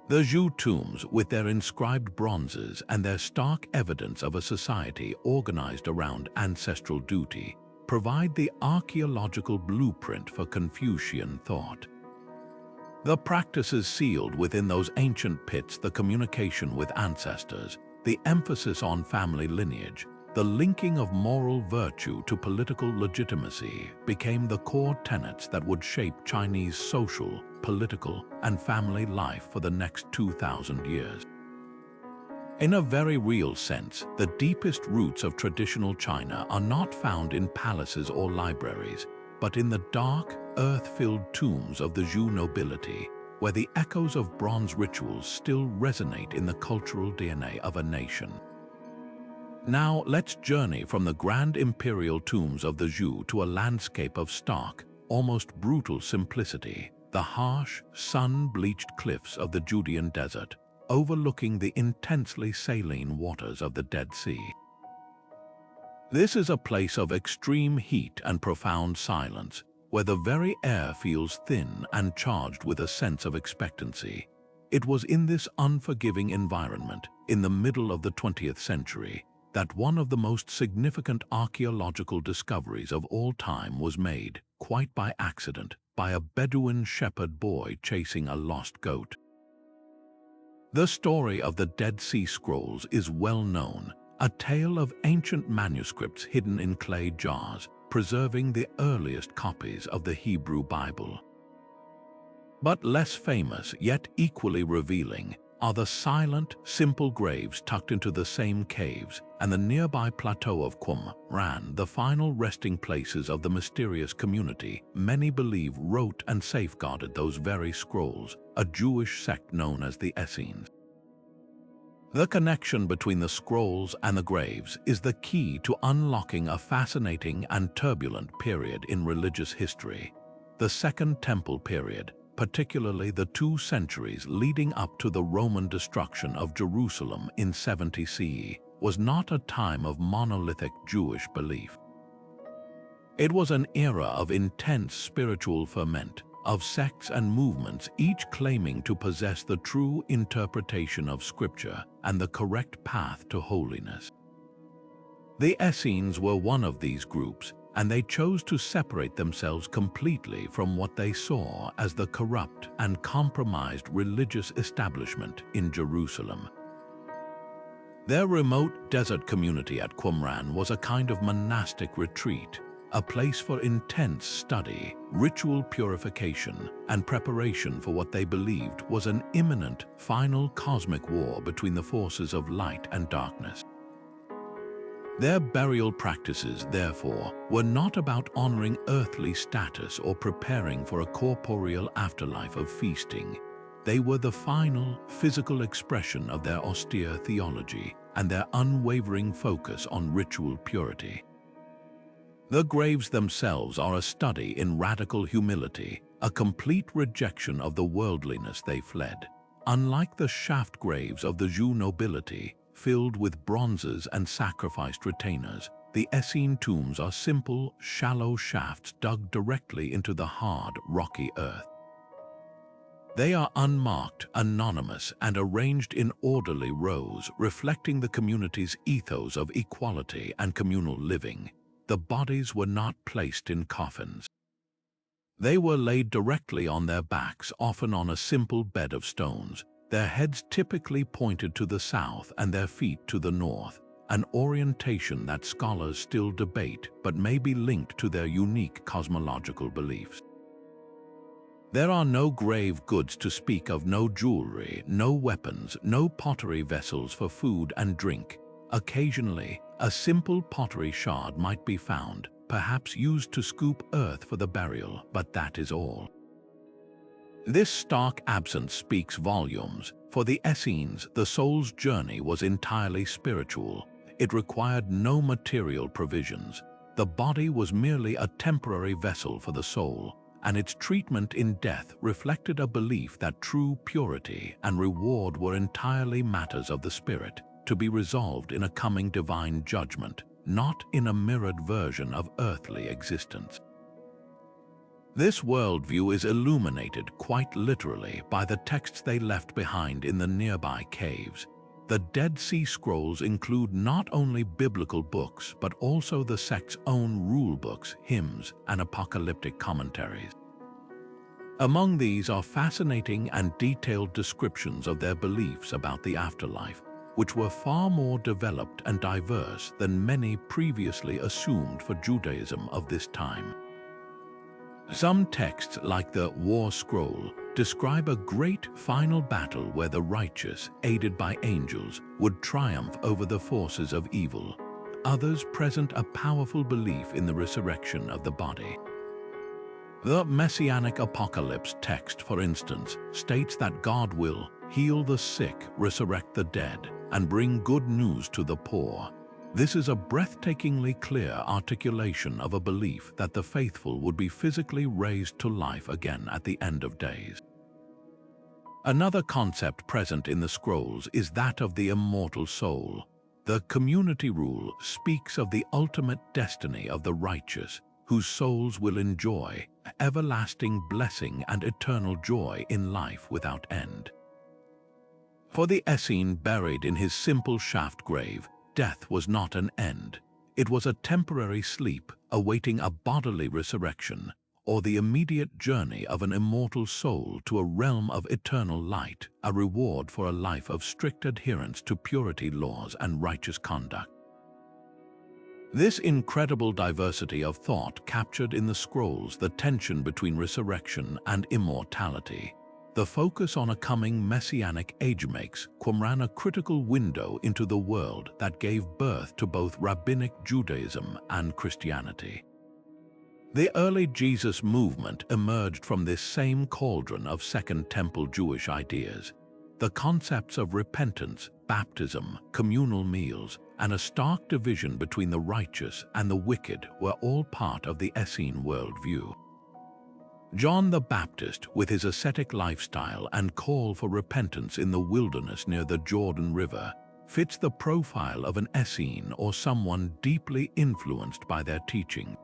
The Zhou tombs, with their inscribed bronzes and their stark evidence of a society organized around ancestral duty, provide the archaeological blueprint for Confucian thought. The practices sealed within those ancient pits, the communication with ancestors, the emphasis on family lineage, the linking of moral virtue to political legitimacy became the core tenets that would shape Chinese social, political, and family life for the next 2,000 years. In a very real sense, the deepest roots of traditional China are not found in palaces or libraries, but in the dark, earth-filled tombs of the Zhou nobility, where the echoes of bronze rituals still resonate in the cultural DNA of a nation. Now let's journey from the grand imperial tombs of the Zhou to a landscape of stark, almost brutal simplicity, the harsh, sun-bleached cliffs of the Judean desert, overlooking the intensely saline waters of the Dead Sea. This is a place of extreme heat and profound silence, where the very air feels thin and charged with a sense of expectancy. It was in this unforgiving environment, in the middle of the 20th century, that one of the most significant archaeological discoveries of all time was made, quite by accident, by a Bedouin shepherd boy chasing a lost goat. The story of the Dead Sea Scrolls is well known, a tale of ancient manuscripts hidden in clay jars, preserving the earliest copies of the Hebrew Bible. But less famous, yet equally revealing, are the silent, simple graves tucked into the same caves and the nearby plateau of Qumran, the final resting places of the mysterious community many believe wrote and safeguarded those very scrolls, a Jewish sect known as the Essenes. The connection between the scrolls and the graves is the key to unlocking a fascinating and turbulent period in religious history, the Second Temple period, particularly the 2 centuries leading up to the Roman destruction of Jerusalem in 70 CE, was not a time of monolithic Jewish belief. It was an era of intense spiritual ferment, of sects and movements each claiming to possess the true interpretation of Scripture and the correct path to holiness. The Essenes were one of these groups, and they chose to separate themselves completely from what they saw as the corrupt and compromised religious establishment in Jerusalem. Their remote desert community at Qumran was a kind of monastic retreat, a place for intense study, ritual purification, and preparation for what they believed was an imminent, final cosmic war between the forces of light and darkness. Their burial practices, therefore, were not about honoring earthly status or preparing for a corporeal afterlife of feasting. They were the final, physical expression of their austere theology and their unwavering focus on ritual purity. The graves themselves are a study in radical humility, a complete rejection of the worldliness they fled. Unlike the shaft graves of the Zhou nobility, filled with bronzes and sacrificed retainers, the Essene tombs are simple, shallow shafts dug directly into the hard, rocky earth. They are unmarked, anonymous, and arranged in orderly rows, reflecting the community's ethos of equality and communal living. The bodies were not placed in coffins. They were laid directly on their backs, often on a simple bed of stones, their heads typically pointed to the south and their feet to the north, an orientation that scholars still debate but may be linked to their unique cosmological beliefs. There are no grave goods to speak of, no jewelry, no weapons, no pottery vessels for food and drink. Occasionally, a simple pottery shard might be found, perhaps used to scoop earth for the burial, but that is all. This stark absence speaks volumes. For the Essenes, the soul's journey was entirely spiritual. It required no material provisions. The body was merely a temporary vessel for the soul, and its treatment in death reflected a belief that true purity and reward were entirely matters of the spirit, to be resolved in a coming divine judgment, not in a mirrored version of earthly existence. This worldview is illuminated quite literally by the texts they left behind in the nearby caves. The Dead Sea Scrolls include not only biblical books but also the sect's own rule books, hymns, and apocalyptic commentaries. Among these are fascinating and detailed descriptions of their beliefs about the afterlife, which were far more developed and diverse than many previously assumed for Judaism of this time. Some texts, like the War Scroll, describe a great final battle where the righteous, aided by angels, would triumph over the forces of evil. Others present a powerful belief in the resurrection of the body. The Messianic Apocalypse text, for instance, states that God will heal the sick, resurrect the dead, and bring good news to the poor. This is a breathtakingly clear articulation of a belief that the faithful would be physically raised to life again at the end of days. Another concept present in the scrolls is that of the immortal soul. The community rule speaks of the ultimate destiny of the righteous, whose souls will enjoy everlasting blessing and eternal joy in life without end. For the Essene buried in his simple shaft grave, death was not an end. It was a temporary sleep awaiting a bodily resurrection, or the immediate journey of an immortal soul to a realm of eternal light, a reward for a life of strict adherence to purity laws and righteous conduct. This incredible diversity of thought captured in the scrolls the tension between resurrection and immortality. The focus on a coming messianic age makes Qumran a critical window into the world that gave birth to both rabbinic Judaism and Christianity. The early Jesus movement emerged from this same cauldron of Second Temple Jewish ideas. The concepts of repentance, baptism, communal meals, and a stark division between the righteous and the wicked were all part of the Essene worldview. John the Baptist, with his ascetic lifestyle and call for repentance in the wilderness near the Jordan River, fits the profile of an Essene or someone deeply influenced by their teaching.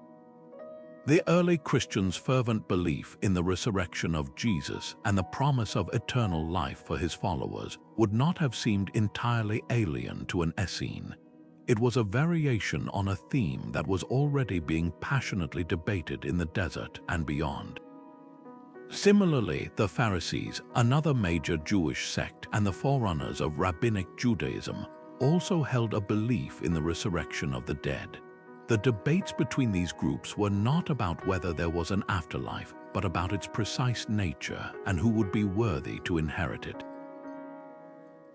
The early Christians' fervent belief in the resurrection of Jesus and the promise of eternal life for his followers would not have seemed entirely alien to an Essene. It was a variation on a theme that was already being passionately debated in the desert and beyond. Similarly, the Pharisees, another major Jewish sect and the forerunners of rabbinic Judaism, also held a belief in the resurrection of the dead. The debates between these groups were not about whether there was an afterlife, but about its precise nature and who would be worthy to inherit it.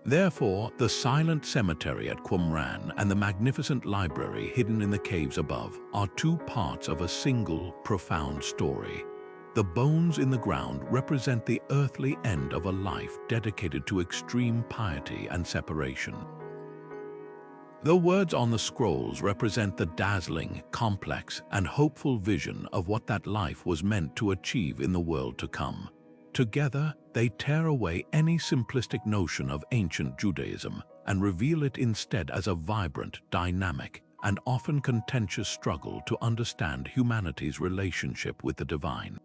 Therefore, the silent cemetery at Qumran and the magnificent library hidden in the caves above are two parts of a single, profound story. The bones in the ground represent the earthly end of a life dedicated to extreme piety and separation. The words on the scrolls represent the dazzling, complex, and hopeful vision of what that life was meant to achieve in the world to come. Together, they tear away any simplistic notion of ancient Judaism and reveal it instead as a vibrant, dynamic, and often contentious struggle to understand humanity's relationship with the divine.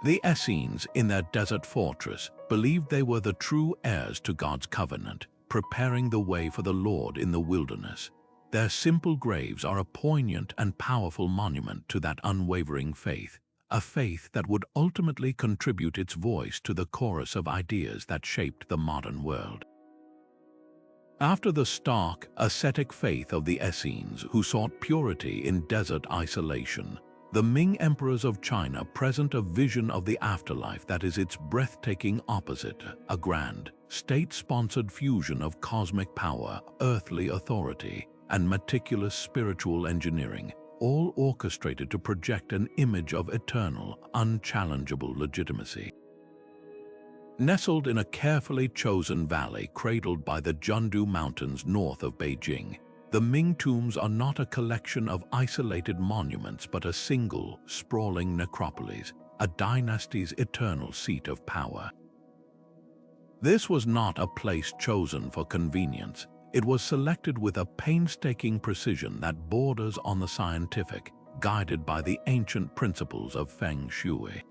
The Essenes, in their desert fortress, believed they were the true heirs to God's covenant, preparing the way for the Lord in the wilderness. Their simple graves are a poignant and powerful monument to that unwavering faith, a faith that would ultimately contribute its voice to the chorus of ideas that shaped the modern world. After the stark, ascetic faith of the Essenes, who sought purity in desert isolation, the Ming emperors of China present a vision of the afterlife that is its breathtaking opposite, a grand, state-sponsored fusion of cosmic power, earthly authority, and meticulous spiritual engineering, all orchestrated to project an image of eternal, unchallengeable legitimacy. Nestled in a carefully chosen valley cradled by the Jundu Mountains north of Beijing, the Ming tombs are not a collection of isolated monuments but a single, sprawling necropolis, a dynasty's eternal seat of power. This was not a place chosen for convenience. It was selected with a painstaking precision that borders on the scientific, guided by the ancient principles of Feng Shui.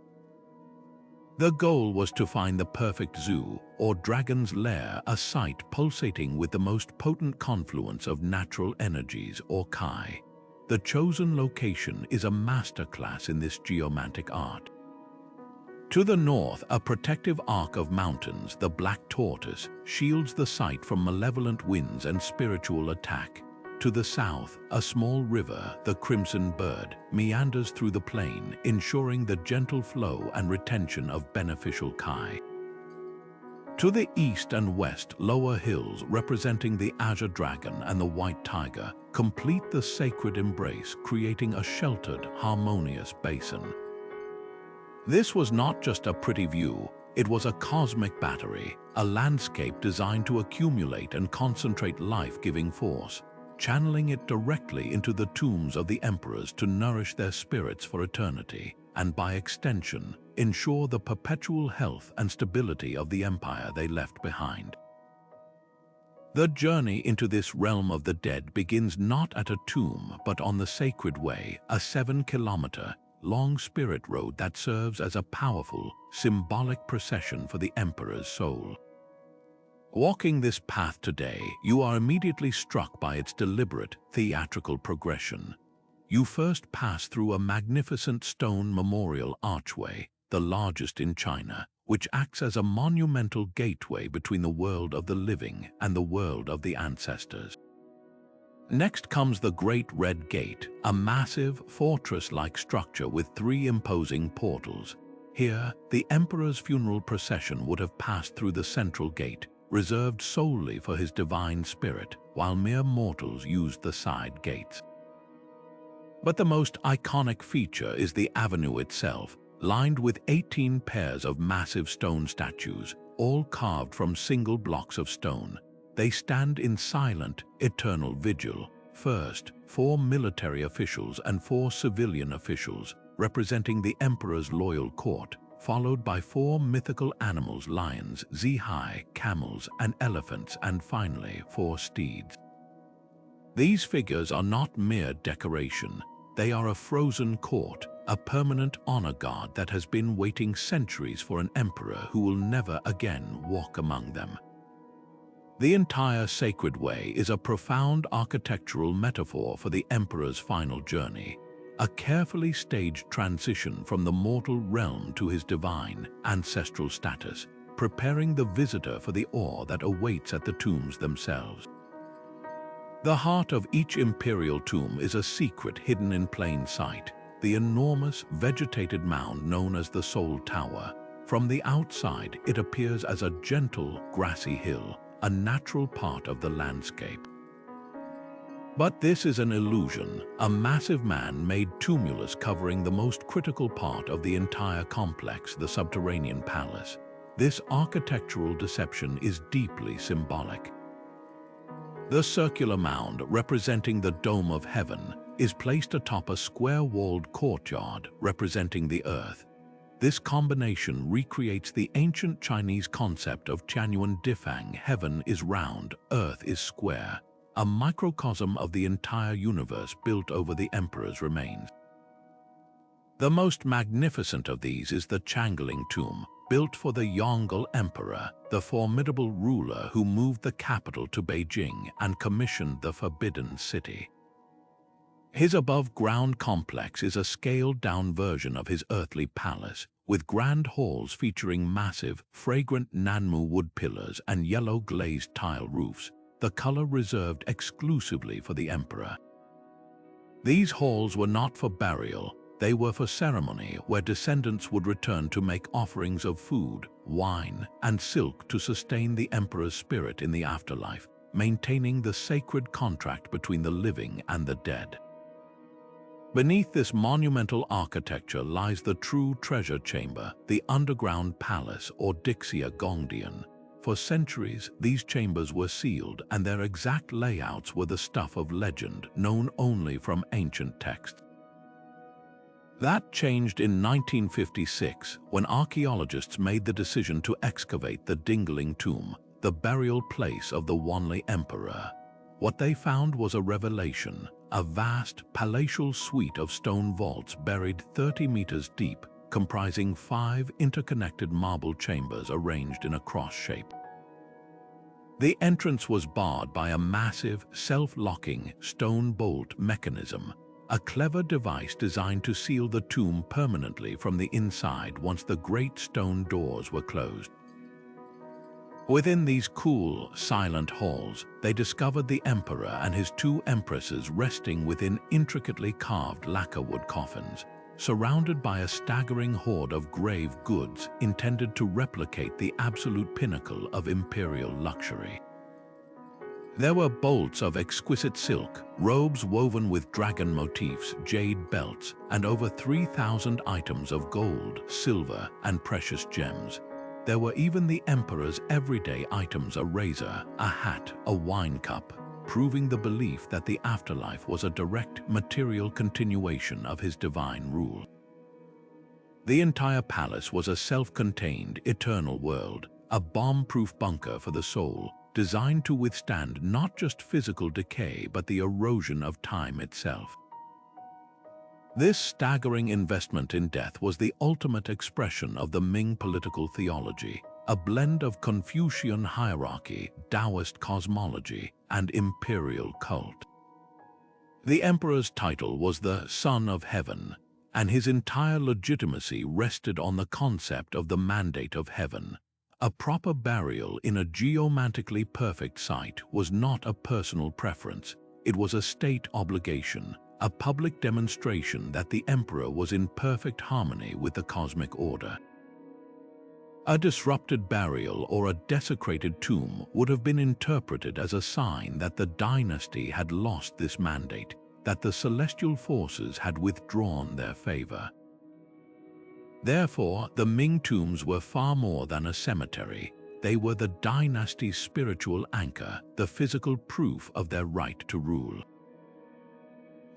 The goal was to find the perfect zoo, or dragon's lair, a site pulsating with the most potent confluence of natural energies, or Kai. The chosen location is a masterclass in this geomantic art. To the north, a protective arc of mountains, the Black Tortoise, shields the site from malevolent winds and spiritual attack. To the south, a small river, the Crimson Bird, meanders through the plain, ensuring the gentle flow and retention of beneficial Kai. To the east and west, lower hills representing the Azure Dragon and the White Tiger complete the sacred embrace, creating a sheltered, harmonious basin. This was not just a pretty view, it was a cosmic battery, a landscape designed to accumulate and concentrate life-giving force, channeling it directly into the tombs of the emperors to nourish their spirits for eternity, and by extension, ensure the perpetual health and stability of the empire they left behind. The journey into this realm of the dead begins not at a tomb but on the Sacred Way, a 7-kilometer long spirit road that serves as a powerful, symbolic procession for the emperor's soul. Walking this path today, you are immediately struck by its deliberate, theatrical progression. You first pass through a magnificent stone memorial archway, the largest in China, which acts as a monumental gateway between the world of the living and the world of the ancestors. Next comes the Great Red Gate, a massive, fortress-like structure with 3 imposing portals. Here, the emperor's funeral procession would have passed through the central gate, reserved solely for his divine spirit, while mere mortals used the side gates. But the most iconic feature is the avenue itself, lined with 18 pairs of massive stone statues, all carved from single blocks of stone. They stand in silent, eternal vigil. First, 4 military officials and 4 civilian officials, representing the emperor's loyal court, followed by 4 mythical animals: lions, zihai, camels, and elephants, and finally 4 steeds. These figures are not mere decoration. They are a frozen court, a permanent honor guard that has been waiting centuries for an emperor who will never again walk among them. The entire Sacred Way is a profound architectural metaphor for the emperor's final journey, a carefully staged transition from the mortal realm to his divine, ancestral status, preparing the visitor for the awe that awaits at the tombs themselves. The heart of each imperial tomb is a secret hidden in plain sight, the enormous, vegetated mound known as the Soul Tower. From the outside, it appears as a gentle, grassy hill, a natural part of the landscape. But this is an illusion, a massive man-made tumulus covering the most critical part of the entire complex, the subterranean palace. This architectural deception is deeply symbolic. The circular mound, representing the Dome of Heaven, is placed atop a square-walled courtyard representing the earth. This combination recreates the ancient Chinese concept of Tianyuan Difang: heaven is round, earth is square, a microcosm of the entire universe built over the emperor's remains. The most magnificent of these is the Changeling tomb, built for the Yongle Emperor, the formidable ruler who moved the capital to Beijing and commissioned the Forbidden City. His above-ground complex is a scaled-down version of his earthly palace, with grand halls featuring massive, fragrant Nanmu wood pillars and yellow glazed tile roofs, the color reserved exclusively for the emperor. These halls were not for burial, they were for ceremony where descendants would return to make offerings of food, wine, and silk to sustain the emperor's spirit in the afterlife, maintaining the sacred contract between the living and the dead. Beneath this monumental architecture lies the true treasure chamber, the underground palace or Dixia Gongdian. For centuries, these chambers were sealed and their exact layouts were the stuff of legend known only from ancient texts. That changed in 1956 when archaeologists made the decision to excavate the Dingling tomb, the burial place of the Wanli Emperor. What they found was a revelation, a vast palatial suite of stone vaults buried 30 meters deep, comprising 5 interconnected marble chambers arranged in a cross shape. The entrance was barred by a massive, self-locking stone bolt mechanism, a clever device designed to seal the tomb permanently from the inside once the great stone doors were closed. Within these cool, silent halls, they discovered the emperor and his 2 empresses resting within intricately carved lacquerwood coffins, surrounded by a staggering hoard of grave goods intended to replicate the absolute pinnacle of imperial luxury. There were bolts of exquisite silk, robes woven with dragon motifs, jade belts, and over 3,000 items of gold, silver, and precious gems. There were even the emperor's everyday items: a razor, a hat, a wine cup, proving the belief that the afterlife was a direct material continuation of his divine rule. The entire palace was a self-contained, eternal world, a bomb-proof bunker for the soul, designed to withstand not just physical decay but the erosion of time itself. This staggering investment in death was the ultimate expression of the Ming political theology, a blend of Confucian hierarchy, Taoist cosmology, and imperial cult. The emperor's title was the Son of Heaven, and his entire legitimacy rested on the concept of the mandate of heaven. A proper burial in a geomantically perfect site was not a personal preference, it was a state obligation, a public demonstration that the emperor was in perfect harmony with the cosmic order. A disrupted burial or a desecrated tomb would have been interpreted as a sign that the dynasty had lost this mandate, that the celestial forces had withdrawn their favor. Therefore, the Ming tombs were far more than a cemetery. They were the dynasty's spiritual anchor, the physical proof of their right to rule.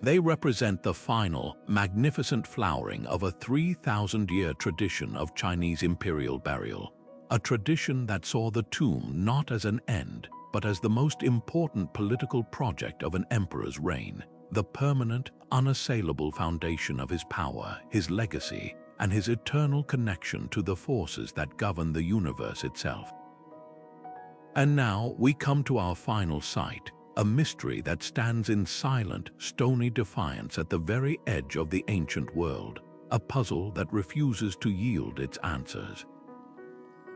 They represent the final, magnificent flowering of a 3,000-year tradition of Chinese imperial burial, a tradition that saw the tomb not as an end, but as the most important political project of an emperor's reign, the permanent, unassailable foundation of his power, his legacy, and his eternal connection to the forces that govern the universe itself. And now we come to our final site, a mystery that stands in silent, stony defiance at the very edge of the ancient world, a puzzle that refuses to yield its answers.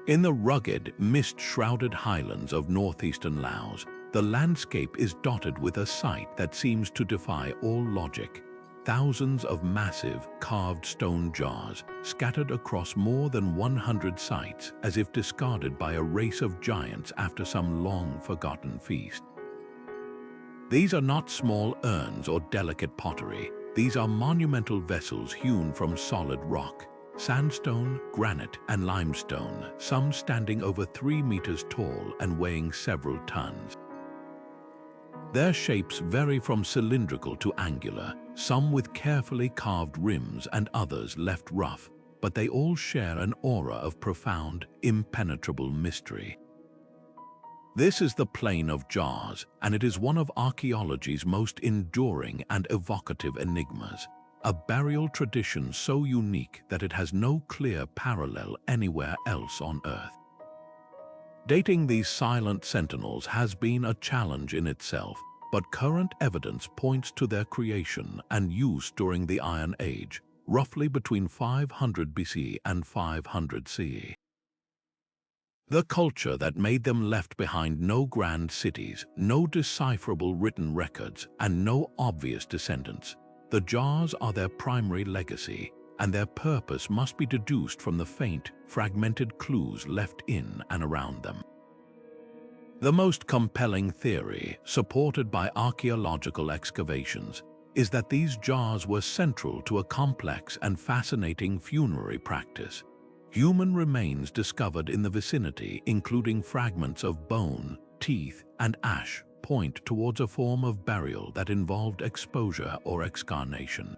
In the rugged, mist-shrouded highlands of northeastern Laos, the landscape is dotted with a sight that seems to defy all logic. Thousands of massive, carved stone jars scattered across more than 100 sites as if discarded by a race of giants after some long-forgotten feast. These are not small urns or delicate pottery. These are monumental vessels hewn from solid rock, sandstone, granite, and limestone, some standing over 3 meters tall and weighing several tons. Their shapes vary from cylindrical to angular, some with carefully carved rims and others left rough, but they all share an aura of profound, impenetrable mystery. This is the Plain of Jars, and it is one of archaeology's most enduring and evocative enigmas. a burial tradition so unique that it has no clear parallel anywhere else on Earth. Dating these silent sentinels has been a challenge in itself, but current evidence points to their creation and use during the Iron Age, roughly between 500 BC and 500 CE. The culture that made them left behind no grand cities, no decipherable written records, and no obvious descendants. The jars are their primary legacy, and their purpose must be deduced from the faint, fragmented clues left in and around them. The most compelling theory, supported by archaeological excavations, is that these jars were central to a complex and fascinating funerary practice. Human remains discovered in the vicinity, including fragments of bone, teeth, and ash, point towards a form of burial that involved exposure or excarnation.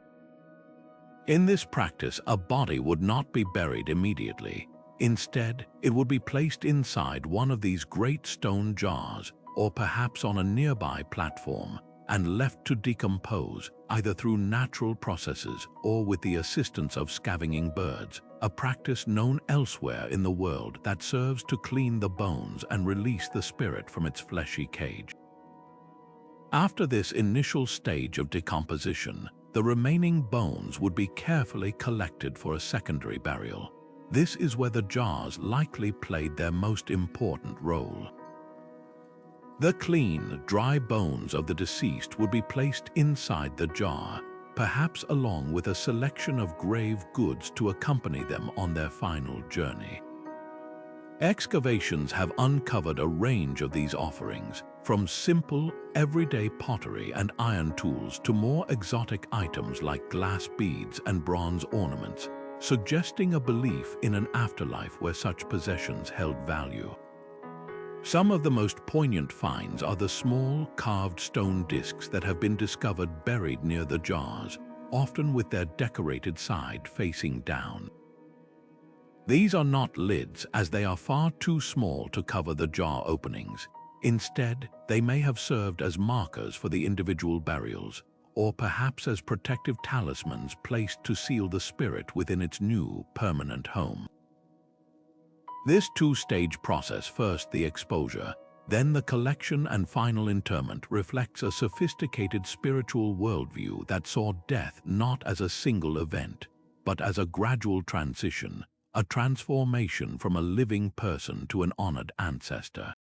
In this practice, a body would not be buried immediately. Instead, it would be placed inside one of these great stone jars, or perhaps on a nearby platform, and left to decompose, either through natural processes or with the assistance of scavenging birds, a practice known elsewhere in the world that serves to clean the bones and release the spirit from its fleshy cage. After this initial stage of decomposition, the remaining bones would be carefully collected for a secondary burial. This is where the jars likely played their most important role. The clean, dry bones of the deceased would be placed inside the jar, perhaps along with a selection of grave goods to accompany them on their final journey. Excavations have uncovered a range of these offerings, from simple, everyday pottery and iron tools to more exotic items like glass beads and bronze ornaments, suggesting a belief in an afterlife where such possessions held value. Some of the most poignant finds are the small, carved stone discs that have been discovered buried near the jars, often with their decorated side facing down. These are not lids, as they are far too small to cover the jar openings. Instead, they may have served as markers for the individual burials, or perhaps as protective talismans placed to seal the spirit within its new, permanent home. This two-stage process, first the exposure, then the collection and final interment, reflects a sophisticated spiritual worldview that saw death not as a single event, but as a gradual transition, a transformation from a living person to an honored ancestor.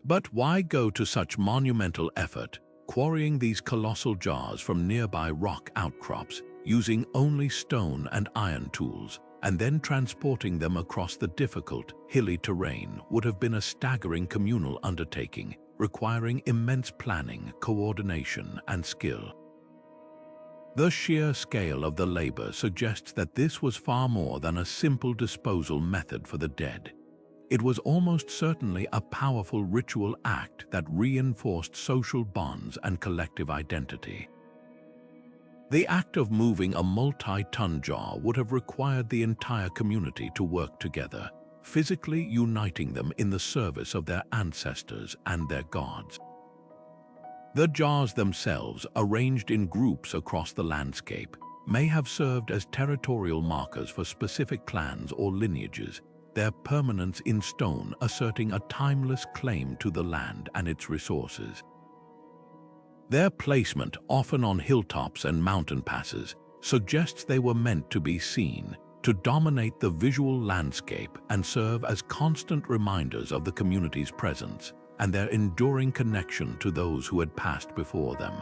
But why go to such monumental effort, quarrying these colossal jars from nearby rock outcrops, using only stone and iron tools, and then transporting them across the difficult, hilly terrain would have been a staggering communal undertaking, requiring immense planning, coordination, and skill. The sheer scale of the labor suggests that this was far more than a simple disposal method for the dead. It was almost certainly a powerful ritual act that reinforced social bonds and collective identity. The act of moving a multi-ton jar would have required the entire community to work together, physically uniting them in the service of their ancestors and their gods. The jars themselves, arranged in groups across the landscape, may have served as territorial markers for specific clans or lineages, their permanence in stone asserting a timeless claim to the land and its resources. Their placement, often on hilltops and mountain passes, suggests they were meant to be seen, to dominate the visual landscape and serve as constant reminders of the community's presence and their enduring connection to those who had passed before them.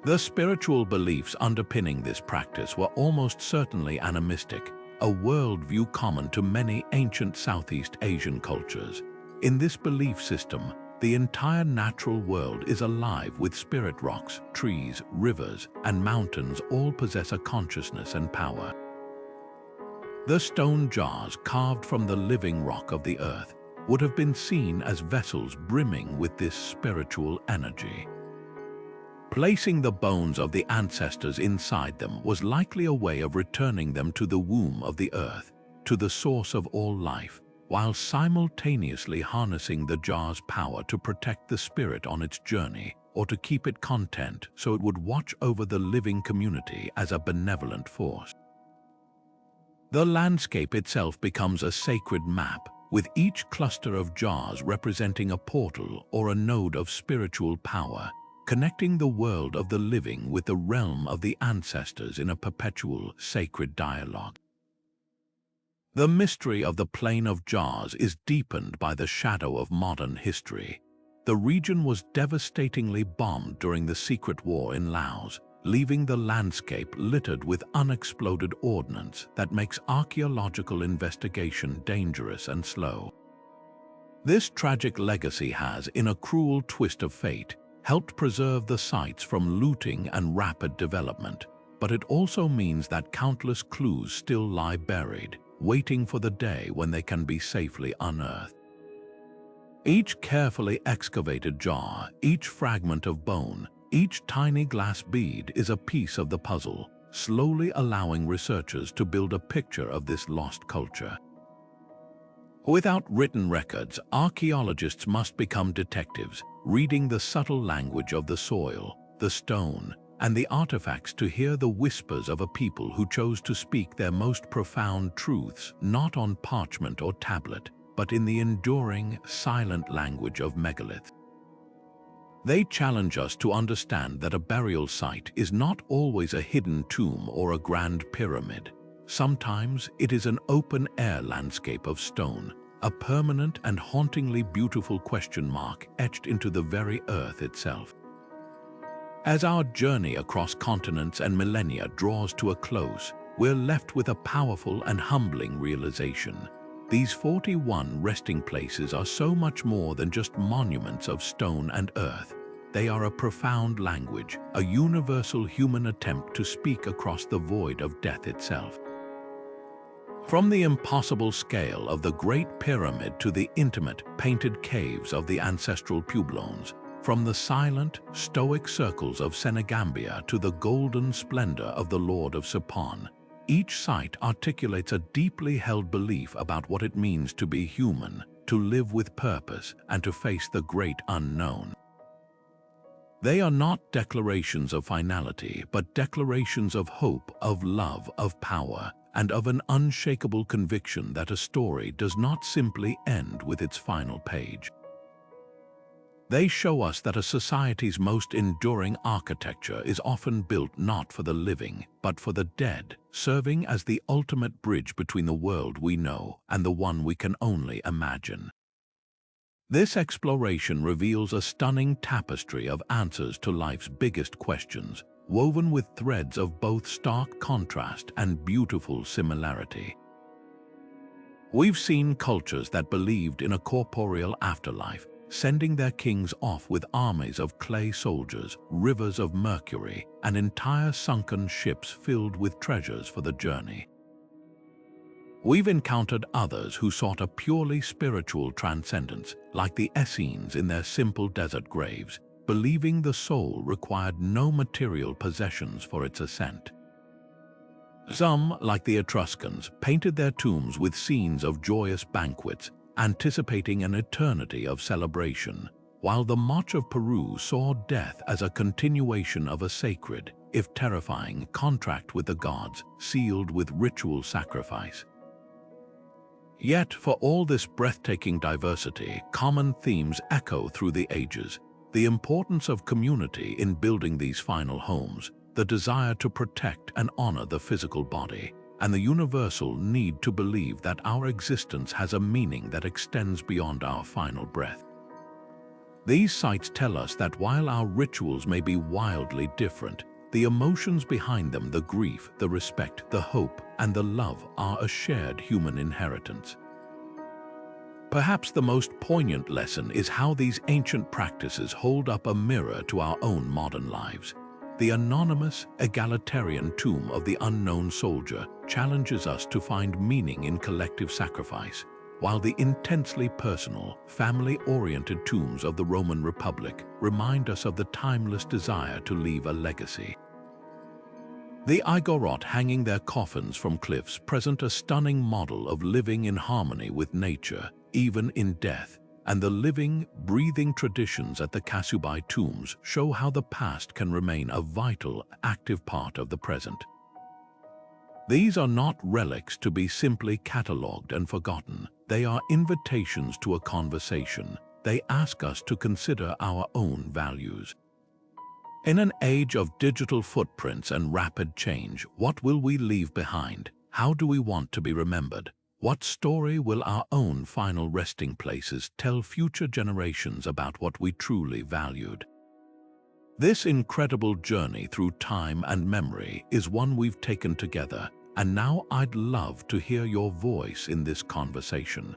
The spiritual beliefs underpinning this practice were almost certainly animistic, a worldview common to many ancient Southeast Asian cultures. In this belief system, the entire natural world is alive with spirit rocks, trees, rivers, and mountains all possess a consciousness and power. The stone jars carved from the living rock of the earth would have been seen as vessels brimming with this spiritual energy. Placing the bones of the ancestors inside them was likely a way of returning them to the womb of the earth, to the source of all life, while simultaneously harnessing the jar's power to protect the spirit on its journey, or to keep it content so it would watch over the living community as a benevolent force. The landscape itself becomes a sacred map, with each cluster of jars representing a portal or a node of spiritual power, connecting the world of the living with the realm of the ancestors in a perpetual sacred dialogue. The mystery of the Plain of Jars is deepened by the shadow of modern history. The region was devastatingly bombed during the secret war in Laos, leaving the landscape littered with unexploded ordnance that makes archaeological investigation dangerous and slow. This tragic legacy has, in a cruel twist of fate, helped preserve the sites from looting and rapid development, but it also means that countless clues still lie buried, waiting for the day when they can be safely unearthed. Each carefully excavated jar, each fragment of bone, each tiny glass bead is a piece of the puzzle, slowly allowing researchers to build a picture of this lost culture. Without written records, archaeologists must become detectives, reading the subtle language of the soil, the stone, and the artifacts to hear the whispers of a people who chose to speak their most profound truths not on parchment or tablet, but in the enduring, silent language of megaliths. They challenge us to understand that a burial site is not always a hidden tomb or a grand pyramid. Sometimes it is an open-air landscape of stone, a permanent and hauntingly beautiful question mark etched into the very earth itself. As our journey across continents and millennia draws to a close, we're left with a powerful and humbling realization. These 41 resting places are so much more than just monuments of stone and earth. They are a profound language, a universal human attempt to speak across the void of death itself. From the impossible scale of the Great Pyramid to the intimate, painted caves of the ancestral pueblones, from the silent, stoic circles of Senegambia to the golden splendor of the Lord of Sapon, each site articulates a deeply held belief about what it means to be human, to live with purpose, and to face the great unknown. They are not declarations of finality, but declarations of hope, of love, of power, and of an unshakable conviction that a story does not simply end with its final page. They show us that a society's most enduring architecture is often built not for the living, but for the dead, serving as the ultimate bridge between the world we know and the one we can only imagine. This exploration reveals a stunning tapestry of answers to life's biggest questions, woven with threads of both stark contrast and beautiful similarity. We've seen cultures that believed in a corporeal afterlife, sending their kings off with armies of clay soldiers, rivers of mercury, and entire sunken ships filled with treasures for the journey. We've encountered others who sought a purely spiritual transcendence, like the Essenes in their simple desert graves, believing the soul required no material possessions for its ascent. Some, like the Etruscans, painted their tombs with scenes of joyous banquets, anticipating an eternity of celebration, while the March of Peru saw death as a continuation of a sacred, if terrifying, contract with the gods, sealed with ritual sacrifice. Yet, for all this breathtaking diversity, common themes echo through the ages: the importance of community in building these final homes, the desire to protect and honor the physical body, and the universal need to believe that our existence has a meaning that extends beyond our final breath. These sites tell us that while our rituals may be wildly different, the emotions behind them, the grief, the respect, the hope, and the love, are a shared human inheritance. Perhaps the most poignant lesson is how these ancient practices hold up a mirror to our own modern lives. The anonymous, egalitarian tomb of the unknown soldier challenges us to find meaning in collective sacrifice, while the intensely personal, family-oriented tombs of the Roman Republic remind us of the timeless desire to leave a legacy. The Igorot hanging their coffins from cliffs present a stunning model of living in harmony with nature, even in death, and the living, breathing traditions at the Casubai tombs show how the past can remain a vital, active part of the present. These are not relics to be simply catalogued and forgotten. They are invitations to a conversation. They ask us to consider our own values. In an age of digital footprints and rapid change, what will we leave behind? How do we want to be remembered? What story will our own final resting places tell future generations about what we truly valued? This incredible journey through time and memory is one we've taken together, and now I'd love to hear your voice in this conversation.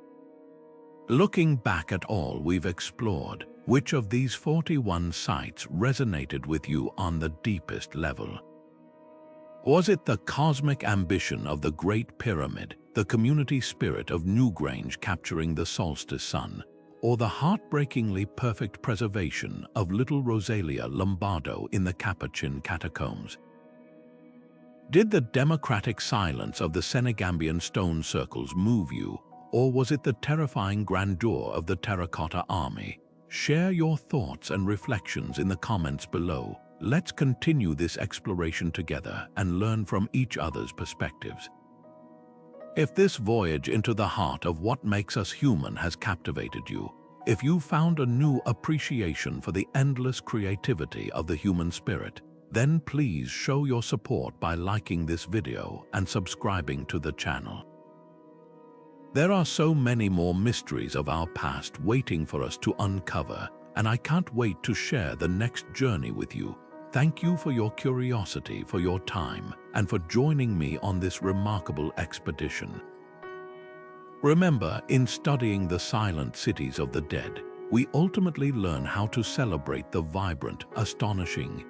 Looking back at all we've explored, which of these 41 sites resonated with you on the deepest level? Was it the cosmic ambition of the Great Pyramid, the community spirit of Newgrange capturing the solstice sun, or the heartbreakingly perfect preservation of little Rosalia Lombardo in the Capuchin Catacombs? Did the democratic silence of the Senegambian stone circles move you, or was it the terrifying grandeur of the Terracotta Army? Share your thoughts and reflections in the comments below. Let's continue this exploration together and learn from each other's perspectives. If this voyage into the heart of what makes us human has captivated you, if you found a new appreciation for the endless creativity of the human spirit, then please show your support by liking this video and subscribing to the channel. There are so many more mysteries of our past waiting for us to uncover, and I can't wait to share the next journey with you. Thank you for your curiosity, for your time, and for joining me on this remarkable expedition. Remember, in studying the silent cities of the dead, we ultimately learn how to celebrate the vibrant, astonishing,